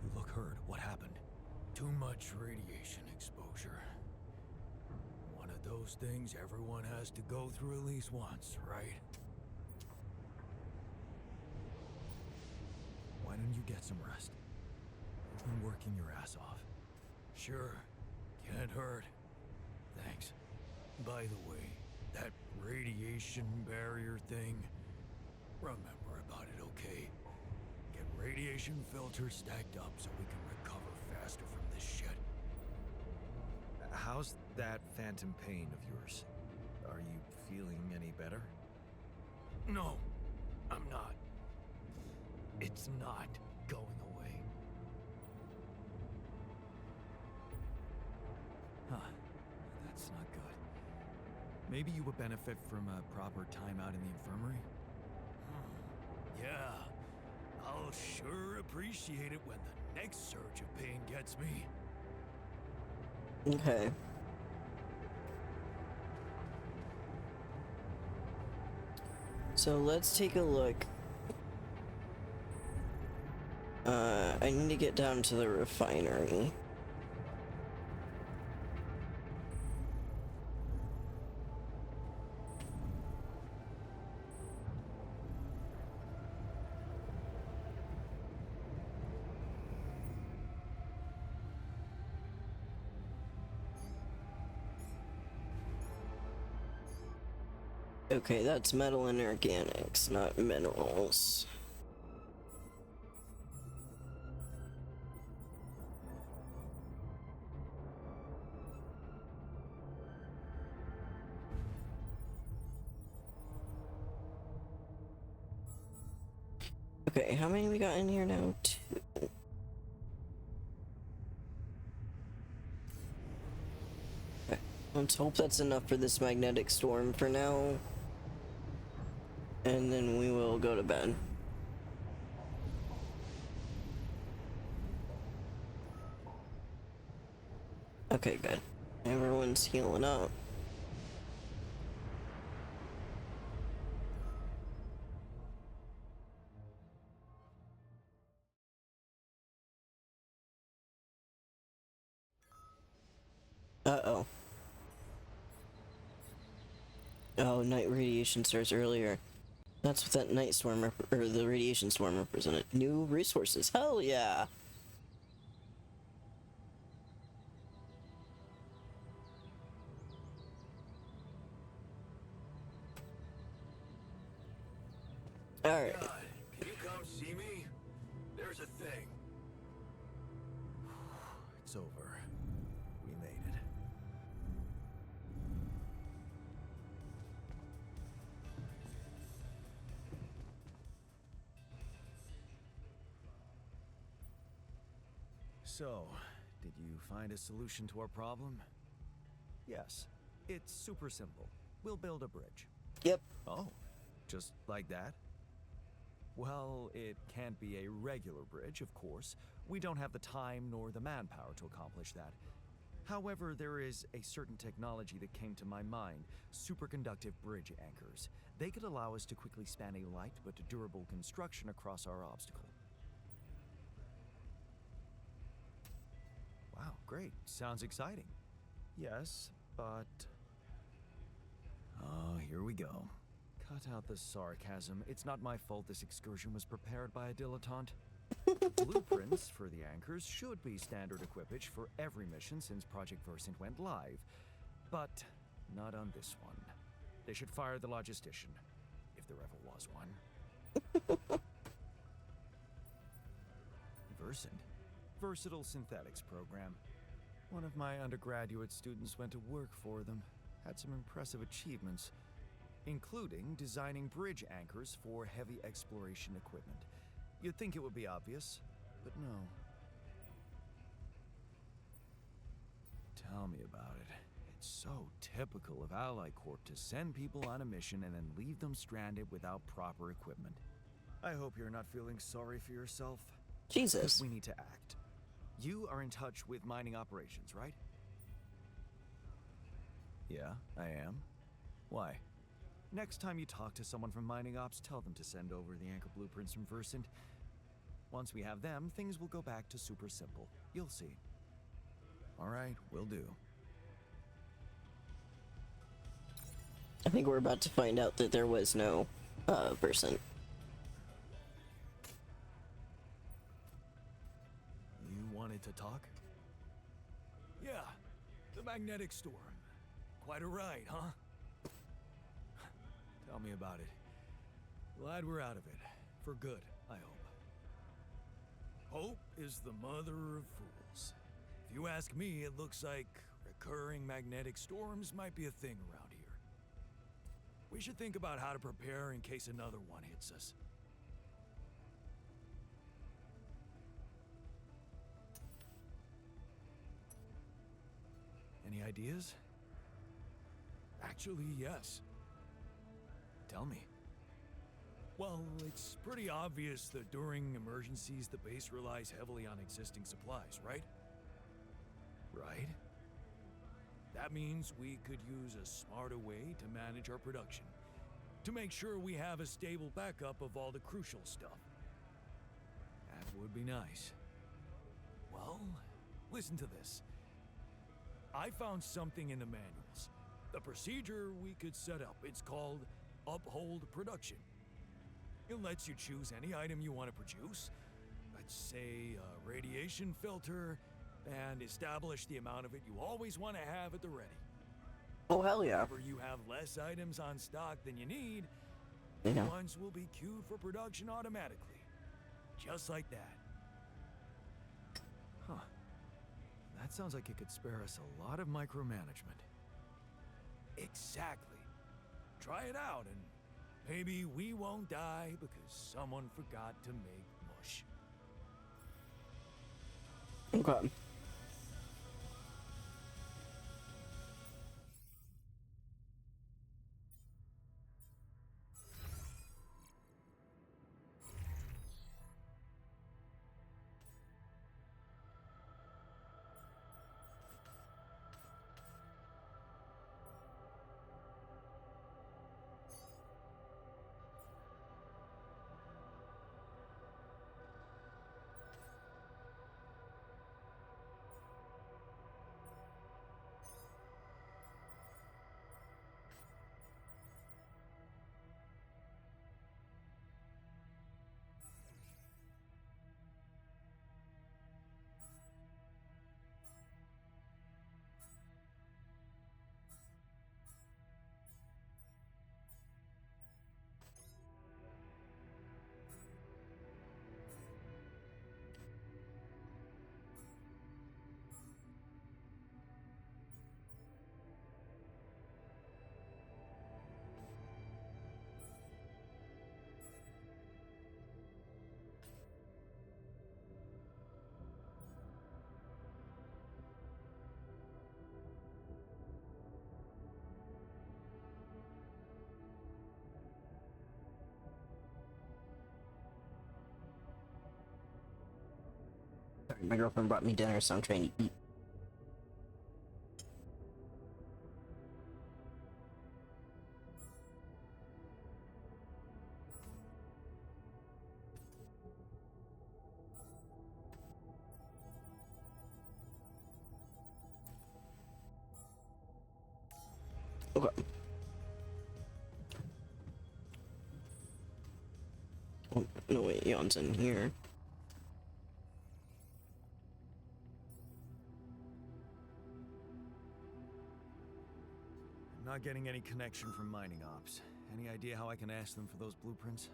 You look hurt. What happened? Too much radiation exposure. One of those things everyone has to go through at least once, right? Why don't you get some rest? You've been working your ass off. Sure, can't hurt. Thanks. By the way, that radiation barrier thing, remember about it, okay? Get radiation filters stacked up so we can recover faster from this shit. How's that phantom pain of yours? Are you feeling any better? No, I'm not. It's not going away. Huh. That's not good. Maybe you would benefit from a proper timeout in the infirmary? Yeah. I'll sure appreciate it when the next surge of pain gets me. Okay. So let's take a look. I need to get down to the refinery. Okay, that's metal and organics, not minerals. Okay, how many we got in here now? 2. Okay, let's hope that's enough for this magnetic storm for now. And then we will go to bed. Okay, good. Everyone's healing up. Uh-oh. Oh, night radiation starts earlier. That's what that night storm or the radiation storm represented. New resources. Hell yeah. All right. Can you come see me? There's a thing. It's over. We made it. So, did you find a solution to our problem? Yes. It's super simple. We'll build a bridge. Yep. Oh, just like that? Well, it can't be a regular bridge, of course. We don't have the time nor the manpower to accomplish that. However, there is a certain technology that came to my mind, superconductive bridge anchors. They could allow us to quickly span a light but durable construction across our obstacle. Wow, great. Sounds exciting. Yes, but... Oh, here we go. Cut out the sarcasm. It's not my fault this excursion was prepared by a dilettante. Blueprints for the anchors should be standard equipage for every mission since Project Versant went live, but not on this one. They should fire the logistician, if there ever was one. Versant? Versatile Synthetics program. One of my undergraduate students went to work for them, had some impressive achievements, including designing bridge anchors for heavy exploration equipment. You'd think it would be obvious, but no. Tell me about it. It's so typical of Ally Corp to send people on a mission and then leave them stranded without proper equipment. I hope you're not feeling sorry for yourself. Jesus. We need to act. You are in touch with mining operations, right? Yeah, I am. Why? Next time you talk to someone from mining ops, tell them to send over the anchor blueprints from Versant. Once we have them, things will go back to super simple. You'll see. All right, will do. I think we're about to find out that there was no Versant. You wanted to talk? Yeah, the magnetic storm. Quite a ride, huh? Tell me about it. Glad we're out of it. For good, I hope. Hope is the mother of fools. If you ask me, it looks like recurring magnetic storms might be a thing around here. We should think about how to prepare in case another one hits us. Any ideas? Actually, yes. Tell me. Well, it's pretty obvious that during emergencies, the base relies heavily on existing supplies, right? Right? That means we could use a smarter way to manage our production, to make sure we have a stable backup of all the crucial stuff. That would be nice. Well, listen to this. I found something in the manuals. The procedure we could set up. It's called Uphold Production. It lets you choose any item you want to produce. Let's say a radiation filter, and establish the amount of it you always want to have at the ready. Oh, hell yeah. Whenever you have less items on stock than you need, Yeah. ones will be queued for production automatically. Just like that. Huh. That sounds like it could spare us a lot of micromanagement. Exactly. Try it out, and maybe we won't die because someone forgot to make mush. Okay. Sorry, my girlfriend brought me dinner, so I'm trying to eat. Okay. Oh, no, wait, Yon's in here. I'm not getting any connection from mining ops. Any idea how I can ask them for those blueprints?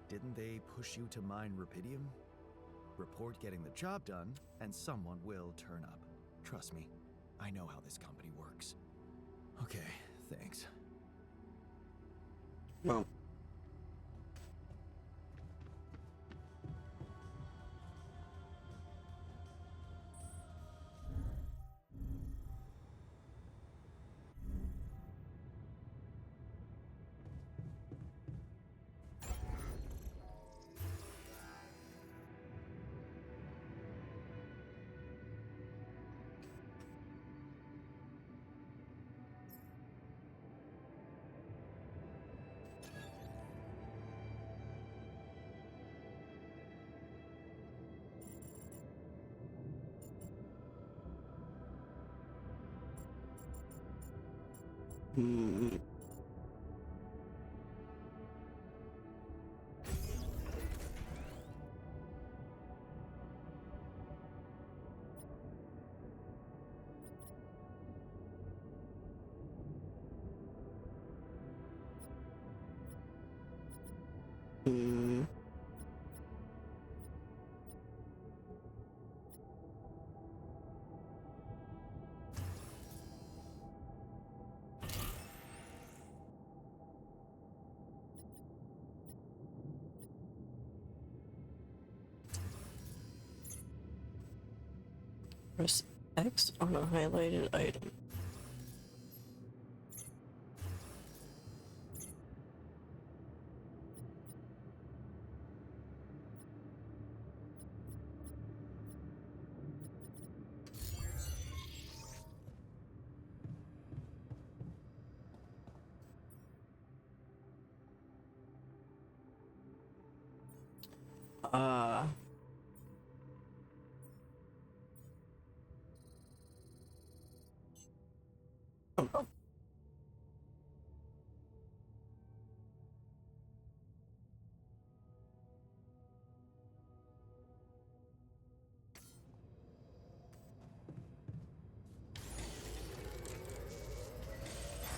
Didn't they push you to mine rupidium? Report getting the job done, and someone will turn up. Trust me, I know how this company works. Okay, thanks. Well. Hmm. Hmm. Press X on a highlighted item. Uh, oh, no.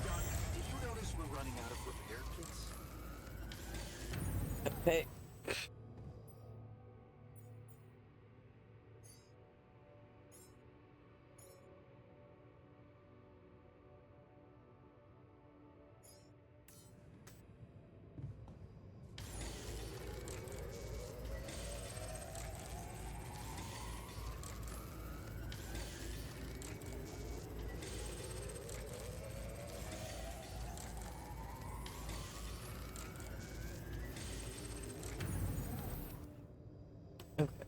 John, did you notice we're running out of repair kits? Okay. Okay.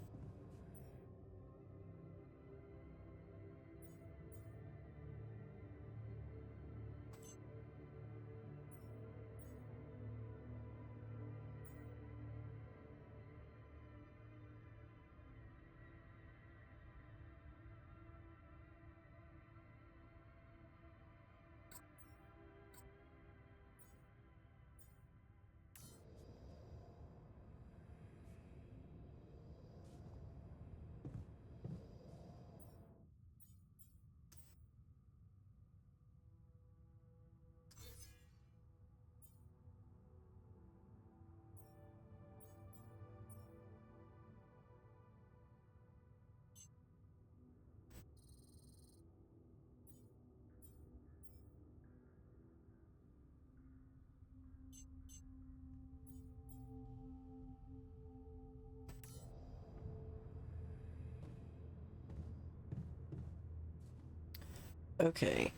Okay.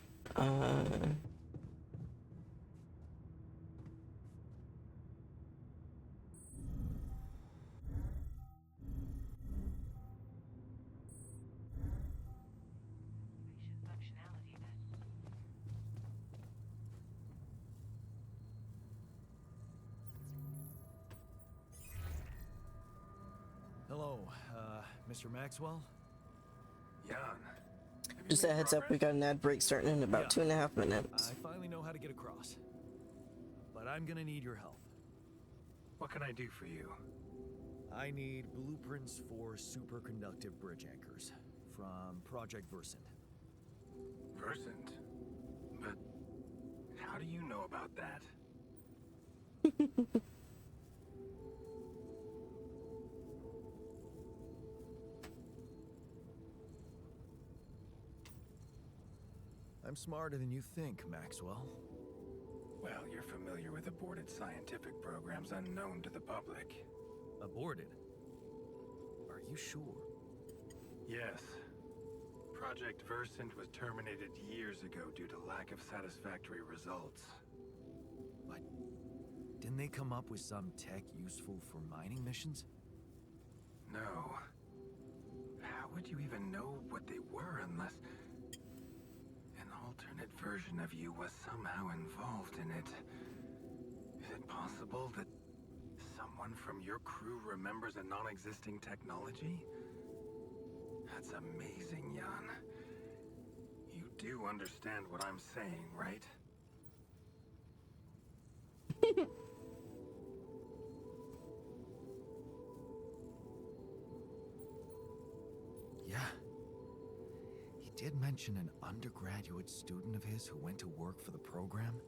So, Mr. Maxwell? Jan. Just a heads up, we got an ad break starting in about 2.5 minutes. I finally know how to get across. But I'm gonna need your help. What can I do for you? I need blueprints for superconductive bridge anchors from Project Versant. Versant? But how do you know about that? I'm smarter than you think, Maxwell. Well, you're familiar with aborted scientific programs unknown to the public. Aborted? Are you sure? Yes. Project Versant was terminated years ago due to lack of satisfactory results. But didn't they come up with some tech useful for mining missions? No. How would you even know what they were unless an alternate version of you was somehow involved in it? Is it possible that someone from your crew remembers a non-existing technology? That's amazing, Jan. You do understand what I'm saying, right? Yeah. He did mention an undergraduate student of his who went to work for the program.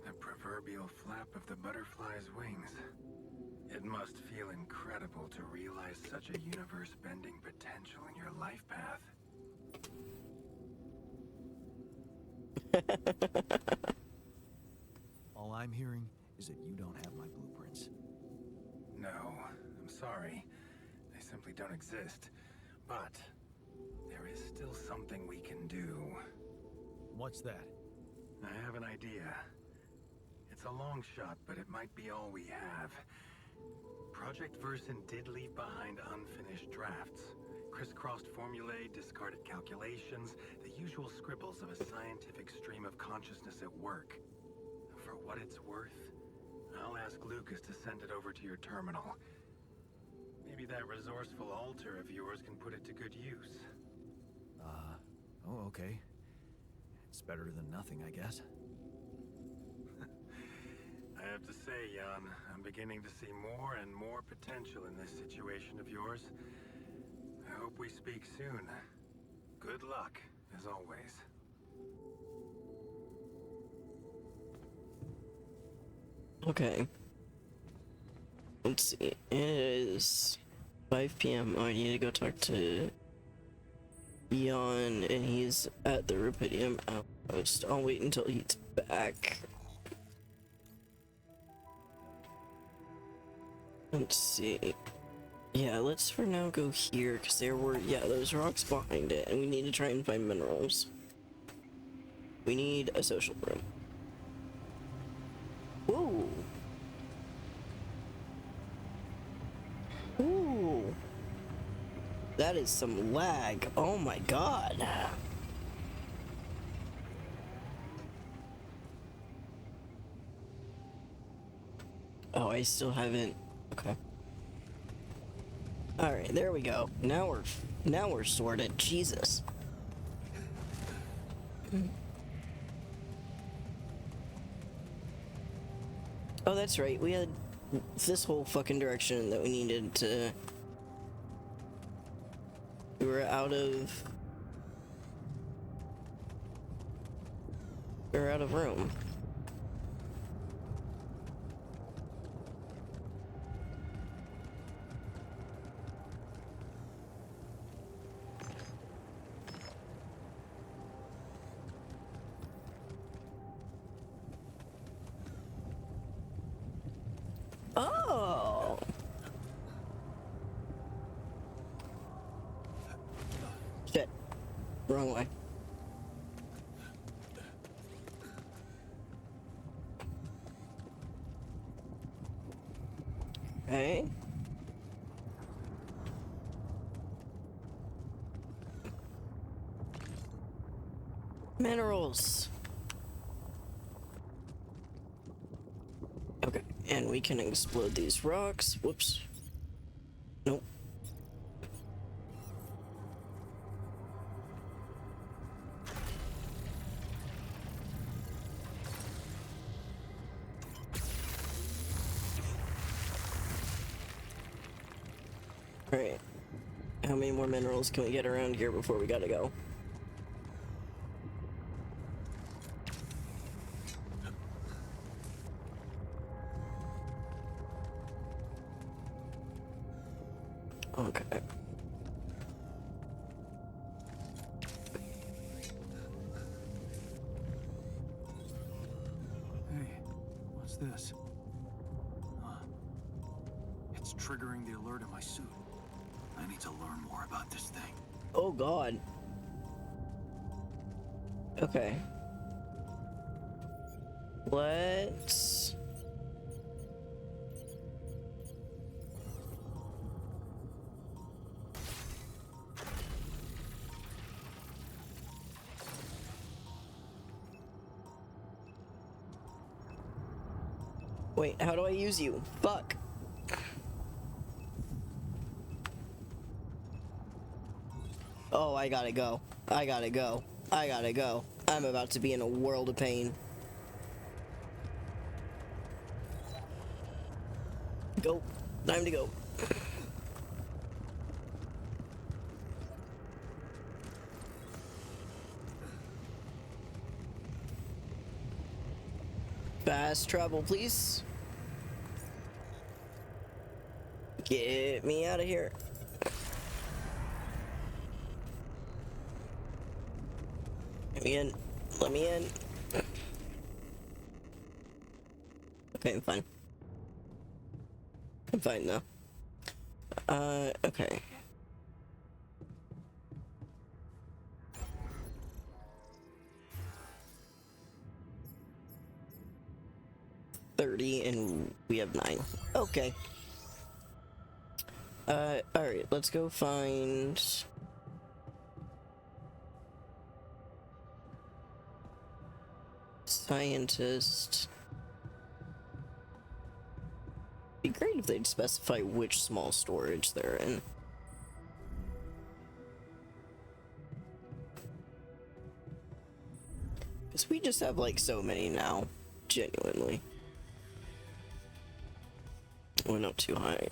The proverbial flap of the butterfly's wings. It must feel incredible to realize such a universe-bending potential in your life path. All I'm hearing is that you don't have my blueprints. No, I'm sorry. They simply don't exist. But there is still something we can do. What's that? I have an idea. It's a long shot, but it might be all we have. Project Versant did leave behind unfinished drafts. Crisscrossed formulae, discarded calculations, the usual scribbles of a scientific stream of consciousness at work. For what it's worth, I'll ask Lucas to send it over to your terminal. Maybe that resourceful alter of yours can put it to good use. Oh, okay. It's better than nothing, I guess. I have to say, Jan, I'm beginning to see more and more potential in this situation of yours. I hope we speak soon. Good luck, as always. Okay. Let's see. It is 5 p.m. Oh, I need to go talk to Jan, and he's at the Rupidium outpost. I'll wait until he's back. Let's see. Yeah, let's for now go here, because there were, those rocks behind it, and we need to try and find minerals. We need a social room. Whoa! Ooh! That is some lag. Oh my god. Oh, I still haven't. Okay. All right, there we go. Now we're sorted. Jesus. Oh, that's right. We had this whole fucking direction that we needed to. We were out of. We're out of room. Oh. Shit. Wrong way. Okay. Minerals. Okay, and we can explode these rocks. Whoops. Nope. Alright. How many more minerals can we get around here before we gotta go? Okay. Hey, what's this? It's triggering the alert in my suit. I need to learn more about this thing. Oh god. Okay. Let's... Wait, how do I use you? Fuck. Oh, I gotta go. I gotta go. I gotta go. I'm about to be in a world of pain. Go. Time to go. Fast travel, please. Get me out of here. Let me in. Let me in. Okay, I'm fine. I'm fine now. Okay. And we have 9. Okay. Alright, let's go find... Scientist. It'd be great if they'd specify which small storage they're in. Because we just have like so many now. Genuinely. Went up too high.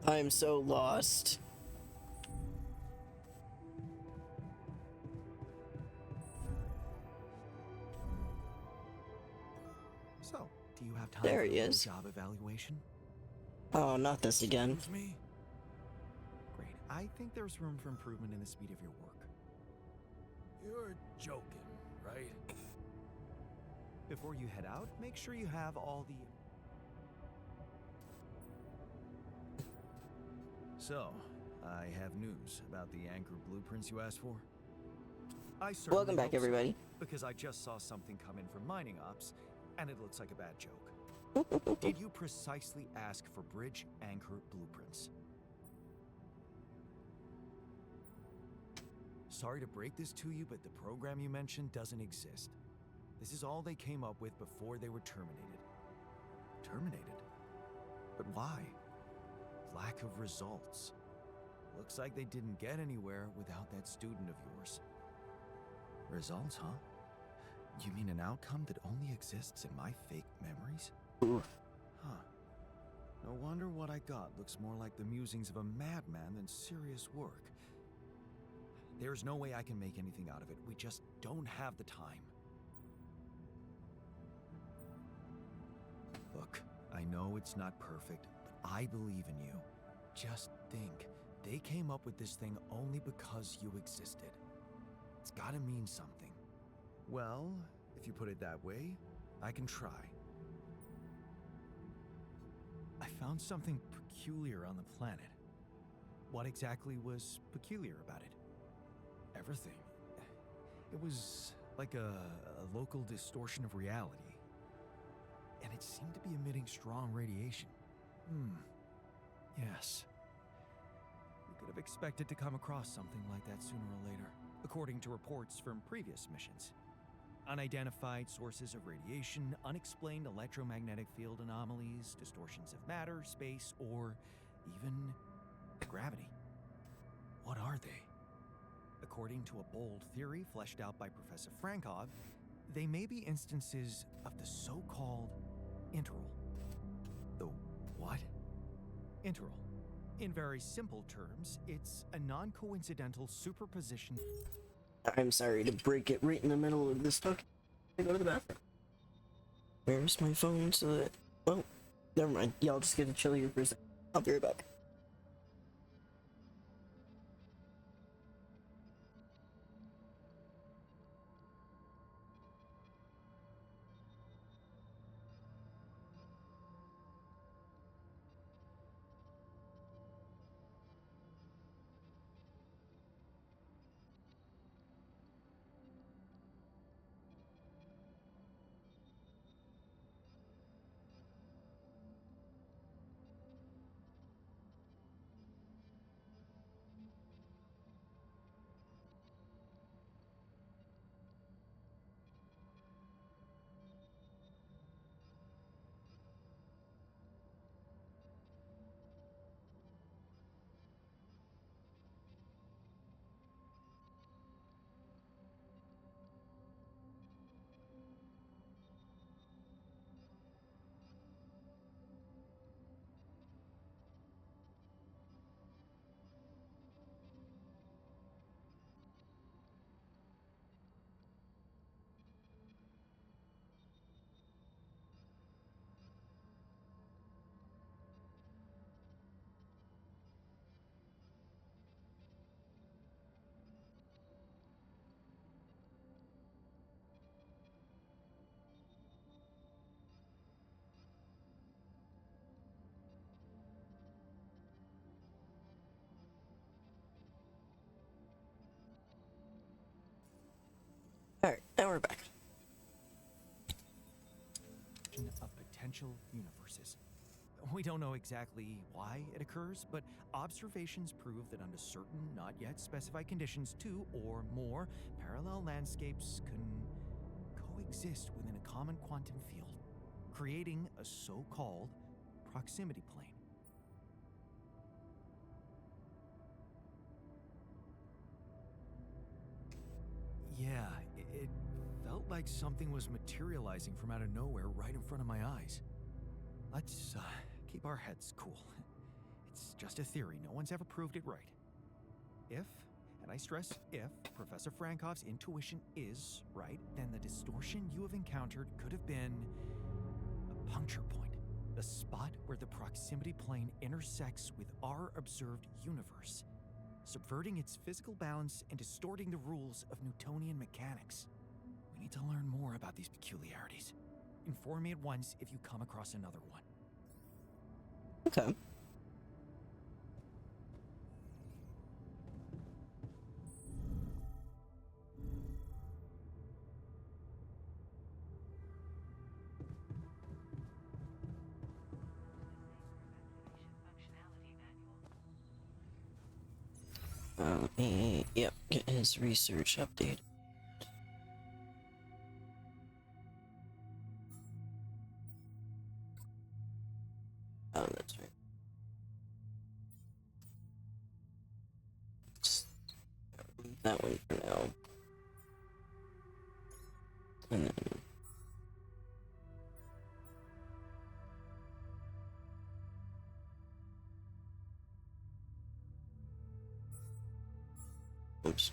I'm so lost. So, do you have time There for he a is. job evaluation? Oh, not this again. Excuse me? Great. I think there's room for improvement in the speed of your work. You're joking, right? Before you head out, make sure you have all the... So, I have news about the anchor blueprints you asked for. I certainly Welcome back, hope so, everybody. because I just saw something come in from mining ops, and it looks like a bad joke. Did you precisely ask for bridge anchor blueprints? Sorry to break this to you, but the program you mentioned doesn't exist. This is all they came up with before they were terminated. Terminated? But why? Lack of results. Looks like they didn't get anywhere without that student of yours. Results, huh? You mean an outcome that only exists in my fake memories? Huh. No wonder what I got looks more like the musings of a madman than serious work. There's no way I can make anything out of it. We just don't have the time. Look, I know it's not perfect, but I believe in you. Just think, they came up with this thing only because you existed. It's gotta mean something. Well, if you put it that way, I can try. I found something peculiar on the planet. What exactly was peculiar about it? Everything. It was like a local distortion of reality. And it seemed to be emitting strong radiation. Yes. We could have expected to come across something like that sooner or later, according to reports from previous missions. Unidentified sources of radiation, unexplained electromagnetic field anomalies, distortions of matter, space, or even gravity. What are they? According to a bold theory fleshed out by Professor Frankov, they may be instances of the so-called interval. The what? Interval. In very simple terms, it's a non-coincidental superposition. I'm sorry to break it right in the middle of this talk. I go to the bathroom. Where's my phone so that... Well, never mind. Y'all just get to chill here for a second. I'll be right back. Alright, now we're back. Of potential universes. We don't know exactly why it occurs, but observations prove that under certain, not yet specified conditions, two or more parallel landscapes can coexist within a common quantum field, creating a so-called proximity plane. Yeah, it felt like something was materializing from out of nowhere right in front of my eyes. Let's keep our heads cool. It's just a theory. No one's ever proved it right. If, and I stress if, Professor Frankov's intuition is right, then the distortion you have encountered could have been a puncture point, the spot where the proximity plane intersects with our observed universe, subverting its physical balance and distorting the rules of Newtonian mechanics. We need to learn more about these peculiarities. Inform me at once if you come across another one. Okay. Let me, get his research updated. Oh, that's right. Leave that one for now. And then... Oops.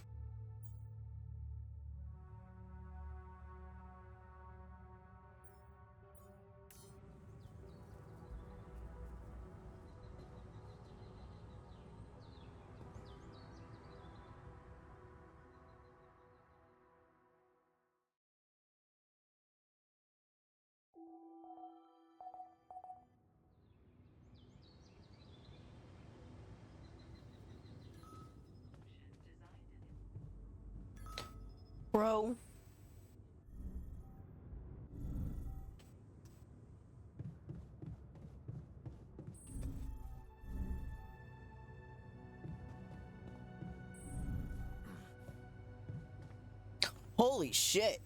Bro. Holy shit.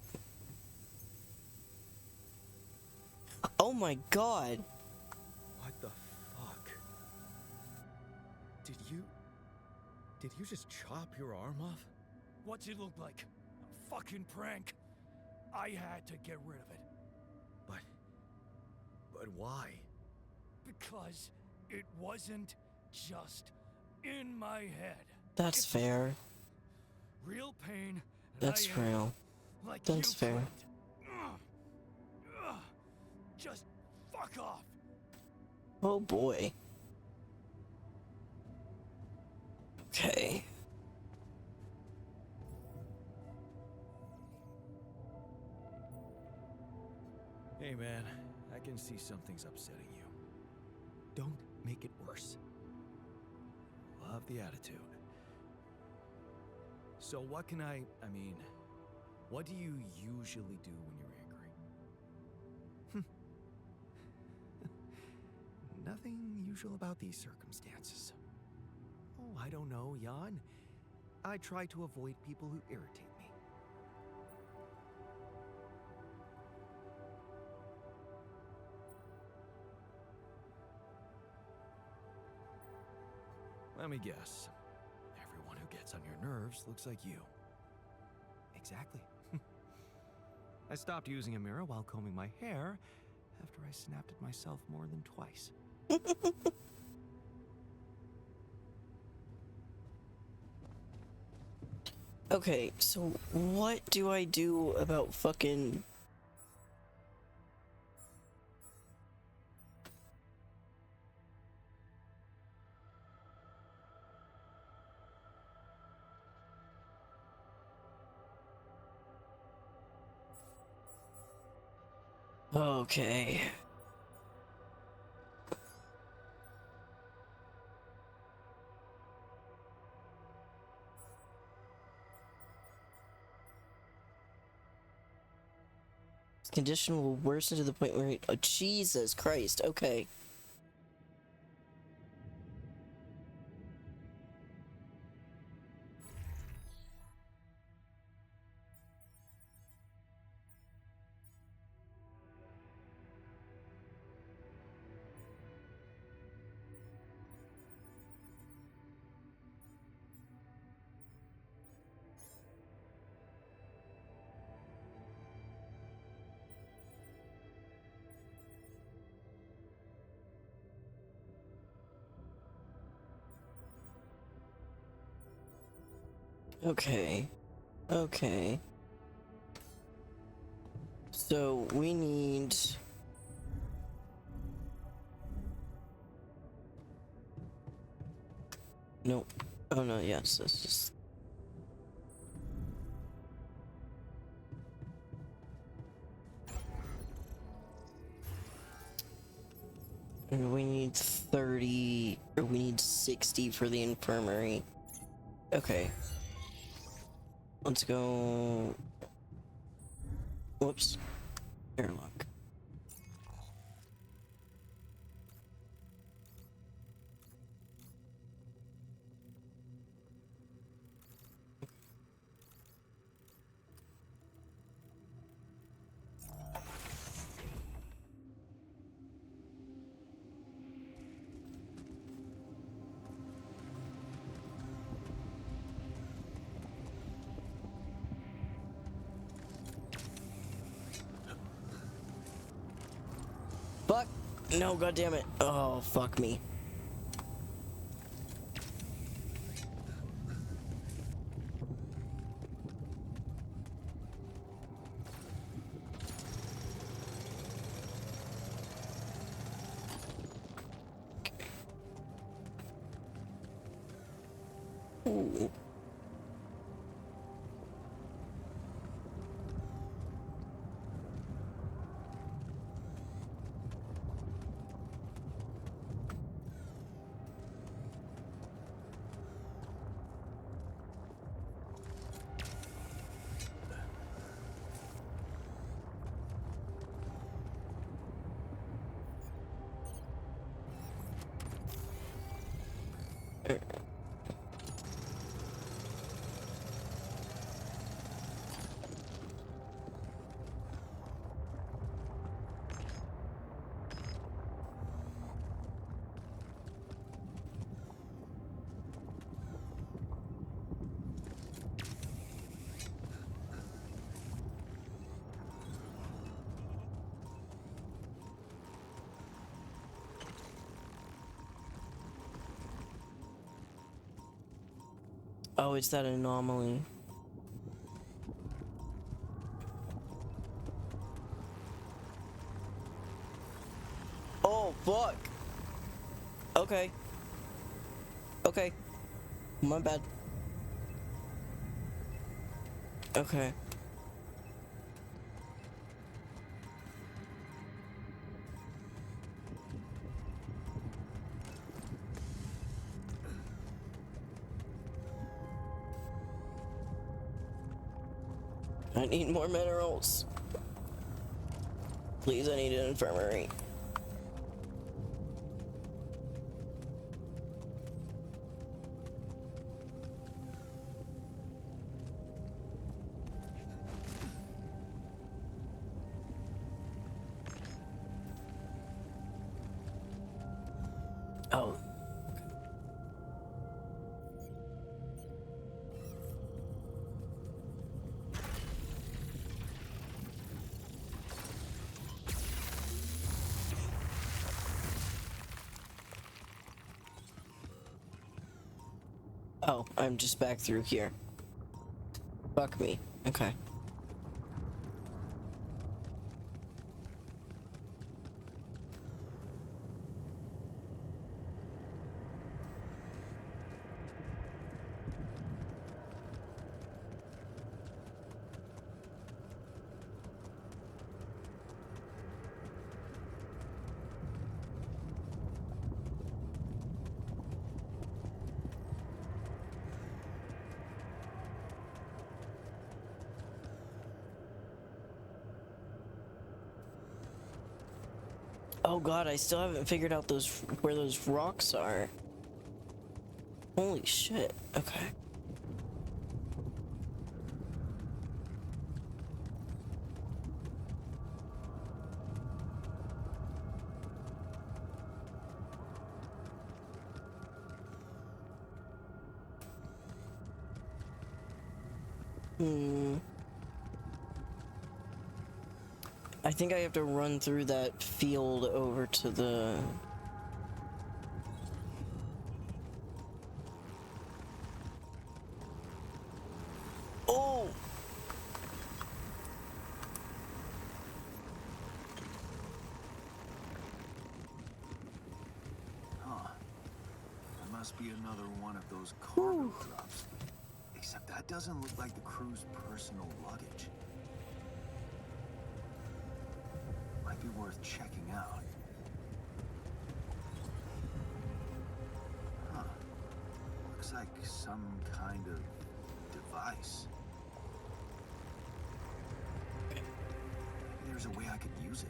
Oh my god. What the fuck? Did you just chop your arm off? What's it look like? A fucking prank. I had to get rid of it. But why? Because it wasn't just in my head. That's It's fair. real pain. And That's I am real. like That's you fair. couldn't. Ugh. Just fuck off. Oh boy. Okay. Hey man, I can see something's upsetting you. Don't make it worse. Love the attitude. So what can I mean, what do you usually do when you're angry? Nothing usual about these circumstances. Oh, I don't know, Jan. I try to avoid people who irritate me. Let me guess. Everyone who gets on your nerves looks like you. Exactly. I stopped using a mirror while combing my hair after I snapped at myself more than twice. Okay, so what do I do about fucking... Okay. This condition will worsen to the point where... Oh, Jesus Christ, okay. Okay. Okay. So, we need... Nope. Oh no, yes, that's just... And we need 30... Or we need 60 for the infirmary. Okay. Let's go... Whoops. Airlock. Fuck! No, goddammit. Oh, fuck me. Ooh. Oh, it's that anomaly. Oh, fuck. Okay. Okay. My bad. Okay. I need more minerals. Please, I need an infirmary. Oh. Oh, I'm just back through here. Fuck me. Okay. Oh god, I still haven't figured out where those rocks are. Holy shit. Okay. I think I have to run through that field over to the... Oh! Huh. That must be another one of those cargo drops. Except that doesn't look like the crew's personal luggage. Might be worth checking out. Huh. Looks like some kind of device. Maybe there's a way I could use it.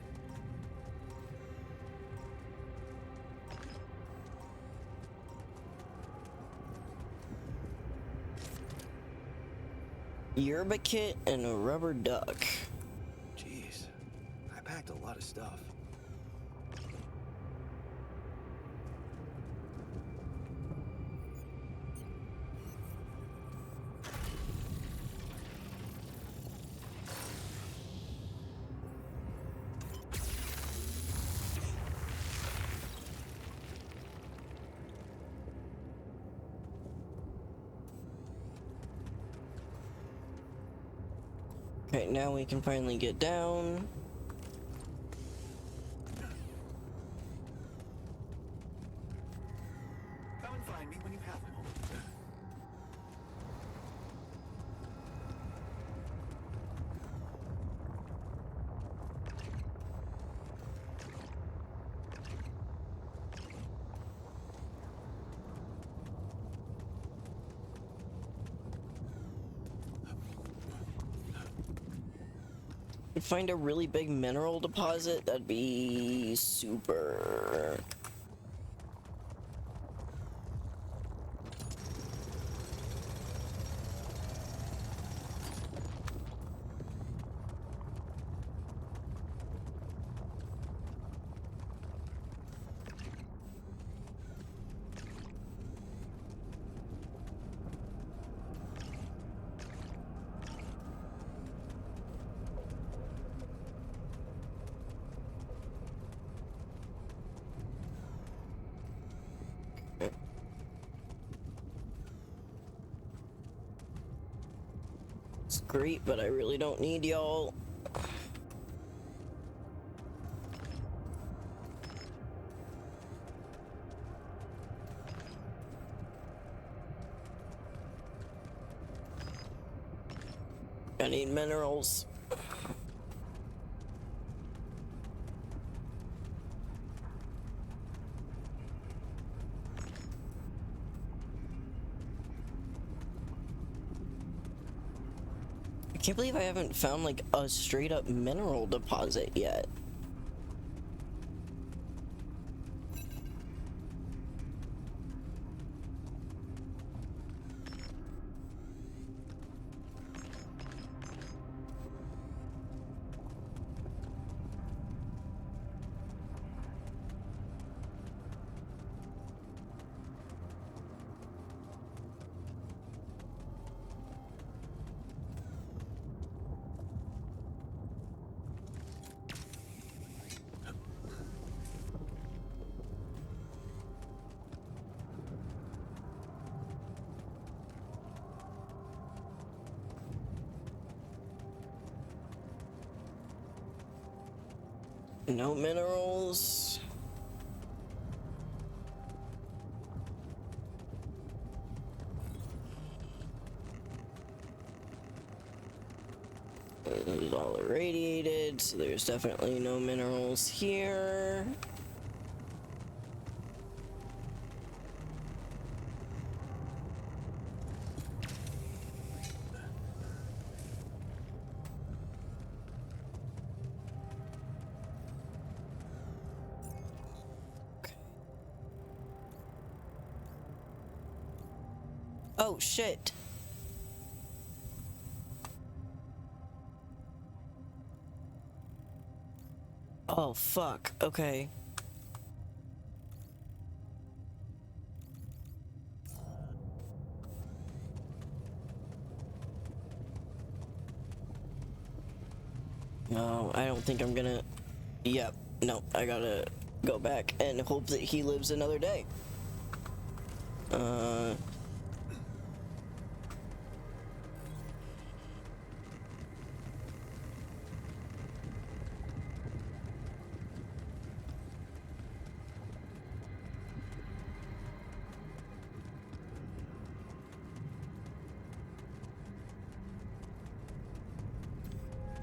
Yerba kit and a rubber duck. Jeez, I packed a lot of stuff. Okay, now we can finally get down. Come and find me when you have a moment. Find a really big mineral deposit, that'd be super. is great, but I really don't need y'all. I need minerals. I can't believe I haven't found like a straight up mineral deposit yet. No minerals. This is all irradiated, so there's definitely no minerals here. Oh shit. Oh fuck. Okay. No, I don't think I'm gonna. Yep. No, I gotta go back and hope that he lives another day.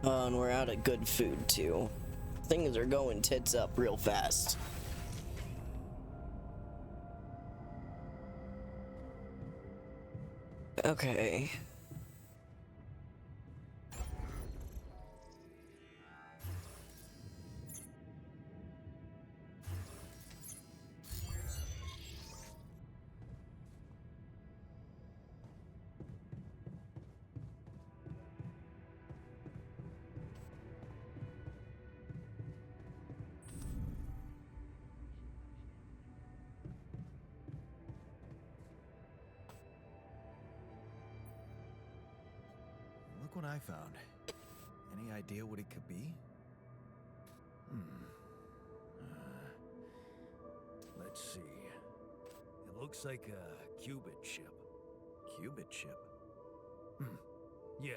And we're out of good food too. Things are going tits up real fast. Okay. Look what I found. Any idea what it could be? Let's see. It looks like a qubit chip. Qubit chip? Yeah.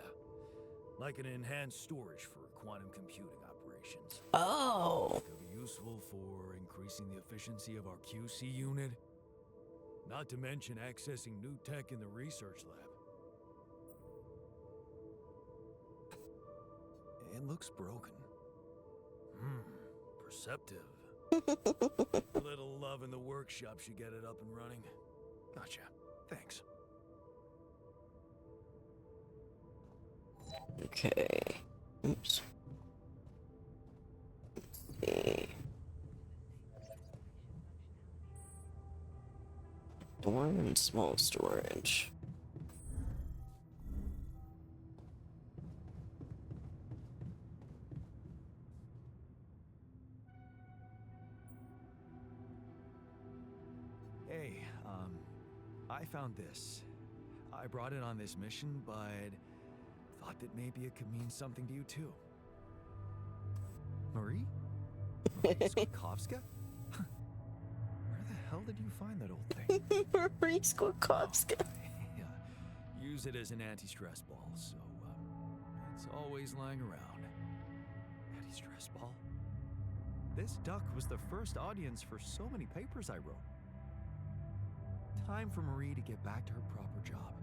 Like an enhanced storage for quantum computing operations. Oh. Could be useful for increasing the efficiency of our QC unit. Not to mention accessing new tech in the research lab. It looks broken. Perceptive. A little love in the workshop should get it up and running. Gotcha. Thanks. Okay. Oops. Let's see. Dorm and small storage. Hey, I found this. I brought it on this mission, but thought that maybe it could mean something to you too. Marie? Marie Skłodowska? Where the hell did you find that old thing? Marie Skłodowska. Yeah. Use it as an anti-stress ball, so It's always lying around. Eddie's stress ball. This duck was the first audience for so many papers I wrote. Time for Marie to get back to her proper job.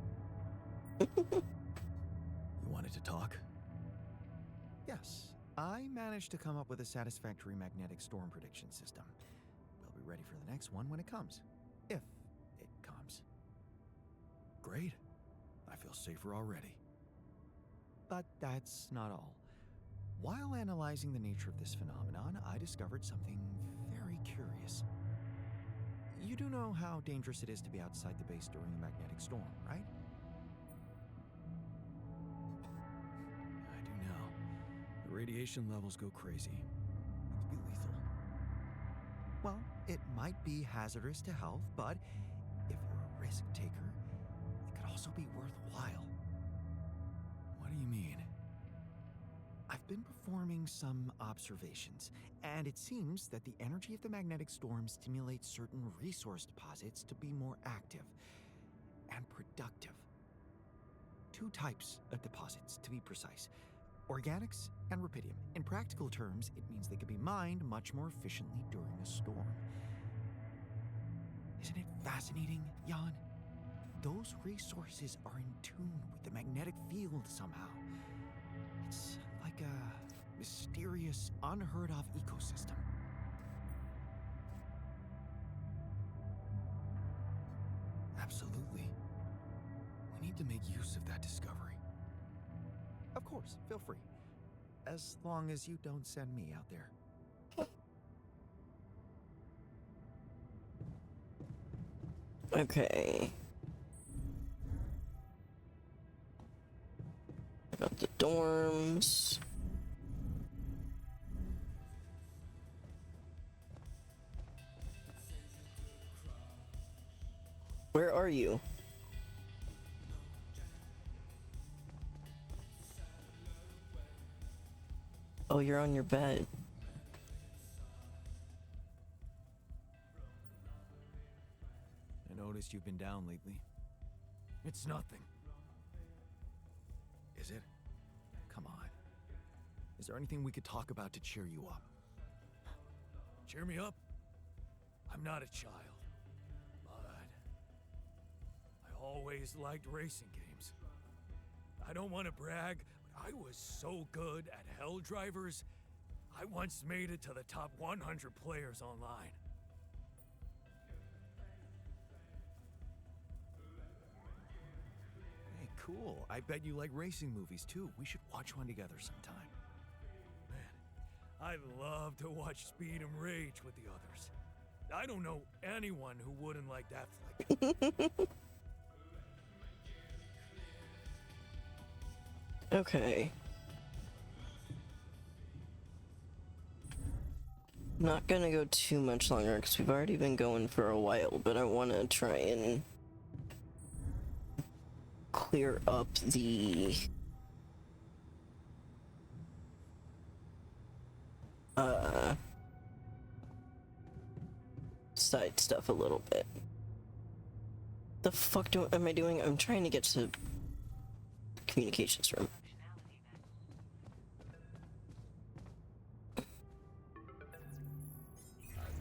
You wanted to talk? Yes, I managed to come up with a satisfactory magnetic storm prediction system. We'll be ready for the next one when it comes. If it comes. Great. I feel safer already. But that's not all. While analyzing the nature of this phenomenon, I discovered something very curious. You do know how dangerous it is to be outside the base during a magnetic storm, right? I do now. The radiation levels go crazy. It could be lethal. Well, it might be hazardous to health, but if you're a risk taker, it could also be worthwhile. What do you mean? I've been performing some observations, and it seems that the energy of the magnetic storm stimulates certain resource deposits to be more active and productive. 2 types of deposits, to be precise. Organics and rupidium. In practical terms, it means they can be mined much more efficiently during a storm. Isn't it fascinating, Jan? Those resources are in tune with the magnetic field somehow. It's like a mysterious, unheard-of ecosystem. Absolutely. We need to make use of that discovery. Of course, feel free. As long as you don't send me out there. Okay. Got the dorms. Where are you? Oh, you're on your bed. I noticed you've been down lately. It's nothing. Is it? Come on. Is there anything we could talk about to cheer you up? Cheer me up? I'm not a child. But I always liked racing games. I don't want to brag, but I was so good at Hell Drivers, I once made it to the top 100 players online. Hey, cool. I bet you like racing movies too. We should watch one together sometime. Man, I'd love to watch Speed and Rage with the others. I don't know anyone who wouldn't like that flick. Okay. Not gonna go too much longer because we've already been going for a while, but I want to try and clear up the side stuff a little bit. The fuck am I doing? I'm trying to get to the communications room.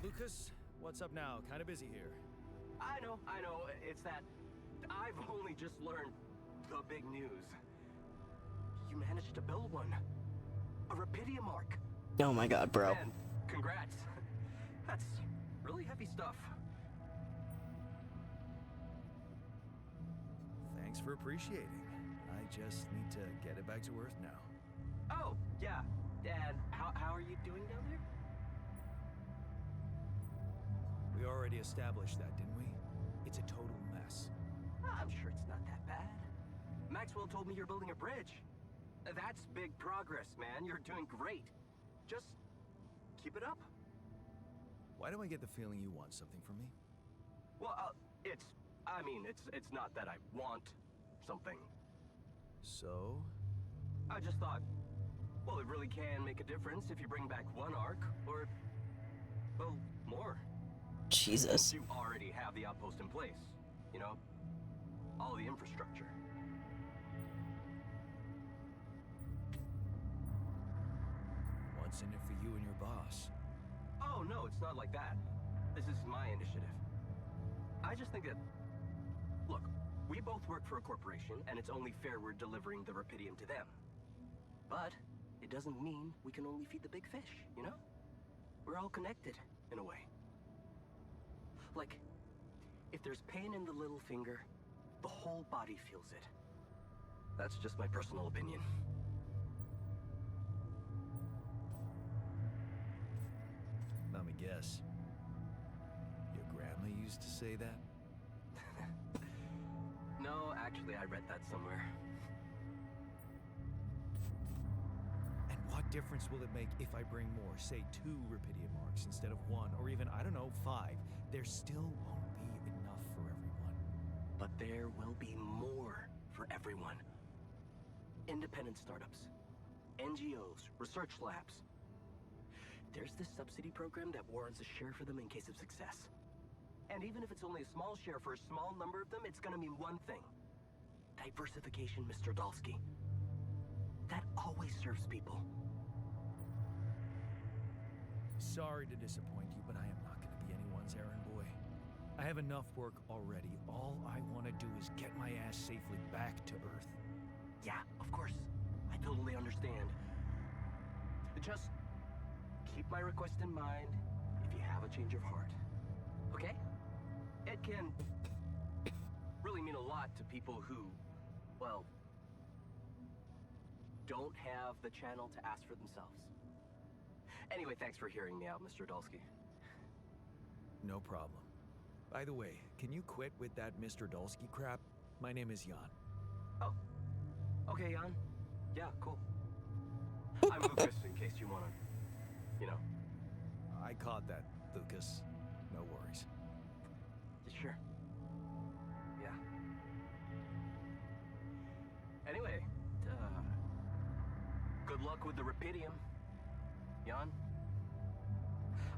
Lucas, what's up now? Kind of busy here. I know. It's that I've only just learned the big news. You managed to build one. A Rapidium arc. Oh my god, bro. Man, congrats. That's really heavy stuff. Thanks for appreciating. I just need to get it back to Earth now. Oh, yeah. And how are you doing down there? We already established that, didn't we? It's a total mess. I'm sure it's not that bad. Maxwell told me you're building a bridge. That's big progress, man. You're doing great. Just keep it up. Why do I get the feeling you want something from me? Well, it's not that I want something. So? I just thought, well, it really can make a difference if you bring back one arc, or, well, more. Jesus. Since you already have the outpost in place, you know? All the infrastructure. what's in it for you and your boss. Oh, no, it's not like that. This is my initiative. I just think that... Look, we both work for a corporation, and it's only fair we're delivering the Rapidium to them. But it doesn't mean we can only feed the big fish, you know? We're all connected, in a way. Like, if there's pain in the little finger, the whole body feels it. That's just my personal opinion. Let me guess. Your grandma used to say that? No, actually, I read that somewhere. And what difference will it make if I bring more, say 2 Rapidium marks instead of 1, or even, I don't know, 5? There still won't be enough for everyone. But there will be more for everyone. Independent startups, NGOs, research labs. There's this subsidy program that warrants a share for them in case of success. And even if it's only a small share for a small number of them, it's gonna mean one thing. Diversification, Mr. Dalsky. That always serves people. Sorry to disappoint you, but I am not going to be anyone's errand boy. I have enough work already. All I want to do is get my ass safely back to Earth. Yeah, of course. I totally understand. Just keep my request in mind if you have a change of heart. Okay? It can really mean a lot to people who, well, don't have the channel to ask for themselves. Anyway, thanks for hearing me out, Mr. Dalsky. No problem. By the way, can you quit with that Mr. Dalsky crap? My name is Jan. Oh. Okay, Jan. Yeah, cool. I'm Lucas, in case you wanna, you know. I caught that, Lucas. No worries. Sure. Yeah. Anyway, good luck with the Rapidium, Jan.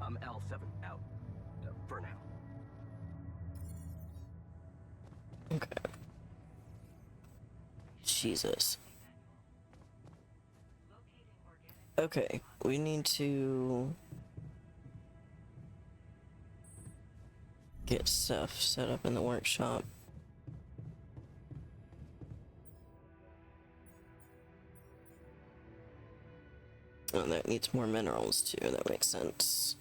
I'm L7 out, for now. Okay. Jesus. Okay, we need to get stuff set up in the workshop. Oh, that needs more minerals too, that makes sense.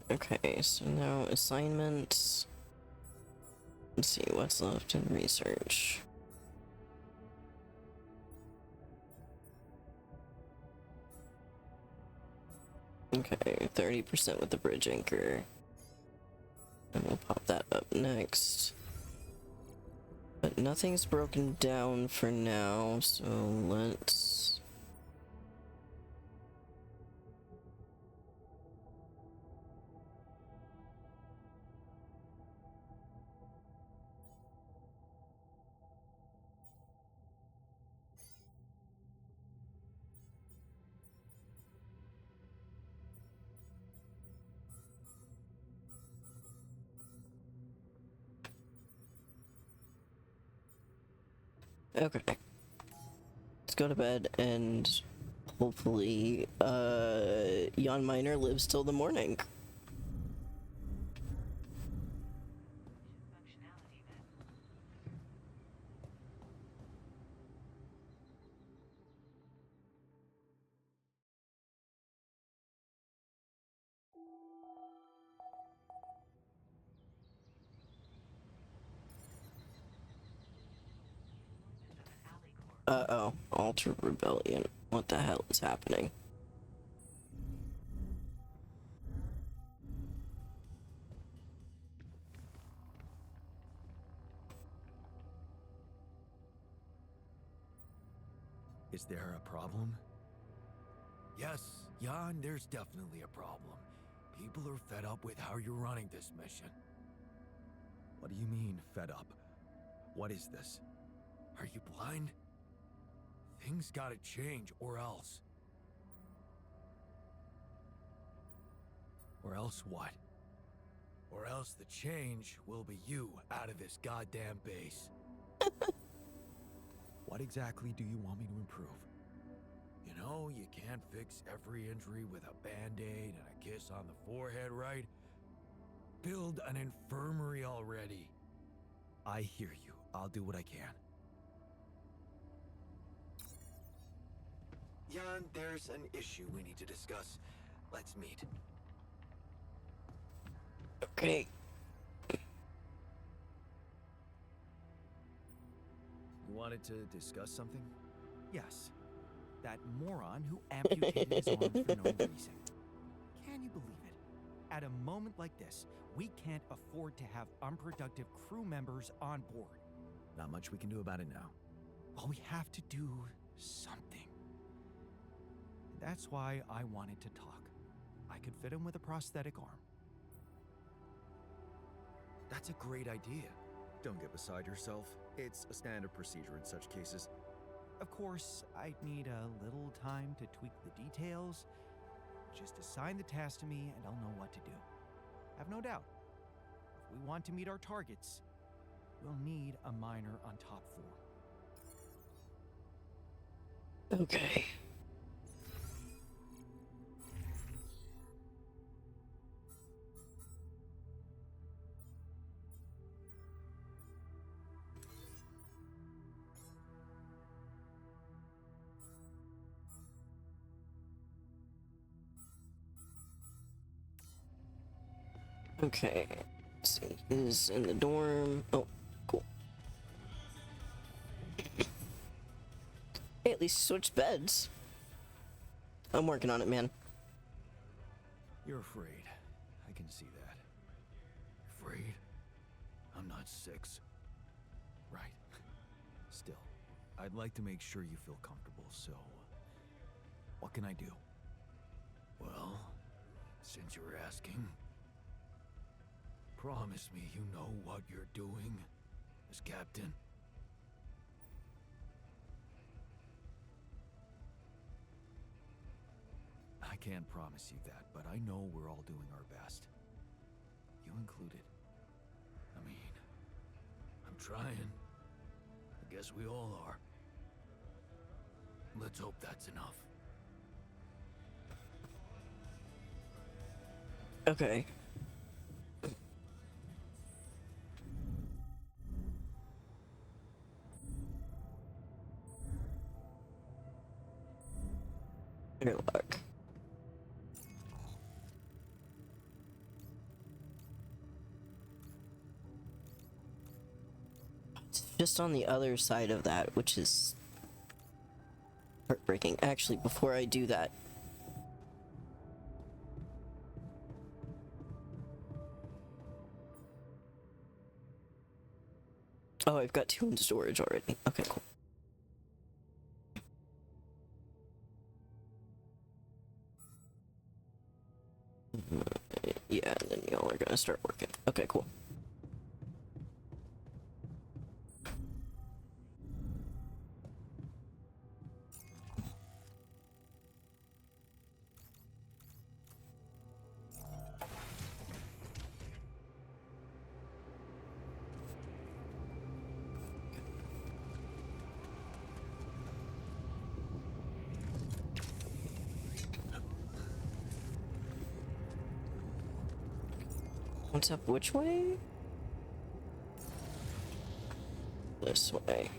Okay, so now assignments. Let's see what's left in research. Okay, 30% with the bridge anchor. And we'll pop that up next. But nothing's broken down for now, so let's... Okay. Let's go to bed and hopefully, Jan Miner lives till the morning. Uh-oh. Alter Rebellion. What the hell is happening? Is there a problem? Yes, Jan, there's definitely a problem. People are fed up with how you're running this mission. What do you mean, fed up? What is this? Are you blind? Things gotta change, or else. Or else what? Or else the change will be you out of this goddamn base. What exactly do you want me to improve? You know, you can't fix every injury with a band-aid and a kiss on the forehead, right? Build an infirmary already. I hear you. I'll do what I can. Jan, there's an issue we need to discuss. Let's meet. Okay. You wanted to discuss something? Yes. That moron who amputated his arm for no reason. Can you believe it? At a moment like this, we can't afford to have unproductive crew members on board. Not much we can do about it now. Well, we have to do something. That's why I wanted to talk. I could fit him with a prosthetic arm. That's a great idea. Don't get beside yourself. It's a standard procedure in such cases. Of course, I'd need a little time to tweak the details. Just assign the task to me and I'll know what to do. Have no doubt. If we want to meet our targets, we'll need a miner on top floor. Okay. Okay, let's see, he's in the dorm. Oh, cool. Hey, at least switch beds. I'm working on it, man. You're afraid. I can see that. Afraid? I'm not 6. Right. Still, I'd like to make sure you feel comfortable, so what can I do? Well, since you're asking, promise me you know what you're doing as captain. I can't promise you that, but I know we're all doing our best. You included. I mean, I'm trying. I guess we all are. Let's hope that's enough. Okay. Good luck. It's just on the other side of that, which is heartbreaking. Actually, before I do that, oh, I've got 2 in storage already. Okay, cool. Yeah, and then y'all are gonna start working. Okay, cool. What's up? Which way? This way.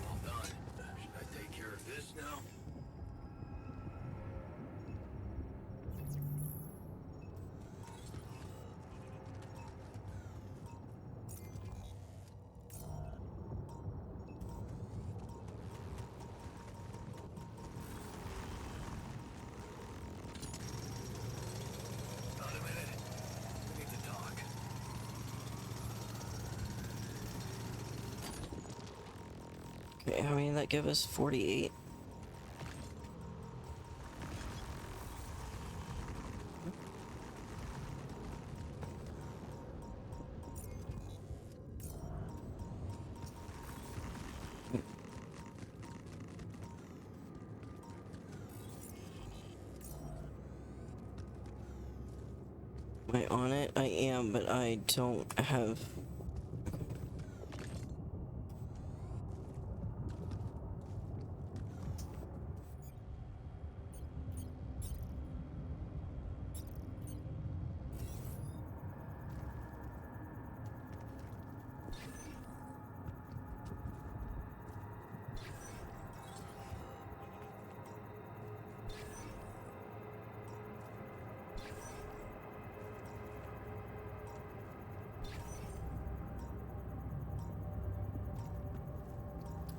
All done. Should I take care of this now? Got a minute? We need to talk. Okay, I mean, that give us 48. Am I on it? I am, but I don't have...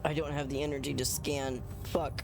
I don't have the energy to scan. Fuck.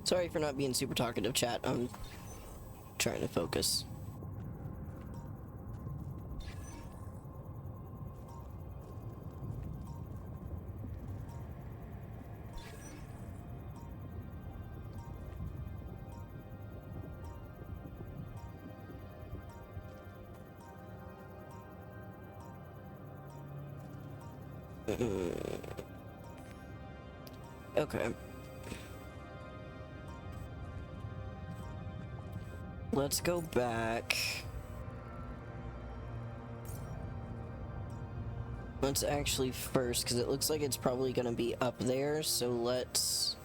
Sorry for not being super talkative, chat. I'm trying to focus. Okay. Let's go back. Let's actually first, because it looks like it's probably gonna be up there, so let's...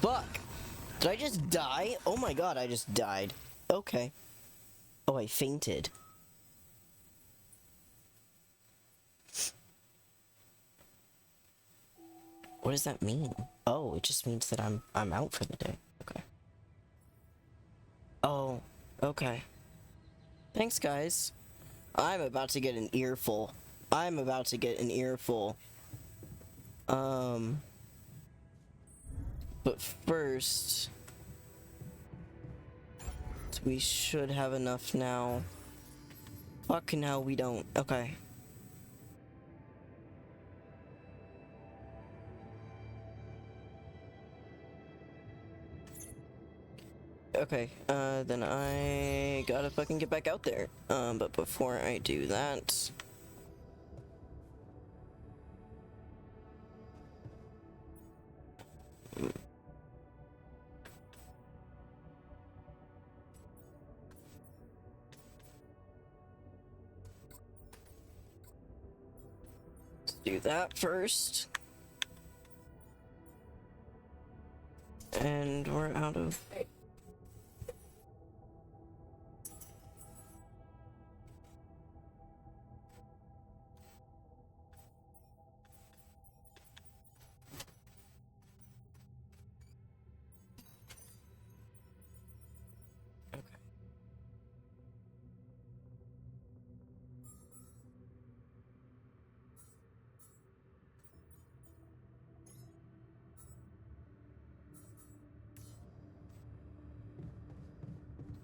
Fuck! Did I just die? Oh my god, I just died. Okay. Oh, I fainted. What does that mean? Oh, it just means that I'm out for the day. Okay. Oh, okay. Thanks, guys. I'm about to get an earful. I'm about to get an earful. But first, we should have enough now. Fuck, now we don't. Okay. Okay, then I gotta fucking get back out there. But before I do that... Let's do that first. And we're out of...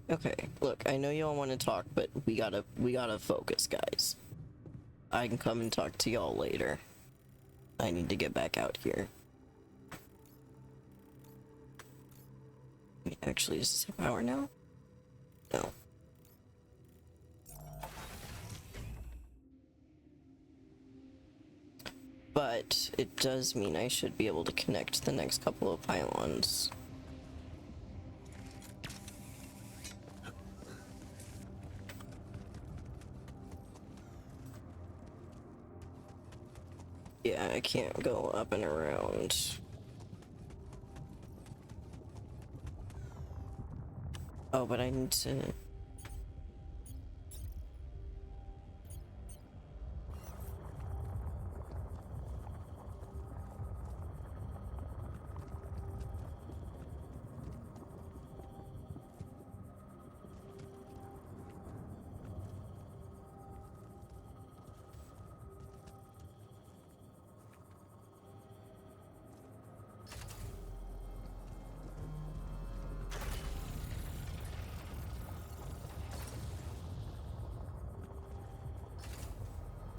Okay, look, I know y'all want to talk, but we gotta focus, guys. I can come and talk to y'all later. I need to get back out here. Wait, actually, does this have power now? No. But it does mean I should be able to connect the next couple of pylons. Yeah, I can't go up and around. Oh, but I need to...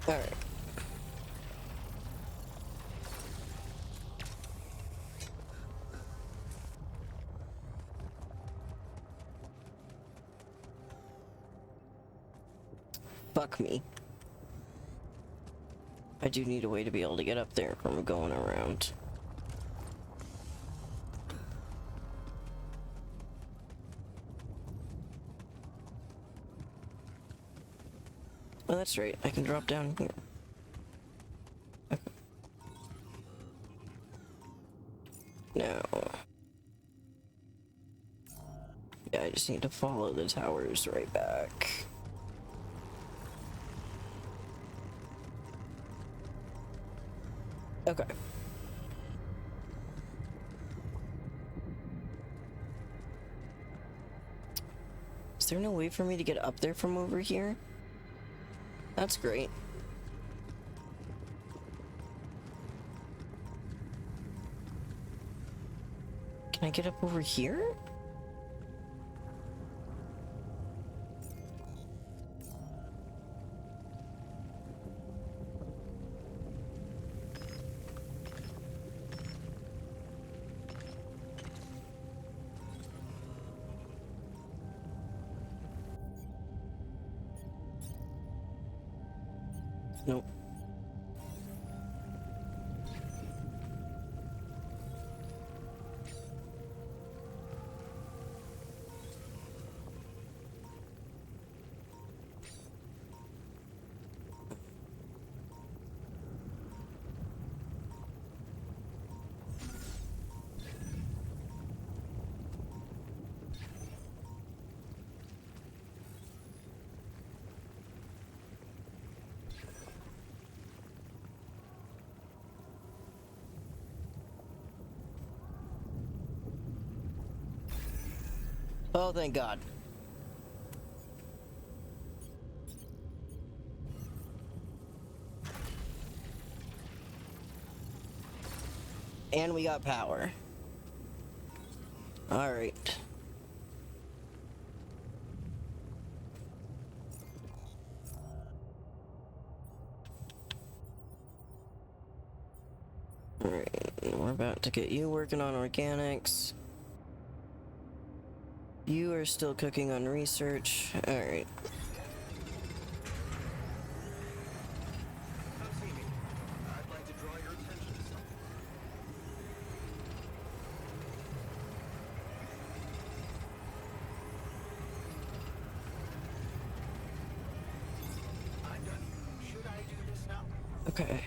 Alright. Fuck me. I do need a way to be able to get up there from going around. Oh, that's right. I can drop down here. Okay. Now. Yeah, I just need to follow the towers right back. Okay. Is there no way for me to get up there from over here? That's great. Can I get up over here? Nope. Oh, thank God. And we got power. All right. All right, we're about to get you working on organics. You are still cooking on research. All right. Come see me. I'd like to draw your attention to something. I'm done. Should I do this now? Okay.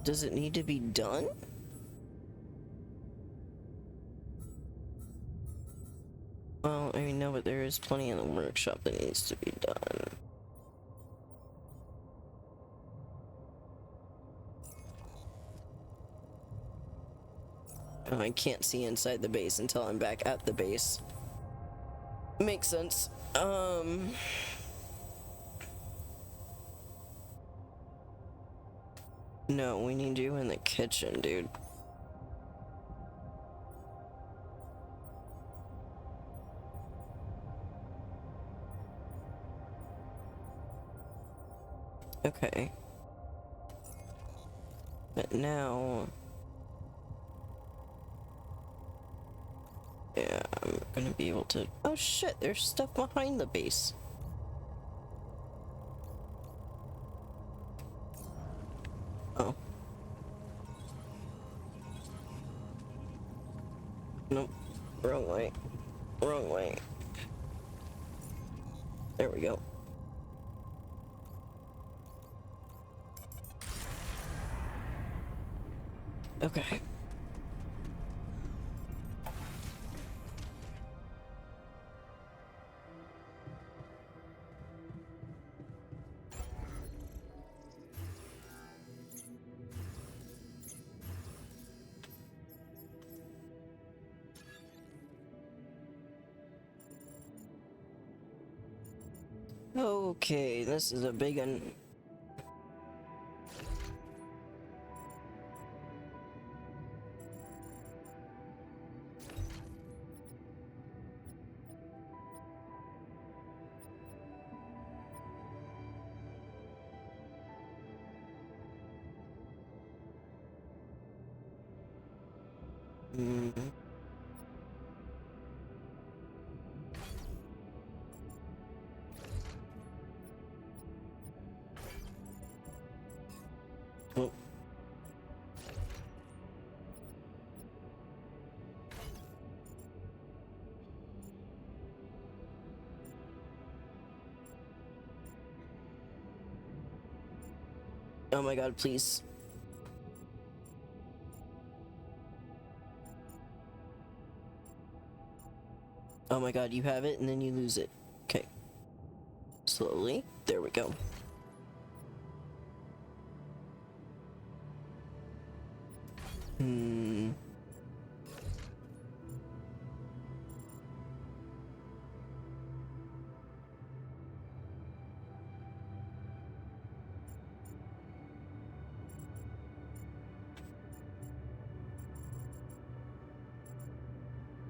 Does it need to be done? Well, I mean, no, but there is plenty in the workshop that needs to be done. Oh, I can't see inside the base until I'm back at the base. Makes sense. No, we need you in the kitchen, dude. Okay. But now... Yeah, I'm gonna be able to... Oh shit, there's stuff behind the base. Oh. Nope. Wrong way. Wrong way. There we go. Okay. Okay, this is a big one. Oh. Oh my god, please. Oh my god, you have it and then you lose it. Okay. Slowly. There we go.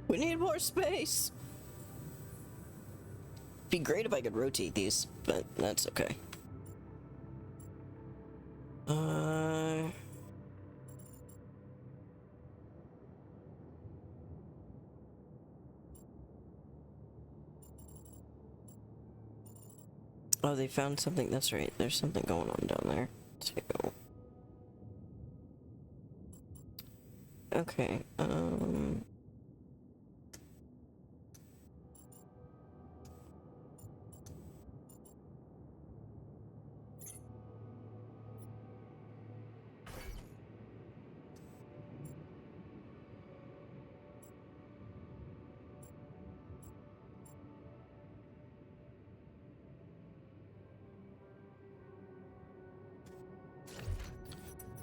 We need more space. Be great if I could rotate these, but that's okay. Oh, they found something. That's right. There's something going on down there, too. Okay,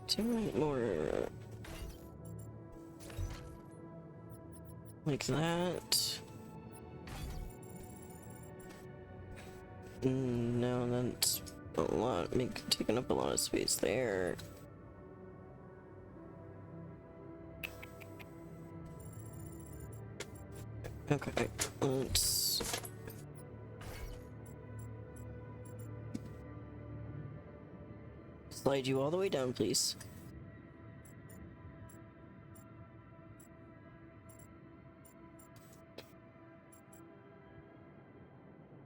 do more like that. No, that's a lot. Taking up a lot of space there. Okay, let's slide you all the way down, please.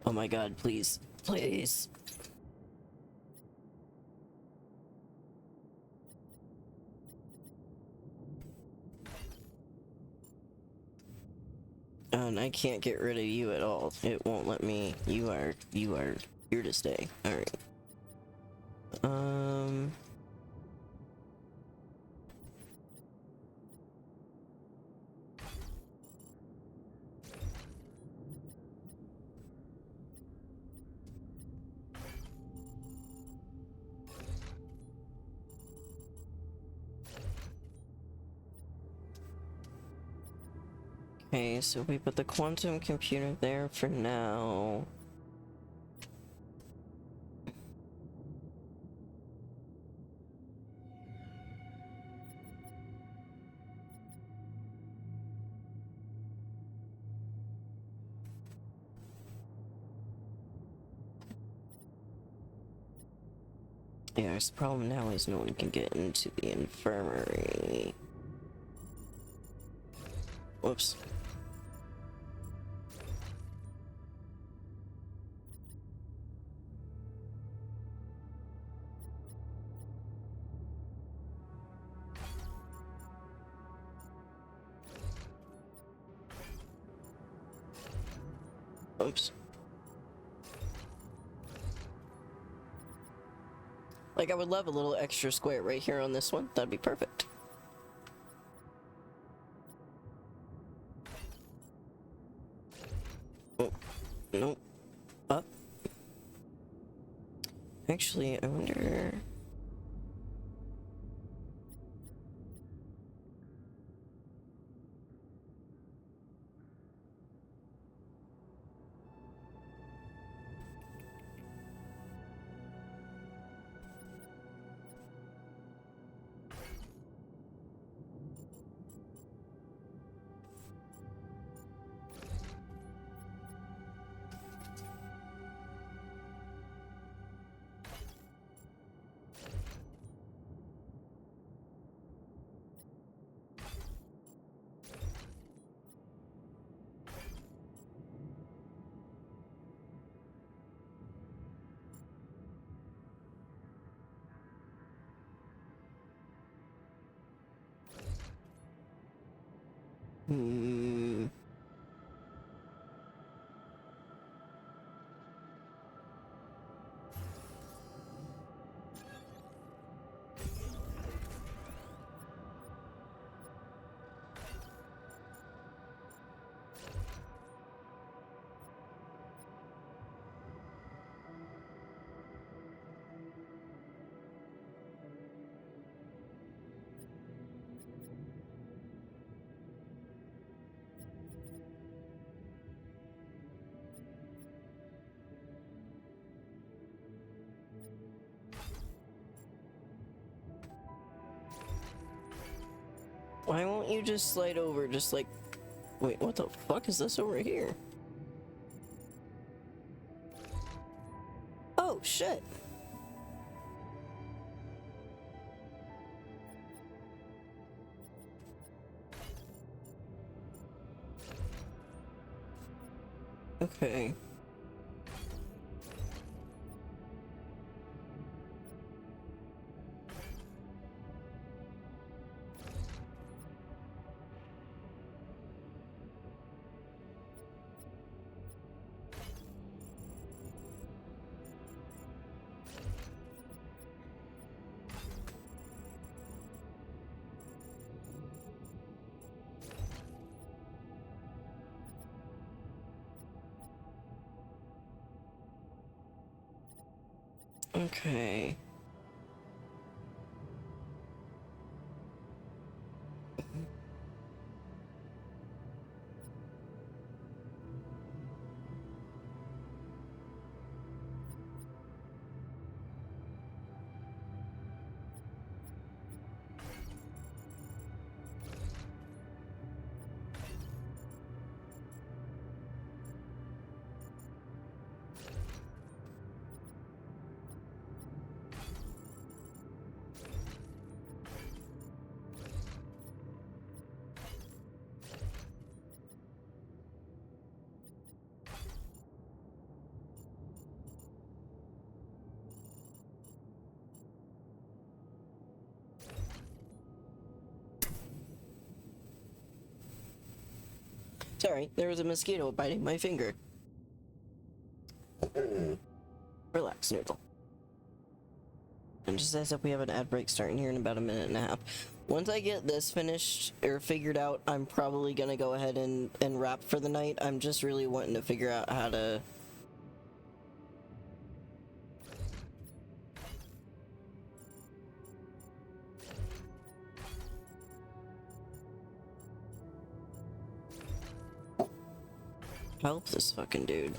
Oh my god, please. Please. And I can't get rid of you at all. It won't let me. You are here to stay. Alright. Okay, so we put the quantum computer there for now. Yeah, the problem now is no one can get into the infirmary. Whoops. Oops. Like, I would love a little extra square right here on this one. That'd be perfect. Oh, nope. Up. Actually, I wonder... Hmm... Why won't you just slide over, just like... Wait, what the fuck is this over here? Oh, shit! Okay. Okay. Sorry, there was a mosquito biting my finger. Relax, Noodle. And just as if we have an ad break starting here in about a minute and a half. Once I get this finished or figured out, I'm probably gonna go ahead and wrap for the night. I'm just really wanting to figure out how to... help this fucking dude.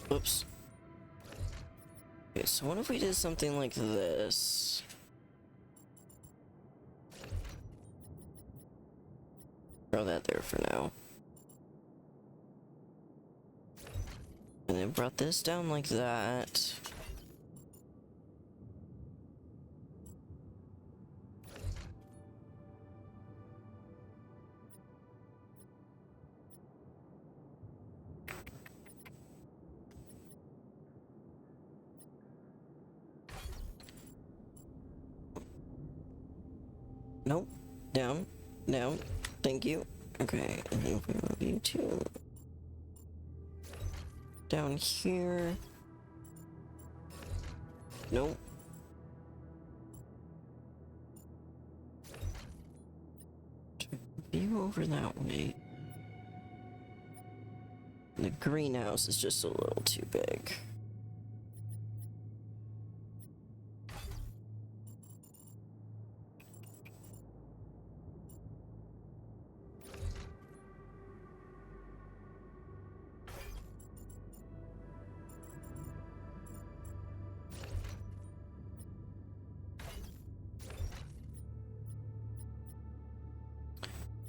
Whoops. Okay, so what if we did something like this? Throw that there for now. And then brought this down like that. Nope. Down. Down. Thank you. Okay, and then if we move you to down here. Nope. View over that way. The greenhouse is just a little too big.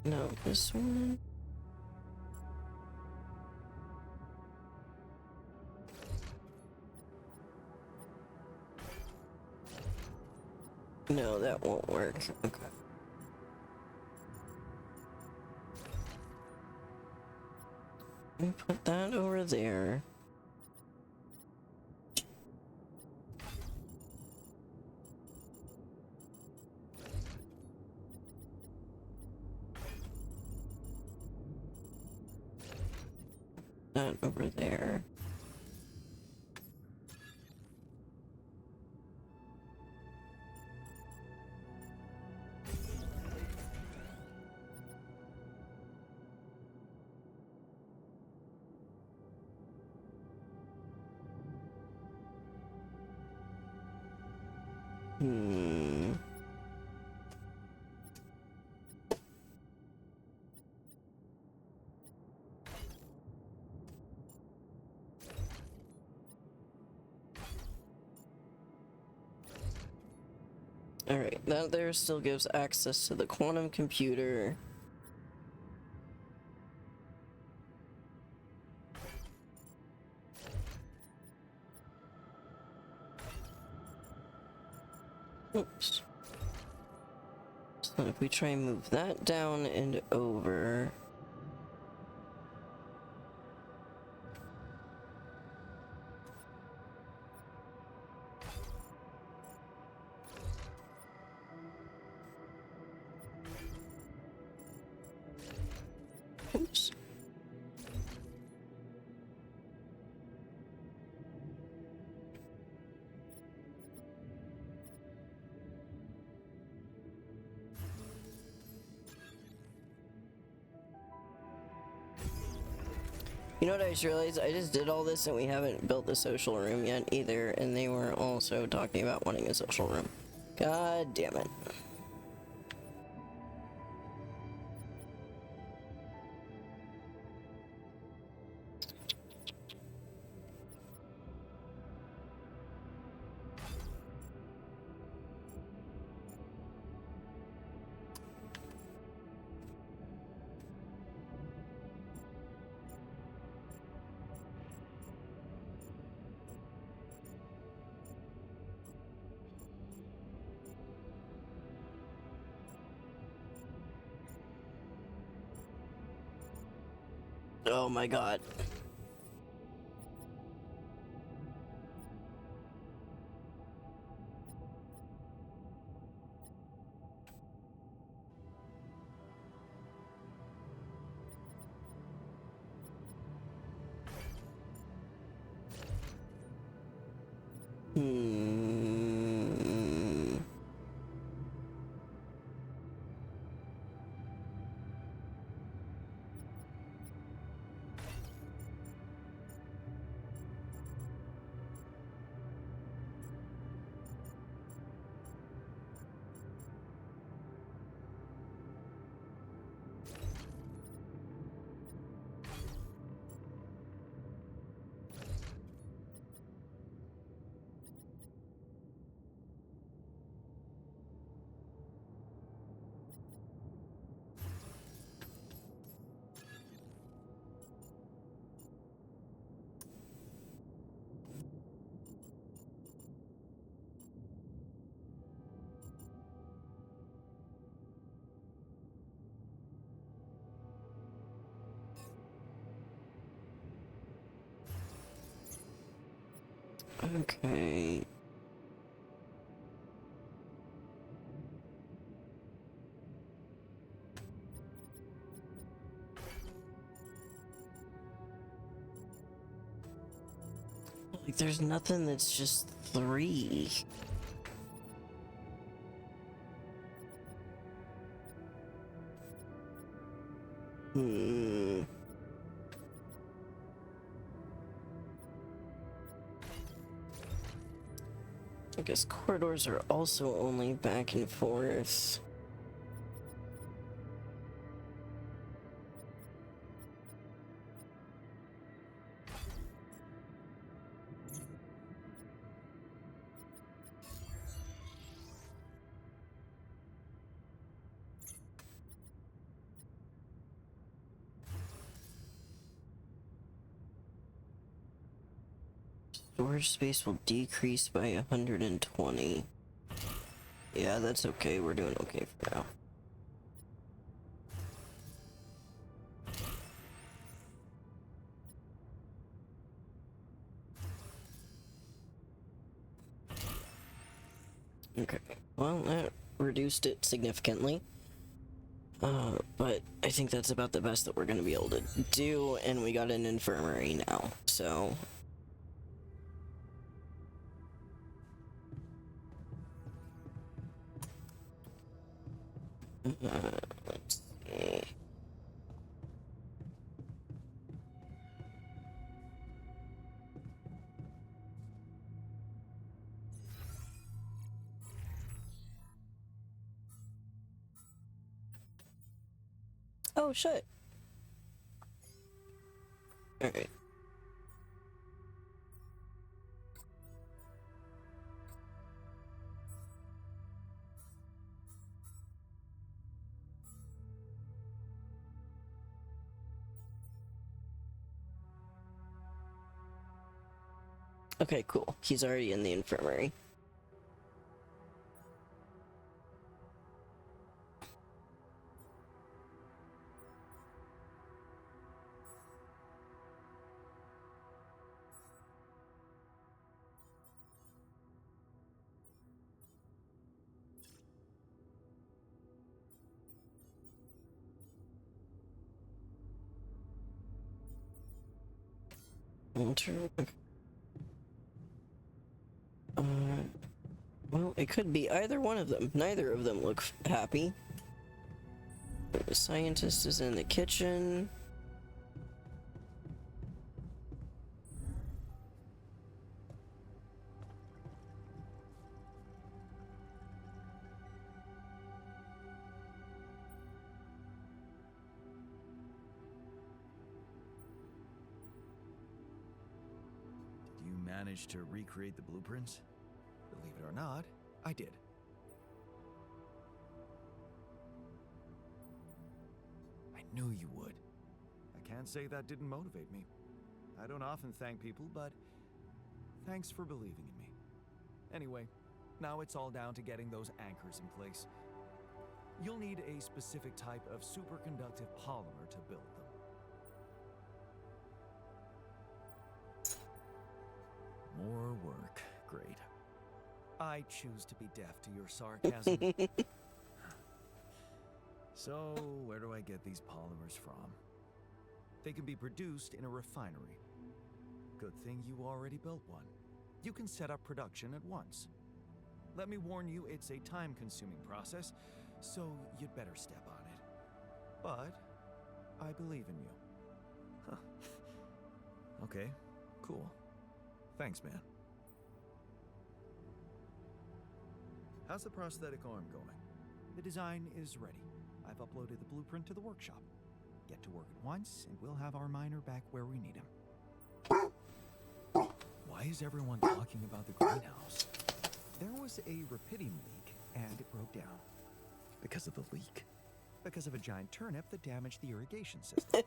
No, this one. No, that won't work. Okay. And put that over there. That over there. Alright, that there still gives access to the quantum computer. Oops. So if we try and move that down and over. Oops. You know what I just realized? I just did all this and we haven't built the social room yet either, and they were also talking about wanting a social room. God damn it. Oh my god. Okay. Like, there's nothing that's just 3. I guess corridors are also only back and forth. Storage space will decrease by 120. Yeah, that's okay. We're doing okay for now. Okay. Well, that reduced it significantly. But I think that's about the best that we're gonna be able to do, and we got an infirmary now, so... let's see... Oh, shit. Alright. Okay, cool. He's already in the infirmary. Well, it could be either one of them. Neither of them look happy. The scientist is in the kitchen. Did you manage to recreate the blueprints? Believe it or not, I did. I knew you would. I can't say that didn't motivate me. I don't often thank people, but thanks for believing in me. Anyway, now it's all down to getting those anchors in place. You'll need a specific type of superconductive polymer to build them. More work. Great. I choose to be deaf to your sarcasm. So, where do I get these polymers from? They can be produced in a refinery. Good thing you already built one. You can set up production at once. Let me warn you, it's a time-consuming process, so you'd better step on it. But I believe in you. Huh. Okay, cool. Thanks, man. How's the prosthetic arm going? The design is ready. I've uploaded the blueprint to the workshop. Get to work at once, and we'll have our miner back where we need him. Why is everyone talking about the greenhouse? There was a Rapidium leak, and it broke down. Because of the leak? Because of a giant turnip that damaged the irrigation system.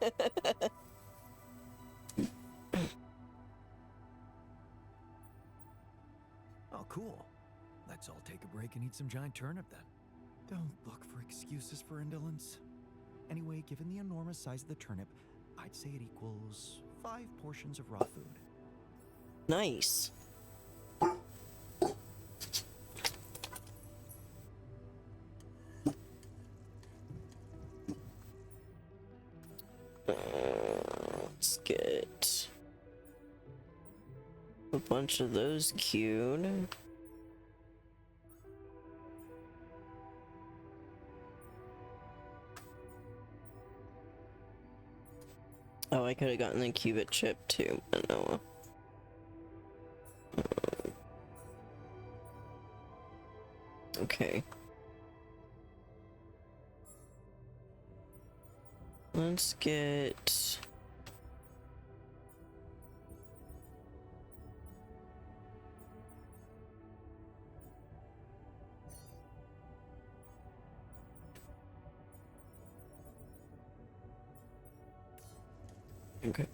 Oh, cool. Let's all take a break and eat some giant turnip then. Don't look for excuses for indolence. Anyway, given the enormous size of the turnip, I'd say it equals 5 portions of raw food. Nice. get a bunch of those queued. Oh, I could have gotten the qubit chip too, but no. Okay. Let's get... Okay.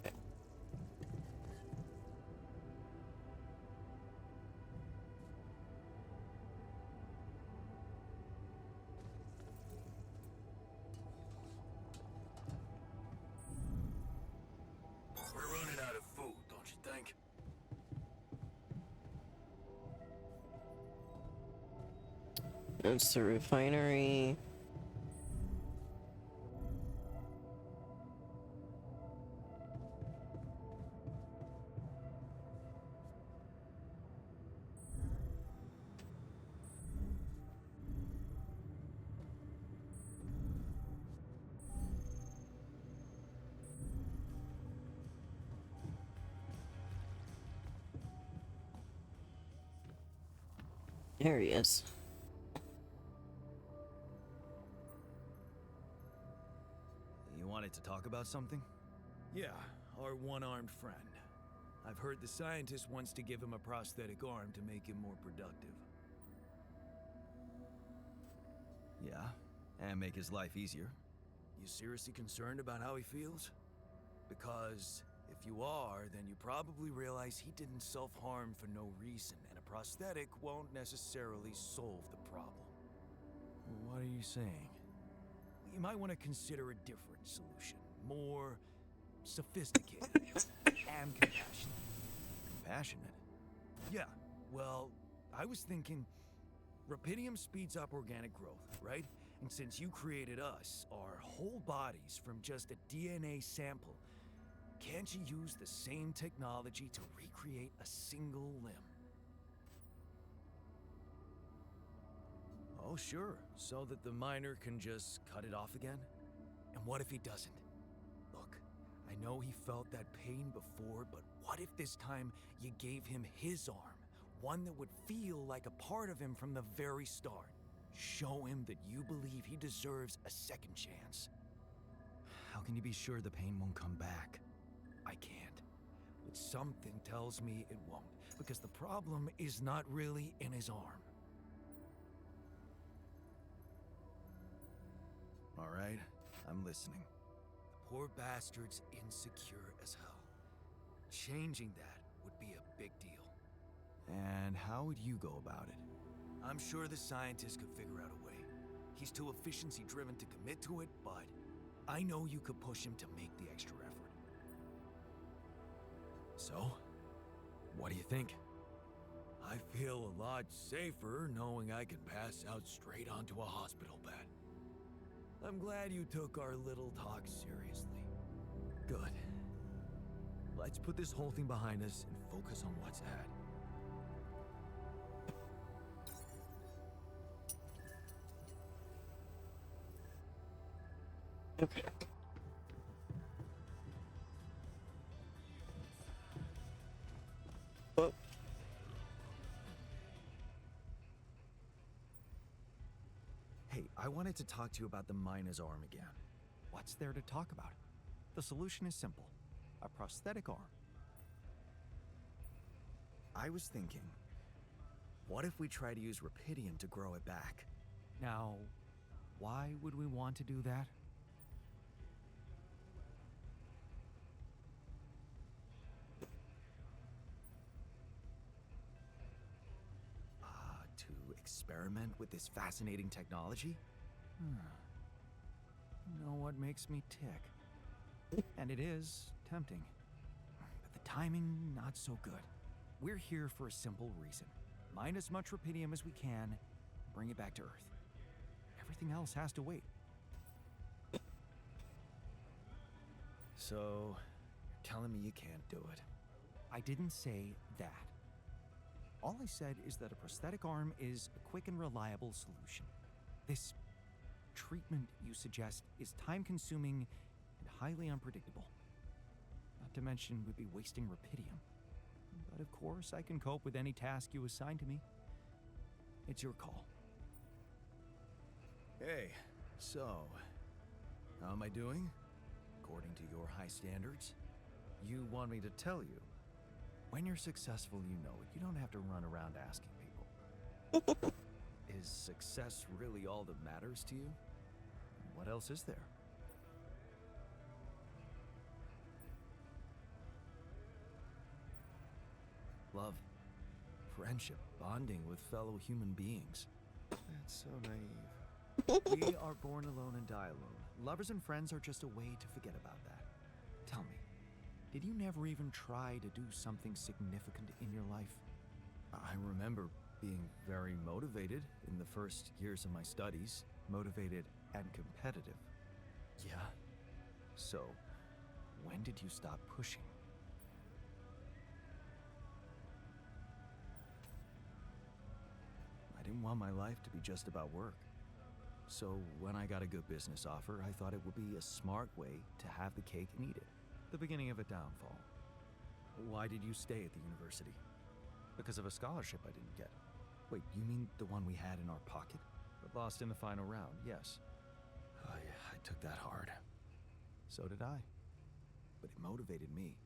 We're running out of food, don't you think? That's the refinery. There he is. You wanted to talk about something? Yeah, our one-armed friend. I've heard the scientist wants to give him a prosthetic arm to make him more productive. Yeah, and make his life easier. You seriously concerned about how he feels? Because if you are, then you probably realize he didn't self-harm for no reason, and a prosthetic won't necessarily solve the problem. What are you saying? You might want to consider a different solution. More sophisticated and compassionate. Compassionate? Yeah, well, I was thinking Rapidium speeds up organic growth, right? And since you created us, our whole bodies from just a DNA sample, can't you use the same technology to recreate a single limb? Oh, sure. So that the miner can just cut it off again? And what if he doesn't? Look, I know he felt that pain before, but what if this time you gave him his arm? One that would feel like a part of him from the very start. Show him that you believe he deserves a second chance. How can you be sure the pain won't come back? I can't. But something tells me it won't, because the problem is not really in his arm. All right, I'm listening. The poor bastard's insecure as hell. Changing that would be a big deal. And how would you go about it? I'm sure the scientist could figure out a way. He's too efficiency-driven to commit to it, but I know you could push him to make the extra effort. So, what do you think? I feel a lot safer knowing I can pass out straight onto a hospital bed. I'm glad you took our little talk seriously. Good. Let's put this whole thing behind us and focus on what's ahead. Okay. Oh. Hey, I wanted to talk to you about the miner's arm again. What's there to talk about? The solution is simple. A prosthetic arm. I was thinking, what if we try to use Rapidium to grow it back? Now, why would we want to do that? To experiment with this fascinating technology? You know what makes me tick? And it is tempting. But the timing, not so good. We're here for a simple reason. Mine as much Rapidium as we can, bring it back to Earth. Everything else has to wait. So, telling me you can't do it. I didn't say that. All I said is that a prosthetic arm is a quick and reliable solution. This treatment you suggest is time-consuming and highly unpredictable. Not to mention we'd be wasting rupidium. But of course, I can cope with any task you assign to me. It's your call. Hey, so, how am I doing? According to your high standards? You want me to tell you? When you're successful, you know it. You don't have to run around asking people. Is success really all that matters to you? What else is there? Love, friendship, bonding with fellow human beings. That's so naive. We are born alone and die alone. Lovers and friends are just a way to forget about that. Tell me, did you never even try to do something significant in your life? I remember being very motivated in the first years of my studies. Motivated and competitive. Yeah. So, when did you stop pushing? I didn't want my life to be just about work. So when I got a good business offer, I thought it would be a smart way to have the cake and eat it. The beginning of a downfall. Why did you stay at the university? Because of a scholarship I didn't get. Wait, you mean the one we had in our pocket? But lost in the final round, yes. Oh yeah, I took that hard. So did I. But it motivated me.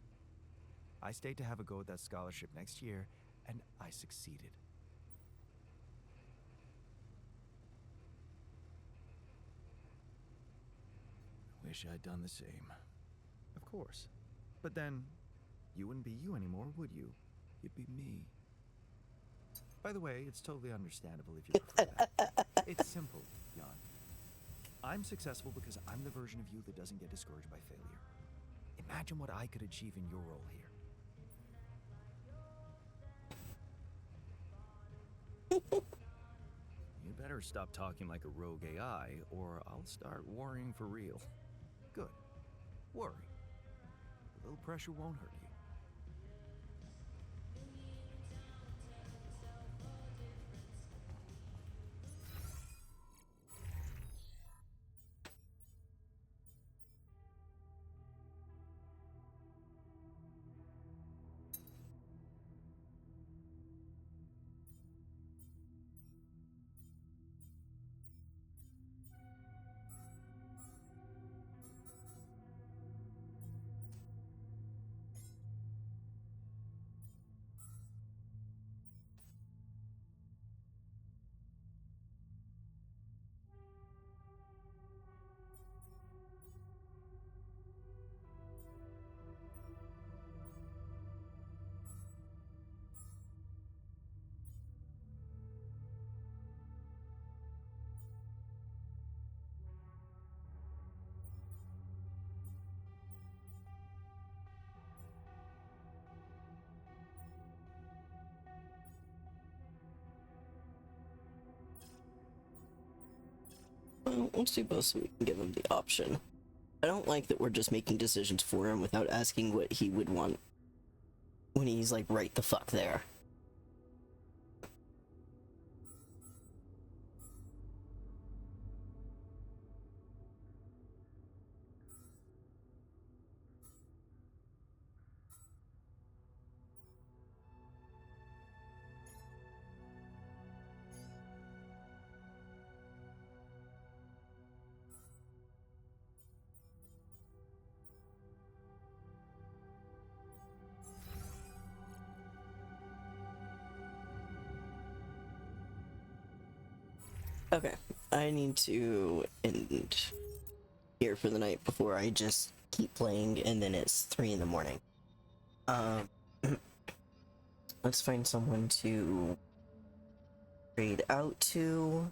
I stayed to have a go at that scholarship next year, and I succeeded. Wish I'd done the same. Of course. But then, you wouldn't be you anymore, would you? You'd be me. By the way, it's totally understandable if you prefer that. It's simple, Jan. I'm successful because I'm the version of you that doesn't get discouraged by failure. Imagine what I could achieve in your role here. You better stop talking like a rogue AI, or I'll start worrying for real. Good. Worry. A little pressure won't hurt you. Well, let's do both so we can give him the option. I don't like that we're just making decisions for him without asking what he would want when he's like right the fuck there. Okay, I need to end here for the night before I just keep playing and then it's 3 in the morning. Let's find someone to trade out to.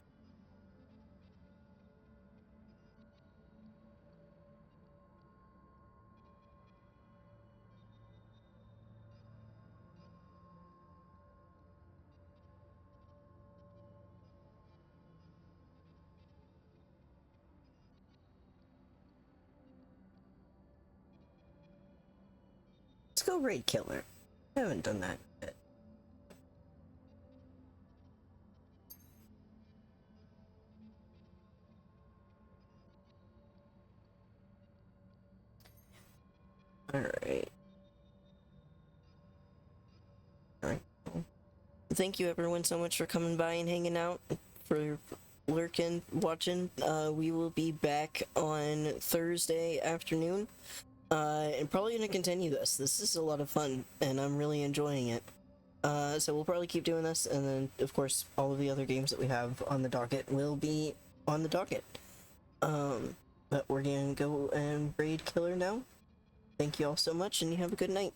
go raid killer. I haven't done that yet. Alright. Alright. Thank you everyone so much for coming by and hanging out, for lurking, watching. We will be back on Thursday afternoon. And probably gonna continue this. This is a lot of fun, and I'm really enjoying it. So we'll probably keep doing this, and then, of course, all of the other games that we have on the docket will be on the docket. But we're gonna go and raid killer now. Thank you all so much, and you have a good night.